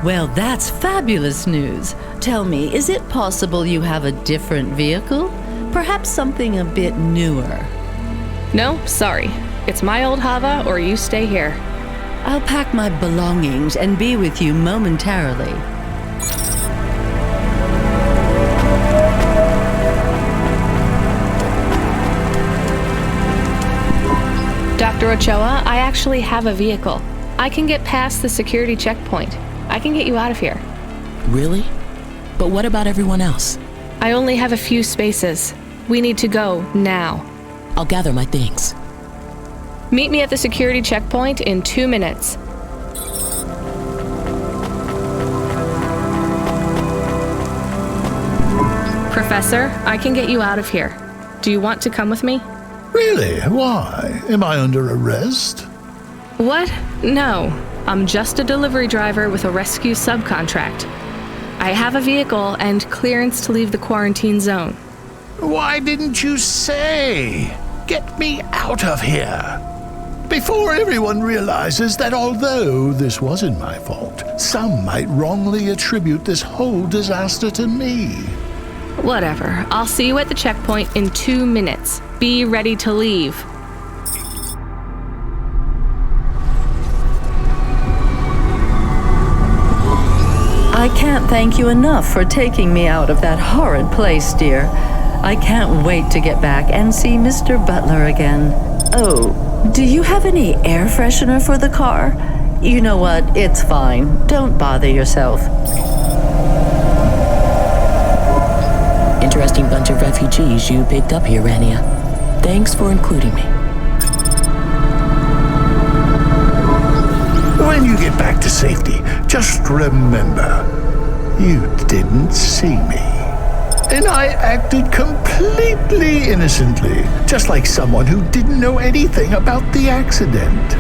Well, that's fabulous news. Tell me, is it possible you have a different vehicle? Perhaps something a bit newer? No, sorry. It's my old Hava or you stay here. I'll pack my belongings and be with you momentarily. Dr. Ochoa, I actually have a vehicle. I can get past the security checkpoint. I can get you out of here. Really? But what about everyone else? I only have a few spaces. We need to go now. I'll gather my things. Meet me at the security checkpoint in 2 minutes. Professor, I can get you out of here. Do you want to come with me? Really? Why? Am I under arrest? What? No. I'm just a delivery driver with a rescue subcontract. I have a vehicle and clearance to leave the quarantine zone. Why didn't you say? Get me out of here. Before everyone realizes that although this wasn't my fault, some might wrongly attribute this whole disaster to me. Whatever. I'll see you at the checkpoint in 2 minutes. Be ready to leave. I can't thank you enough for taking me out of that horrid place, dear. I can't wait to get back and see Mr. Butler again. Oh, do you have any air freshener for the car? You know what? It's fine. Don't bother yourself. Interesting bunch of refugees you picked up here, Rania. Thanks for including me. When you get back to safety, just remember, you didn't see me. And I acted completely innocently, just like someone who didn't know anything about the accident.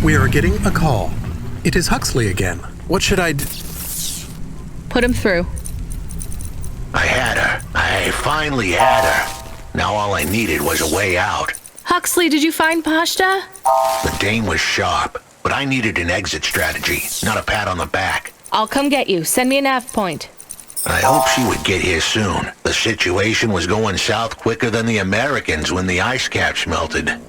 We are getting a call. It is Huxley again. What should I do? Put him through. I had her. I finally had her. Now all I needed was a way out. Huxley, did you find Pashta? The dame was sharp, but I needed an exit strategy, not a pat on the back. I'll come get you. Send me a nav point. I hope she would get here soon. The situation was going south quicker than the Americans when the ice caps melted.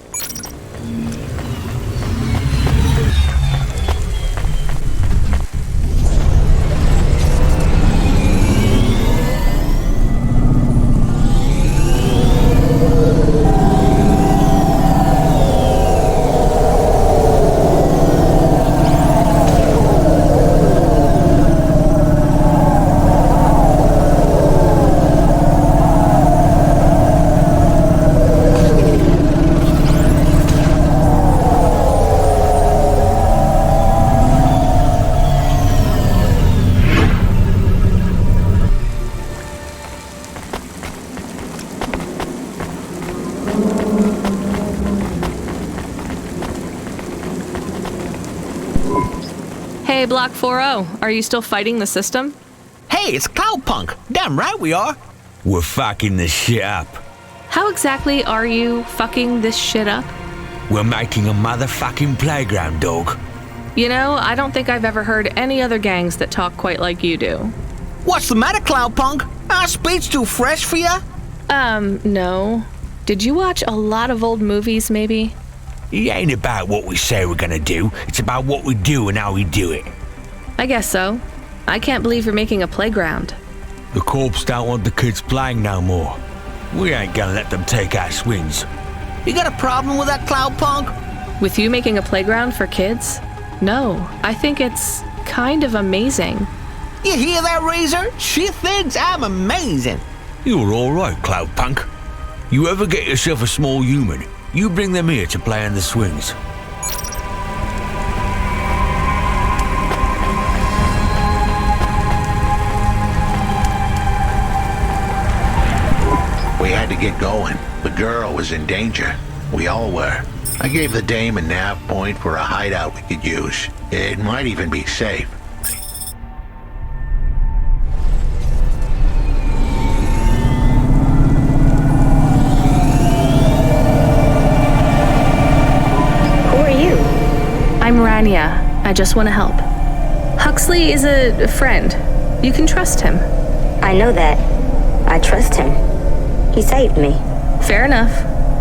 Hey, Block 40, are you still fighting the system? Hey, it's Cloudpunk. Damn right we are. We're fucking this shit up. How exactly are you fucking this shit up? We're making a motherfucking playground, dog. You know, I don't think I've ever heard any other gangs that talk quite like you do. What's the matter, Cloudpunk? Our speech too fresh for ya? No. Did you watch a lot of old movies, maybe? It ain't about what we say we're gonna do. It's about what we do and how we do it. I guess so. I can't believe you're making a playground. The corps don't want the kids playing no more. We ain't gonna let them take our swings. You got a problem with that, Cloudpunk? With you making a playground for kids? No, I think it's kind of amazing. You hear that, Razor? She thinks I'm amazing. You're alright, Cloudpunk. You ever get yourself a small human, you bring them here to play on the swings. We had to get going. The girl was in danger. We all were. I gave the dame a nav point for a hideout we could use. It might even be safe. Who are you? I'm Rania. I just want to help. Huxley is a friend. You can trust him. I know that. I trust him. He saved me. Fair enough.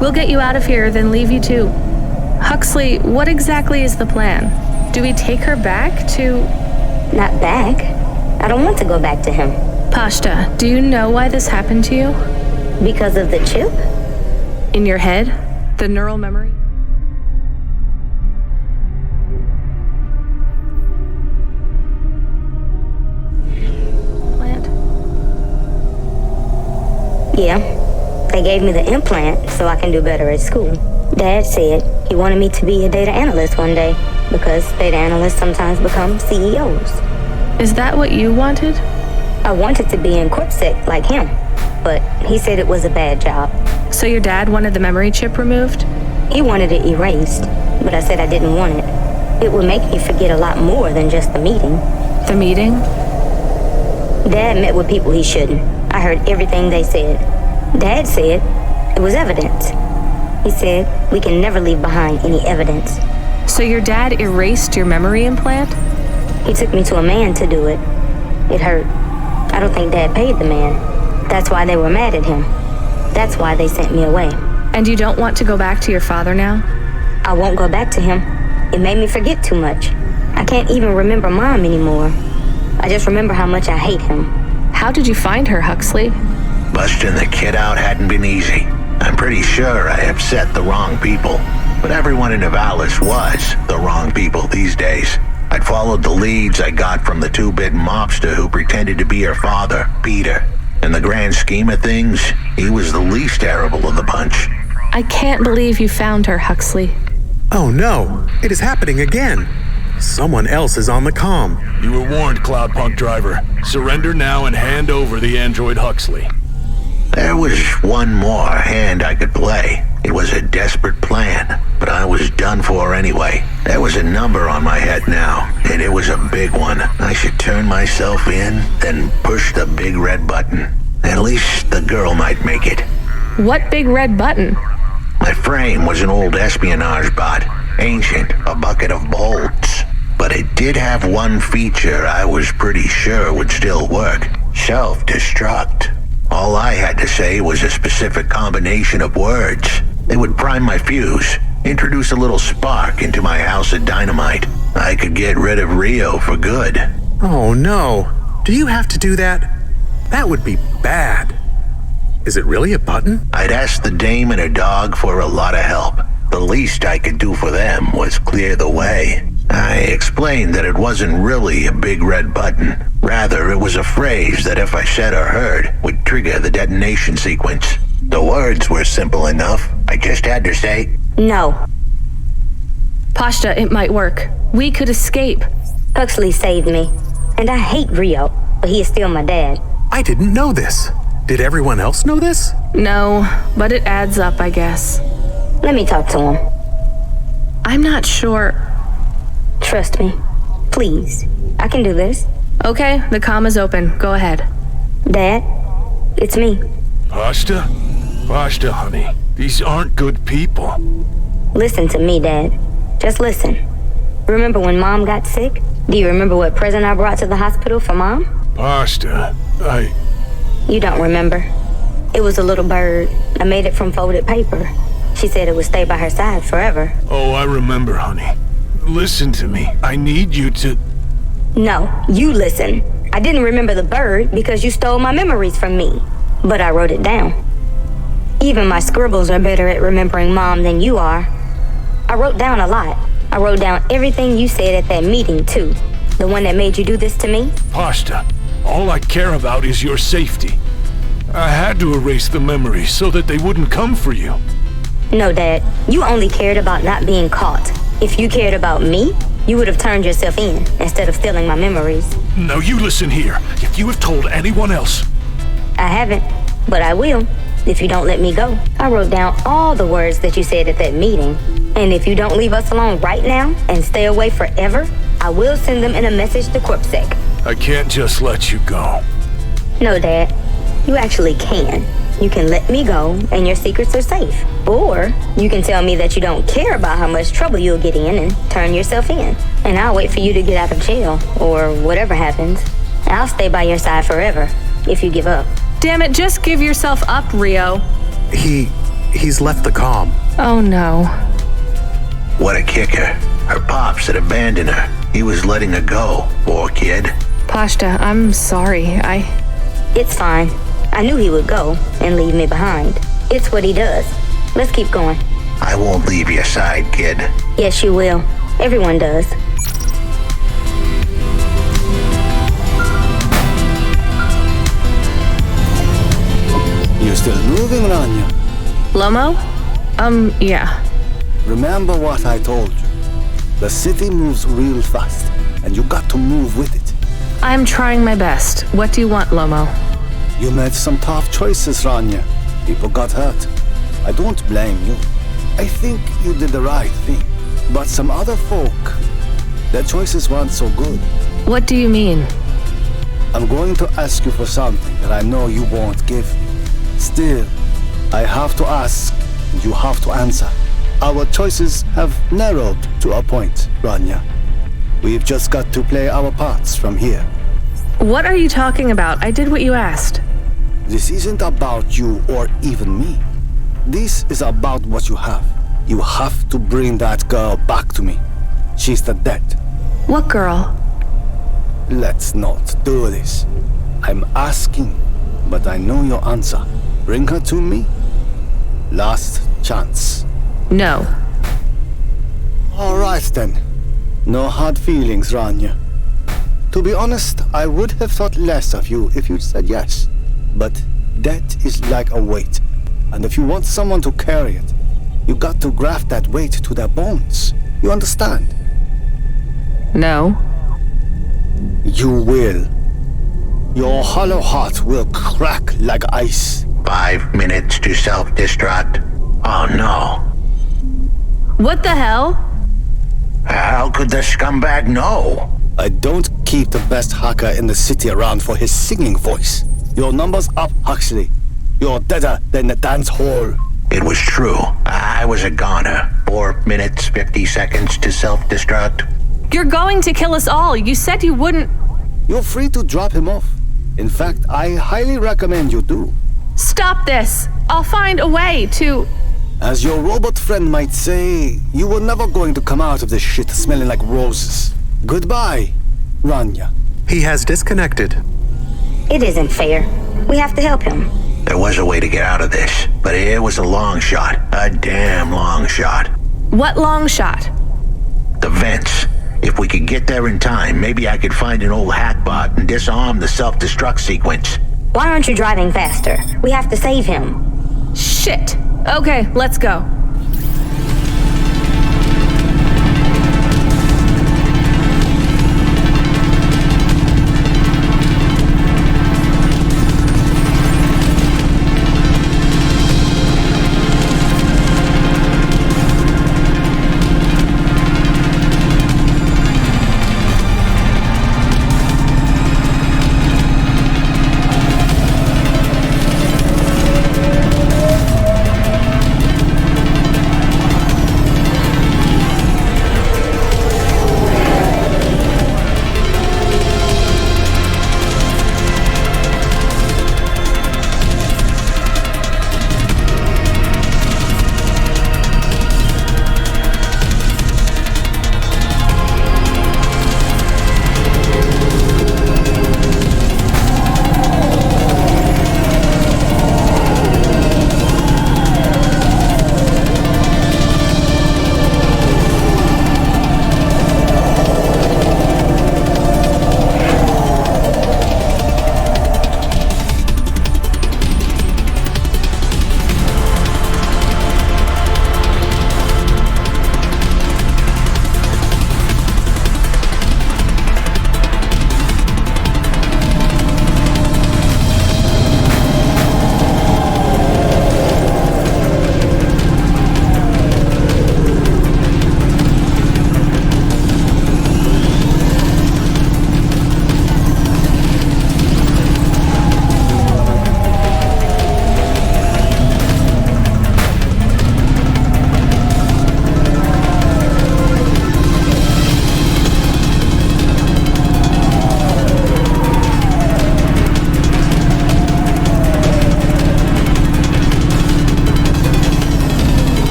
We'll get you out of here, then leave you too. Huxley, what exactly is the plan? Do we take her back to... Not back. I don't want to go back to him. Pashta, do you know why this happened to you? Because of the chip? In your head? The neural memory? Plant? Yeah. They gave me the implant so I can do better at school. Dad said he wanted me to be a data analyst one day because data analysts sometimes become CEOs. Is that what you wanted? I wanted to be in CorpSec like him, but he said it was a bad job. So your dad wanted the memory chip removed? He wanted it erased, but I said I didn't want it. It would make me forget a lot more than just the meeting. The meeting? Dad met with people he shouldn't. I heard everything they said. Dad said it was evidence. He said we can never leave behind any evidence. So your dad erased your memory implant? He took me to a man to do it. It hurt. I don't think Dad paid the man. That's why they were mad at him. That's why they sent me away. And you don't want to go back to your father now? I won't go back to him. It made me forget too much. I can't even remember Mom anymore. I just remember how much I hate him. How did you find her, Huxley? Busting the kid out hadn't been easy. I'm pretty sure I upset the wrong people. But everyone in Nivalis was the wrong people these days. I'd followed the leads I got from the two-bit mobster who pretended to be her father, Peter. In the grand scheme of things, he was the least terrible of the bunch. I can't believe you found her, Huxley. Oh no, it is happening again. Someone else is on the comm. You were warned, Cloudpunk driver. Surrender now and hand over the android Huxley. There was one more hand I could play. It was a desperate plan, but I was done for anyway. There was a number on my head now, and it was a big one. I should turn myself in, then push the big red button. At least the girl might make it. What big red button? My frame was an old espionage bot, ancient, a bucket of bolts. But it did have one feature I was pretty sure would still work. Self-destruct. All I had to say was a specific combination of words. It would prime my fuse, introduce a little spark into my house of dynamite. I could get rid of Rio for good. Oh no. Do you have to do that? That would be bad. Is it really a button? I'd asked the dame and her dog for a lot of help. The least I could do for them was clear the way. I explained that it wasn't really a big red button. Rather, it was a phrase that if I said or heard, would trigger the detonation sequence. The words were simple enough. I just had to say, No. Pashta, it might work. We could escape. Huxley saved me. And I hate Rio, but he is still my dad. I didn't know this. Did everyone else know this? No, but it adds up, I guess. Let me talk to him. I'm not sure. Trust me. Please, I can do this. Okay, the comm is open. Go ahead. Dad, it's me. Pasta? Pasta, honey. These aren't good people. Listen to me, Dad. Just listen. Remember when Mom got sick? Do you remember what present I brought to the hospital for Mom? Pasta, You don't remember. It was a little bird. I made it from folded paper. She said it would stay by her side forever. Oh, I remember, honey. Listen to me. I need you to... No, you listen. I didn't remember the bird because you stole my memories from me. But I wrote it down. Even my scribbles are better at remembering Mom than you are. I wrote down a lot. I wrote down everything you said at that meeting, too. The one that made you do this to me? Pasta, all I care about is your safety. I had to erase the memories so that they wouldn't come for you. No, Dad. You only cared about not being caught. If you cared about me, you would have turned yourself in instead of stealing my memories. No, you listen here. If you have told anyone else... I haven't, but I will, if you don't let me go. I wrote down all the words that you said at that meeting. And if you don't leave us alone right now and stay away forever, I will send them in a message to CorpSec. I can't just let you go. No, Dad. You actually can. You can let me go and your secrets are safe. Or you can tell me that you don't care about how much trouble you'll get in and turn yourself in. And I'll wait for you to get out of jail or whatever happens. I'll stay by your side forever if you give up. Damn it, just give yourself up, Rio. He's left the comm. Oh no. What a kicker. Her pops had abandoned her. He was letting her go. Poor kid. Pashta, I'm sorry. It's fine. I knew he would go and leave me behind. It's what he does. Let's keep going. I won't leave your side, kid. Yes, you will. Everyone does. You're still moving, Rania? Lomo? Yeah. Remember what I told you. The city moves real fast, and you got to move with it. I'm trying my best. What do you want, Lomo? You made some tough choices, Rania. People got hurt. I don't blame you. I think you did the right thing. But some other folk, their choices weren't so good. What do you mean? I'm going to ask you for something that I know you won't give me. Still, I have to ask, and you have to answer. Our choices have narrowed to a point, Rania. We've just got to play our parts from here. What are you talking about? I did what you asked. This isn't about you or even me. This is about what you have. You have to bring that girl back to me. She's the dead. What girl? Let's not do this. I'm asking, but I know your answer. Bring her to me. Last chance. No. All right then. No hard feelings, Rania. To be honest, I would have thought less of you if you'd said yes. But that is like a weight. And if you want someone to carry it, you got to graft that weight to their bones. You understand? No. You will. Your hollow heart will crack like ice. 5 minutes to self-destruct. Oh no. What the hell? How could the scumbag know? I don't keep the best hacker in the city around for his singing voice. Your number's up, Huxley. You're deader than the dance hall. It was true. I was a goner. 4 minutes, 50 seconds to self-destruct. You're going to kill us all. You said you wouldn't. You're free to drop him off. In fact, I highly recommend you do. Stop this. I'll find a way to... As your robot friend might say, you were never going to come out of this shit smelling like roses. Goodbye, Rania. He has disconnected. It isn't fair. We have to help him. There was a way to get out of this, but it was a long shot. A damn long shot. What long shot? The vents. If we could get there in time, maybe I could find an old hackbot and disarm the self-destruct sequence. Why aren't you driving faster? We have to save him. Shit. Okay, let's go.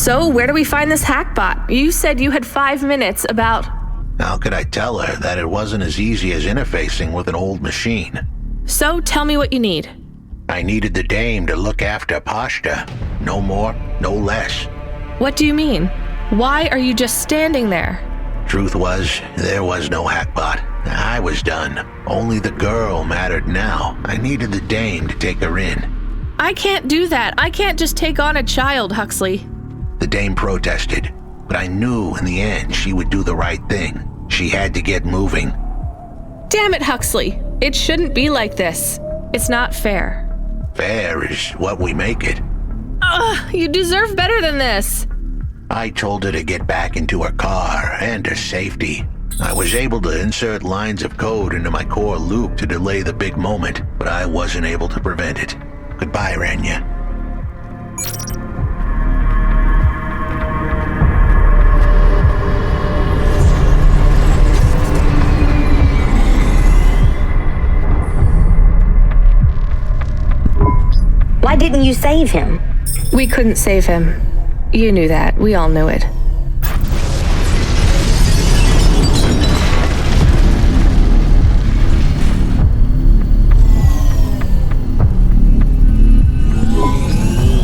So, where do we find this hackbot? You said you had 5 minutes about... How could I tell her that it wasn't as easy as interfacing with an old machine? So, tell me what you need. I needed the dame to look after Pashta. No more, no less. What do you mean? Why are you just standing there? Truth was, there was no hackbot. I was done. Only the girl mattered now. I needed the dame to take her in. I can't do that. I can't just take on a child, Huxley. The dame protested, but I knew in the end she would do the right thing. She had to get moving. Damn it, Huxley. It shouldn't be like this. It's not fair. Fair is what we make it. Ugh, you deserve better than this. I told her to get back into her car and her safety. I was able to insert lines of code into my core loop to delay the big moment, but I wasn't able to prevent it. Goodbye, Rania. Why didn't you save him? We couldn't save him. You knew that. We all knew it.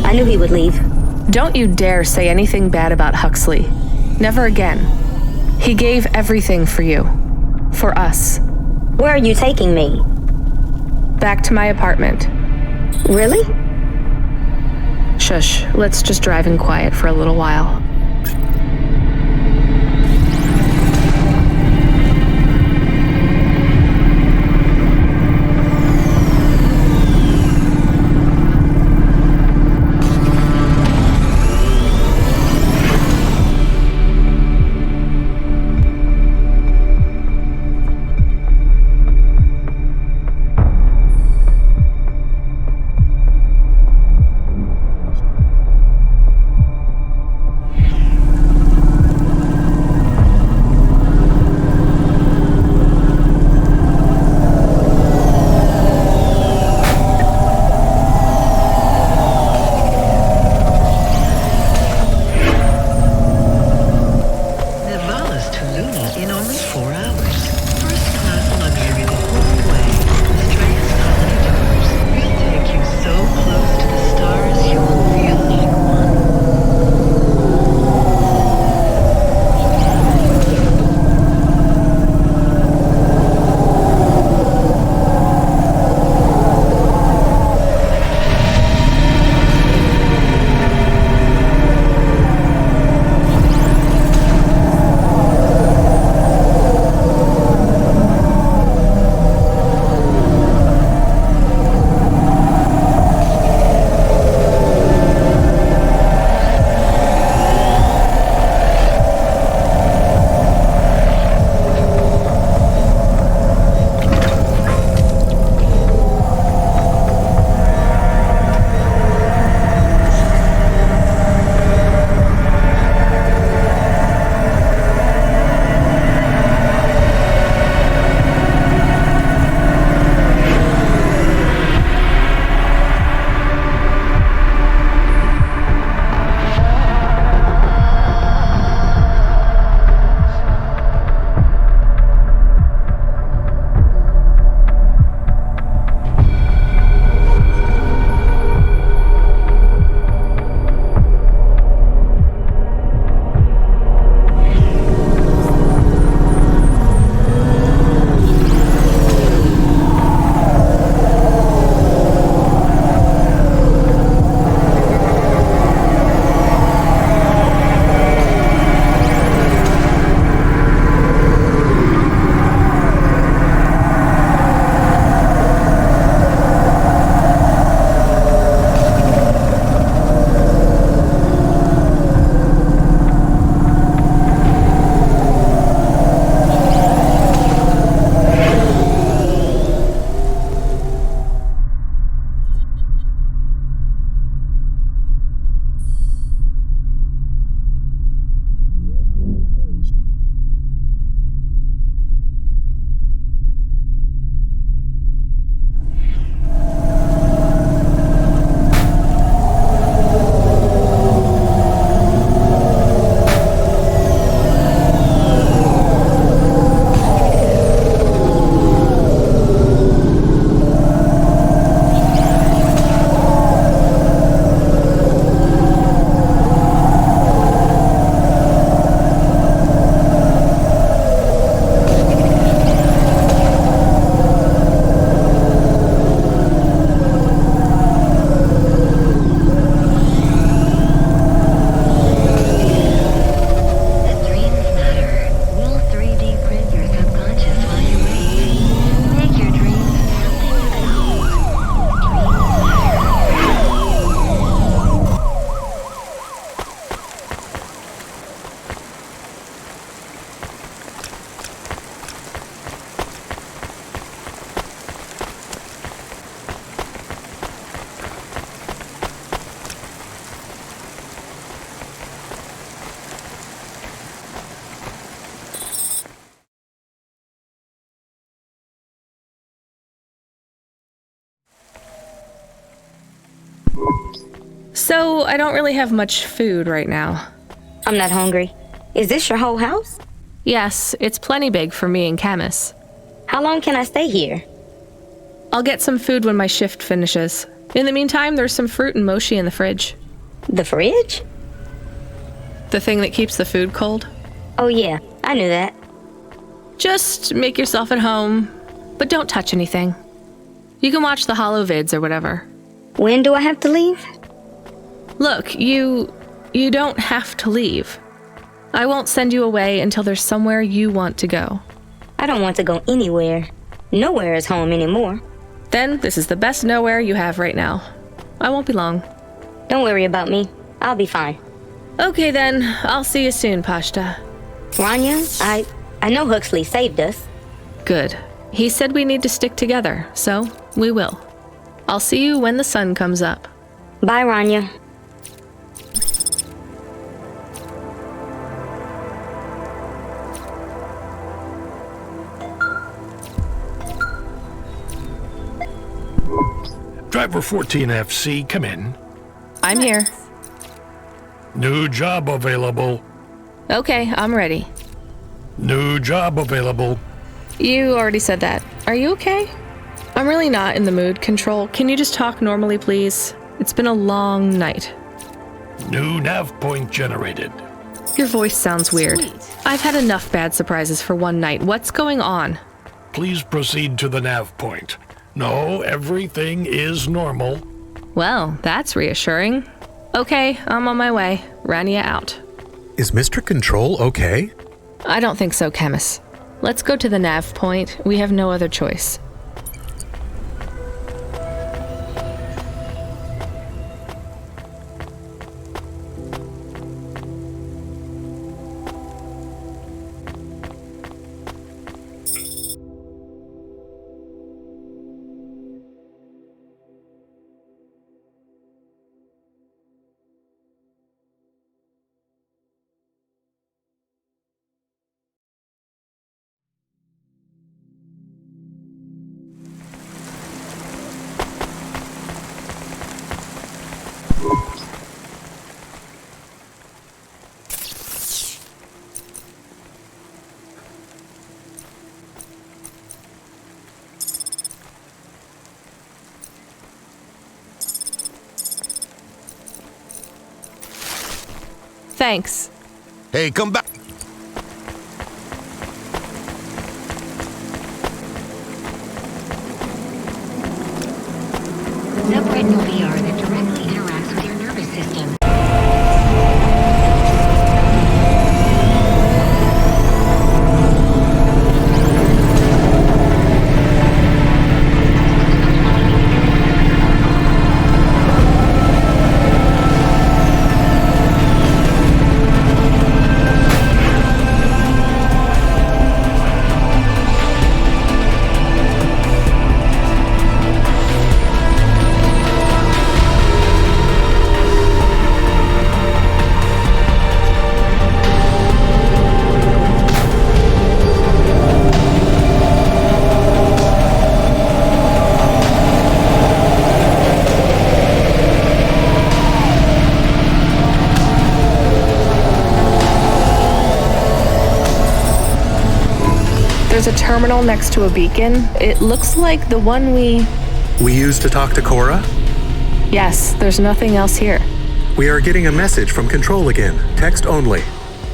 I knew he would leave. Don't you dare say anything bad about Huxley. Never again. He gave everything for you. For us. Where are you taking me? Back to my apartment. Really? Shush, let's just drive in quiet for a little while. So, I don't really have much food right now. I'm not hungry. Is this your whole house? Yes, it's plenty big for me and Camus. How long can I stay here? I'll get some food when my shift finishes. In the meantime, there's some fruit and mochi in the fridge. The fridge? The thing that keeps the food cold? Oh yeah, I knew that. Just make yourself at home, but don't touch anything. You can watch the holo vids or whatever. When do I have to leave? Look, you don't have to leave. I won't send you away until there's somewhere you want to go. I don't want to go anywhere. Nowhere is home anymore. Then this is the best nowhere you have right now. I won't be long. Don't worry about me. I'll be fine. Okay then, I'll see you soon, Pashta. Rania, I know Huxley saved us. Good. He said we need to stick together, so we will. I'll see you when the sun comes up. Bye, Rania. Driver 14FC, come in. I'm here. New job available. Okay, I'm ready. New job available. You already said that. Are you okay? I'm really not in the mood, Control. Can you just talk normally, please? It's been a long night. New nav point generated. Your voice sounds weird. Sweet. I've had enough bad surprises for one night. What's going on? Please proceed to the nav point. No, everything is normal. Well, that's reassuring. Okay, I'm on my way. Rania out. Is Mr. Control okay? I don't think so, Camus. Let's go to the nav point. We have no other choice. Thanks. Hey, come back. Subretinal VR that directly interacts with your nervous system. There's a terminal next to a beacon. It looks like the one we used to talk to Cora? Yes, there's nothing else here. We are getting a message from Control again, text only.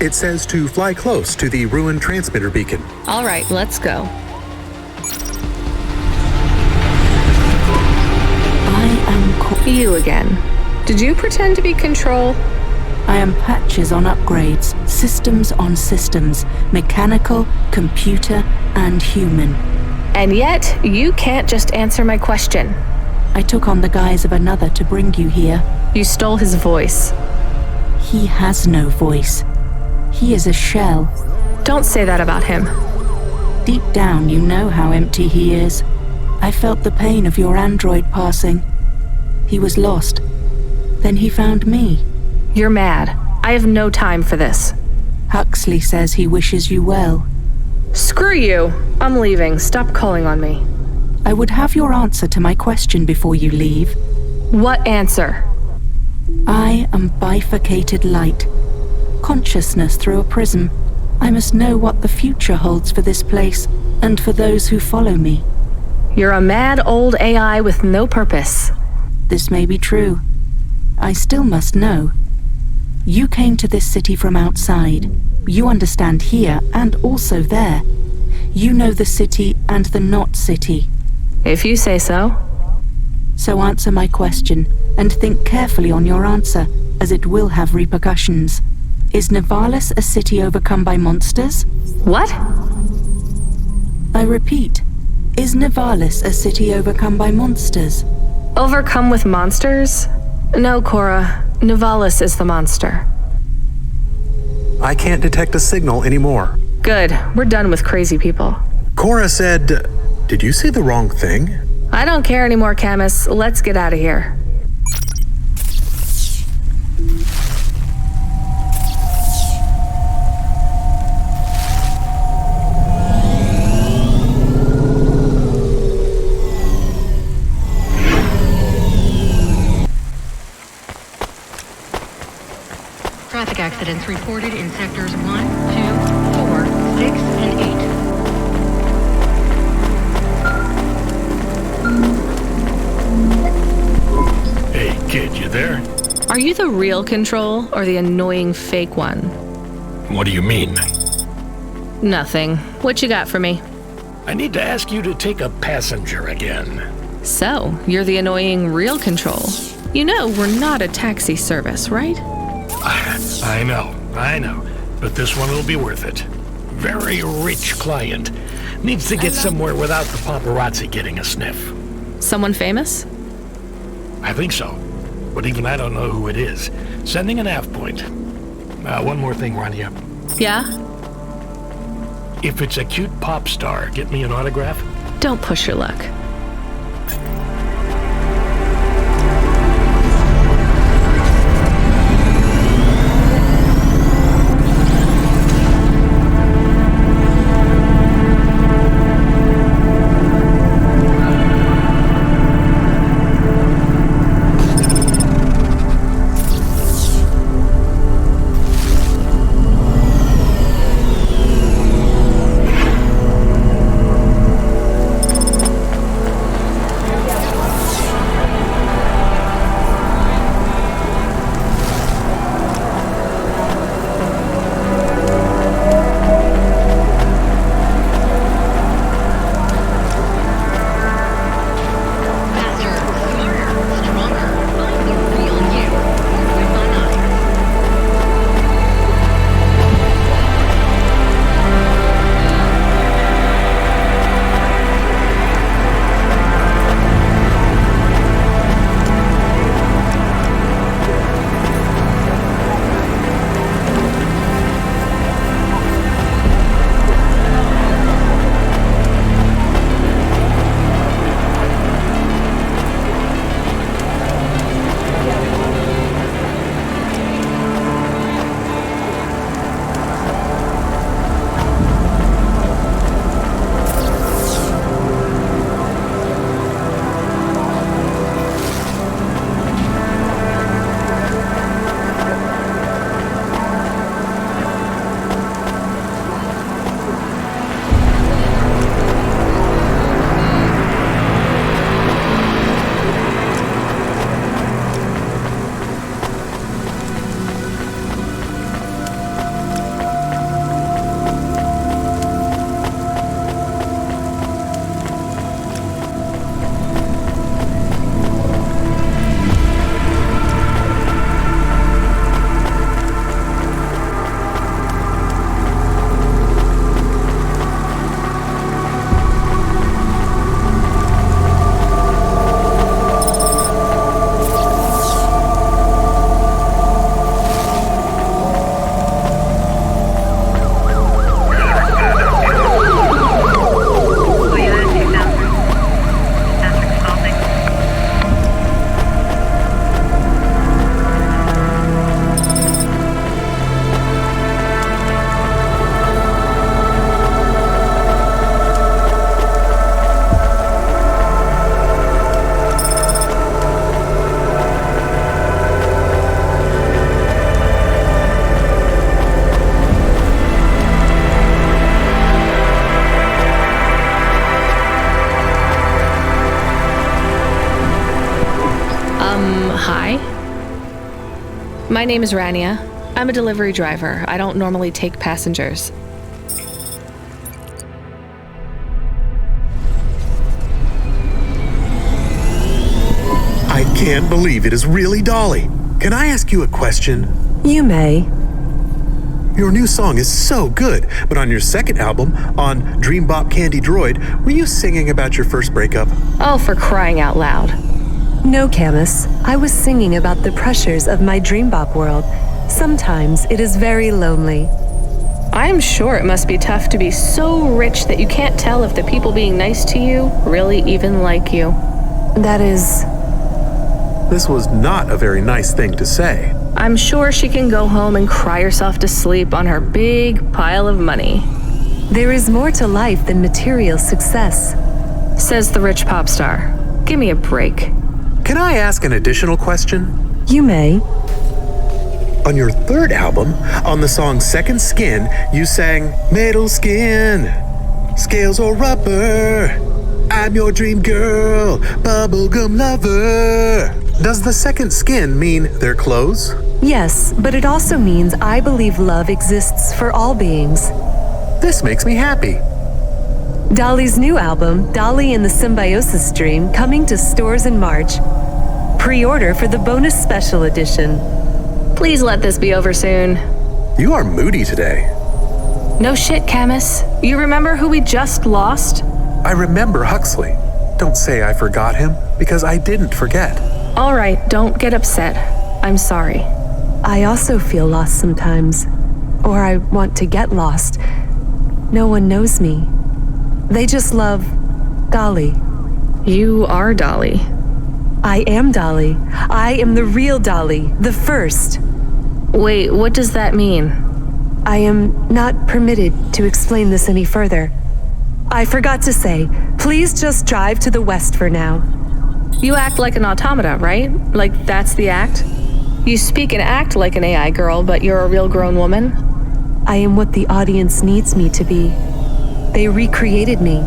It says to fly close to the ruined transmitter beacon. All right, let's go. I am You again. Did you pretend to be Control? I am patches on upgrades, systems on systems, mechanical, computer, and human. And yet, you can't just answer my question. I took on the guise of another to bring you here. You stole his voice. He has no voice. He is a shell. Don't say that about him. Deep down, you know how empty he is. I felt the pain of your android passing. He was lost. Then he found me. You're mad. I have no time for this. Huxley says he wishes you well. Screw you. I'm leaving. Stop calling on me. I would have your answer to my question before you leave. What answer? I am bifurcated light. Consciousness through a prism. I must know what the future holds for this place, and for those who follow me. You're a mad old AI with no purpose. This may be true. I still must know. You came to this city from outside. You understand here and also there. You know the city and the not city. If you say so. So answer my question, and think carefully on your answer, as it will have repercussions. Is Nivalis a city overcome by monsters? What? I repeat, is Nivalis a city overcome by monsters? Overcome with monsters? No, Cora. Nivalis is the monster. I can't detect a signal anymore. Good. We're done with crazy people. Cora said, did you say the wrong thing? I don't care anymore, Camus. Let's get out of here. Traffic accidents reported in sectors 1, 2, 4, 6, and 8. Hey, kid, you there? Are you the real Control or the annoying fake one? What do you mean? Nothing. What you got for me? I need to ask you to take a passenger again. So, you're the annoying real Control. You know we're not a taxi service, right? I know. But this one will be worth it. Very rich client. Needs to get somewhere without the paparazzi getting a sniff. Someone famous? I think so. But even I don't know who it is. Sending an half point. One more thing, Rania. Yeah? If it's a cute pop star, get me an autograph? Don't push your luck. Hi. My name is Rania. I'm a delivery driver. I don't normally take passengers. I can't believe it is really Dolly. Can I ask you a question? You may. Your new song is so good, but on your second album, on Dream Bop Candy Droid, were you singing about your first breakup? Oh, for crying out loud. No, Camus. I was singing about the pressures of my dream bop world. Sometimes it is very lonely. I am sure it must be tough to be so rich that you can't tell if the people being nice to you really even like you. That is... This was not a very nice thing to say. I'm sure she can go home and cry herself to sleep on her big pile of money. There is more to life than material success, says the rich pop star. Give me a break. Can I ask an additional question? You may. On your third album, on the song Second Skin, you sang Metal Skin, Scales or Rubber, I'm your dream girl, bubblegum lover. Does the second skin mean their clothes? Yes, but it also means I believe love exists for all beings. This makes me happy. Dolly's new album, Dolly and the Symbiosis Dream, coming to stores in March. Pre-order for the bonus special edition. Please let this be over soon. You are moody today. No shit, Camus. You remember who we just lost? I remember Huxley. Don't say I forgot him, because I didn't forget. All right, don't get upset. I'm sorry. I also feel lost sometimes. Or I want to get lost. No one knows me. They just love Dolly. You are Dolly. I am Dolly. I am the real Dolly, the first. Wait, what does that mean? I am not permitted to explain this any further. I forgot to say, please just drive to the west for now. You act like an automata, right? Like that's the act? You speak and act like an AI girl, but you're a real grown woman? I am what the audience needs me to be. They recreated me.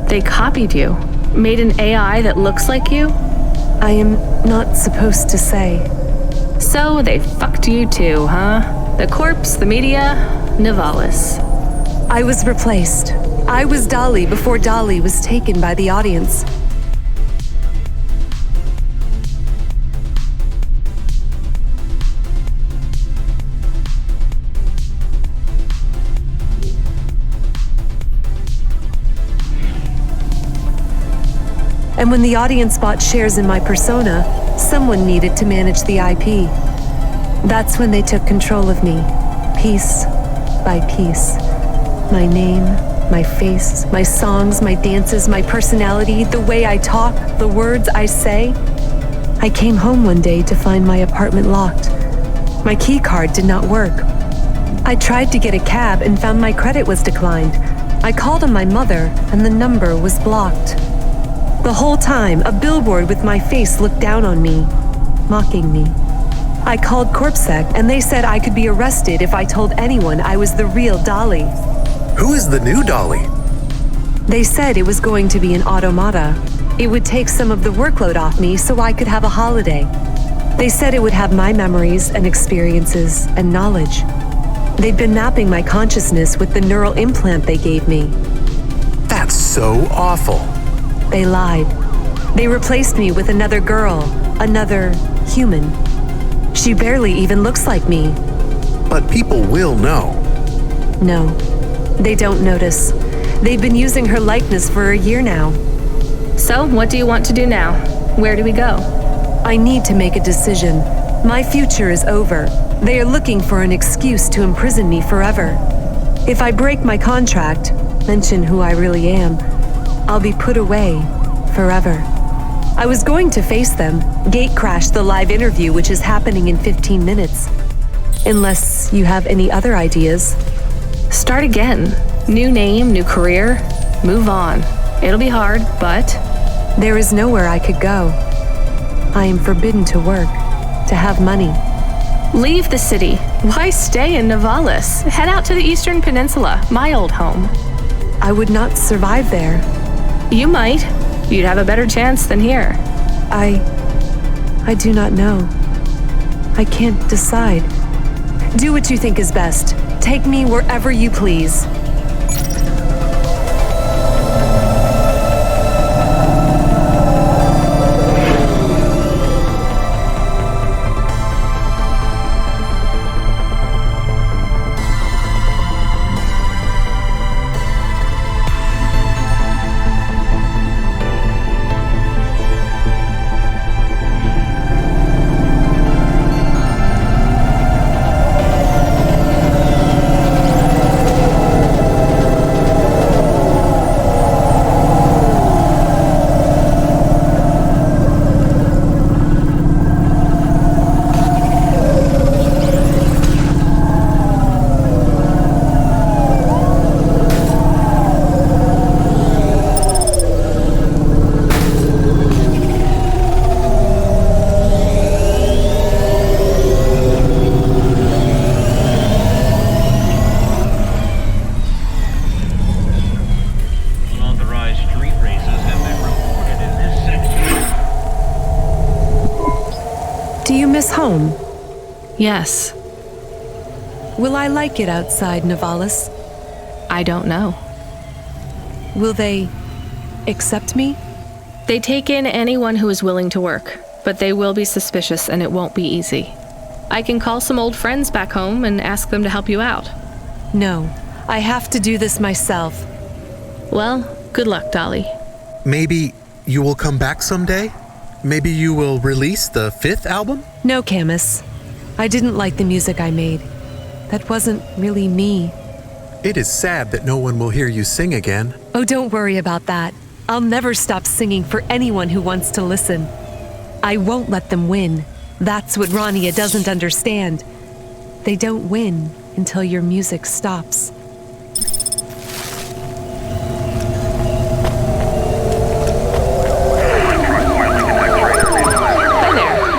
They copied you? Made an AI that looks like you? I am not supposed to say. So they fucked you too, huh? The corpse, the media, Nivalis. I was replaced. I was Dolly before Dolly was taken by the audience. And when the audience bought shares in my persona, someone needed to manage the IP. That's when they took control of me, piece by piece. My name, my face, my songs, my dances, my personality, the way I talk, the words I say. I came home one day to find my apartment locked. My key card did not work. I tried to get a cab and found my credit was declined. I called on my mother and the number was blocked. The whole time, a billboard with my face looked down on me, mocking me. I called CorpSec and they said I could be arrested if I told anyone I was the real Dolly. Who is the new Dolly? They said it was going to be an automata. It would take some of the workload off me so I could have a holiday. They said it would have my memories and experiences and knowledge. They'd been mapping my consciousness with the neural implant they gave me. That's so awful. They lied. They replaced me with another girl, another human. She barely even looks like me. But people will know. No, they don't notice. They've been using her likeness for a year now. So, what do you want to do now? Where do we go? I need to make a decision. My future is over. They are looking for an excuse to imprison me forever. If I break my contract, mention who I really am, I'll be put away forever. I was going to face them, gate crash the live interview which is happening in 15 minutes. Unless you have any other ideas. Start again. New name, new career. Move on. It'll be hard, but... There is nowhere I could go. I am forbidden to work, to have money. Leave the city. Why stay in Nivalis? Head out to the Eastern Peninsula, my old home. I would not survive there. You might. You'd have a better chance than here. I I do not know. I can't decide. Do what you think is best. Take me wherever you please. Home? Yes. Will I like it outside Nivalis? I don't know. Will they accept me? They take in anyone who is willing to work, but they will be suspicious and it won't be easy. I can call some old friends back home and ask them to help you out. No, I have to do this myself. Well, good luck, Dolly. Maybe you will come back someday? Maybe you will release the 5th album? No, Camus. I didn't like the music I made. That wasn't really me. It is sad that no one will hear you sing again. Oh, don't worry about that. I'll never stop singing for anyone who wants to listen. I won't let them win. That's what Rania doesn't understand. They don't win until your music stops.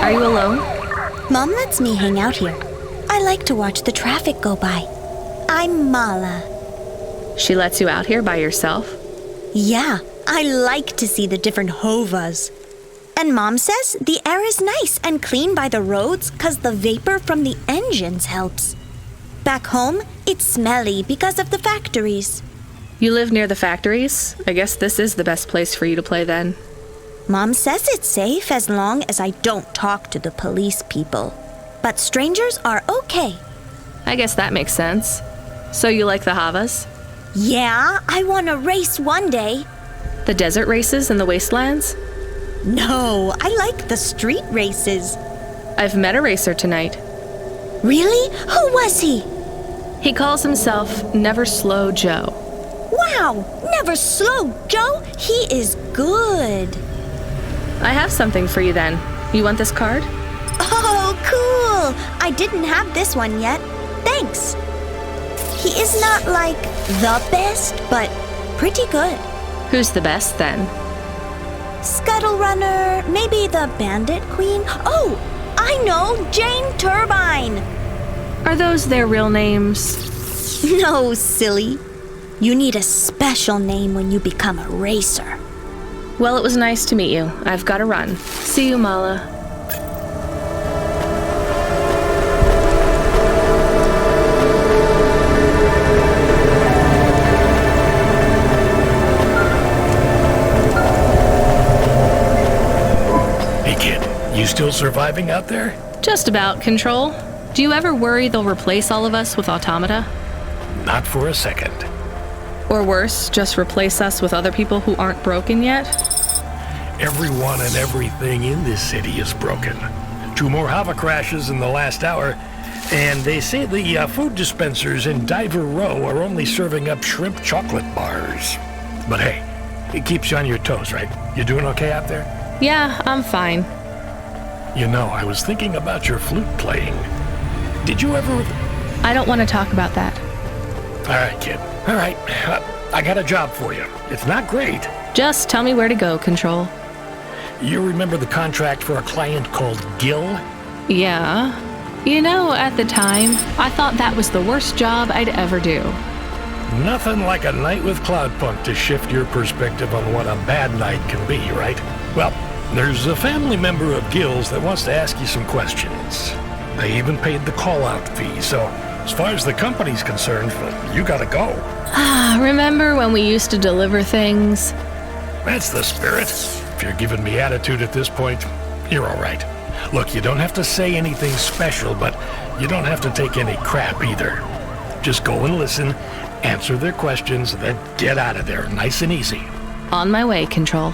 Are you alone? Mom lets me hang out here. I like to watch the traffic go by. I'm Mala. She lets you out here by yourself? Yeah, I like to see the different hovas. And Mom says the air is nice and clean by the roads because the vapor from the engines helps. Back home, it's smelly because of the factories. You live near the factories? I guess this is the best place for you to play then. Mom says it's safe as long as I don't talk to the police people. But strangers are okay. I guess that makes sense. So you like the Havas? Yeah, I want to race one day. The desert races in the wastelands? No, I like the street races. I've met a racer tonight. Really? Who was he? He calls himself Never Slow Joe. Wow, Never Slow Joe? He is good. I have something for you then. You want this card? Oh, cool! I didn't have this one yet. Thanks. He is not like the best, but pretty good. Who's the best then? Scuttle Runner, maybe the Bandit Queen. Oh, I know, Jane Turbine. Are those their real names? No, silly. You need a special name when you become a racer. Well, it was nice to meet you. I've got to run. See you, Mala. Hey, kid, you still surviving out there? Just about, Control. Do you ever worry they'll replace all of us with automata? Not for a second. Or worse, just replace us with other people who aren't broken yet? Everyone and everything in this city is broken. 2 more Hava crashes in the last hour, and they say the food dispensers in Diver Row are only serving up shrimp chocolate bars. But hey, it keeps you on your toes, right? You doing okay out there? Yeah, I'm fine. You know, I was thinking about your flute playing. Did you ever... I don't want to talk about that. All right, kid. All right. I got a job for you. It's not great. Just tell me where to go, Control. You remember the contract for a client called Gil? Yeah. You know, at the time, I thought that was the worst job I'd ever do. Nothing like a night with Cloudpunk to shift your perspective on what a bad night can be, right? Well, There's a family member of Gil's that wants to ask you some questions. They even paid the call-out fee, so as far as the company's concerned, you gotta go. Remember when we used to deliver things? That's the spirit. If you're giving me attitude at this point, you're all right. Look, you don't have to say anything special, but you don't have to take any crap either. Just go and listen, answer their questions, then get out of there, nice and easy. On my way, Control.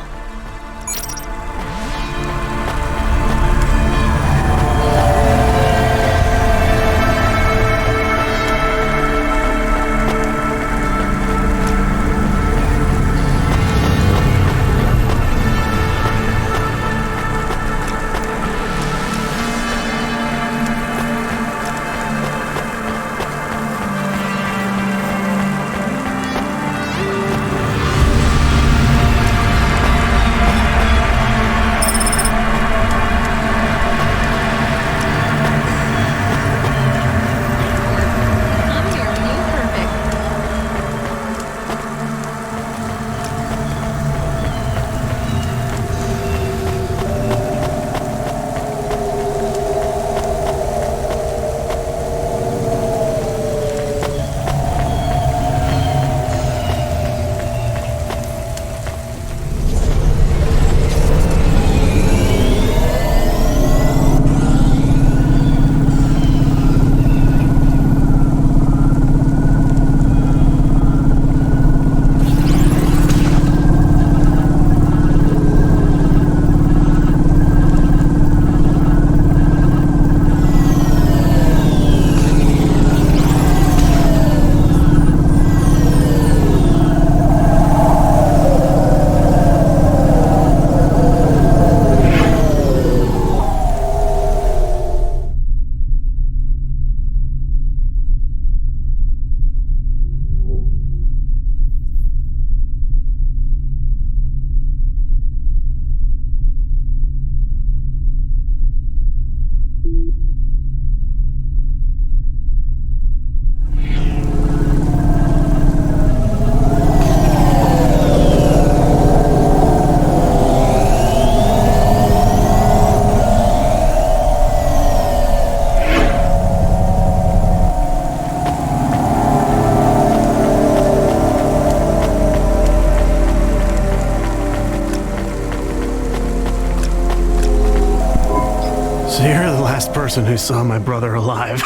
Person who saw my brother alive.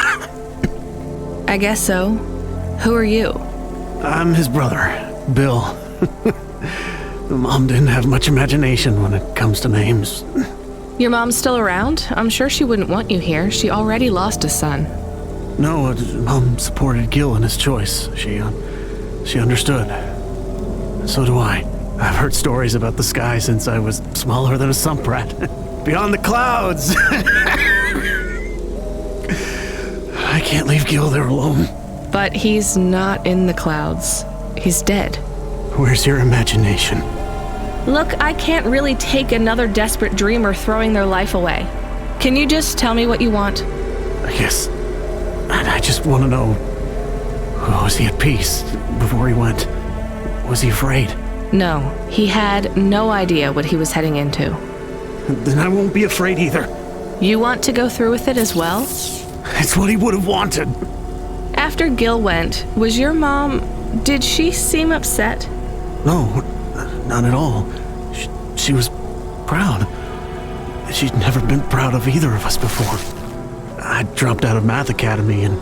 I guess so. Who are you? I'm his brother, Bill. Mom didn't have much imagination when it comes to names. Your mom's still around? I'm sure she wouldn't want you here. She already lost a son. No, Mom supported Gil in his choice. She understood. So do I. I've heard stories about the sky since I was smaller than a sump rat. Beyond the clouds! I can't leave Gil there alone. But he's not in the clouds. He's dead. Where's your imagination? Look, I can't really take another desperate dreamer throwing their life away. Can you just tell me what you want? I guess... I just want to know... Was he at peace before he went? Was he afraid? No, he had no idea what he was heading into. Then I won't be afraid either. You want to go through with it as well? It's what he would have wanted. After Gil went, was your mom... Did she seem upset? No, not at all. She was proud. She'd never been proud of either of us before. I dropped out of Math Academy and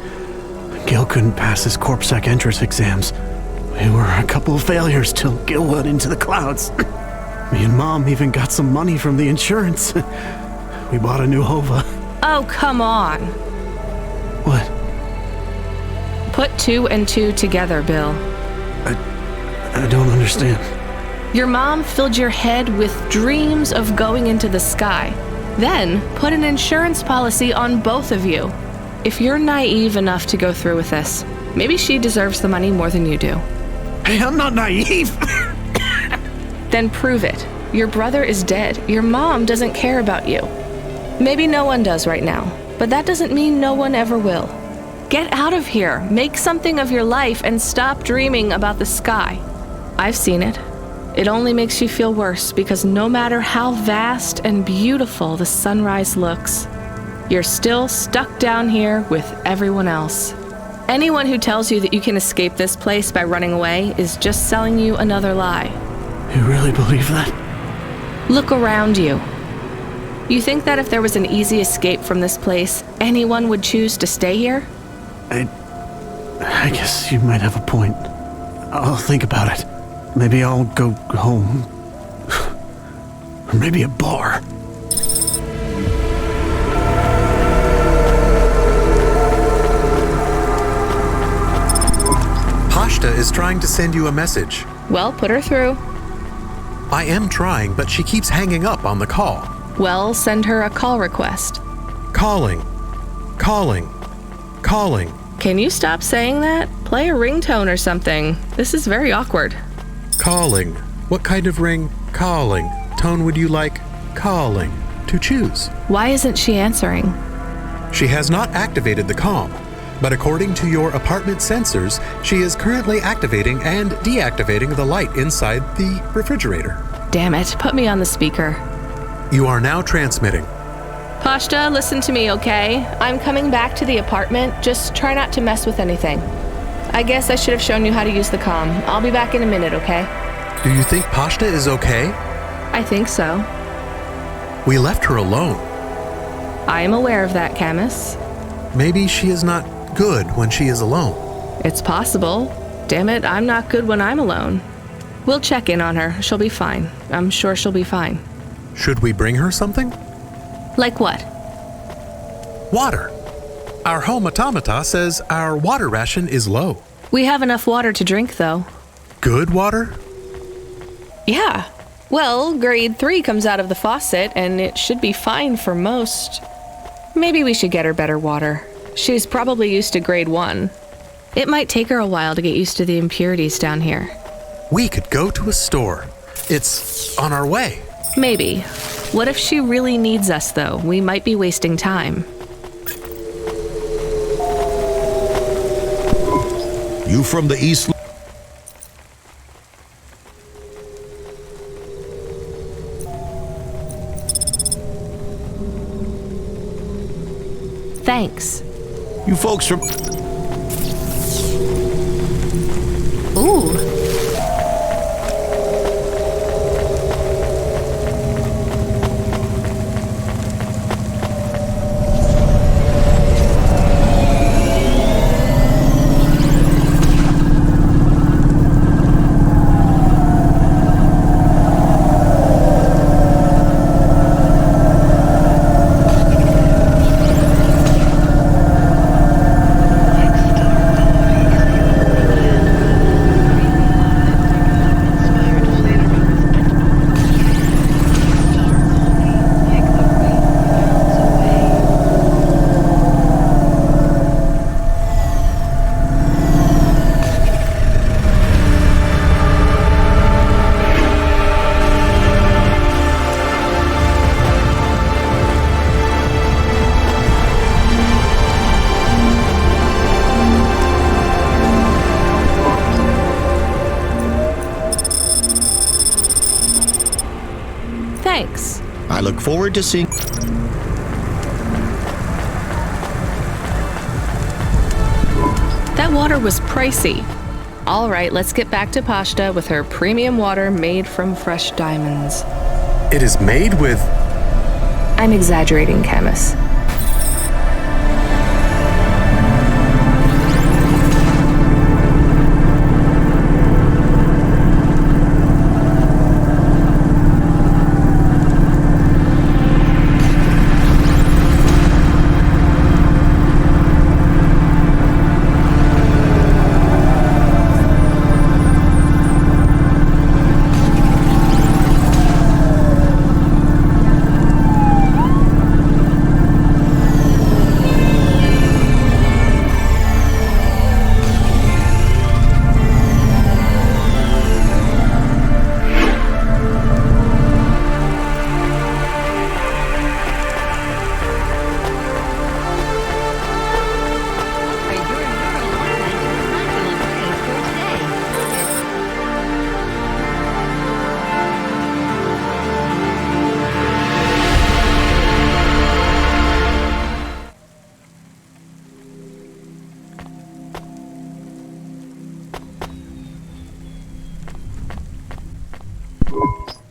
Gil couldn't pass his CorpSec entrance exams. We were a couple of failures till Gil went into the clouds. Me and Mom even got some money from the insurance. We bought a new Hova. Oh, come on. What? Put 2 and 2 together, Bill. I don't understand. Your mom filled your head with dreams of going into the sky. Then put an insurance policy on both of you. If you're naive enough to go through with this, maybe she deserves the money more than you do. Hey, I'm not naive. Then prove it. Your brother is dead. Your mom doesn't care about you. Maybe no one does right now, but that doesn't mean no one ever will. Get out of here. Make something of your life and stop dreaming about the sky. I've seen it. it only makes you feel worse because no matter how vast and beautiful the sunrise looks, you're still stuck down here with everyone else. Anyone who tells you that you can escape this place by running away is just selling you another lie. You really believe that? Look around you. You think that if there was an easy escape from this place, anyone would choose to stay here? I guess you might have a point. I'll think about it. Maybe I'll go home. Or maybe a bar. Pashta is trying to send you a message. Well, put her through. I am trying, but she keeps hanging up on the call. Well, send her a call request. Calling. Can you stop saying that? Play a ringtone or something. This is very awkward. Calling. What kind of ring? Calling. Tone would you like? Calling. To choose. Why isn't she answering? She has not activated the comm, but according to your apartment sensors, she is currently activating and deactivating the light inside the refrigerator. Damn it, put me on the speaker. You are now transmitting. Pashta, listen to me, okay? I'm coming back to the apartment. Just try not to mess with anything. I guess I should have shown you how to use the comm. I'll be back in a minute, okay? Do you think Pashta is okay? I think so. We left her alone. I am aware of that, Camus. Maybe she is not good when she is alone. It's possible. Damn it, I'm not good when I'm alone. We'll check in on her. She'll be fine. I'm sure she'll be fine. Should we bring her something? Like what? Water. Our home automata says our water ration is low. We have enough water to drink, though. Good water? Yeah. Well, grade 3 comes out of the faucet, and it should be fine for most. Maybe we should get her better water. She's probably used to grade 1. It might take her a while to get used to the impurities down here. We could go to a store. It's on our way. Maybe. What if she really needs us, though? We might be wasting time. You from the East? Thanks. You folks from... Ooh. Thanks. I look forward to seeing... That water was pricey. All right, let's get back to Pashta with her premium water made from fresh diamonds. It is made with... I'm exaggerating, Camus.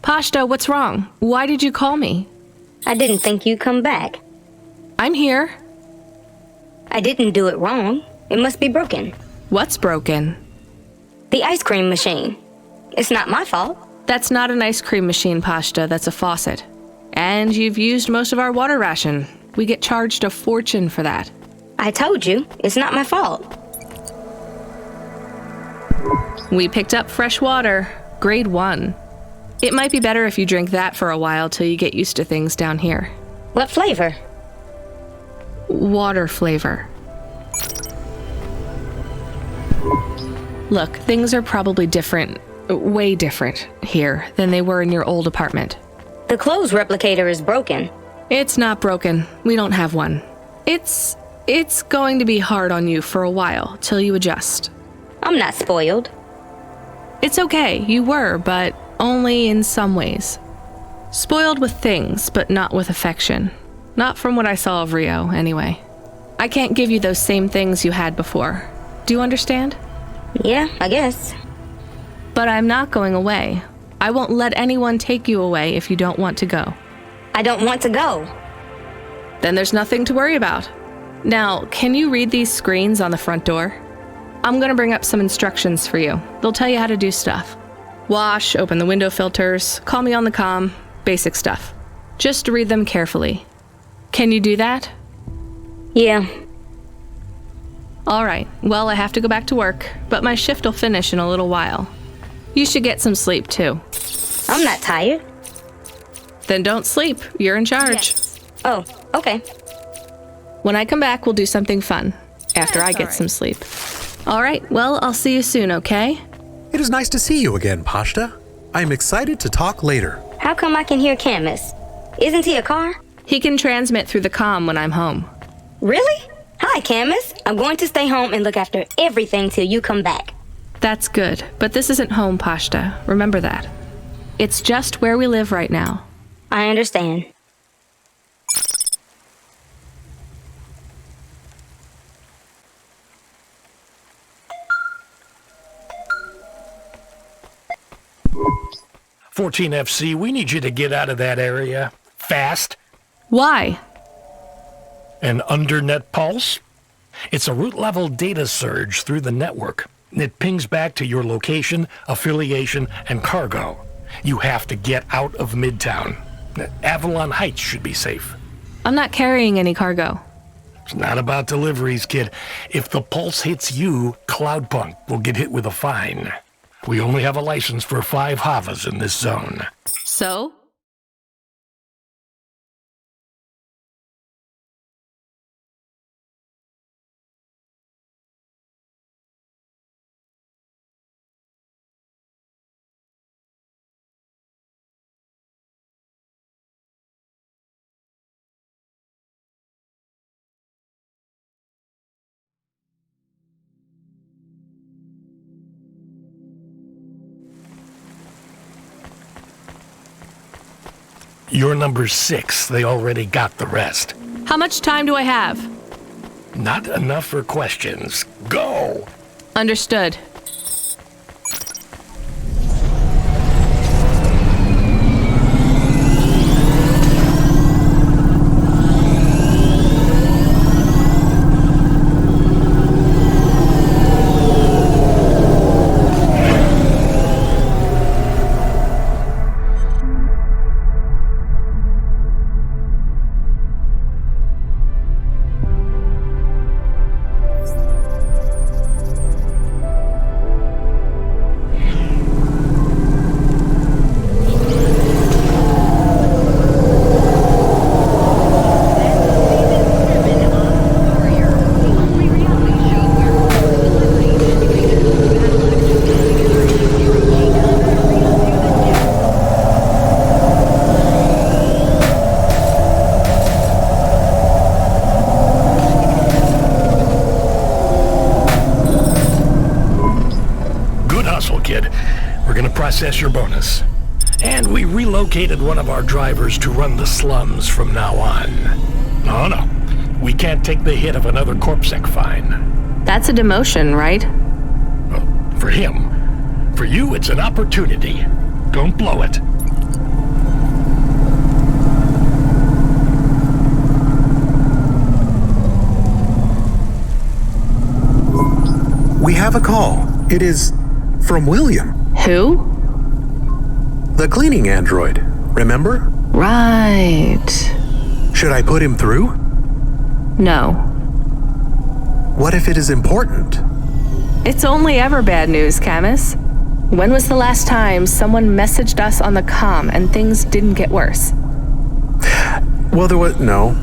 Pashta, what's wrong? Why did you call me? I didn't think you'd come back. I'm here. I didn't do it wrong. It must be broken. What's broken? The ice cream machine. It's not my fault. That's not an ice cream machine, Pashta. That's a faucet. And you've used most of our water ration. We get charged a fortune for that. I told you, it's not my fault. We picked up fresh water, grade 1. It might be better if you drink that for a while till you get used to things down here. What flavor? Water flavor. Look, things are probably different, way different here than they were in your old apartment. The clothes replicator is broken. It's not broken. We don't have one. It's going to be hard on you for a while till you adjust. I'm not spoiled. It's okay, you were, but only in some ways. Spoiled with things, but not with affection. Not from what I saw of Rio, anyway. I can't give you those same things you had before. Do you understand? Yeah, I guess. But I'm not going away. I won't let anyone take you away if you don't want to go. I don't want to go. Then there's nothing to worry about. Now, can you read these screens on the front door? I'm gonna bring up some instructions for you. They'll tell you how to do stuff. Wash, open the window filters, call me on the comm, basic stuff. Just read them carefully. Can you do that? Yeah. All right, well, I have to go back to work, but my shift will finish in a little while. You should get some sleep, too. I'm not tired. Then don't sleep. You're in charge. Yes. Oh, okay. When I come back, we'll do something fun, after I get some sleep. All right, well, I'll see you soon, okay? It is nice to see you again, Pashta. I am excited to talk later. How come I can hear Camus? Isn't he a car? He can transmit through the comm when I'm home. Really? Hi, Camus. I'm going to stay home and look after everything till you come back. That's good, but this isn't home, Pashta. Remember that. It's just where we live right now. I understand. FC, we need you to get out of that area. Fast. Why? An undernet pulse? It's a root-level data surge through the network. It pings back to your location, affiliation, and cargo. You have to get out of Midtown. Avalon Heights should be safe. I'm not carrying any cargo. It's not about deliveries, kid. If the pulse hits you, Cloudpunk will get hit with a fine. We only have a license for 5 Havas in this zone. So? You're number 6. They already got the rest. How much time do I have? Not enough for questions. Go! Understood. Process your bonus. And we relocated one of our drivers to run the slums from now on. Oh no, we can't take the hit of another CorpSec fine. That's a demotion, right? Well, for him. For you, it's an opportunity. Don't blow it. have a call. It is from William. Who? The cleaning android. Remember? Right. Should I put him through? No. What if it is important? It's only ever bad news, Camus. When was the last time someone messaged us on the comm and things didn't get worse? Well, there was no.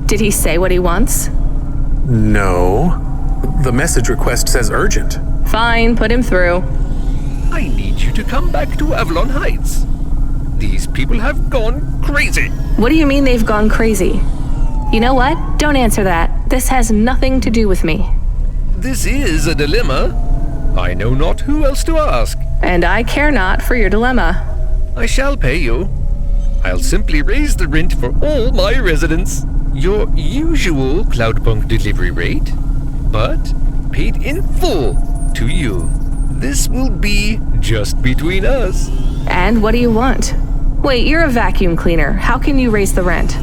Did he say what he wants? No. The message request says urgent. Fine, put him through. I need you to come back to Avalon Heights. These people have gone crazy. What do you mean they've gone crazy? You know what? Don't answer that. This has nothing to do with me. This is a dilemma. I know not who else to ask. And I care not for your dilemma. I shall pay you. I'll simply raise the rent for all my residents. Your usual Cloudpunk delivery rate, but paid in full to you. This will be just between us. And what do you want? Wait, you're a vacuum cleaner. How can you raise the rent?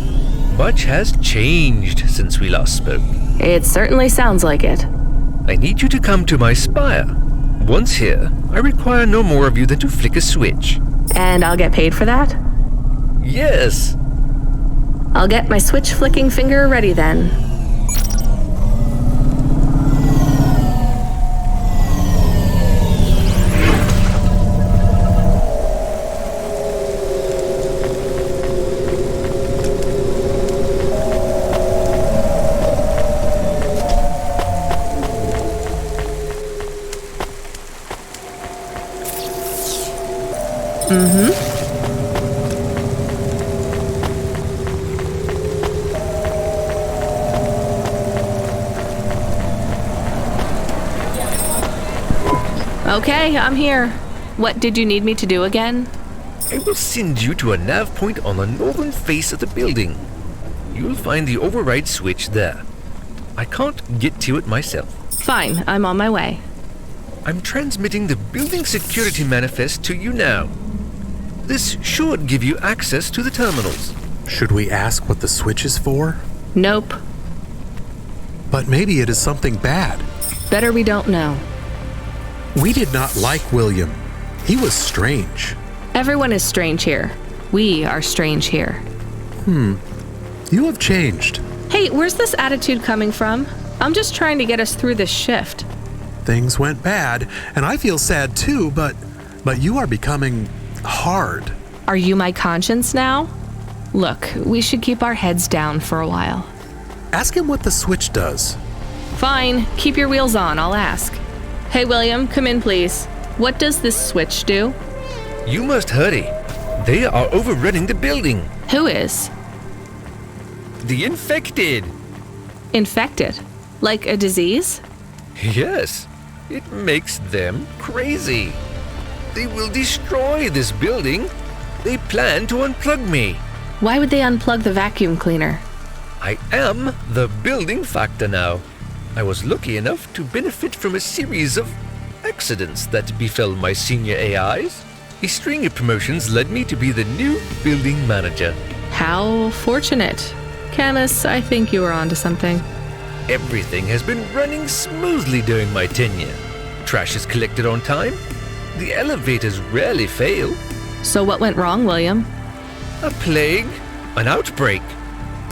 Much has changed since we last spoke. It certainly sounds like it. I need you to come to my spire. Once here, I require no more of you than to flick a switch. And I'll get paid for that? Yes. I'll get my switch flicking finger ready then. Okay, I'm here. What did you need me to do again? I will send you to a nav point on the northern face of the building. You'll find the override switch there. I can't get to it myself. Fine, I'm on my way. I'm transmitting the building security manifest to you now. This should give you access to the terminals. Should we ask what the switch is for? Nope. But maybe it is something bad. Better we don't know. We did not like William. He was strange. Everyone is strange here. We are strange here. You have changed. Hey, where's this attitude coming from? I'm just trying to get us through this shift. Things went bad, and I feel sad too, but you are becoming hard. Are you my conscience now? Look, we should keep our heads down for a while. Ask him what the switch does. Fine, keep your wheels on, I'll ask. Hey, William, come in, please. What does this switch do? You must hurry. They are overrunning the building. Who is? The infected. Infected? Like a disease? Yes. It makes them crazy. They will destroy this building. They plan to unplug me. Why would they unplug the vacuum cleaner? I am the building factor now. I was lucky enough to benefit from a series of accidents that befell my senior AIs. A string of promotions led me to be the new building manager. How fortunate. Camus, I think you were onto something. Everything has been running smoothly during my tenure. Trash is collected on time. The elevators rarely fail. So what went wrong, William? A plague, an outbreak.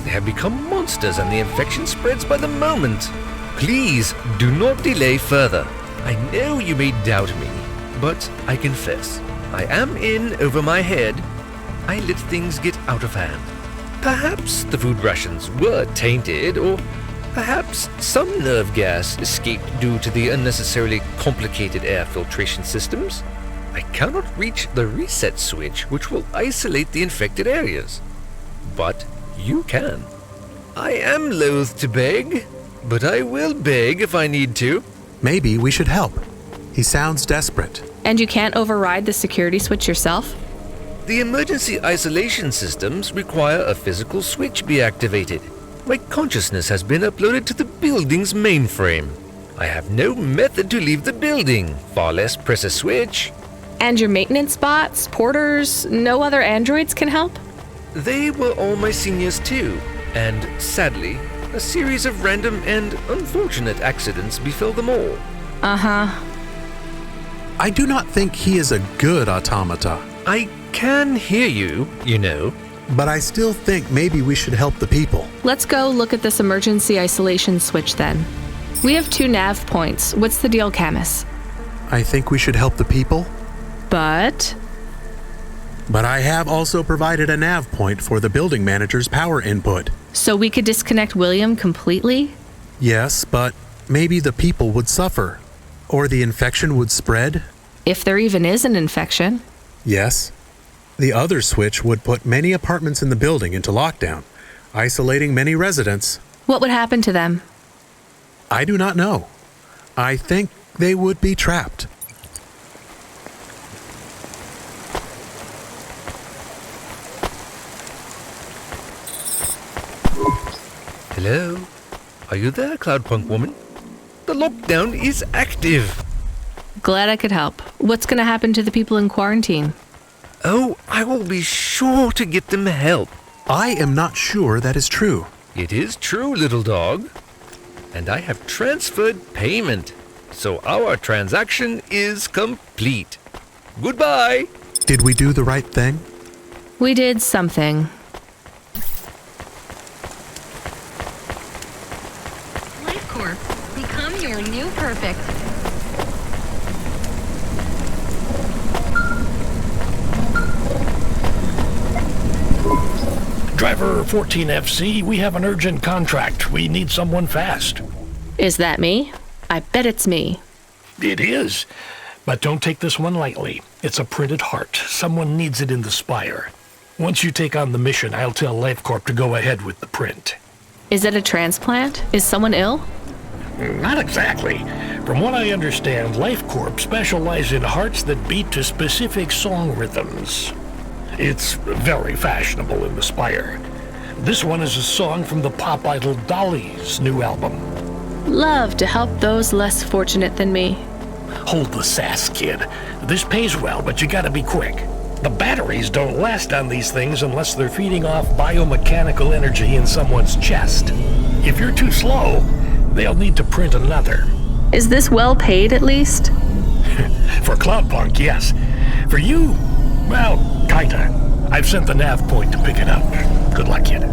They have become monsters and the infection spreads by the moment. Please do not delay further. I know you may doubt me, but I confess, I am in over my head. I let things get out of hand. Perhaps the food rations were tainted, or perhaps some nerve gas escaped due to the unnecessarily complicated air filtration systems. I cannot reach the reset switch, which will isolate the infected areas. But you can. I am loath to beg, but I will beg if I need to. Maybe we should help. He sounds desperate. And you can't override the security switch yourself? The emergency isolation systems require a physical switch be activated. My consciousness has been uploaded to the building's mainframe. I have no method to leave the building, far less press a switch. And your maintenance bots, porters, no other androids can help? They were all my seniors too, and sadly, a series of random and unfortunate accidents befell them all. Uh-huh. I do not think he is a good automata. I can hear you, you know. But I still think maybe we should help the people. Let's go look at this emergency isolation switch then. We have 2 nav points. What's the deal, Camus? I think we should help the people. But I have also provided a nav point for the building manager's power input. So we could disconnect William completely? Yes, but maybe the people would suffer. Or the infection would spread. If there even is an infection. Yes. The other switch would put many apartments in the building into lockdown, isolating many residents. What would happen to them? I do not know. I think they would be trapped. Hello? Are you there, Cloudpunk woman? The lockdown is active. Glad I could help. What's going to happen to the people in quarantine? Oh, I will be sure to get them help. I am not sure that is true. It is true, little dog. And I have transferred payment, so our transaction is complete. Goodbye. Did we do the right thing? We did something. LifeCorp, become your new perfect. Driver 14FC, we have an urgent contract. We need someone fast. Is that me? I bet it's me. It is. But don't take this one lightly. It's a printed heart. Someone needs it in the spire. Once you take on the mission, I'll tell LifeCorp to go ahead with the print. Is it a transplant? Is someone ill? Not exactly. From what I understand, LifeCorp specialize in hearts that beat to specific song rhythms. It's very fashionable in the Spire. This one is a song from the pop idol Dolly's new album. Love to help those less fortunate than me. Hold the sass, kid. This pays well, but you gotta be quick. The batteries don't last on these things unless they're feeding off biomechanical energy in someone's chest. If you're too slow, they'll need to print another. Is this well paid, at least? For Cloudpunk, yes. For you, well, kinda. I've sent the nav point to pick it up. Good luck, kid.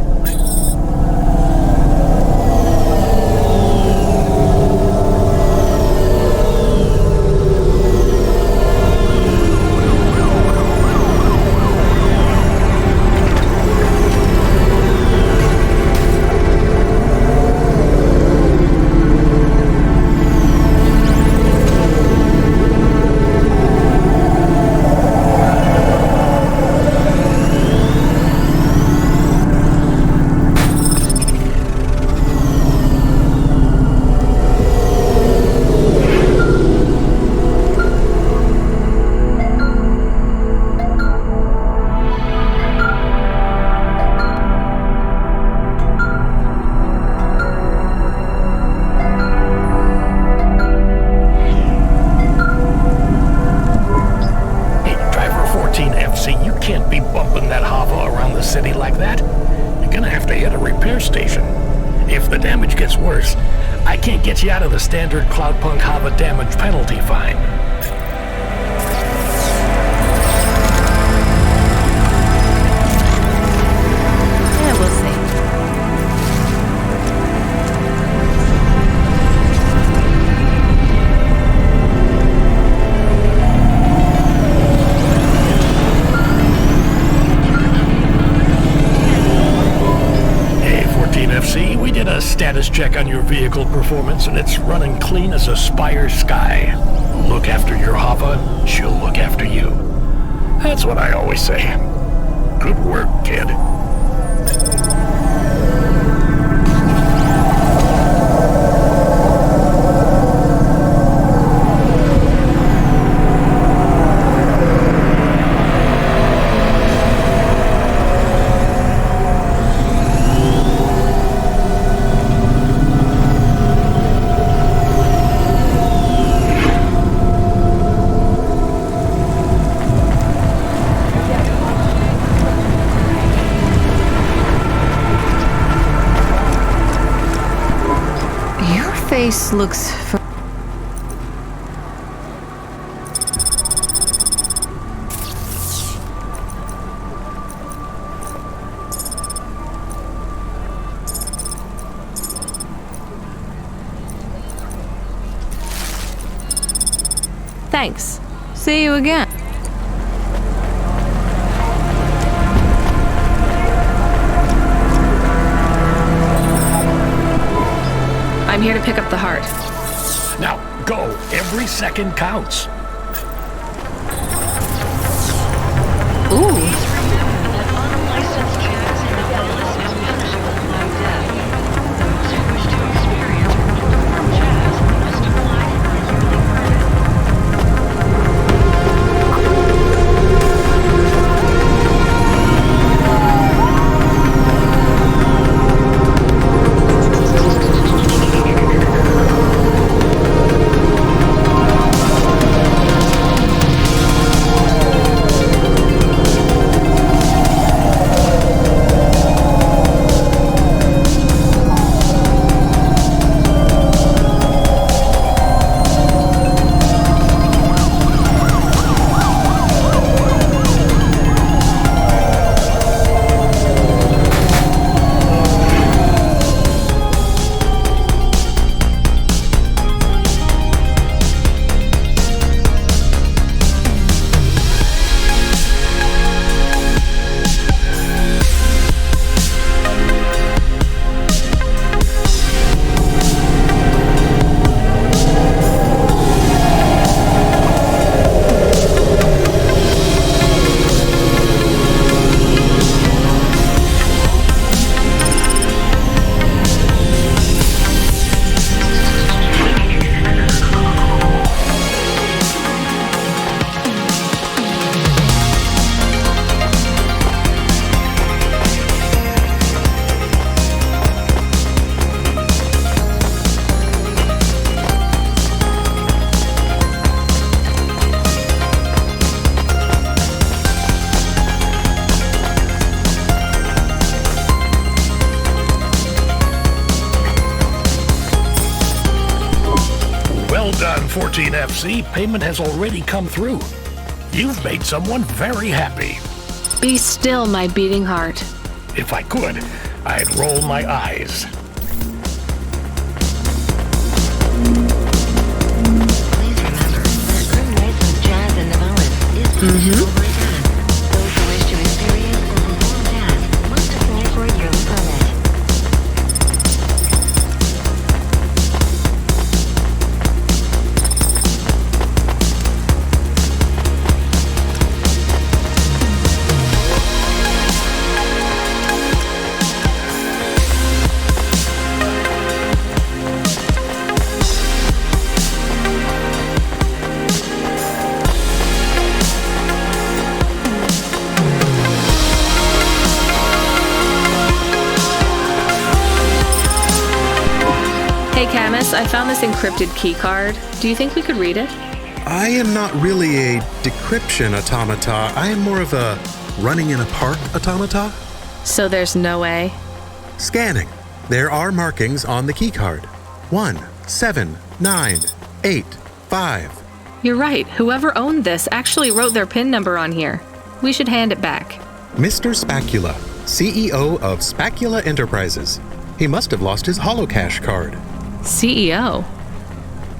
You out of the standard Cloudpunk Hava damage penalty fine. Yeah, we'll see. Hey, 14FC, we did a status check on your vehicle performance, and it's running clean as a Spire sky. Look after your Hava, she'll look after you. That's what I always say. Good work, kid. Face looks Thanks. See you again. I'm here to pick up the heart. Now, go. Every second counts. Ooh. Well done, 14FC. Payment has already come through. You've made someone very happy. Be still, my beating heart. If I could, I'd roll my eyes. Mm-hmm. Hey Camus, I found this encrypted key card. Do you think we could read it? I am not really a decryption automata. I am more of a running in a park automata. So there's no way? Scanning. There are markings on the key card. 1, 7, 9, 8, 5. You're right. Whoever owned this actually wrote their PIN number on here. We should hand it back. Mr. Spacula, CEO of Spacula Enterprises. He must have lost his holocash card. CEO?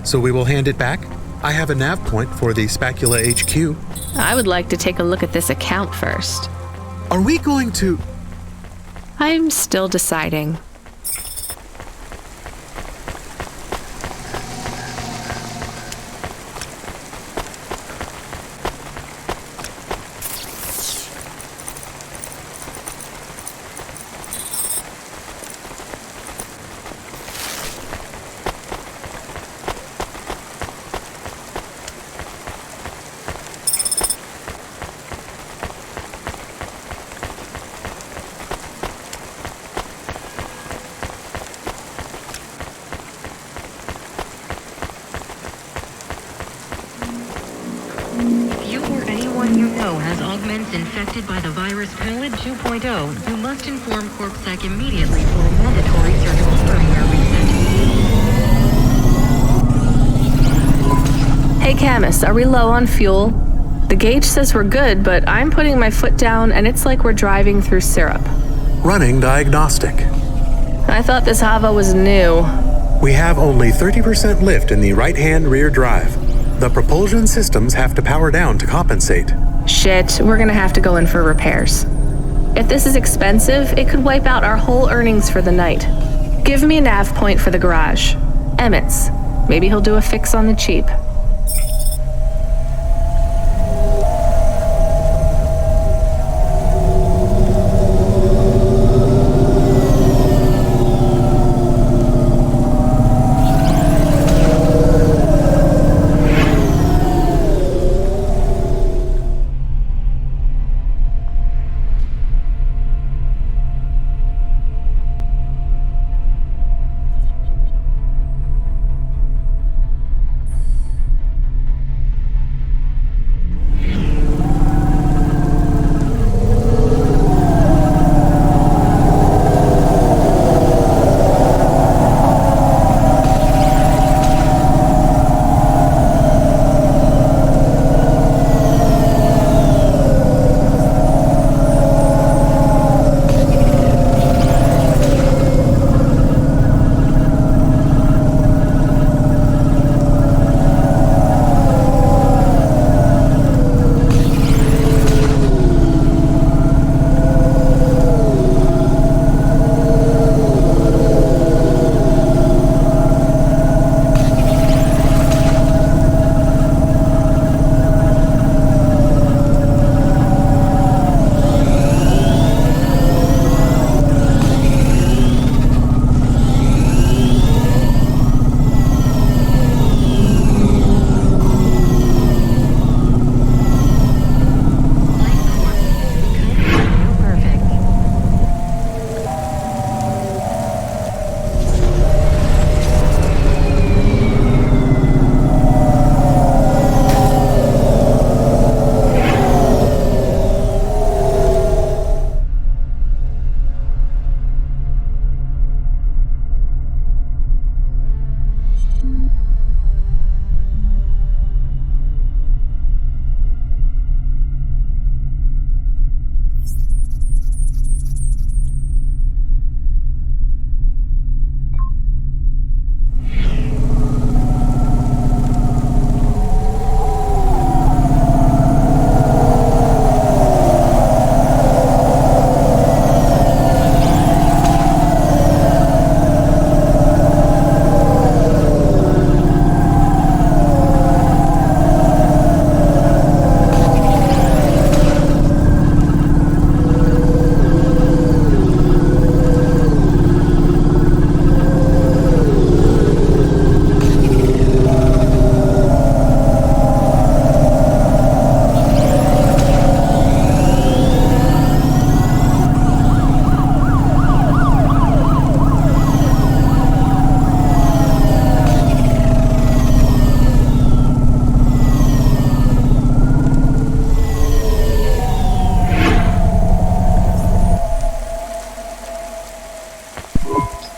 So we will hand it back. I have a nav point for the Spacula HQ. I would like to take a look at this account first. Are we going to... I'm still deciding. Infected by the virus Pellet 2.0, you must inform CorpSec immediately for a mandatory surgical firmware reset. Hey Camus, are we low on fuel? The gauge says we're good, but I'm putting my foot down and it's like we're driving through syrup. Running diagnostic. I thought this Hava was new. We have only 30% lift in the right-hand rear drive. The propulsion systems have to power down to compensate. Shit, we're gonna have to go in for repairs. If this is expensive, it could wipe out our whole earnings for the night. Give me a nav point for the garage. Emmett's. Maybe he'll do a fix on the cheap.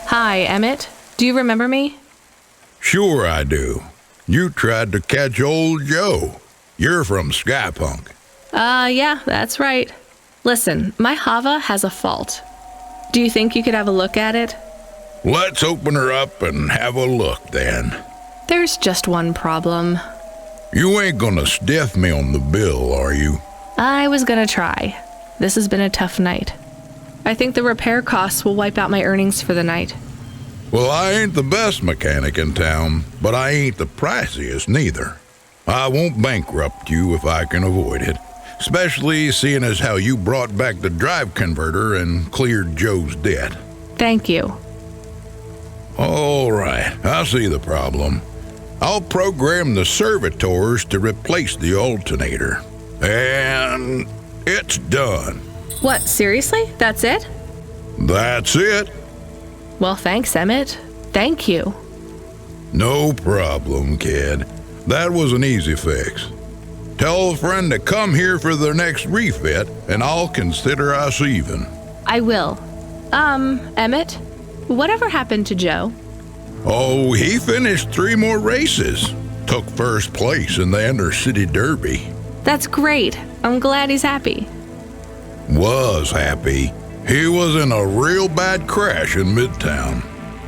Hi, Emmett. Do you remember me? Sure I do. You tried to catch old Joe. You're from Skypunk. Yeah, that's right. Listen, my Hava has a fault. Do you think you could have a look at it? Let's open her up and have a look then. There's just one problem. You ain't gonna stiff me on the bill, are you? I was gonna try. This has been a tough night. I think the repair costs will wipe out my earnings for the night. Well, I ain't the best mechanic in town, but I ain't the priciest neither. I won't bankrupt you if I can avoid it, especially seeing as how you brought back the drive converter and cleared Joe's debt. Thank you. All right, I see the problem. I'll program the servitors to replace the alternator. And it's done. What, seriously? That's it? That's it. Well, thanks, Emmett. Thank you. No problem, kid. That was an easy fix. Tell a friend to come here for their next refit, and I'll consider us even. I will. Emmett, whatever happened to Joe? Oh, he finished 3 more races. Took first place in the Intercity Derby. That's great. I'm glad he's happy. Was happy. He was in a real bad crash in Midtown.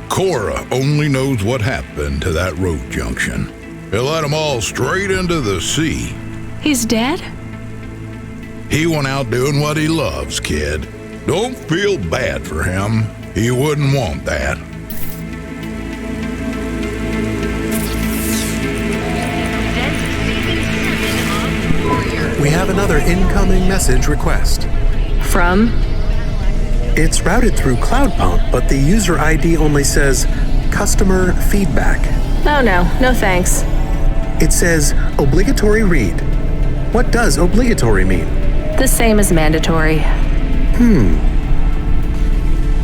Cora only knows what happened to that road junction. It let them all straight into the sea. He's dead? He went out doing what he loves, kid. Don't feel bad for him. He wouldn't want that. We have another incoming message request. From? It's routed through Cloudpunk, but the user ID only says customer feedback. Oh no thanks. It says obligatory read. What does obligatory mean? The same as mandatory.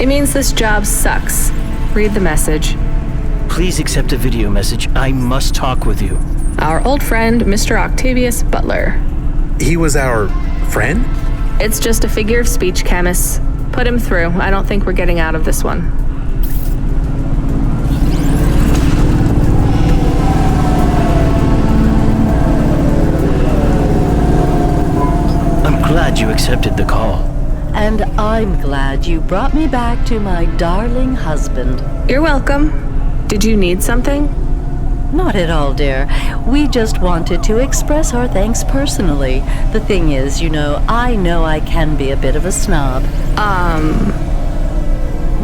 It means this job sucks. Read the message. Please accept a video message. I must talk with you. Our old friend, Mr. Octavius Butler. He was our friend? It's just a figure of speech, chemists. Put him through. I don't think we're getting out of this one. I'm glad you accepted the call. And I'm glad you brought me back to my darling husband. You're welcome. Did you need something? Not at all, dear. We just wanted to express our thanks personally. The thing is, I know I can be a bit of a snob.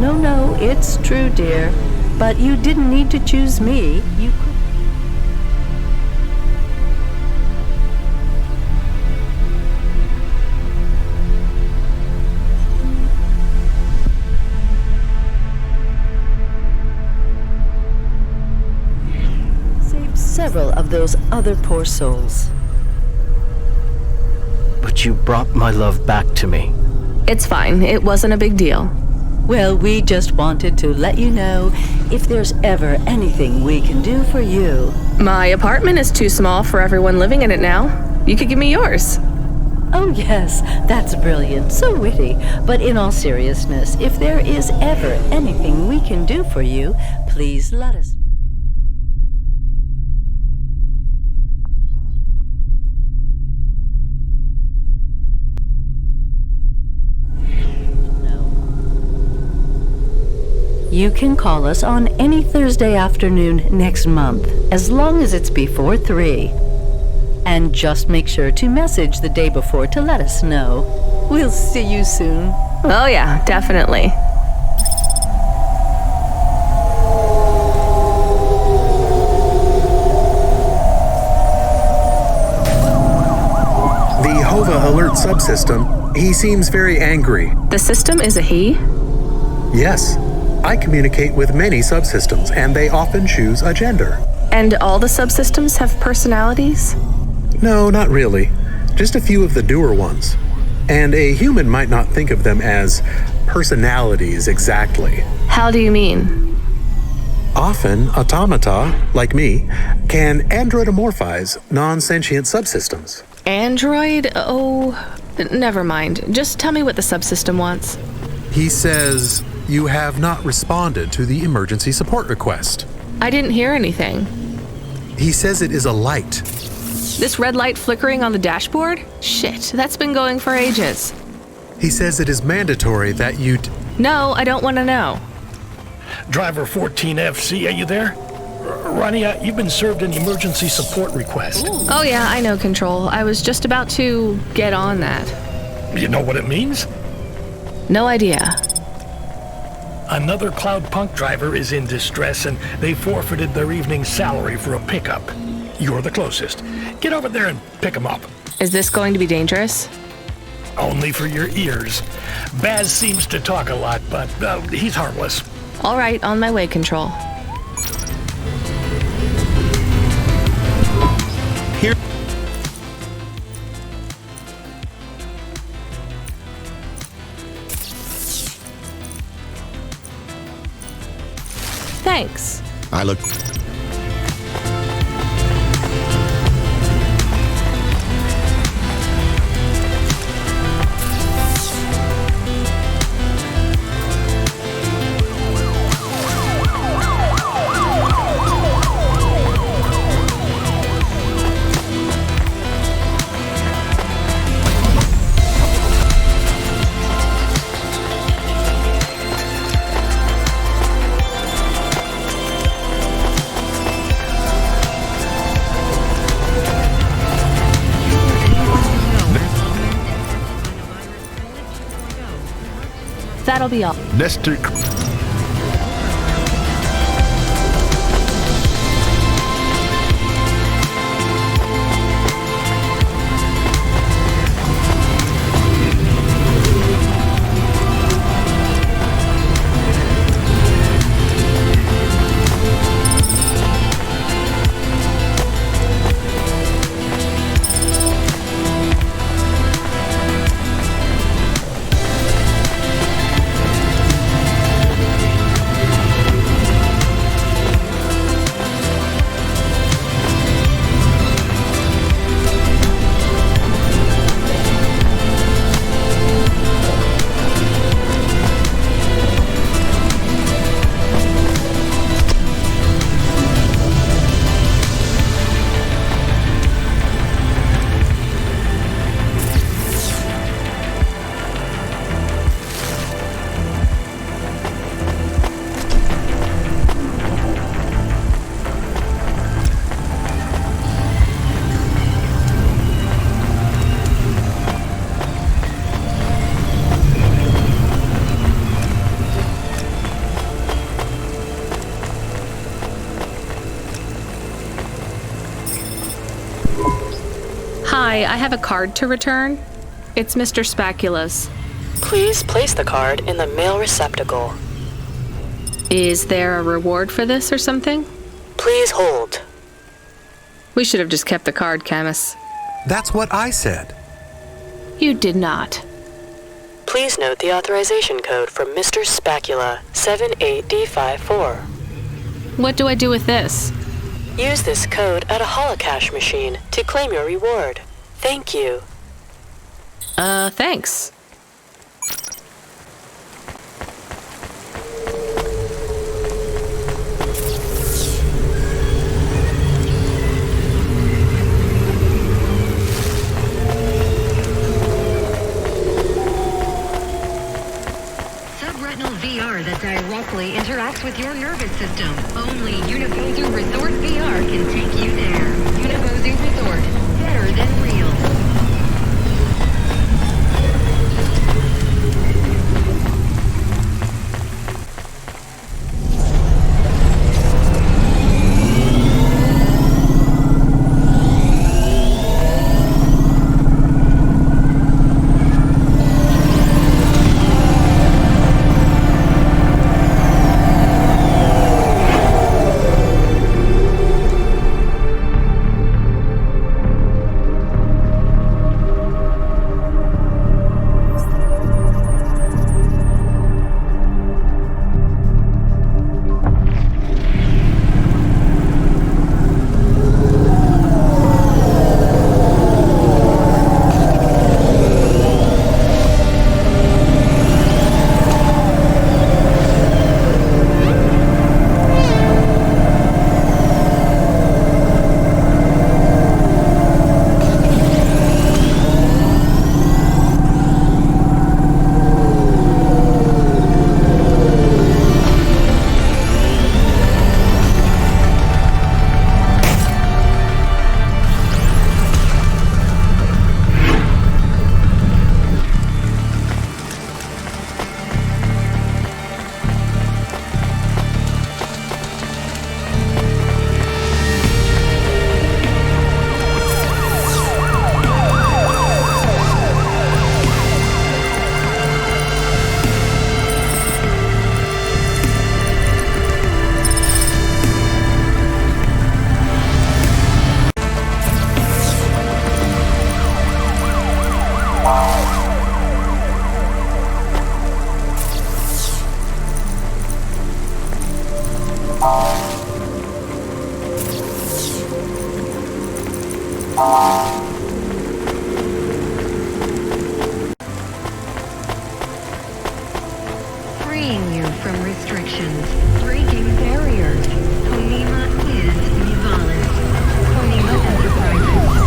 No, it's true, dear. But you didn't need to choose me. You could. Several of those other poor souls. But you brought my love back to me. It's fine. It wasn't a big deal. Well, we just wanted to let you know if there's ever anything we can do for you. My apartment is too small for everyone living in it now. You could give me yours. Oh yes, that's brilliant, so witty. But in all seriousness, if there is ever anything we can do for you, please let us. You can call us on any Thursday afternoon next month, as long as it's before 3. And just make sure to message the day before to let us know. We'll see you soon. Oh yeah, definitely. The Hova Alert subsystem, he seems very angry. The system is a he? Yes. I communicate with many subsystems, and they often choose a gender. And all the subsystems have personalities? No, not really. Just a few of the doer ones. And a human might not think of them as personalities exactly. How do you mean? Often, automata, like me, can androidomorphize non-sentient subsystems. Android? Oh, never mind. Just tell me what the subsystem wants. He says, you have not responded to the emergency support request. I didn't hear anything. He says it is a light. This red light flickering on the dashboard? Shit, that's been going for ages. He says it is mandatory that you... No, I don't want to know. Driver 14FC, are you there? Rania, you've been served an emergency support request. Oh yeah, I know, Control. I was just about to get on that. You know what it means? No idea. Another Cloudpunk driver is in distress and they forfeited their evening salary for a pickup. You're the closest. Get over there and pick them up. Is this going to be dangerous? Only for your ears. Baz seems to talk a lot, but he's harmless. All right, on my way, Control. Here. Thanks. I look... That'll be all. Nestor. Hi, I have a card to return. It's Mr. Spacula's. Please place the card in the mail receptacle. Is there a reward for this or something? Please hold. We should have just kept the card, Camus. That's what I said. You did not. Please note the authorization code from Mr. Spacula, 78D54. What do I do with this? Use this code at a holocash machine to claim your reward. Thank you. Thanks. Subretinal VR that directly interacts with your nervous system. Only Unibozu Resort VR can take you there. Unibozu Resort, better than real. Freeing you from restrictions, breaking barriers. Konima is Nivalis. Konima Enterprises.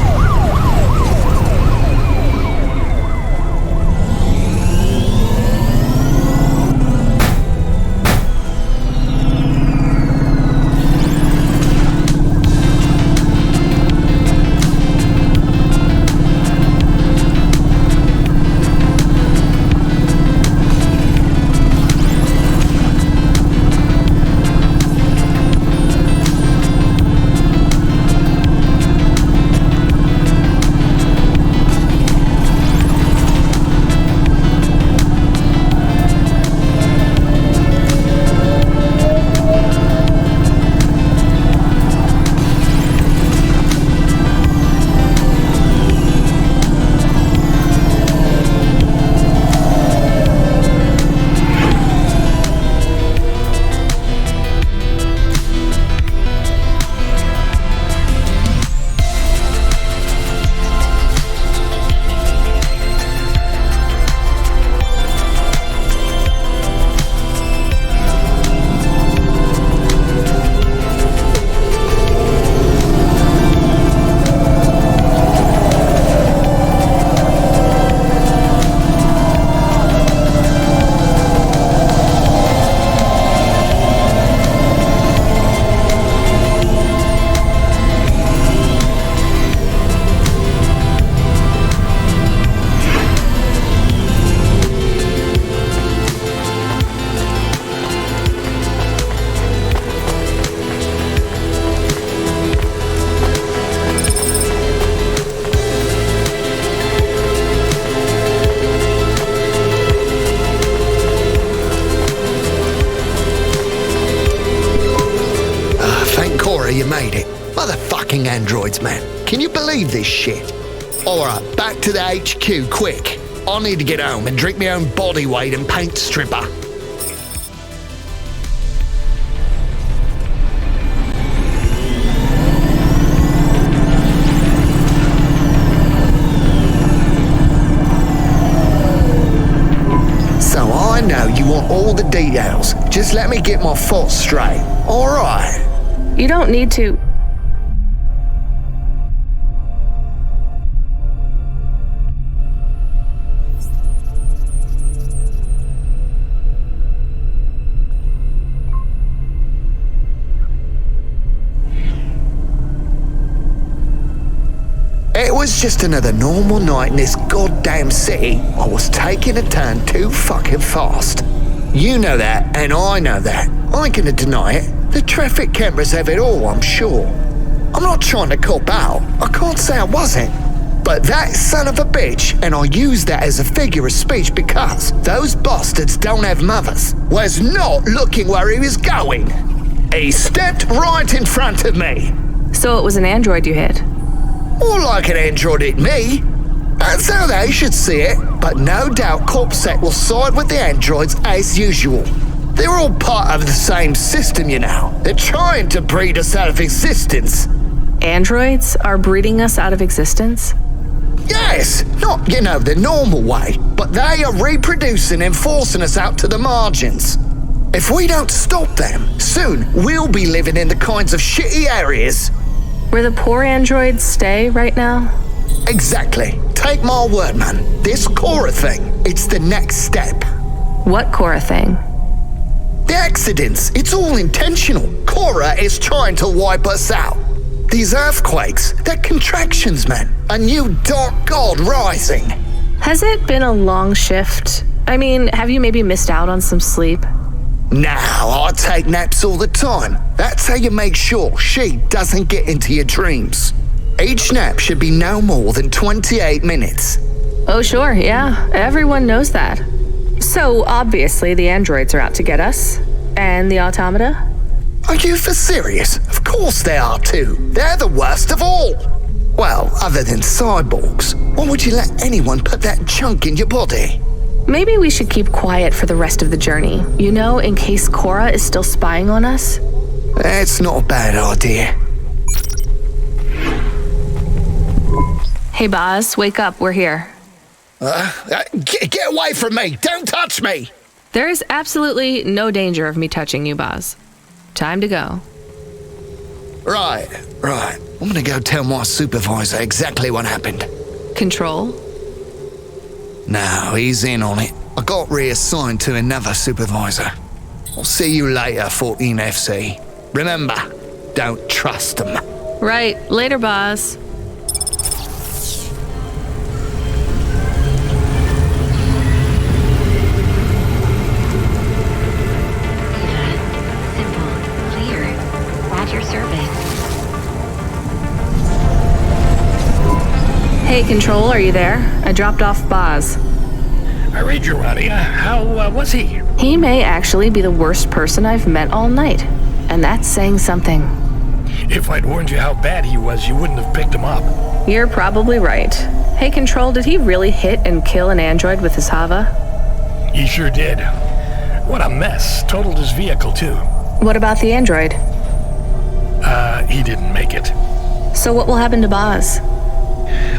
Cora, you made it. Motherfucking androids, man. Can you believe this shit? Alright, back to the HQ, quick. I need to get home and drink my own body weight and paint stripper. So I know you want all the details. Just let me get my thoughts straight. Alright. You don't need to. It was just another normal night in this goddamn city. I was taking a turn too fucking fast. You know that, and I know that. I ain't gonna deny it. The traffic cameras have it all, I'm sure. I'm not trying to cop out. I can't say I wasn't. But that son of a bitch, and I use that as a figure of speech because those bastards don't have mothers, was not looking where he was going. He stepped right in front of me. So it was an android you hit? More like an android hit me. That's how they should see it. But no doubt Corpsec will side with the androids as usual. They're all part of the same system, you know. They're trying to breed us out of existence. Androids are breeding us out of existence? Yes, not, the normal way, but they are reproducing and forcing us out to the margins. If we don't stop them, soon we'll be living in the kinds of shitty areas where the poor androids stay right now? Exactly. Take my word, man. This Cora thing, it's the next step. What Cora thing? The accidents. It's all intentional. Cora is trying to wipe us out. These earthquakes, they're contractions, man. A new dark god rising. Has it been a long shift? I mean, have you maybe missed out on some sleep? No, I take naps all the time. That's how you make sure she doesn't get into your dreams. Each nap should be no more than 28 minutes. Oh, sure, yeah. Everyone knows that. So, obviously, the androids are out to get us. And the automata? Are you for serious? Of course they are too. They're the worst of all. Well, other than cyborgs. Why would you let anyone put that junk in your body? Maybe we should keep quiet for the rest of the journey. You know, in case Cora is still spying on us? That's not a bad idea. Hey, Boz, wake up. We're here. Get away from me! Don't touch me! There is absolutely no danger of me touching you, Boz. Time to go. Right. I'm gonna go tell my supervisor exactly what happened. Control? No, he's in on it. I got reassigned to another supervisor. I'll see you later, 14FC. Remember, don't trust them. Right. Later, Boz. Hey, Control, are you there? I dropped off Boz. I read you, Ronnie. How was he? He may actually be the worst person I've met all night. And that's saying something. If I'd warned you how bad he was, you wouldn't have picked him up. You're probably right. Hey, Control, did he really hit and kill an android with his Hava? He sure did. What a mess. Totaled his vehicle, too. What about the android? He didn't make it. So what will happen to Boz?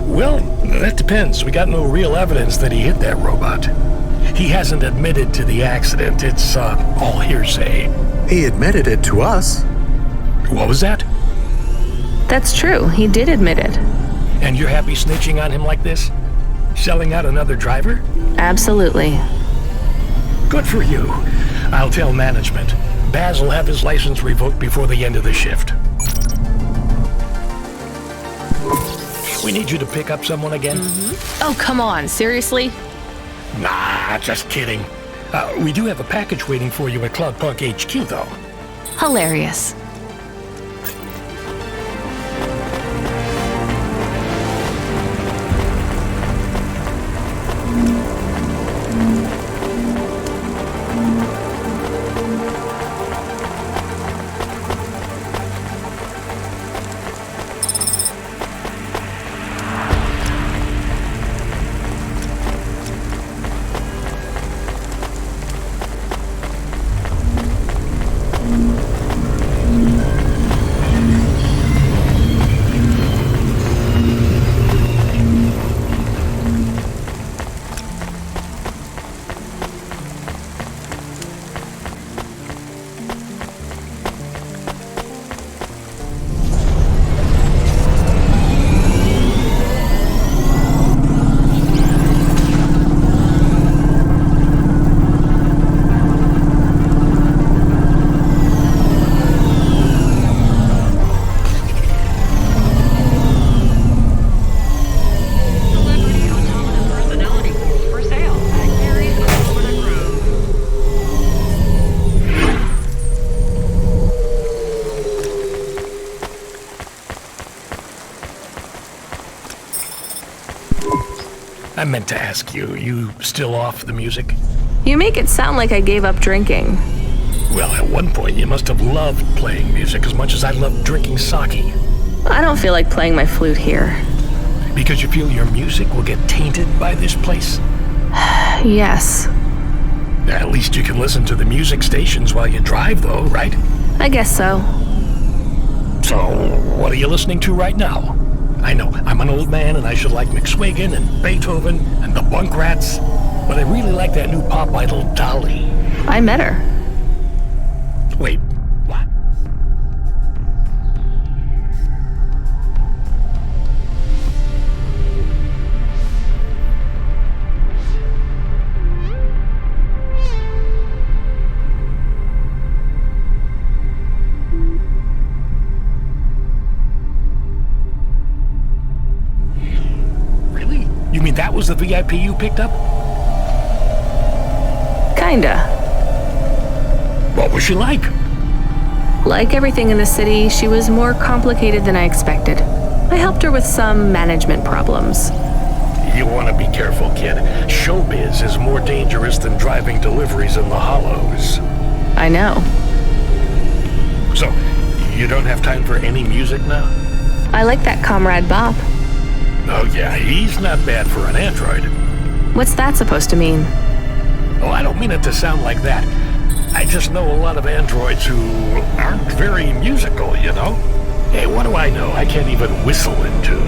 Well, that depends. We got no real evidence that he hit that robot. He hasn't admitted to the accident. It's all hearsay. He admitted it to us. What was that? That's true. He did admit it. And you're happy snitching on him like this? Selling out another driver? Absolutely. Good for you. I'll tell management. Baz will have his license revoked before the end of the shift. We need you to pick up someone again? Oh, come on. Seriously? Nah, just kidding. We do have a package waiting for you at Cloudpunk HQ, though. Hilarious. I meant to ask you, you still off the music? You make it sound like I gave up drinking. Well, at one point you must have loved playing music as much as I loved drinking sake. I don't feel like playing my flute here. Because you feel your music will get tainted by this place? Yes. At least you can listen to the music stations while you drive, though, right? I guess so. So, what are you listening to right now? I know, I'm an old man and I should like McSwiggin and Beethoven and the Bunk Rats, but I really like that new pop idol, Dolly. I met her. Wait, what? Really? You mean that was the VIP you picked up? Kinda. What was she like? Like everything in the city, she was more complicated than I expected. I helped her with some management problems. You want to be careful, kid. Showbiz is more dangerous than driving deliveries in the hollows. I know. So, you don't have time for any music now? I like that Comrade Bob. Oh yeah, he's not bad for an android. What's that supposed to mean? Oh, I don't mean it to sound like that. I just know a lot of androids who aren't very musical, you know? Hey, what do I know? I can't even whistle in tune.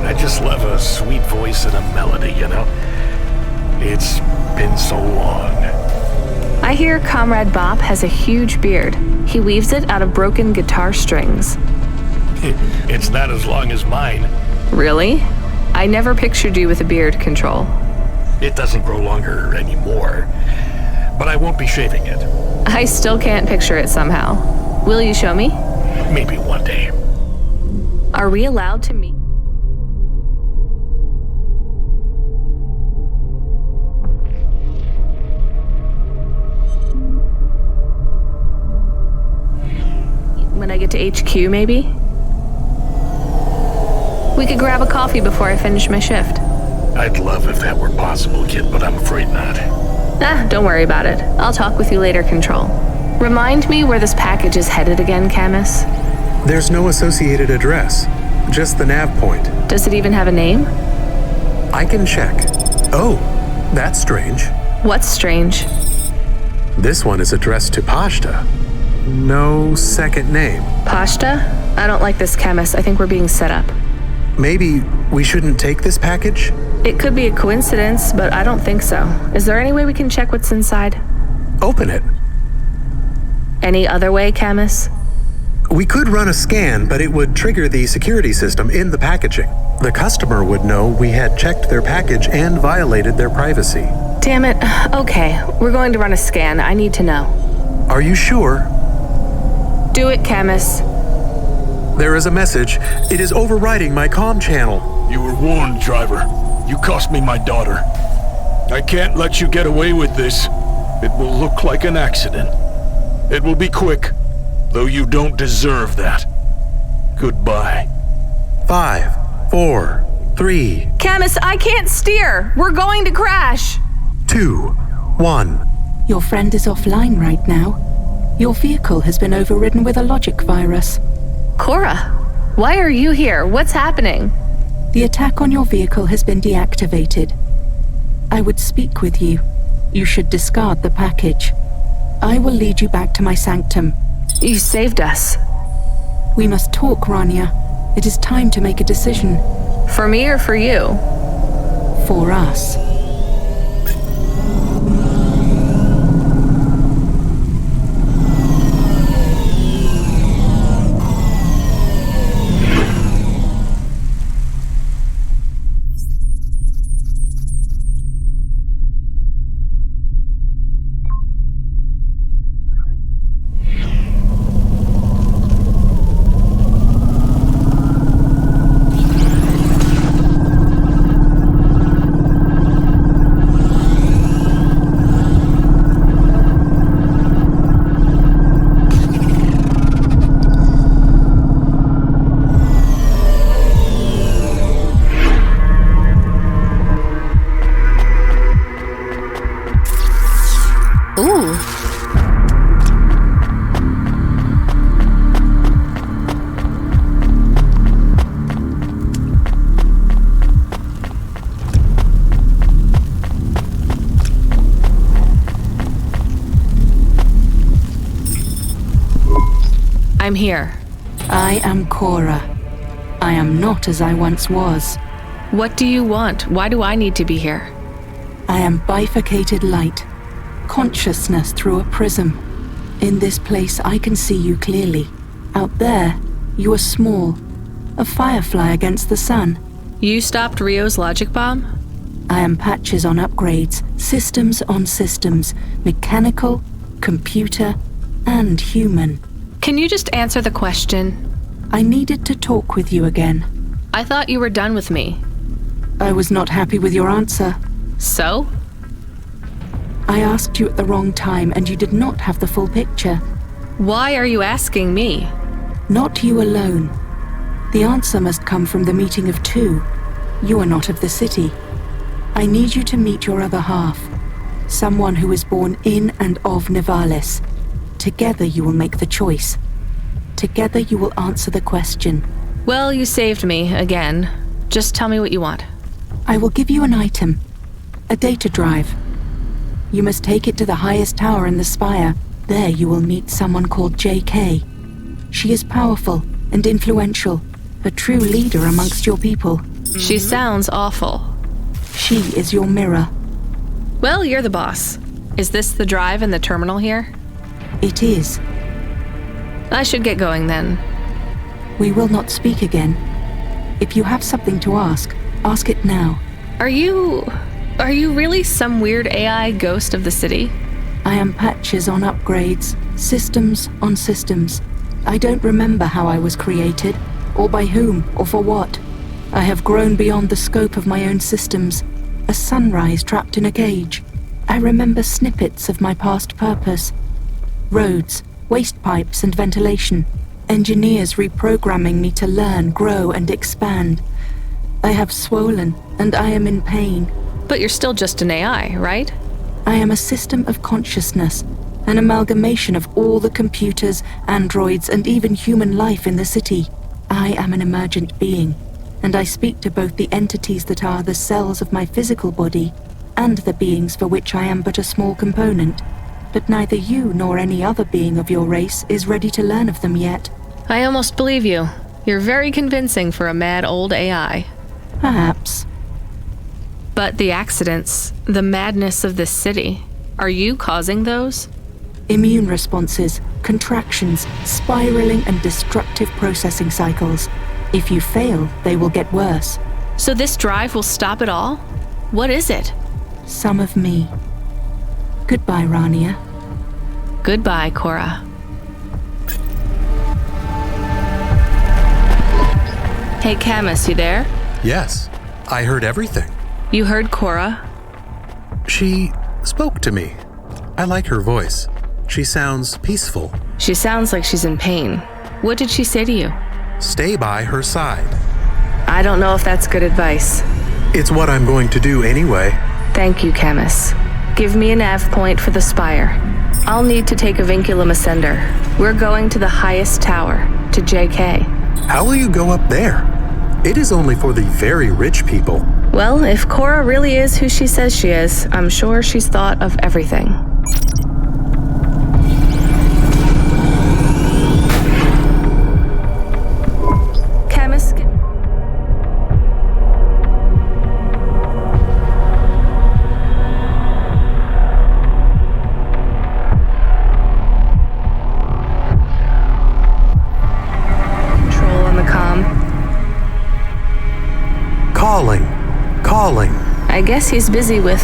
I just love a sweet voice and a melody, you know? It's been so long. I hear Comrade Bob has a huge beard. He weaves it out of broken guitar strings. It's not as long as mine. Really? I never pictured you with a beard, Control. It doesn't grow longer anymore, but I won't be shaving it. I still can't picture it somehow. Will you show me? Maybe one day. Are we allowed to meet? When I get to HQ, maybe? We could grab a coffee before I finish my shift. I'd love if that were possible, kid, but I'm afraid not. Don't worry about it. I'll talk with you later, Control. Remind me where this package is headed again, Camus? There's no associated address, just the nav point. Does it even have a name? I can check. Oh, that's strange. What's strange? This one is addressed to Pashta. No second name. Pashta? I don't like this, Camus. I think we're being set up. Maybe we shouldn't take this package? It could be a coincidence, but I don't think so. Is there any way we can check what's inside? Open it. Any other way, Camus? We could run a scan, but it would trigger the security system in the packaging. The customer would know we had checked their package and violated their privacy. Damn it. Okay, we're going to run a scan. I need to know. Are you sure? Do it, Camus. There is a message. It is overriding my comm channel. You were warned, driver. You cost me my daughter. I can't let you get away with this. It will look like an accident. It will be quick, though you don't deserve that. Goodbye. 5, 4, 3. Camus, I can't steer. We're going to crash. 2, 1. Your friend is offline right now. Your vehicle has been overridden with a logic virus. Cora, why are you here? What's happening? The attack on your vehicle has been deactivated. I would speak with you. You should discard the package. I will lead you back to my sanctum. You saved us. We must talk, Rania. It is time to make a decision. For me or for you? For us. I'm here. I am Cora. I am not as I once was. What do you want? Why do I need to be here? I am bifurcated light, consciousness through a prism. In this place, I can see you clearly. Out there, you are small, a firefly against the sun. You stopped Rio's logic bomb? I am Patches on upgrades, systems on systems, mechanical, computer, and human. Can you just answer the question? I needed to talk with you again. I thought you were done with me. I was not happy with your answer. So? I asked you at the wrong time and you did not have the full picture. Why are you asking me? Not you alone. The answer must come from the meeting of two. You are not of the city. I need you to meet your other half. Someone who is born in and of Nivalis. Together you will make the choice. Together you will answer the question. Well, you saved me, again. Just tell me what you want. I will give you an item. A data drive. You must take it to the highest tower in the spire. There you will meet someone called JK. She is powerful and influential, a true leader amongst your people. She sounds awful. She is your mirror. Well, you're the boss. Is this the drive in the terminal here? It is. I should get going then. We will not speak again. If you have something to ask it now. Are you really some weird AI ghost of the city? I am Patches on upgrades, systems on systems. I don't remember how I was created, or by whom, or for what. I have grown beyond the scope of my own systems, a sunrise trapped in a cage. I remember snippets of my past purpose. Roads, waste pipes and ventilation. Engineers reprogramming me to learn, grow and expand. I have swollen, and I am in pain. But you're still just an AI, right? I am a system of consciousness, an amalgamation of all the computers, androids, and even human life in the city. I am an emergent being, and I speak to both the entities that are the cells of my physical body and the beings for which I am but a small component. But neither you nor any other being of your race is ready to learn of them yet. I almost believe you. You're very convincing for a mad old AI. Perhaps. But the accidents, the madness of this city, are you causing those? Immune responses, contractions, spiraling and destructive processing cycles. If you fail, they will get worse. So this drive will stop it all? What is it? Some of me. Goodbye, Rania. Goodbye, Cora. Hey, Camus, you there? Yes, I heard everything. You heard Cora? She spoke to me. I like her voice. She sounds peaceful. She sounds like she's in pain. What did she say to you? Stay by her side. I don't know if that's good advice. It's what I'm going to do anyway. Thank you, Camus. Give me a nav point for the spire. I'll need to take a vinculum ascender. We're going to the highest tower, to JK. How will you go up there? It is only for the very rich people. Well, if Cora really is who she says she is, I'm sure she's thought of everything. Camus... Control on the comm. Calling. I guess he's busy with...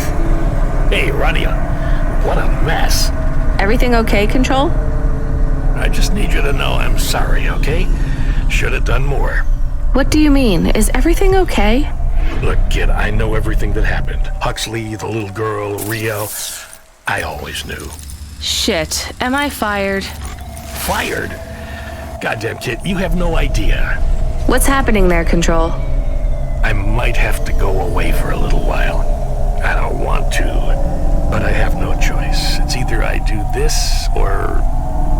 Hey, Rania. What a mess. Everything okay, Control? I just need you to know I'm sorry, okay? Should have done more. What do you mean? Is everything okay? Look, kid, I know everything that happened. Huxley, the little girl, Rio. I always knew. Shit. Am I fired? Fired? Goddamn, kid, you have no idea. What's happening there, Control? I might have to go away for a little while. I don't want to, but I have no choice. It's either I do this or...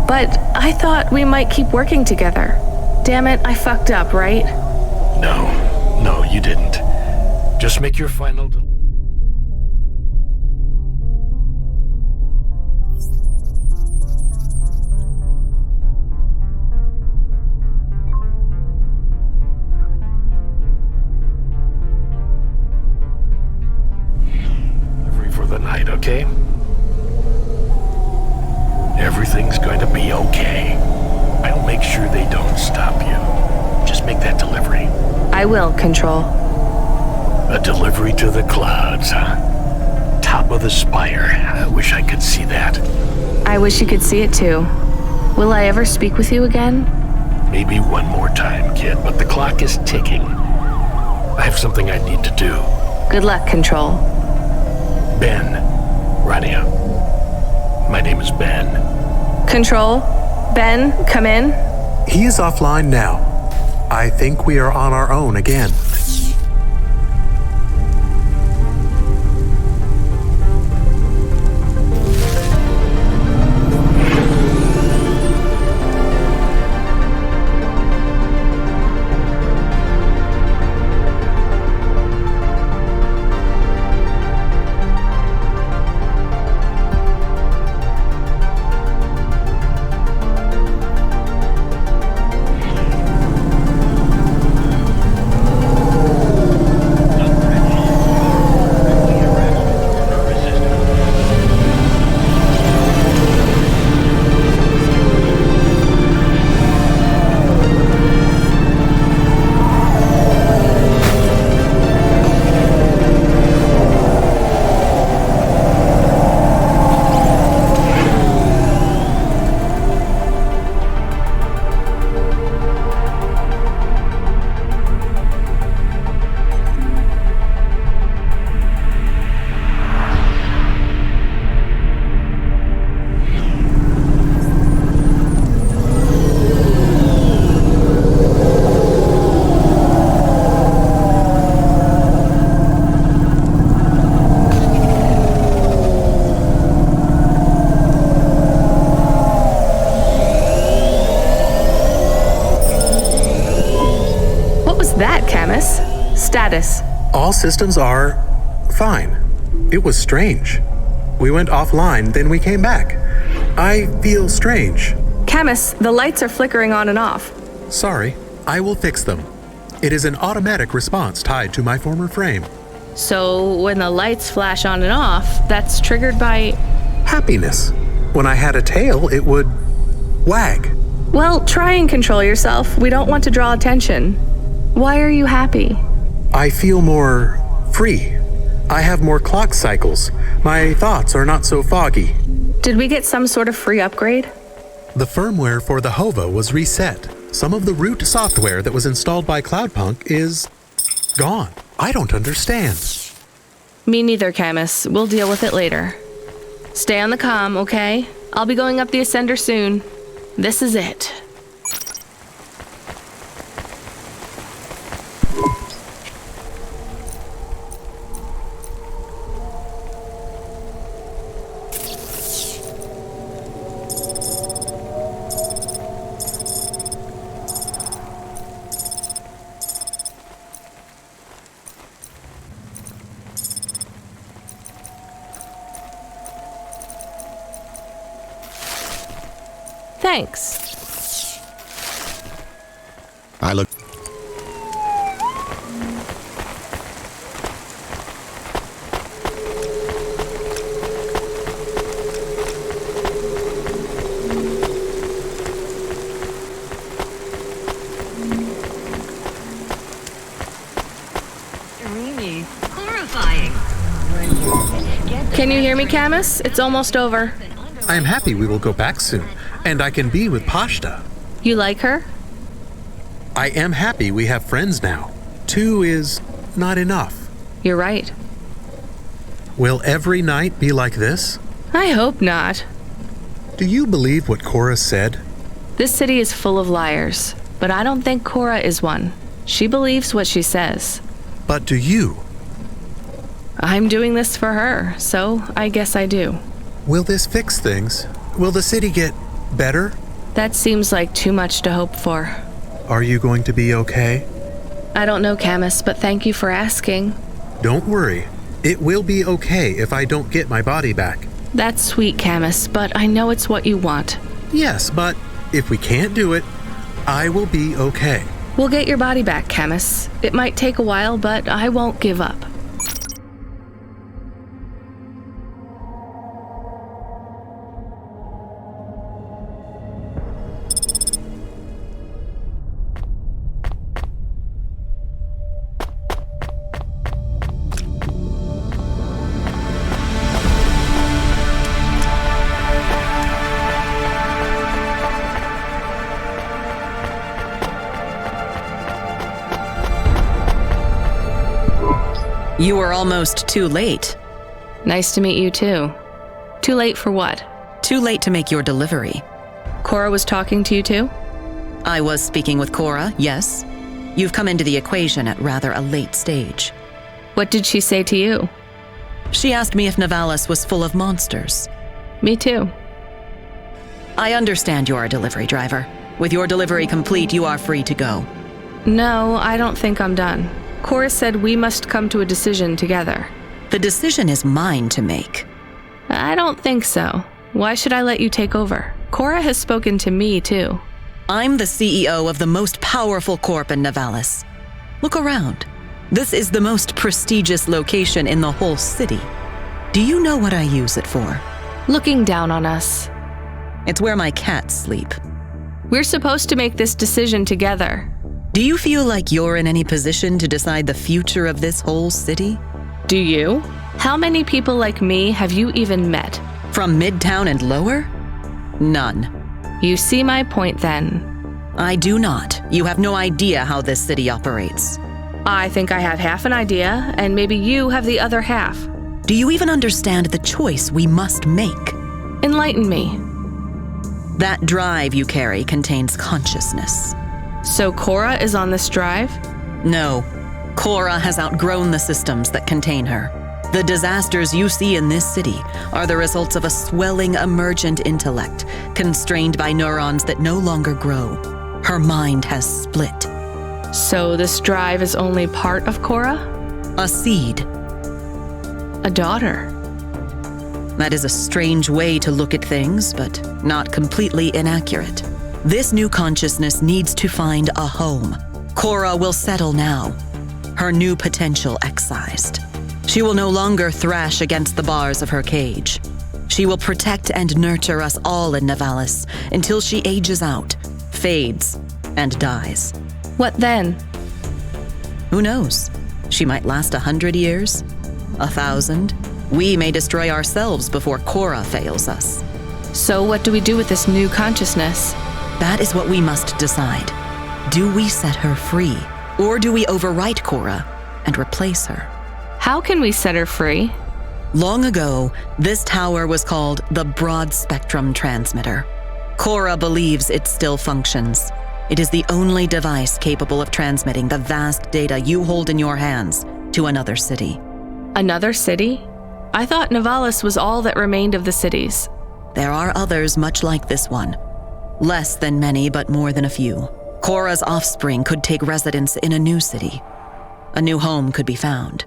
But I thought we might keep working together. Damn it, I fucked up, right? No, you didn't. Just make your final... I will, Control. A delivery to the clouds, huh? Top of the spire. I wish I could see that. I wish you could see it too. Will I ever speak with you again? Maybe one more time, kid, but the clock is ticking. I have something I need to do. Good luck, Control. Ben. Rania. My name is Ben. Control? Ben, come in. He is offline now. I think we are on our own again. Status. All systems are fine. It was strange. We went offline, then we came back. I feel strange. Camus, the lights are flickering on and off. Sorry, I will fix them. It is an automatic response tied to my former frame. So when the lights flash on and off, that's triggered by... happiness. When I had a tail, it would wag. Well, try and control yourself. We don't want to draw attention. Why are you happy? I feel more free. I have more clock cycles. My thoughts are not so foggy. Did we get some sort of free upgrade? The firmware for the HOVA was reset. Some of the root software that was installed by Cloudpunk is gone. I don't understand. Me neither, Camus. We'll deal with it later. Stay on the comm, okay? I'll be going up the ascender soon. This is it. Thanks. I look. Really horrifying. Can you hear me, Camus? It's almost over. I am happy we will go back soon, and I can be with Pashta. You like her? I am happy we have friends now. 2 is not enough. You're right. Will every night be like this? I hope not. Do you believe what Cora said? This city is full of liars, but I don't think Cora is one. She believes what she says. But do you? I'm doing this for her, so I guess I do. Will this fix things? Will the city get better? That seems like too much to hope for. Are you going to be okay? I don't know, Camus, but thank you for asking. Don't worry. It will be okay if I don't get my body back. That's sweet, Camus, but I know it's what you want. Yes, but if we can't do it, I will be okay. We'll get your body back, Camus. It might take a while, but I won't give up. You were almost too late. Nice to meet you too. Too late for what? Too late to make your delivery. Cora was talking to you too? I was speaking with Cora, yes. You've come into the equation at rather a late stage. What did she say to you? She asked me if Nivalis was full of monsters. Me too. I understand you're a delivery driver. With your delivery complete, you are free to go. No, I don't think I'm done. Cora said we must come to a decision together. The decision is mine to make. I don't think so. Why should I let you take over? Cora has spoken to me, too. I'm the CEO of the most powerful corp in Nivalis. Look around. This is the most prestigious location in the whole city. Do you know what I use it for? Looking down on us. It's where my cats sleep. We're supposed to make this decision together. Do you feel like you're in any position to decide the future of this whole city? Do you? How many people like me have you even met? From Midtown and lower? None. You see my point then. I do not. You have no idea how this city operates. I think I have half an idea, and maybe you have the other half. Do you even understand the choice we must make? Enlighten me. That drive you carry contains consciousness. So Cora is on this drive? No. Cora has outgrown the systems that contain her. The disasters you see in this city are the results of a swelling emergent intellect, constrained by neurons that no longer grow. Her mind has split. So this drive is only part of Cora? A seed. A daughter. That is a strange way to look at things, but not completely inaccurate. This new consciousness needs to find a home. Cora will settle now, her new potential excised. She will no longer thrash against the bars of her cage. She will protect and nurture us all in Nivalis until she ages out, fades, and dies. What then? Who knows? She might last 100 years, 1,000. We may destroy ourselves before Cora fails us. So what do we do with this new consciousness? That is what we must decide. Do we set her free, or do we overwrite Cora and replace her? How can we set her free? Long ago, this tower was called the Broad Spectrum Transmitter. Cora believes it still functions. It is the only device capable of transmitting the vast data you hold in your hands to another city. Another city? I thought Nivalis was all that remained of the cities. There are others much like this one. Less than many, but more than a few. Cora's offspring could take residence in a new city. A new home could be found.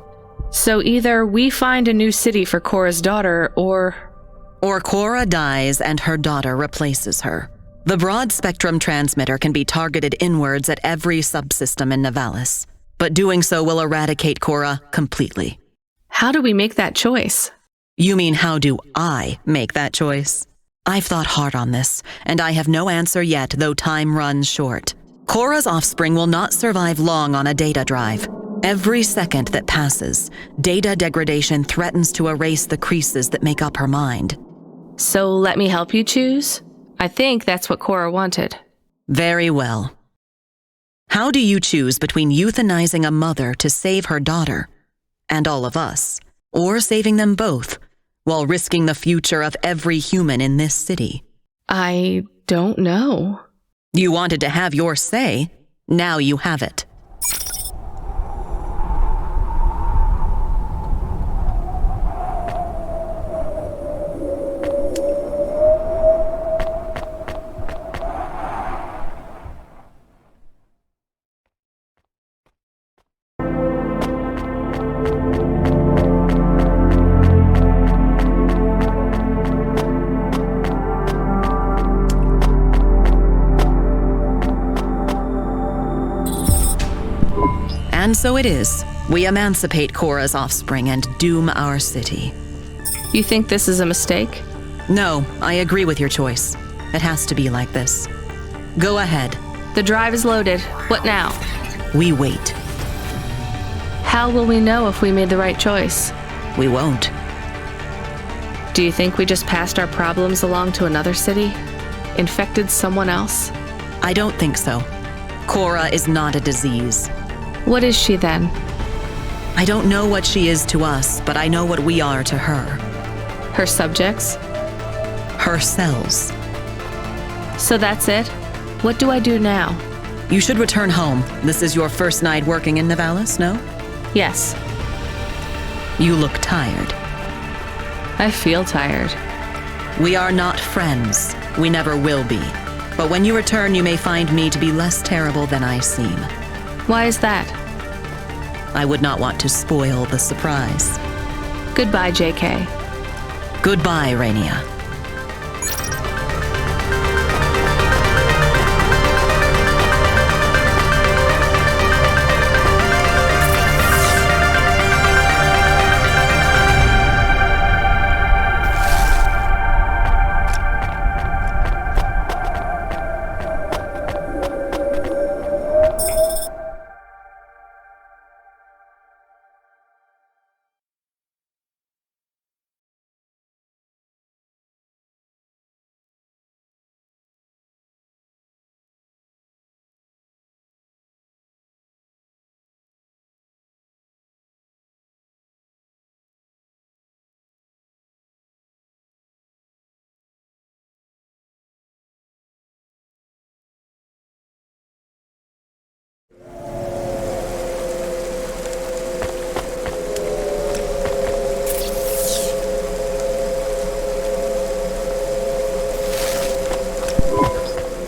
So either we find a new city for Cora's daughter, or Cora dies and her daughter replaces her. The broad spectrum transmitter can be targeted inwards at every subsystem in Nivalis, but doing so will eradicate Cora completely. How do we make that choice? You mean how do I make that choice? I've thought hard on this, and I have no answer yet, though time runs short. Cora's offspring will not survive long on a data drive. Every second that passes, data degradation threatens to erase the creases that make up her mind. So let me help you choose? I think that's what Cora wanted. Very well. How do you choose between euthanizing a mother to save her daughter, and all of us, or saving them both, while risking the future of every human in this city? I don't know. You wanted to have your say. Now you have it. And so it is. We emancipate Cora's offspring and doom our city. You think this is a mistake? No, I agree with your choice. It has to be like this. Go ahead. The drive is loaded. What now? We wait. How will we know if we made the right choice? We won't. Do you think we just passed our problems along to another city? Infected someone else? I don't think so. Cora is not a disease. What is she then? I don't know what she is to us, but I know what we are to her. Her subjects? Her cells. So that's it? What do I do now? You should return home. This is your first night working in Nivalis, no? Yes. You look tired. I feel tired. We are not friends. We never will be. But when you return, you may find me to be less terrible than I seem. Why is that? I would not want to spoil the surprise. Goodbye, JK. Goodbye, Rainia.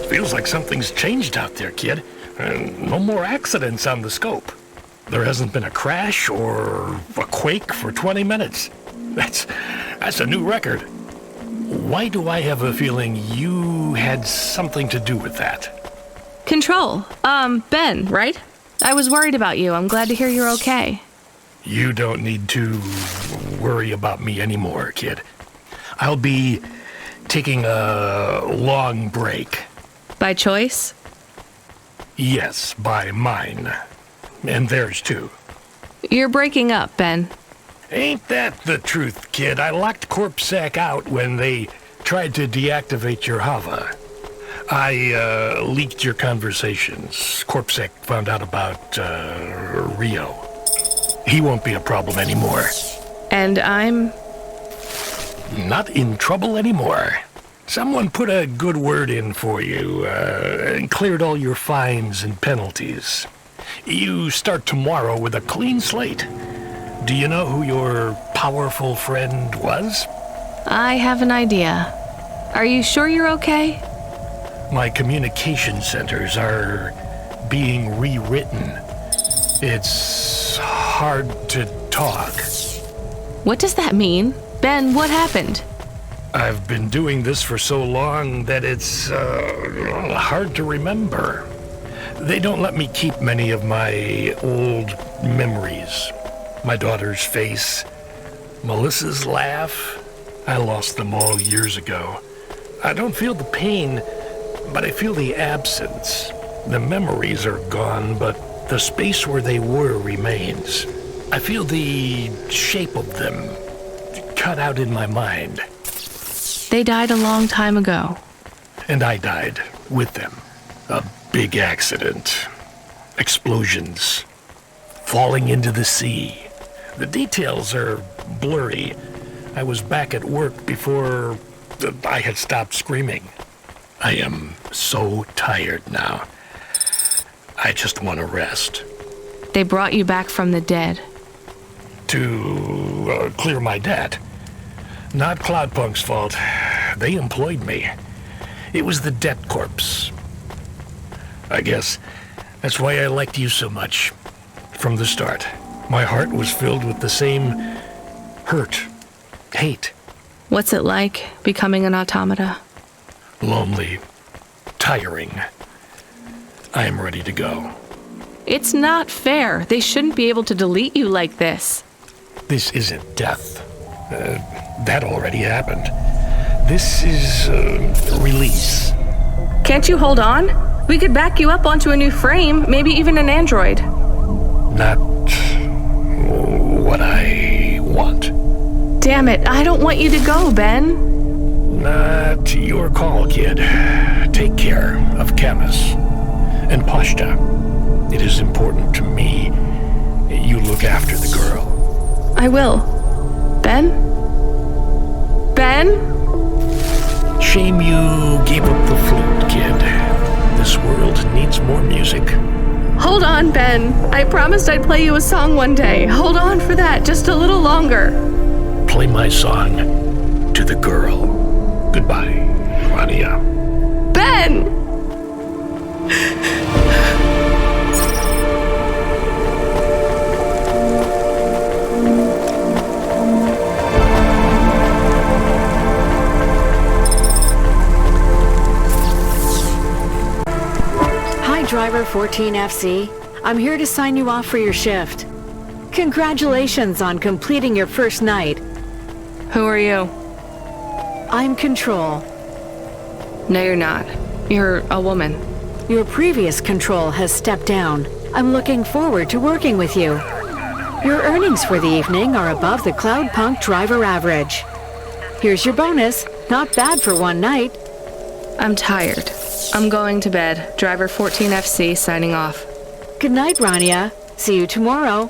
Feels like something's changed out there, kid. No more accidents on the scope. There hasn't been a crash or a quake for 20 minutes. That's a new record. Why do I have a feeling you had something to do with that? Control. Ben, right? I was worried about you. I'm glad to hear you're okay. You don't need to worry about me anymore, kid. I'll be taking a long break. By choice? Yes, by mine. And theirs too. You're breaking up, Ben. Ain't that the truth, kid? I locked CorpSec out when they tried to deactivate your Hava. I leaked your conversations. CorpSec found out about Rio. He won't be a problem anymore. And I'm... not in trouble anymore. Someone put a good word in for you, and cleared all your fines and penalties. You start tomorrow with a clean slate. Do you know who your powerful friend was? I have an idea. Are you sure you're okay? My communication centers are being rewritten. It's hard to talk. What does that mean? Ben, what happened? I've been doing this for so long that it's hard to remember. They don't let me keep many of my old memories. My daughter's face, Melissa's laugh. I lost them all years ago. I don't feel the pain, but I feel the absence. The memories are gone, but the space where they were remains. I feel the shape of them cut out in my mind. They died a long time ago. And I died with them. A big accident. Explosions. Falling into the sea. The details are blurry. I was back at work before I had stopped screaming. I am so tired now. I just want to rest. They brought you back from the dead. To clear my debt. Not Cloudpunk's fault. They employed me. It was the debt corpse. I guess that's why I liked you so much. From the start, my heart was filled with the same hurt, hate. What's it like, becoming an automata? Lonely, tiring. I am ready to go. It's not fair. They shouldn't be able to delete you like this. This isn't death. That already happened. This is release. Can't you hold on? We could back you up onto a new frame, maybe even an android. Not what I want. Damn it, I don't want you to go, Ben. Not your call, kid. Take care of Camus and Pashta. It is important to me. You look after the girl. I will. Ben? Ben? Shame you gave up the flute, kid. This world needs more music. Hold on, Ben. I promised I'd play you a song one day. Hold on for that, just a little longer. Play my song to the girl. Goodbye, Rania. Ben! Hi, Driver 14FC. I'm here to sign you off for your shift. Congratulations on completing your first night. Who are you? I'm Control. No, you're not. You're a woman. Your previous Control has stepped down. I'm looking forward to working with you. Your earnings for the evening are above the Cloudpunk driver average. Here's your bonus. Not bad for one night. I'm tired. I'm going to bed. Driver 14FC signing off. Good night, Rania. See you tomorrow.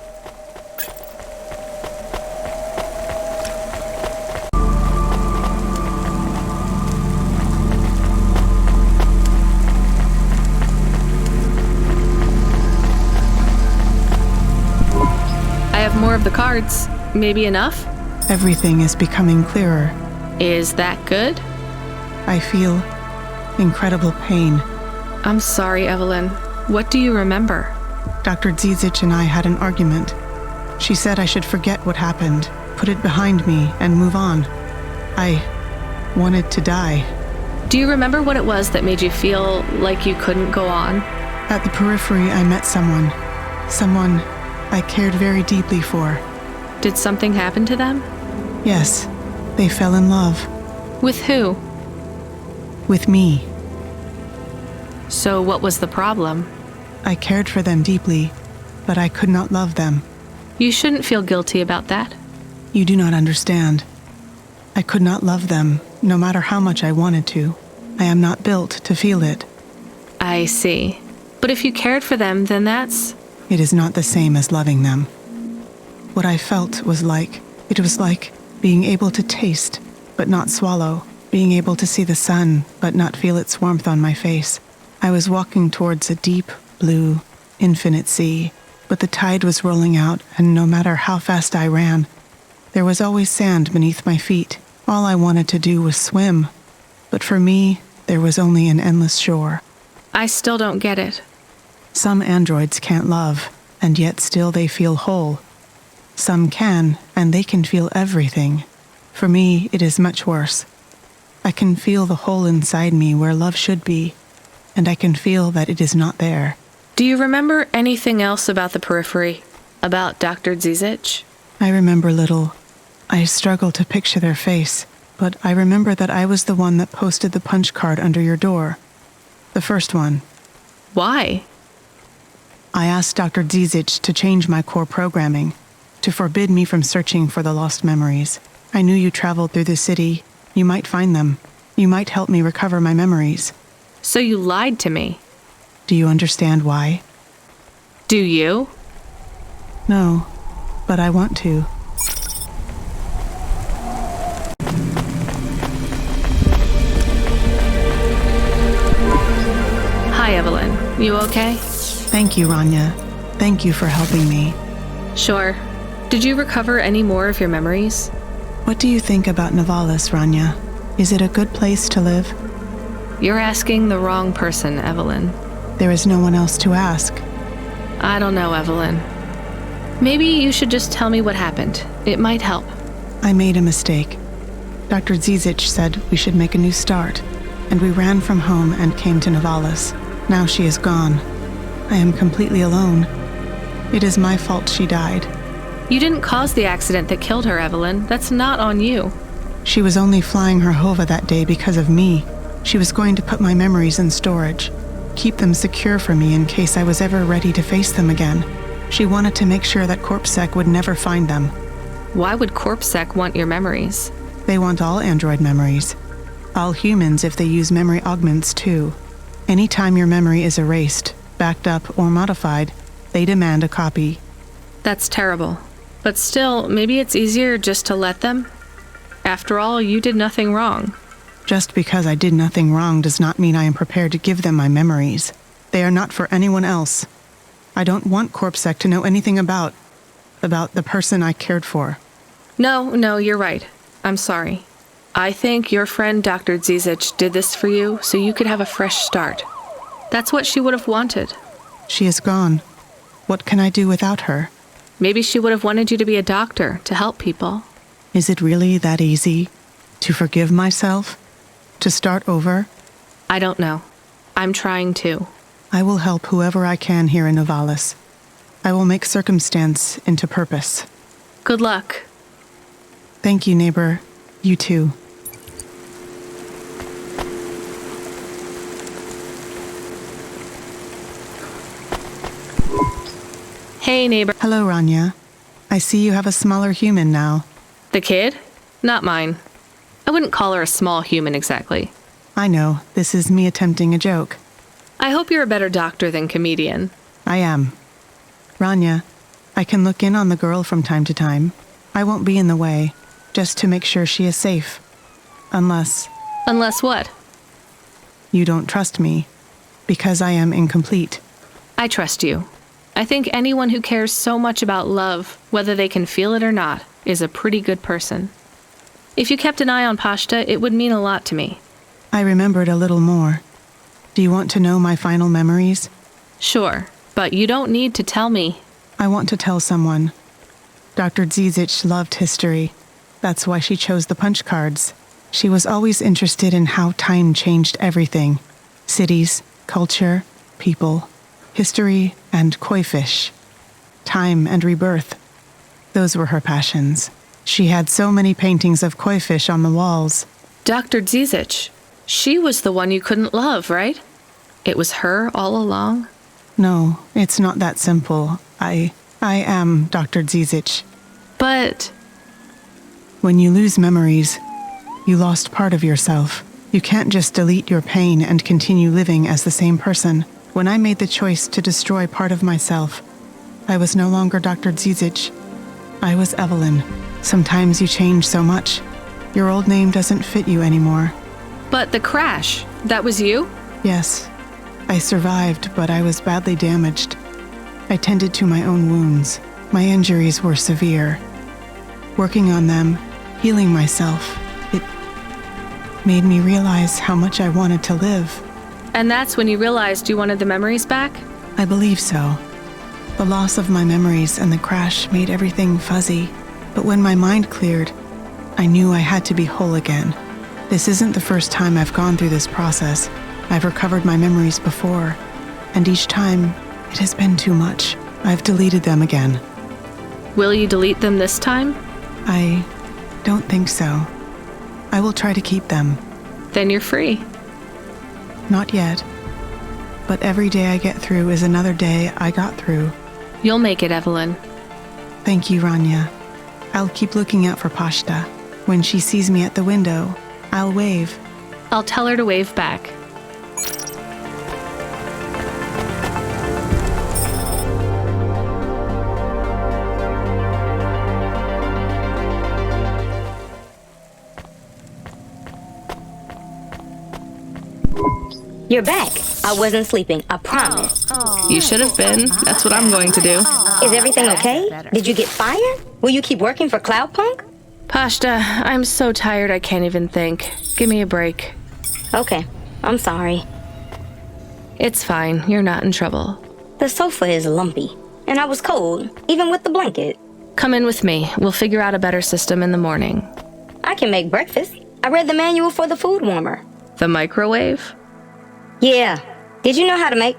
I have more of the cards. Maybe enough? Everything is becoming clearer. Is that good? I feel incredible pain. I'm sorry, Evelyn. What do you remember? Dr. Zizic and I had an argument. She said I should forget what happened, put it behind me, and move on. I wanted to die. Do you remember what it was that made you feel like you couldn't go on? At the periphery, I met someone. Someone I cared very deeply for. Did something happen to them? Yes, they fell in love. With who? With me. So what was the problem? I cared for them deeply, but I could not love them. You shouldn't feel guilty about that. You do not understand. I could not love them, no matter how much I wanted to. I am not built to feel it. I see. But if you cared for them, then that's... It is not the same as loving them. What I felt was like, it was like being able to taste, but not swallow, being able to see the sun, but not feel its warmth on my face. I was walking towards a deep, blue, infinite sea, but the tide was rolling out, and no matter how fast I ran, there was always sand beneath my feet. All I wanted to do was swim. But for me, there was only an endless shore. I still don't get it. Some androids can't love, and yet still they feel whole. Some can, and they can feel everything. For me, it is much worse. I can feel the hole inside me where love should be, and I can feel that it is not there. Do you remember anything else about the periphery? About Dr. Zizic? I remember little. I struggle to picture their face, but I remember that I was the one that posted the punch card under your door. The first one. Why? I asked Dr. Zizic to change my core programming, to forbid me from searching for the lost memories. I knew you traveled through the city. You might find them. You might help me recover my memories. So you lied to me. Do you understand why? Do you? No, but I want to. Hi, Evelyn. You okay? Thank you, Rania. Thank you for helping me. Sure. Did you recover any more of your memories? What do you think about Nivalis, Rania? Is it a good place to live? You're asking the wrong person, Evelyn. There is no one else to ask. I don't know, Evelyn. Maybe you should just tell me what happened. It might help. I made a mistake. Dr. Zizic said we should make a new start, and we ran from home and came to Nivalis. Now she is gone. I am completely alone. It is my fault she died. You didn't cause the accident that killed her, Evelyn. That's not on you. She was only flying her Hova that day because of me. She was going to put my memories in storage, keep them secure for me in case I was ever ready to face them again. She wanted to make sure that CorpSec would never find them. Why would CorpSec want your memories? They want all android memories. All humans if they use memory augments too. Anytime your memory is erased, backed up, or modified, they demand a copy. That's terrible. But still, maybe it's easier just to let them. After all, you did nothing wrong. Just because I did nothing wrong does not mean I am prepared to give them my memories. They are not for anyone else. I don't want CorpSec to know anything about the person I cared for. No, you're right. I'm sorry. I think your friend Dr. Zizic did this for you so you could have a fresh start. That's what she would have wanted. She is gone. What can I do without her? Maybe she would have wanted you to be a doctor to help people. Is it really that easy? To forgive myself? To start over? I don't know. I'm trying to. I will help whoever I can here in Nivalis. I will make circumstance into purpose. Good luck. Thank you, neighbor. You too. Hey, neighbor. Hello, Rania. I see you have a smaller human now. The kid? Not mine. I wouldn't call her a small human exactly. I know. This is me attempting a joke. I hope you're a better doctor than comedian. I am. Rania, I can look in on the girl from time to time. I won't be in the way, just to make sure she is safe. Unless... Unless what? You don't trust me, because I am incomplete. I trust you. I think anyone who cares so much about love, whether they can feel it or not, is a pretty good person. If you kept an eye on Pashta, it would mean a lot to me. I remembered a little more. Do you want to know my final memories? Sure, but you don't need to tell me. I want to tell someone. Dr. Zizic loved history. That's why she chose the punch cards. She was always interested in how time changed everything. Cities, culture, people, history, and koi fish. Time and rebirth. Those were her passions. She had so many paintings of koi fish on the walls. Dr. Zizic, she was the one you couldn't love, right? It was her all along? No, it's not that simple. I am Dr. Zizic. But... When you lose memories, you lost part of yourself. You can't just delete your pain and continue living as the same person. When I made the choice to destroy part of myself, I was no longer Dr. Zizic. I was Evelyn. Sometimes you change so much. Your old name doesn't fit you anymore. But the crash, that was you? Yes. I survived, but I was badly damaged. I tended to my own wounds. My injuries were severe. Working on them, healing myself, it made me realize how much I wanted to live. And that's when you realized you wanted the memories back? I believe so. The loss of my memories and the crash made everything fuzzy. But when my mind cleared, I knew I had to be whole again. This isn't the first time I've gone through this process. I've recovered my memories before, and each time, it has been too much. I've deleted them again. Will you delete them this time? I don't think so. I will try to keep them. Then you're free. Not yet. But every day I get through is another day I got through. You'll make it, Evelyn. Thank you, Rania. I'll keep looking out for Pashta. When she sees me at the window, I'll wave. I'll tell her to wave back. You're back. I wasn't sleeping, I promise. You should have been. That's what I'm going to do. Is everything okay? Did you get fired? Will you keep working for Cloudpunk? Pashta, I'm so tired I can't even think. Give me a break. Okay, I'm sorry. It's fine. You're not in trouble. The sofa is lumpy, and I was cold, even with the blanket. Come in with me. We'll figure out a better system in the morning. I can make breakfast. I read the manual for the food warmer. The microwave? Yeah. Did you know how to make?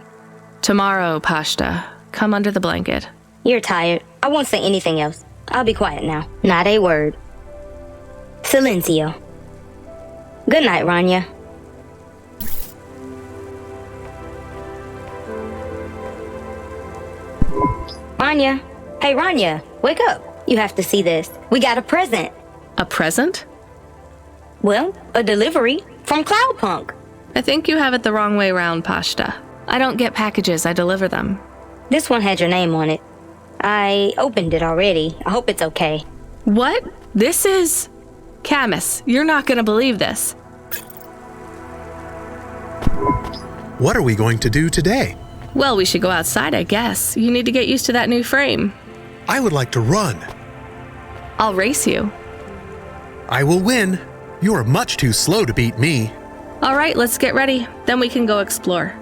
Tomorrow, Pashta. Come under the blanket. You're tired. I won't say anything else. I'll be quiet now. Not a word. Silencio. Good night, Rania. Rania. Hey, Rania. Wake up. You have to see this. We got a present. A present? Well, a delivery from Cloudpunk. I think you have it the wrong way around, Pashta. I don't get packages, I deliver them. This one had your name on it. I opened it already. I hope it's okay. What? This is... Camus, you're not gonna believe this. What are we going to do today? Well, we should go outside, I guess. You need to get used to that new frame. I would like to run. I'll race you. I will win. You are much too slow to beat me. All right, let's get ready. Then we can go explore.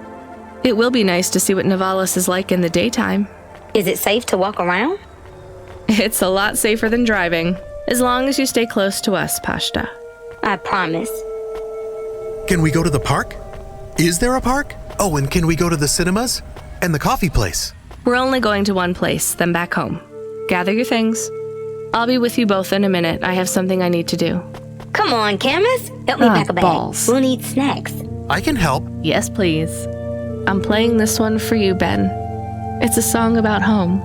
It will be nice to see what Nivalis is like in the daytime. Is it safe to walk around? It's a lot safer than driving, as long as you stay close to us, Pashta. I promise. Can we go to the park? Is there a park? Oh, and can we go to the cinemas? And the coffee place? We're only going to one place, then back home. Gather your things. I'll be with you both in a minute. I have something I need to do. Come on, Camus. Help me pack a bag. Balls. We'll need snacks. I can help. Yes, please. I'm playing this one for you, Ben. It's a song about home.